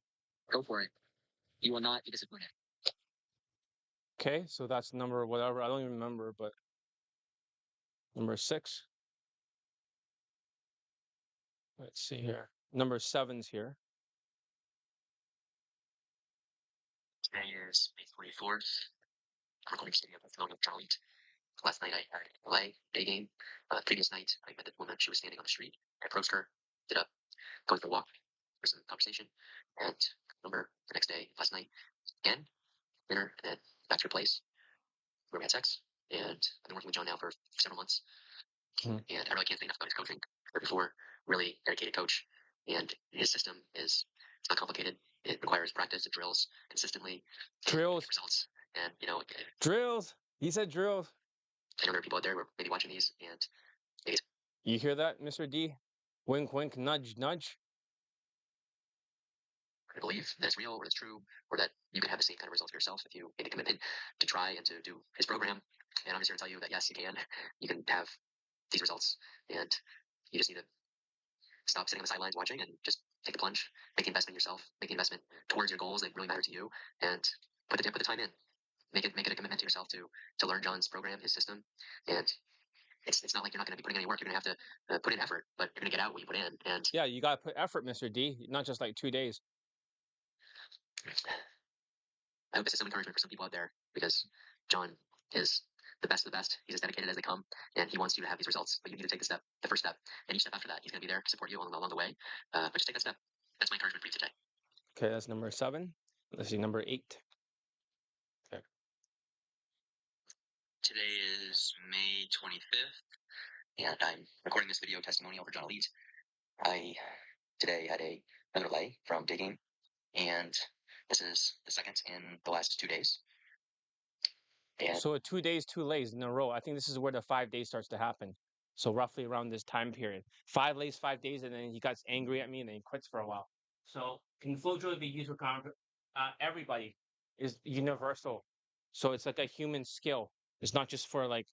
go for it. You will not be disappointed. Okay, so that's number whatever. I don't even remember, but number 6. Let's see here. Number 7's here. Today is May 24th. I'm recording studio with John Elite. Last night I had a play, day game. Previous night I met the woman. She was standing on the street. I approached her, did a going for a walk, for some conversation, and remember the next day, last night, again, dinner, and then back to her place where we had sex. And I've been working with John now for several months, and I really can't say enough about his coaching. But before, really dedicated coach, and his system is it's not complicated. It requires practice and drills consistently, Drills. results, and Drills. He said drills. I know there are people out there who are maybe watching these, and maybe You hear that, Mr. D? Wink, wink, nudge, nudge. believe that it's real or it's true, or that you can have the same kind of results for yourself if you make a commitment to try and to do his program. And I'm just here to tell you that yes, you can. You can have these results, and you just need to stop sitting on the sidelines watching and just take the plunge, make the investment in yourself, make the investment towards your goals that really matter to you, and put the time in. Make it a commitment to yourself to learn John's program, his system, and it's not like you're not going to be putting any work. You're going to have to put in effort, but you're going to get out what you put in. And Yeah, you got to put effort, Mr. D, not just like 2 days. I hope this is some encouragement for some people out there because John is the best of the best. He's as dedicated as they come, and he wants you to have these results. But you need to take the first step, and each step after that, he's going to be there to support you along the way. But just take that step. That's my encouragement for you today. Okay, that's number 7. Let's see, number 8. Okay. Today is May 25th, and I'm recording this video testimonial for John Elite. I today had another lay from Daygame, and this is the second in the last 2 days. And So 2 days, 2 lays in a row. I think this is where the 5 days starts to happen. So roughly around this time period, 5 lays, 5 days, and then he got angry at me and then he quits for a while. So can flow drill be used for everybody is universal. So it's like a human skill. It's not just for like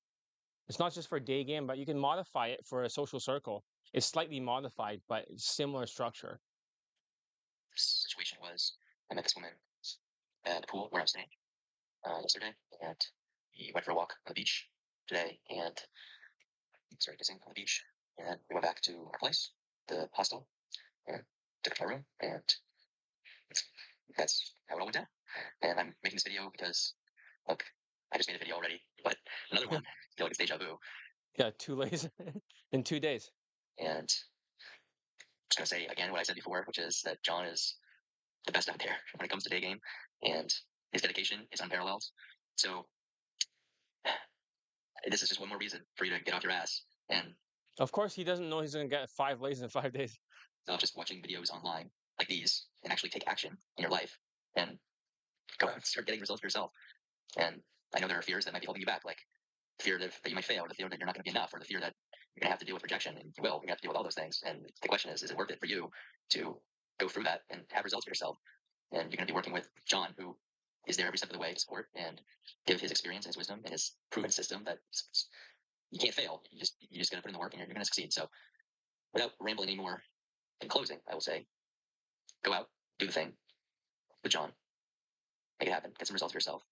it's not just for day game, but you can modify it for a social circle. It's slightly modified, but it's similar structure. this situation was I met this woman at the pool where I was staying yesterday, and we went for a walk on the beach today, and started kissing on the beach, and we went back to our place, the hostel, and took her to my room, and that's how it all went down. And I'm making this video because, look, I just made a video already, but another one, I feel like it's deja vu. Yeah, 2 lays in 2 days. And I'm just gonna say again what I said before, which is that John is the best out there when it comes to day game, and his dedication is unparalleled. So this is just one more reason for you to get off your ass and Of course, he doesn't know he's gonna get 5 lays in 5 days. stop just watching videos online like these and actually take action in your life and go out and start getting results for yourself. And I know there are fears that might be holding you back, like the fear that you might fail, or the fear that you're not going to be enough, or the fear that you're going to have to deal with rejection, and you will. You're going to have to deal with all those things. And the question is it worth it for you to go through that and have results for yourself? And you're going to be working with John, who is there every step of the way to support and give his experience and his wisdom and his proven system that you can't fail. You just got to put in the work, and you're going to succeed. So, without rambling anymore, in closing, I will say, go out, do the thing with John, make it happen, get some results for yourself,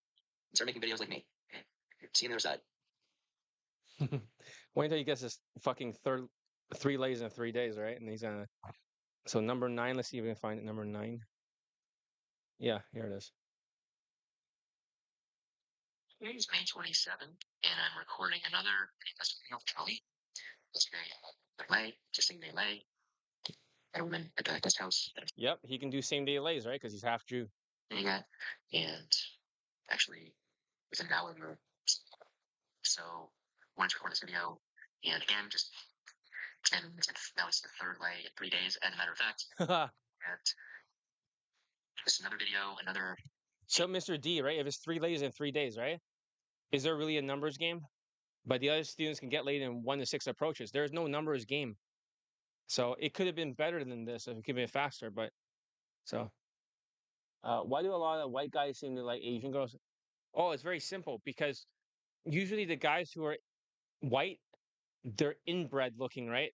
and start making videos like me. See you on the other side. Wait until he gets his fucking 3 lays in 3 days, right? And he's gonna. So number 9. Let's see if we can find it. Number 9. Yeah, here it is. Today's May 27th, and I'm recording another testimonial for Charlie. Yesterday, delay, just saying delay. At a woman at the guest house that Yep, he can do same day lays, right? Because he's half Jew. I'm staying at, and actually, within an hour, we were so wanted to record this video, and again, just and now it's the third lay in 3 days, as a matter of fact. And this is another video, another. So Mr. D, right? If it's 3 lays in 3 days, right? Is there really a numbers game? But the other students can get laid in 1 to 6 approaches. There's no numbers game. So it could have been better than this if it could have been faster. But so, why do a lot of white guys seem to like Asian girls? Oh, it's very simple because usually the guys who are white they're inbred looking, right?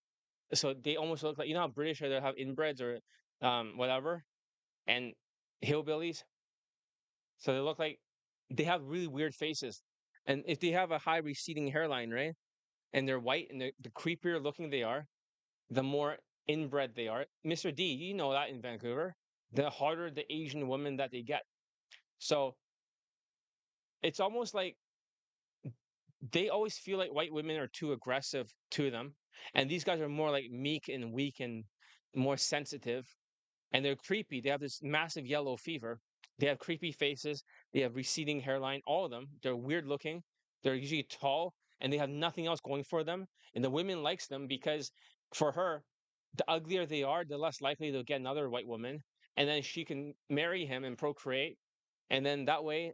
So they almost look like, you know how British are, they have inbreds or whatever, and hillbillies. So they look like they have really weird faces. And if they have a high receding hairline, right? And they're white and the creepier looking they are, the more inbred they are. Mr. D, you know that in Vancouver, the harder the Asian woman that they get. So it's almost like they always feel like white women are too aggressive to them. And these guys are more like meek and weak and more sensitive. And they're creepy. They have this massive yellow fever. They have creepy faces. They have receding hairline. All of them. They're weird looking. They're usually tall, and they have nothing else going for them. And the women likes them because for her, the uglier they are, the less likely they'll get another white woman. And then she can marry him and procreate. And then that way,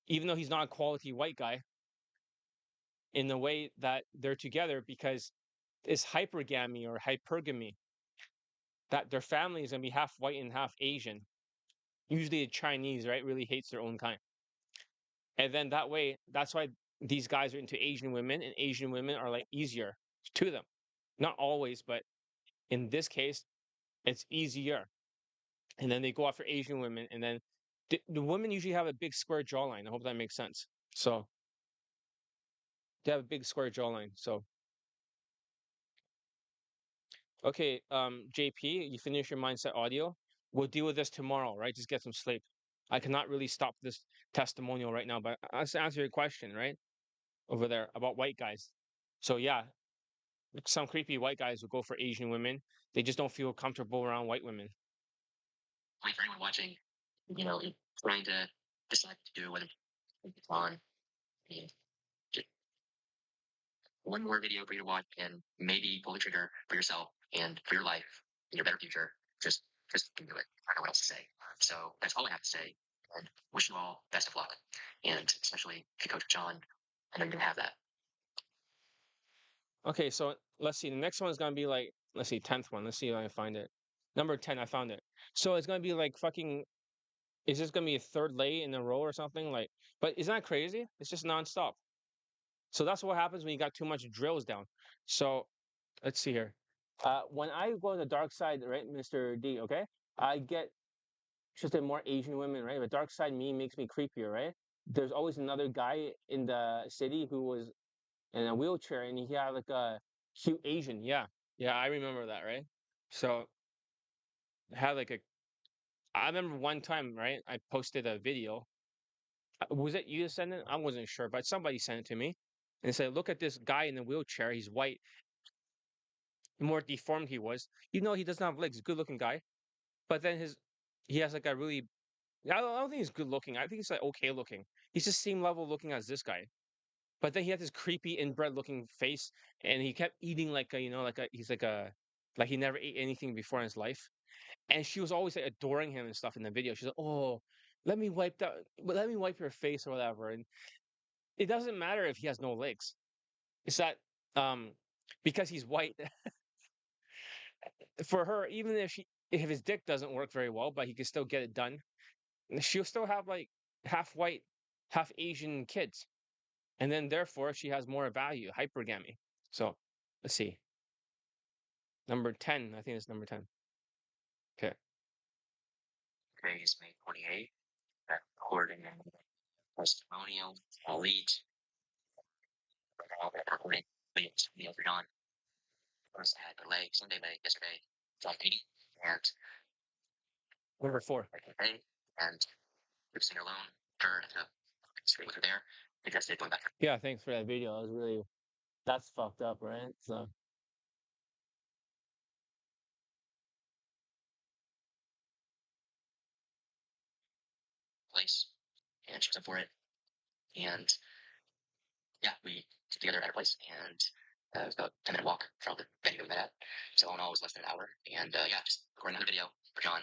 even though he's not a quality white guy, in the way that they're together because it's hypergamy or hypergamy, that their family is going to be half white and half Asian. Usually the Chinese, right, really hates their own kind. And then that way, that's why these guys are into Asian women, and Asian women are like easier to them. Not always, but in this case, it's easier. And then they go after Asian women, and then the women usually have a big square jawline. I hope that makes sense. So they have a big square jawline. So okay, JP, you finish your mindset audio. We'll deal with this tomorrow, right? Just get some sleep. I cannot really stop this testimonial right now, but let's answer your question, right? Over there about white guys. So yeah, some creepy white guys will go for Asian women. They just don't feel comfortable around white women. Like for anyone watching, trying to decide what to do, whether it's on, and just one more video for you to watch and maybe pull the trigger for yourself and for your life and your better future. Just do it. I don't know what else to say. So that's all I have to say. And wish you all best of luck. And especially if you coach John, I know you're gonna have that. Okay, so let's see. The next one is gonna be like, let's see, 10th one. Let's see if I can find it. Number 10, I found it. So it's gonna be like fucking. Is this gonna be a third lay in a row or something? Like, but isn't that crazy? It's just nonstop. So that's what happens when you got too much drills down. So let's see here. When I go to the dark side, right, Mr. D, okay, I get just a more Asian women, right? The dark side me makes me creepier, right? There's always another guy in the city who was in a wheelchair and he had like a cute Asian. Yeah. Yeah, I remember that, right? So had like a I remember one time, right? I posted a video. Was it you that sent it? I wasn't sure, but somebody sent it to me and said, look at this guy in the wheelchair. He's white. The more deformed he was. You know he doesn't have legs, good looking guy. But then he has like a really I don't think he's good looking. I think he's like okay looking. He's just same level looking as this guy. But then he had this creepy inbred looking face, and he kept eating like a like a he's like he never ate anything before in his life. And she was always like adoring him and stuff in the video. She's like, "Oh, let me wipe your face or whatever." And it doesn't matter if he has no legs. It's that um because he's white for her, even if his dick doesn't work very well, but he can still get it done, she'll still have like half white, half Asian kids. And then therefore she has more value, hypergamy. So let's see. Number 10. I think it's number 10. Okay. Today is May 28th. Recording testimonial, elite, recording, testimonial for John. First I had the leg, Sunday leg yesterday, 580, and Number 4. today, and losing her alone, her, straight with her there. I think that's it, going back to Yeah, thanks for that video. That was really that's fucked up, right? So the place, and she was up for it. And yeah, we get together at her place, and it was about a 10-minute walk from the venue we met at. So all in all, it was less than an hour. And yeah, just recording another video for John.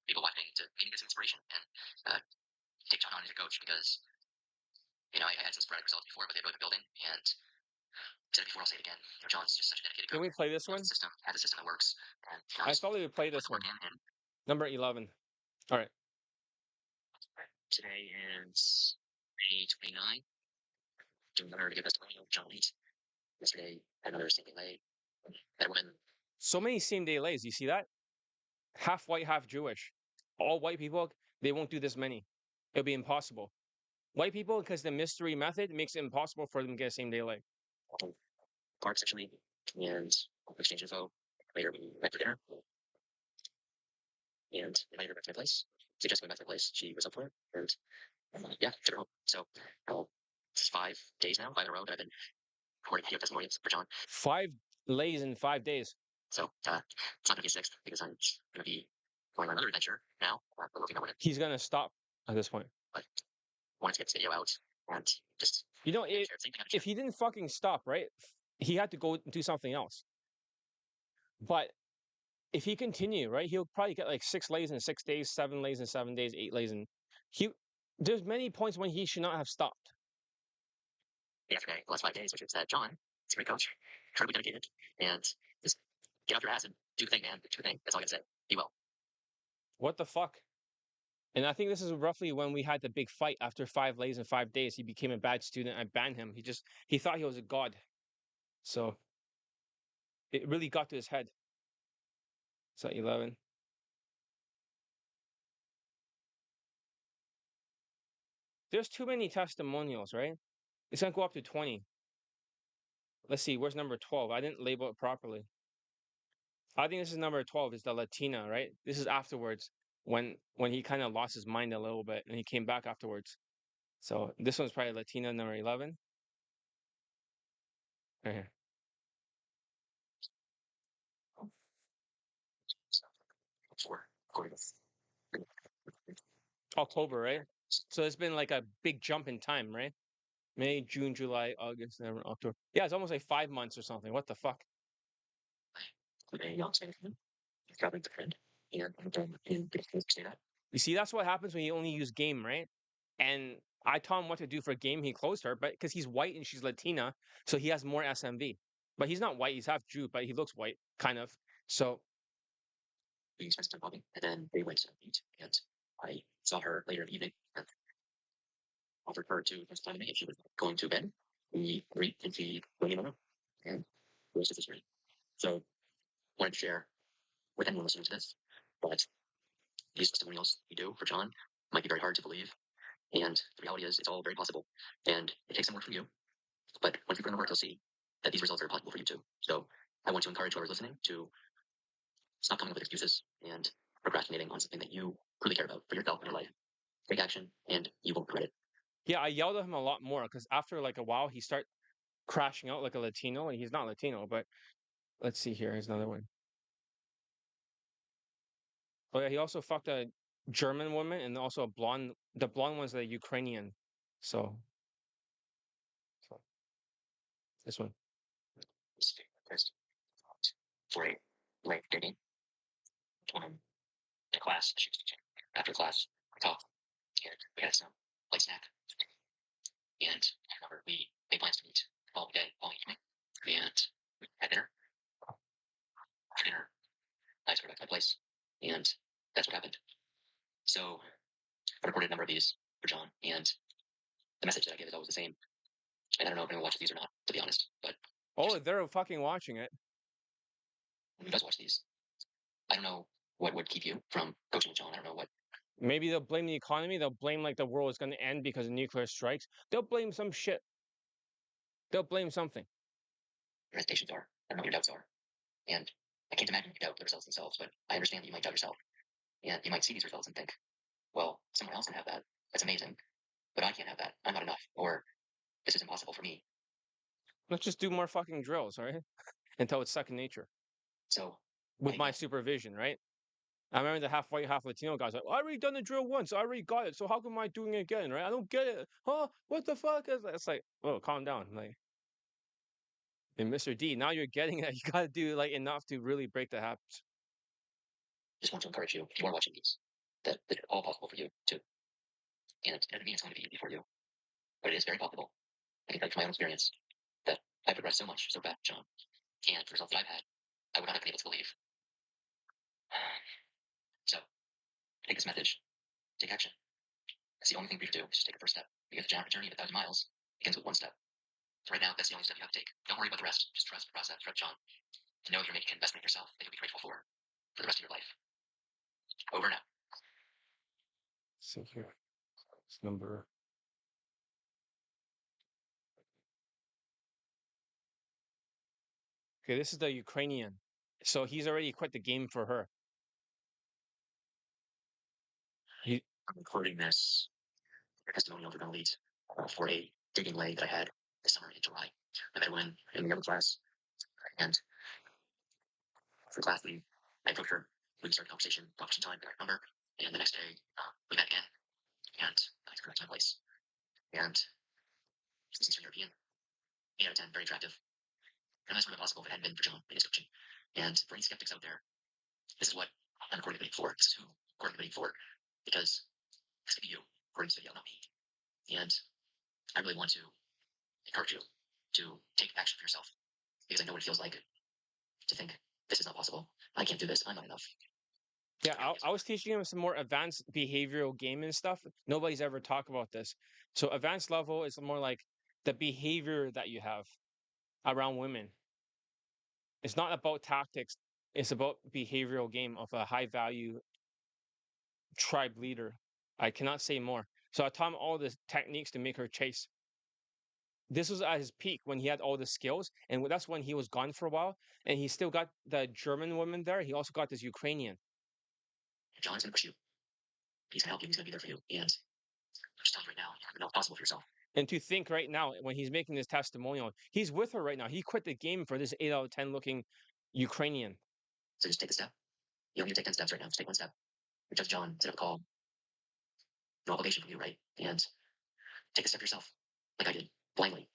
People watching to maybe get some inspiration and take John on as a coach because I had some sporadic results before, but they both been building. And said it before, I'll say it again. John's just such a dedicated can coach. we play this He one? has a system that works. And John I just thought we would play put this the work one. in. And Number 11. All right. today is May 29th. Doing another to give us John Leach. yesterday, had another same delay. That woman, So many same day lays. You see that? Half white, half Jewish. All white people, they won't do this many. It'll be impossible. White people, because the mystery method makes it impossible for them to get a same day lay. park essentially, and exchange info. Later, we went for dinner, and invited her back to my place. Suggested going back to my place. She was up for it, and yeah, took her home. So, it's 5 days now, 5 in a row that I've been recording video testimonials for John. 5 lays in 5 days. So, it's not going to be a sixth because I'm going to be going on another adventure now. We're looking at what it, He's gonna stop at this point. but wanted to get this video out and just You know, share the same thing. if he didn't fucking stop, right, he had to go do something else. But if he continue, right, he'll probably get like 6 lays in 6 days, 7 lays in 7 days, 8 lays in. He there's many points when he should not have stopped. Yesterday, the last 5 days, which said, John, it's a great coach, incredibly dedicated, and just get off your ass and do the thing, man. Do the thing. That's all I gotta say. Be well. What the fuck? And I think this is roughly when we had the big fight after 5 lays in 5 days. He became a bad student. I banned him. He thought he was a god. So it really got to his head. It's at 11. There's too many testimonials, right? It's gonna go up to 20. Let's see, where's number 12? I didn't label it properly. I think this is number 12, is the Latina, right? This is afterwards when he kind of lost his mind a little bit and he came back afterwards. So this one's probably Latina number 11. Right here. For according to October, right? So it's been like a big jump in time, right? May, June, July, August, November, October. Yeah, it's almost like 5 months or something. What the fuck? a young friend, traveling with a friend, and say that. You see, that's what happens when you only use game, right? And I taught him what to do for game. He closed her, but because he's white and she's Latina, so he has more SMV. But he's not white. He's half Jew, but he looks white, kind of. So We spent some time talking, and then they went to meet, and I saw her later in the evening and offered her to spend time with me if she was going to bed. We agreed, and she went in the room, and it was just this great. So, wanted to share with anyone listening to this, but these testimonials you do for John might be very hard to believe. And the reality is, it's all very possible. And it takes some work from you. But once you put in the work, you'll see that these results are possible for you too. So I want to encourage whoever's listening to stop coming up with excuses and procrastinating on something that you really care about for yourself and your life. Take action, and you won't regret it. yeah, I yelled at him a lot more because after like a while, he started crashing out like a Latino, and he's not Latino. But let's see here. Here's another one. Oh yeah, he also fucked a German woman and also a blonde. The blonde one's a Ukrainian. So this one. Test for a late dating. In class, she was teaching. After class, we talked, and we had some light snack. And I remember we made plans to meet all day, all evening, and we had dinner. After dinner, I started back to my place, and that's what happened. So I recorded a number of these for John, and the message that I give is always the same. And I don't know if anyone watches these or not, to be honest, but Oh, they're fucking watching it. who does watch these? I don't know what would keep you from coaching with John. I don't know what Maybe they'll blame the economy. They'll blame like the world is going to end because of nuclear strikes. They'll blame some shit. They'll blame something. your hesitations are. I don't know what your doubts are. And I can't imagine you doubt the results themselves, but I understand that you might doubt yourself. And you might see these results and think, well, someone else can have that. That's amazing. But I can't have that. I'm not enough. Or this is impossible for me. Let's just do more fucking drills, right? Until it's second nature. So With my supervision, right? I remember the half white, half Latino guys like, I already done the drill once. I already got it. So how come I doing it again, right? I don't get it. Huh? What the fuck? It's like, oh, calm down. Like, and Mr. D, now you're getting it. You got to do like enough to really break the habits. just want to encourage you, if you are watching these, that it's all possible for you too. And it doesn't mean it's going to be easy for you, but it is very possible. I can tell you from my own experience that I progressed so much so fast, John, and the results that I've had, I would not have been able to believe. So, take this message, take action. It's the only thing for you to do is just take the first step, because the journey of 1,000 miles begins with one step. So right now, that's the only step you have to take. Don't worry about the rest. Just trust the process. Trust John. To know you're making an investment in yourself that you'll be grateful for the rest of your life. Over now. So here, it's number. Okay, this is the Ukrainian. So he's already quit the game for her. He, I'm recording this testimonial for lead for a dating lay that I had this summer in July. I met one in the other class, and for class I approached her. We started a conversation, talked some time, got her number, and the next day we met again, and I took her to my place. And she's Eastern European, 8 out of 10, very attractive. And that's would have been possible if it hadn't been for John and his coaching. And for any skeptics out there, this is what I'm recording the video for. This is who I'm recording the video for, because this could be you recording this video, not me. And I really want to encourage you to take action for yourself, because I know what it feels like to think this is not possible. I can't do this. I'm not enough. yeah, I was teaching him some more advanced behavioral game and stuff. Nobody's ever talked about this. So advanced level is more like the behavior that you have around women. It's not about tactics. It's about behavioral game of a high value tribe leader. I cannot say more. So I taught him all the techniques to make her chase. This was at his peak when he had all the skills, and that's when he was gone for a while. And he still got the German woman there. He also got this Ukrainian. John's going to push you. He's going to help you. He's going to be there for you. And I'm just telling you right now, you know it's possible for yourself. And to think right now, when he's making this testimonial, he's with her right now. He quit the game for this 8 out of 10 looking Ukrainian. So just take the step. You don't need to take 10 steps right now. Just take one step. You're just John. Set up a call. No obligation from you, right? And take a step yourself, like I did, blindly.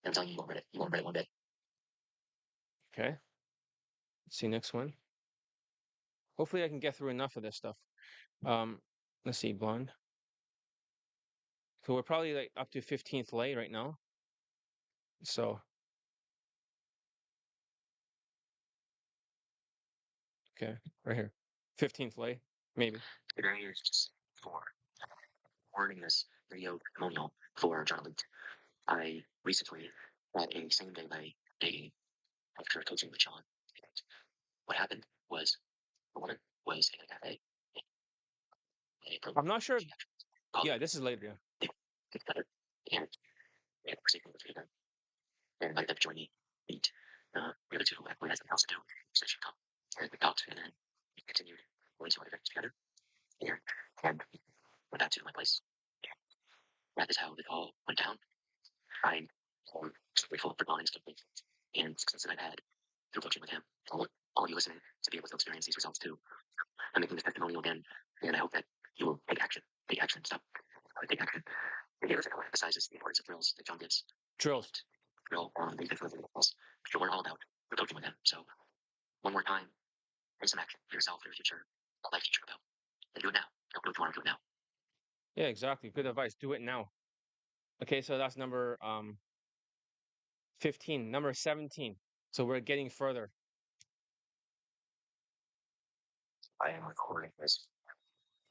And I'm telling you, you won't regret it. You won't regret it one bit. Okay. Let's see next one. Hopefully I can get through enough of this stuff. Let's see, blonde. So we're probably like up to 15th lay right now. So okay, right here. 15th lay, maybe. Today is just for recording this video testimonial for John Elite. I recently had a same day by day after coaching with John. And what happened was the woman was in a cafe. I'm not sure. Called Yeah, this is later. Yeah. they get together and we had a conversation with them and invited them to join me meet. The other two we had something else to do, so she'd come. And we talked and then we continued going to other events together. And went back to my place. That is how it all went down. I'm so grateful for Don instantly and success that I've had through coaching with him. I want all of you listening to be able to experience these results too. I'm making this testimonial again, and I hope that you will take action. Take action. Stop. Take action. And the other thing I want to emphasize is the importance of drills that John gives. Drills. Drill on the different levels, which you'll learn all about through coaching with him. So, one more time, take some action for yourself, for your future, a life teacher about. And do it now. Don't do it tomorrow, do it now. Yeah, exactly. Good advice. Do it now. Okay, so that's number 15. Number 17. So we're getting further. I am recording this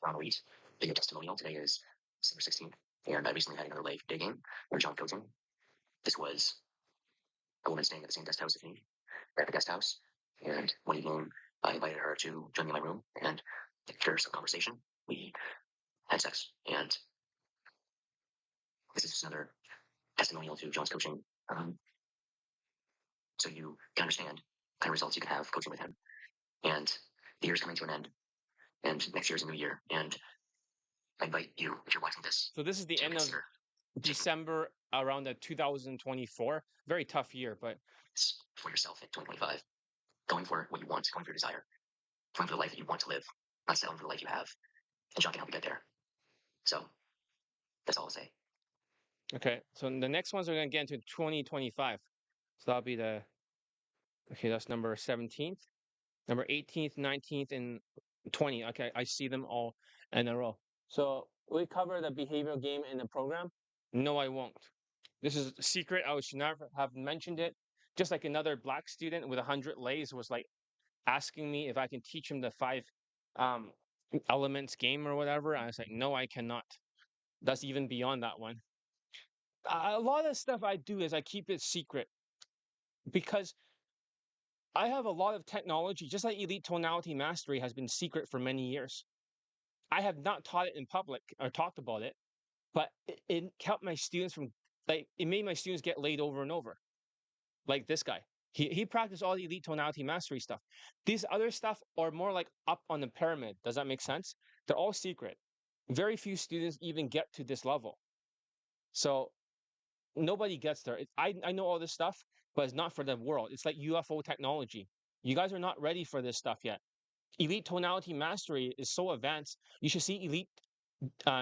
Ron Wheat video testimonial. Today is December 16th, and I recently had another live day game where John coaching. This was a woman staying at the same guest house as me, at the guest house, and one evening I invited her to join me in my room, and after some conversation, we had sex. And this is just another testimonial to John's coaching, so you can understand what kind of results you can have coaching with him. And the year's coming to an end, and next year's a new year, and I invite you, if you're watching this, So this is the to end of consider December around the 2024. Very tough year, but this for yourself in 2025. Going for what you want, going for your desire, going for the life that you want to live, not settling for the life you have. And John can help you get there. So that's all I'll say. okay. So the next ones are gonna get into 2025. So that'll be the okay, that's number 17th, number 18th, 19th, and 20. Okay, I see them all in a row. So we cover the behavioral game in the program. No, I won't. This is a secret. I should never have mentioned it. Just like another black student with 100 lays was like asking me if I can teach him the 5 um, elements game or whatever. I was like, no, I cannot. That's even beyond that one. A lot of stuff I do is I keep it secret because I have a lot of technology, just like elite tonality mastery has been secret for many years. I have not taught it in public or talked about it, but it kept my students from like it made my students get laid over and over. Like this guy. He practiced all the elite tonality mastery stuff. These other stuff are more like up on the pyramid. Does that make sense? They're all secret. Very few students even get to this level. So nobody gets there. I know all this stuff, but it's not for the world. It's like UFO technology. You guys are not ready for this stuff yet. Elite tonality mastery is so advanced. You should see elite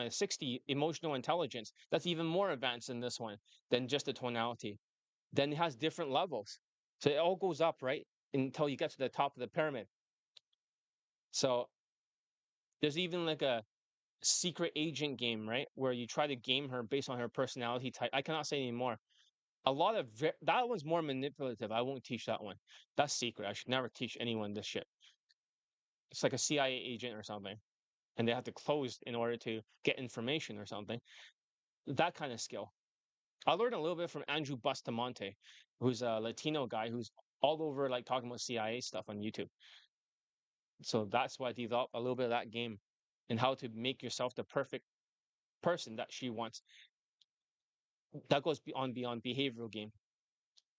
60 emotional intelligence. That's even more advanced than this one, than just the tonality. Then it has different levels. So it all goes up, right? Until you get to the top of the pyramid. So there's even like a secret agent game, right? Where you try to game her based on her personality type. I cannot say anymore. A lot of that one's more manipulative. I won't teach that one. That's secret. I should never teach anyone this shit. It's like a CIA agent or something, and they have to close in order to get information or something. That kind of skill. I learned a little bit from Andrew Bustamante, who's a Latino guy who's all over like talking about CIA stuff on YouTube. So that's why I developed a little bit of that game and how to make yourself the perfect person that she wants. That goes beyond behavioral game.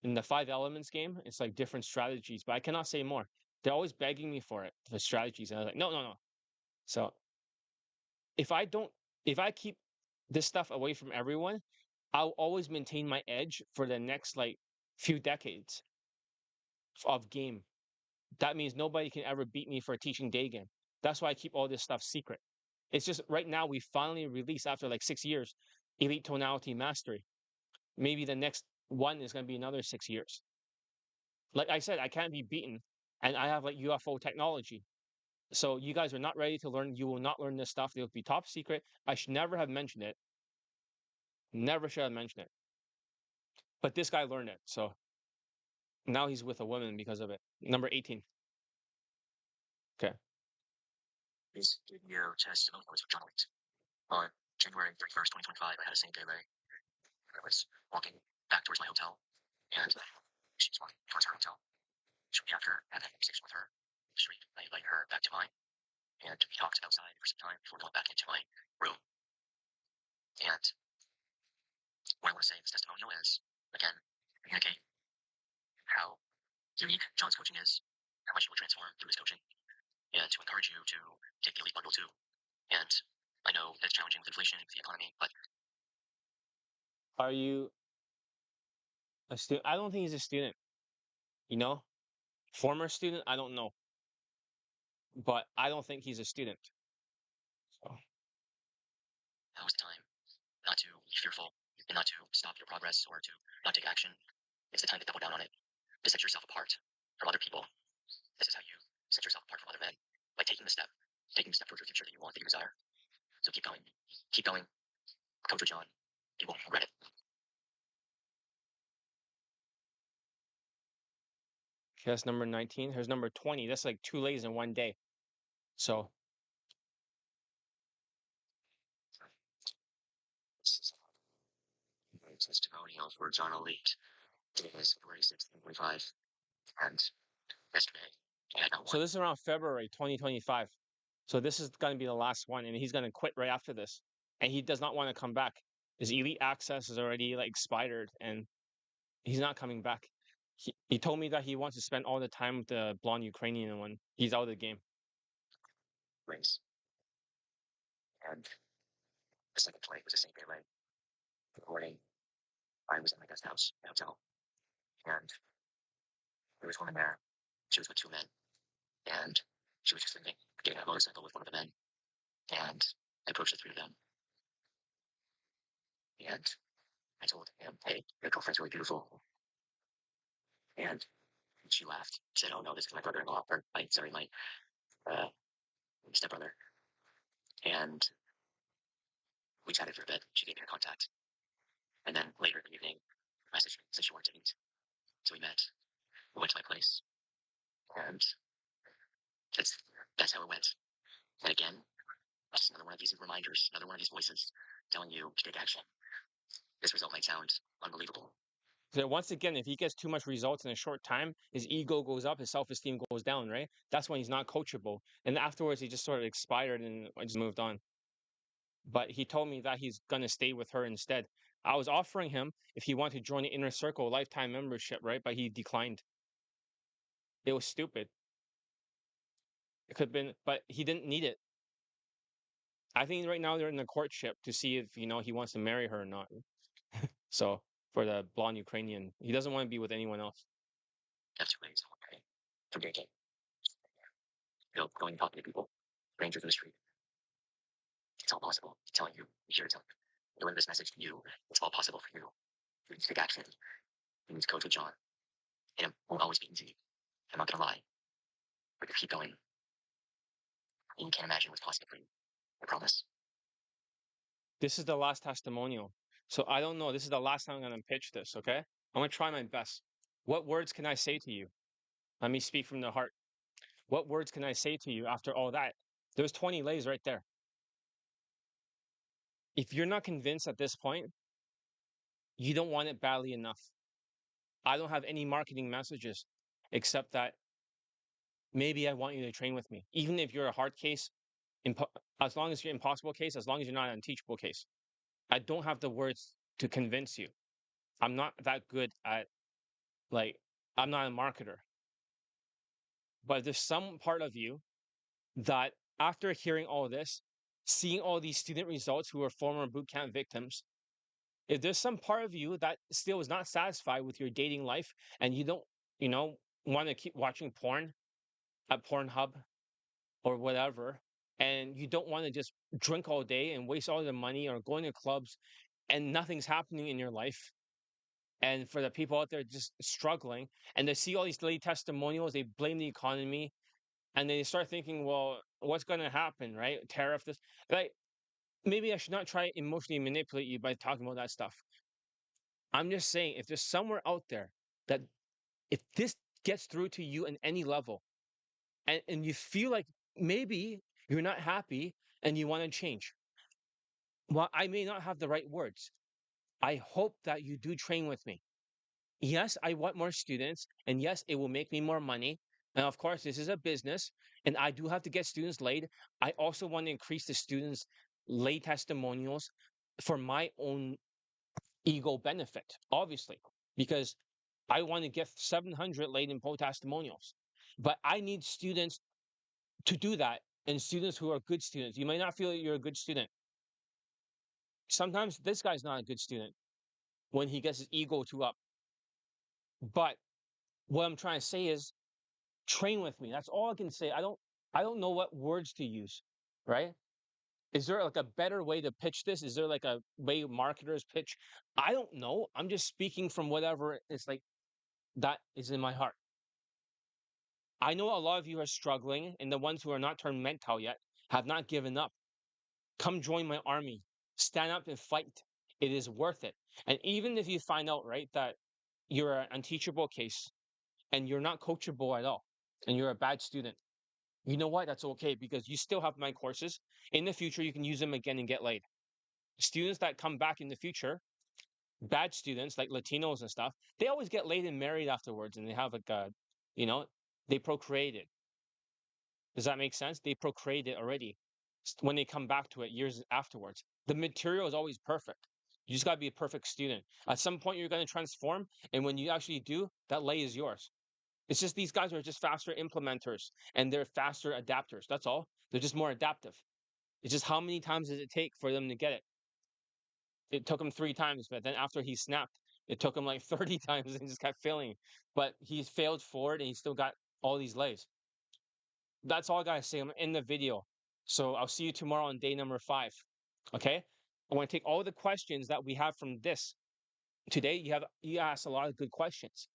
In the five elements game, it's like different strategies, but I cannot say more. They're always begging me for it, the strategies. And I was like, no, no, no. So if I don't, if I keep this stuff away from everyone, I'll always maintain my edge for the next like few decades of game. That means nobody can ever beat me for teaching Daygame. That's why I keep all this stuff secret. It's just right now we finally release after like 6 years, Elite Tonality Mastery. Maybe the next one is going to be another 6 years. Like I said, I can't be beaten, and I have like UFO technology. So you guys are not ready to learn. You will not learn this stuff. It'll be top secret. I should never have mentioned it. Never should have mentioned it. But this guy learned it. So now he's with a woman because of it. Number 18. Okay. This video testimony was John Wait. On January 31st, 2025, I had a same day lay. I was walking back towards my hotel, and she was walking towards her hotel. Shortly after having a conversation with her on the street, I invited her back to mine, and we talked outside for some time before going back into my room. And what I want to say in this testimonial is, again, communicate how unique John's coaching is, how much he will transform through his coaching, and to encourage you to take the elite bundle too. And I know that it's challenging with inflation and with the economy, but Are you a student? I don't think he's a student. You know, former student. I don't know, but I don't think he's a student. So now is the time not to be fearful and not to stop your progress or to not take action. It's the time to double down on it, to set yourself apart from other people. This is how you set yourself apart from other men, by taking the step towards your future that you want, that you desire. So keep going, coach with John. You won't regret it. okay, that's number 19. Here's number 20. That's like 2 lays in one day. So This is a testimonial for John Elite. Today is February 6th, 2025, and yesterday I had not so one. this is around February 2025. So this is going to be the last one, and he's going to quit right after this. And he does not want to come back. His elite access is already like expired, and he's not coming back. He told me that he wants to spend all the time with the blonde Ukrainian one. He's out of the game. Rings. And the second play was the same day, right? In the morning, I was at my guest house, my hotel, and there was a woman there. She was with two men, and she was just leaving, getting on a motorcycle with one of the men. And I approached the three of them, and I told him, "Hey, your girlfriend's really beautiful." And she laughed. She said, "Oh no, this is my brother-in-law, or my uh, stepbrother." And we chatted for a bit. She gave me her contact, and then later in the evening, I said she wanted to meet. So we met. We went to my place, and that's how it went. And again, that's another one of these reminders, another one of these voices telling you to take action. This result might sound sounds unbelievable. So once again, if he gets too much results in a short time, his ego goes up, his self-esteem goes down, right? That's when he's not coachable. And afterwards, he just sort of expired and I just moved on. But he told me that he's gonna stay with her instead. I was offering him if he wanted to join the inner circle lifetime membership, right? But he declined. It was stupid. It could have been, but he didn't need it. I think right now they're in a courtship to see if he wants to marry her or not. So for the blonde Ukrainian, he doesn't want to be with anyone else. Have two ways. Okay. From Daygame. Going and talking to people, strangers in the street. It's all possible. It's telling you, here it's telling you. Delivering this message to you. It's all possible for you. You need to take action. You need to coach with John. And it won't always be easy. I'm not gonna lie. But if you keep going, you can't imagine what's possible for you. I promise. This is the last testimonial. So I don't know. This is the last time I'm going to pitch this, okay? I'm going to try my best. What words can I say to you? Let me speak from the heart. What words can I say to you after all that? There's 20 lays right there. If you're not convinced at this point, you don't want it badly enough. I don't have any marketing messages except that maybe I want you to train with me. Even if you're a hard case, as long as you're impossible case, as long as you're not an unteachable case. I don't have the words to convince you. I'm not that good at like I'm not a marketer. But there's some part of you that after hearing all this, seeing all these student results who are former boot camp victims, if there's some part of you that still is not satisfied with your dating life and you don't, you know, want to keep watching porn at Pornhub or whatever, and you don't want to just drink all day and waste all the money or going to clubs and nothing's happening in your life. And for the people out there just struggling and they see all these late testimonials, they blame the economy and they start thinking, well, what's going to happen, right? Tariff this, like maybe I should not try emotionally manipulate you by talking about that stuff. I'm just saying, if there's somewhere out there that if this gets through to you in any level, and you feel like maybe you're not happy and you want to change, well, I may not have the right words. I hope that you do train with me. Yes, I want more students, and yes, it will make me more money. And of course, this is a business, and I do have to get students laid. I also want to increase the students' lay testimonials for my own ego benefit, obviously, because I want to get 700 laid in poll testimonials. But I need students to do that, and students who are good students. You may not feel that you're a good student. Sometimes this guy's not a good student when he gets his ego too up. But what I'm trying to say is train with me. That's all I can say. I don't know what words to use, right? Is there like a better way to pitch this? Is there like a way marketers pitch? I don't know. I'm just speaking from whatever is like that is in my heart. I know a lot of you are struggling, and the ones who are not turned mental yet have not given up. Come join my army. Stand up and fight. It is worth it. And even if you find out, right, that you're an unteachable case and you're not coachable at all, and you're a bad student, you know what? That's okay because you still have my courses. In the future, you can use them again and get laid. Students that come back in the future, bad students like Latinos and stuff, they always get laid and married afterwards and they have like a, you know, they procreated. Does that make sense? They procreated already when they come back to it years afterwards. The material is always perfect. You just got to be a perfect student. At some point, you're going to transform. And when you actually do, that lay is yours. It's just these guys are just faster implementers and they're faster adapters. That's all. They're just more adaptive. It's just how many times does it take for them to get it? It took him 3 times, but then after he snapped, it took him like 30 times and just kept failing. But he failed forward and he still got all these lays. That's all I gotta say. I'm in the video. So I'll see you tomorrow on day number 5. Okay? I want to take all the questions that we have from this. Today you asked a lot of good questions.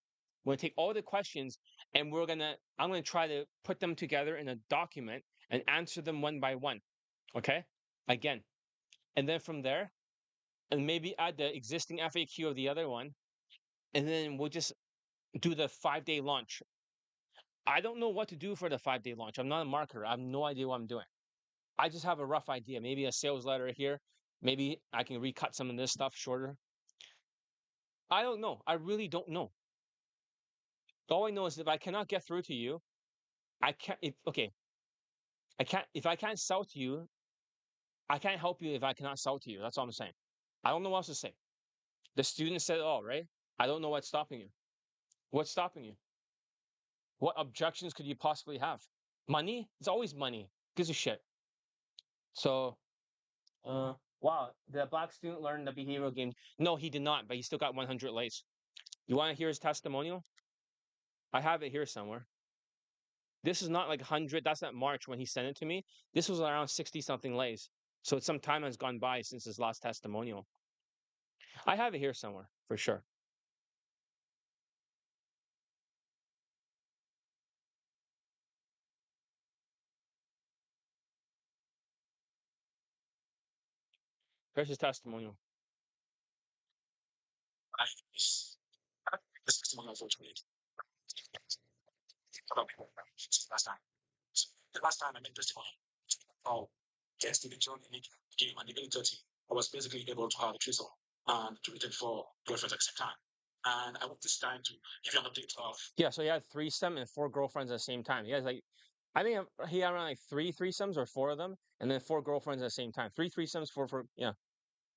We're gonna take all the questions and I'm gonna try to put them together in a document and answer them one by one. Okay? Again. And then from there, and maybe add the existing FAQ of the other one, and then we'll just do the 5-day launch. I don't know what to do for the 5-day launch. I'm not a marketer. I have no idea what I'm doing. I just have a rough idea. Maybe a sales letter here. Maybe I can recut some of this stuff shorter. I don't know. I really don't know. All I know is if I cannot get through to you, I can't. If okay, I can't. If I can't sell to you, I can't help you if I cannot sell to you. That's all I'm saying. I don't know what else to say. The student said it all, right? I don't know what's stopping you. What's stopping you? What objections could you possibly have? Money? It's always money. Gives a shit. So, wow, the black student learned the behavioral game. No, he did not, but he still got 100 lays. You want to hear his testimonial? I have it here somewhere. This is not like 100. That's not March when he sent it to me. This was around 60 something lays. So some time has gone by since his last testimonial. I have it here somewhere for sure. Here's his testimonial. I is this is one unfortunately. Last time. The last time I made testimony. Oh, yes, the John in the game and the 8:30, I was basically able to have a threesome and to return for girlfriends at the same time. And I want this time to give you an update of Yeah, so he had threesome and four girlfriends at the same time. He has like, I think he had around like three threesomes or four of them, and then four girlfriends at the same time. Three threesomes, for yeah,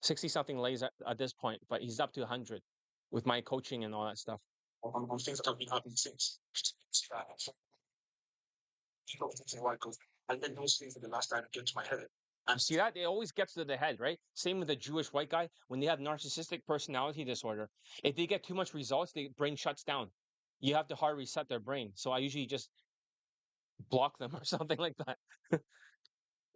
60 something lays at this point, but he's up to 100 with my coaching and all that stuff. on things that have been happening since. See that why because I let those things for the last time get to my head. And See that? It always gets to the head, right? Same with the Jewish white guy. When they have narcissistic personality disorder, if they get too much results, their brain shuts down. You have to hard reset their brain. So I usually just block them or something like that.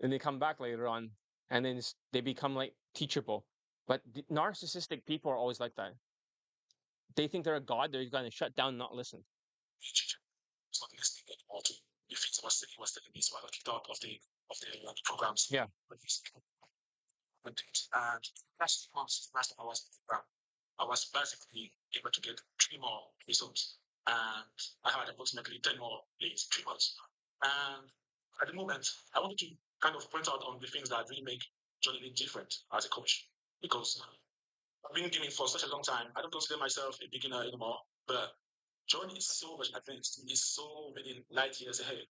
And they come back later on and then they become like teachable. But narcissistic people are always like that. They think they're a god, they're going to shut down, not listen. it's not listening anymore to if it was telling me so I kicked out of the programs. Yeah. But and last month, last time I was basically able to get 3 more results. And I had approximately 10 more days, 3 months. And at the moment, I wanted to kind of point out on the things that really make Johnny Lee different as a coach. Because I've been gaming for such a long time. I don't consider myself a beginner anymore. But John is so much advanced. He is so many light years ahead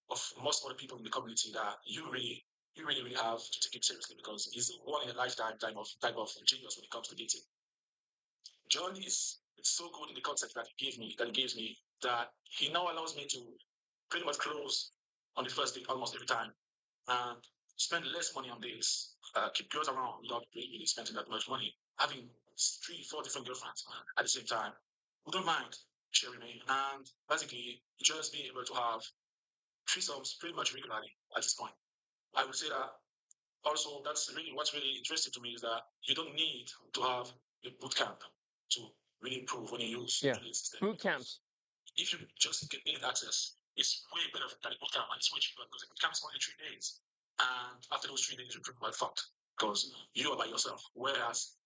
of most other people in the community that really have to take him seriously because he's one in a lifetime type of genius when it comes to dating. John is so good in the concept that he gives me that he now allows me to pretty much close on the first date almost every time and spend less money on dates, keep girls around without really spending that much money, having 3, 4 different girlfriends at the same time. We don't mind sharing me and basically just being able to have threesomes pretty much regularly at this point. I would say that also that's really what's really interesting to me is that you don't need to have a boot camp to really improve when you use Yeah. the system. Boot camps. If you just get internet access, it's way better than a boot camp and it's way cheaper because a boot camp is only 3 days. And after those 3 days, you're pretty well fucked because you are by yourself. Whereas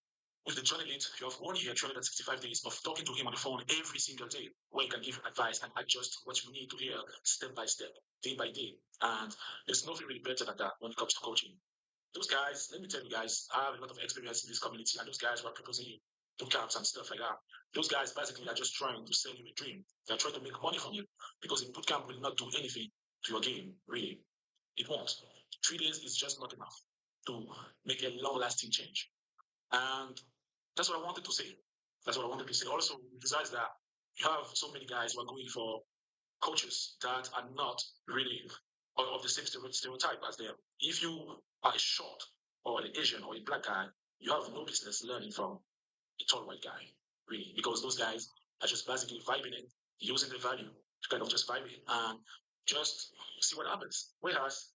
with the Johnny Lead, you have 1 year, 365 days of talking to him on the phone every single day, where you can give advice and adjust what you need to hear step by step, day by day. And there's nothing really better than that when it comes to coaching. Those guys, let me tell you guys, I have a lot of experience in this community, and those guys were proposing boot camps and stuff like that. Those guys basically are just trying to sell you a dream. They're trying to make money from you because a boot camp will not do anything to your game, really. It won't. 3 days is just not enough to make a long lasting change. And that's what I wanted to say. That's what I wanted to say. Also, besides that, you have so many guys who are going for coaches that are not really of the same stereotype as them. If you are a short or an Asian or a black guy, you have no business learning from a tall white guy, really, because those guys are just basically vibing it, using the value to kind of just vibe it and just see what happens. Whereas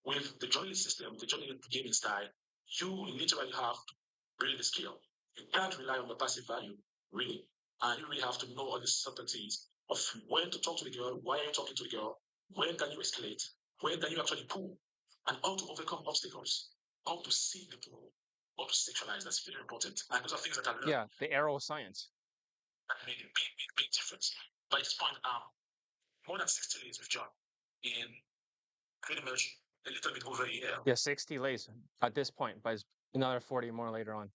with the journalist system, the journalist gaming style, you literally have to build the skill. You can't rely on the passive value, really. And you really have to know all the subtleties of when to talk to the girl, why are you talking to the girl, when can you escalate, when can you actually pull, and how to overcome obstacles, how to see the pull, how to sexualize. That's very important. And those are things that I learned Yeah, the arrow of science. that made a big difference. By this point, more than 60 days with John in pretty much a little bit over a year. Yeah, 60 lays at this point, but it's another 40 more later on.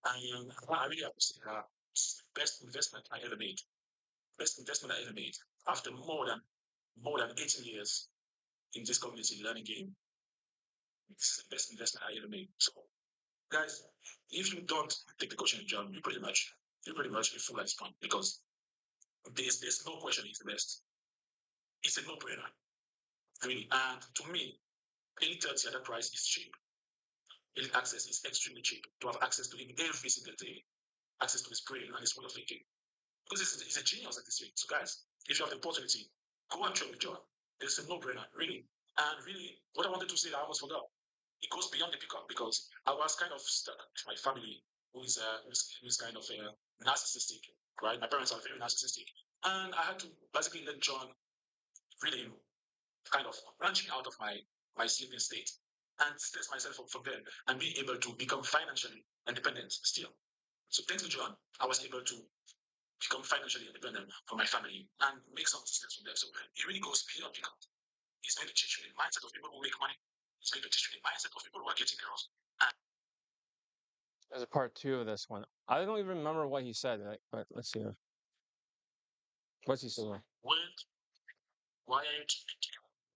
And I really have to say that it's the best investment I ever made. Best investment I ever made after more than 18 years in this community learning game. It's the best investment I ever made. So guys, if you don't take the coaching job, you pretty much a fool at this point because there's no question it's the best. It's a no-brainer. Really. And to me, any 30 at that price is cheap. Any access is extremely cheap. To have access to him every single day, access to his brain and his way of thinking. Because he's a genius at this rate. So guys, if you have the opportunity, go and join with John. It's a no-brainer, really. And really, what I wanted to say, I almost forgot. It goes beyond the pickup because I was kind of stuck with my family who is kind of narcissistic, right? My parents are very narcissistic. And I had to basically let John really kind of branching out of my sleeping state and stress myself up from there and be able to become financially independent still. So thanks to John, I was able to become financially independent for my family and make some steps from there. So it really goes beyond income. It's going to teach you the mindset of people who make money. It's going to teach you the mindset of people who are getting girls. And There's a part two of this one. I don't even remember what he said, like, but let's see. What's he saying? why are you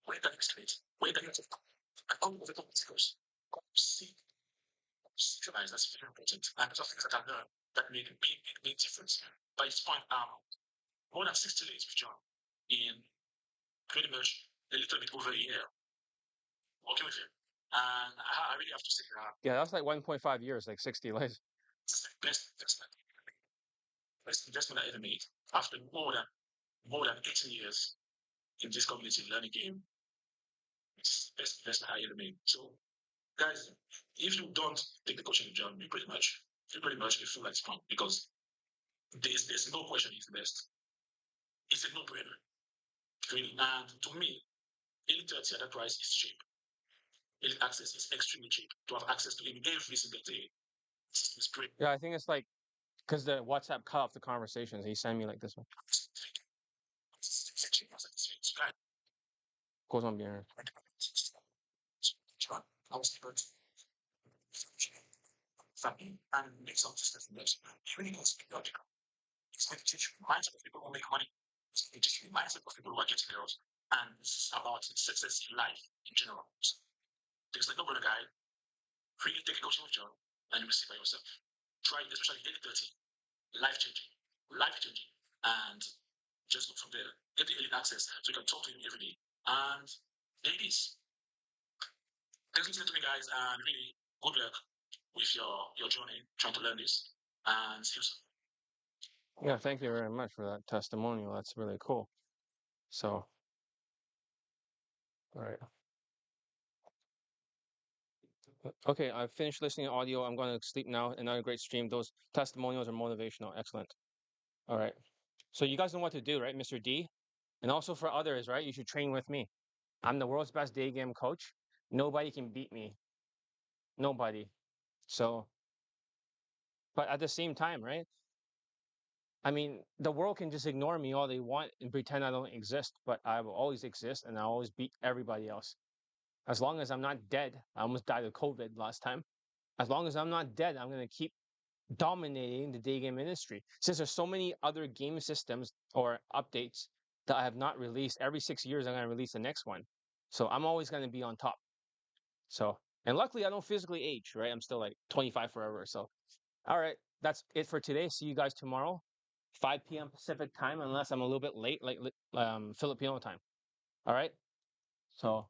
where can you straight? Where can you and all of the obstacles? See, realize that's very important. And those are things that I've learned that make a big difference. By this point, more than 60 days with John in pretty much a little bit over a year working with him. And I really have to say that Yeah, that's like 1.5 years, like 60 lives. this is the best investment I ever made after more than 18 years in this community learning game. It's the best investment I ever made. So guys, if you don't take the coaching job, you pretty much a fool at this point because there's no question he's the best. It's a no-brainer. Really. And to me, any 30 at that price is cheap. Any access is extremely cheap. To have access to him every single day is great. Yeah, I think it's like because the WhatsApp cut off the conversations. He sent me like this one. Goes on behind. I was able to family and make some systems in this. It really goes beyond income. It's going to teach you the mindset of people who make money. It's going to teach you the mindset of people who are getting girls. And it's about success in life in general. So, there's like no other guy. Really take a coaching with John and you will see by yourself. Try it, especially any 30. Life changing. Life changing. And just go from there. Get the early access so you can talk to him every day. And ladies, thanks for listening to me, guys. And really, good luck with your journey trying to learn this. And see you soon. Yeah, thank you very much for that testimonial. That's really cool. So, all right. Okay, I've finished listening to audio. I'm going to sleep now. Another great stream. Those testimonials are motivational. Excellent. All right. So you guys know what to do, right, Mr. D? And also for others, right? You should train with me. I'm the world's best day game coach. Nobody can beat me. Nobody. So, but at the same time, right? I mean, the world can just ignore me all they want and pretend I don't exist, but I will always exist and I'll always beat everybody else. As long as I'm not dead, I almost died of COVID last time. As long as I'm not dead, I'm going to keep dominating the day game industry. Since there's so many other game systems or updates that I have not released, every 6 years I'm going to release the next one. So I'm always going to be on top. So, and luckily I don't physically age, right? I'm still like 25 forever. So, all right, that's it for today. See you guys tomorrow, 5 p.m. Pacific time, unless I'm a little bit late, like Filipino time. All right. So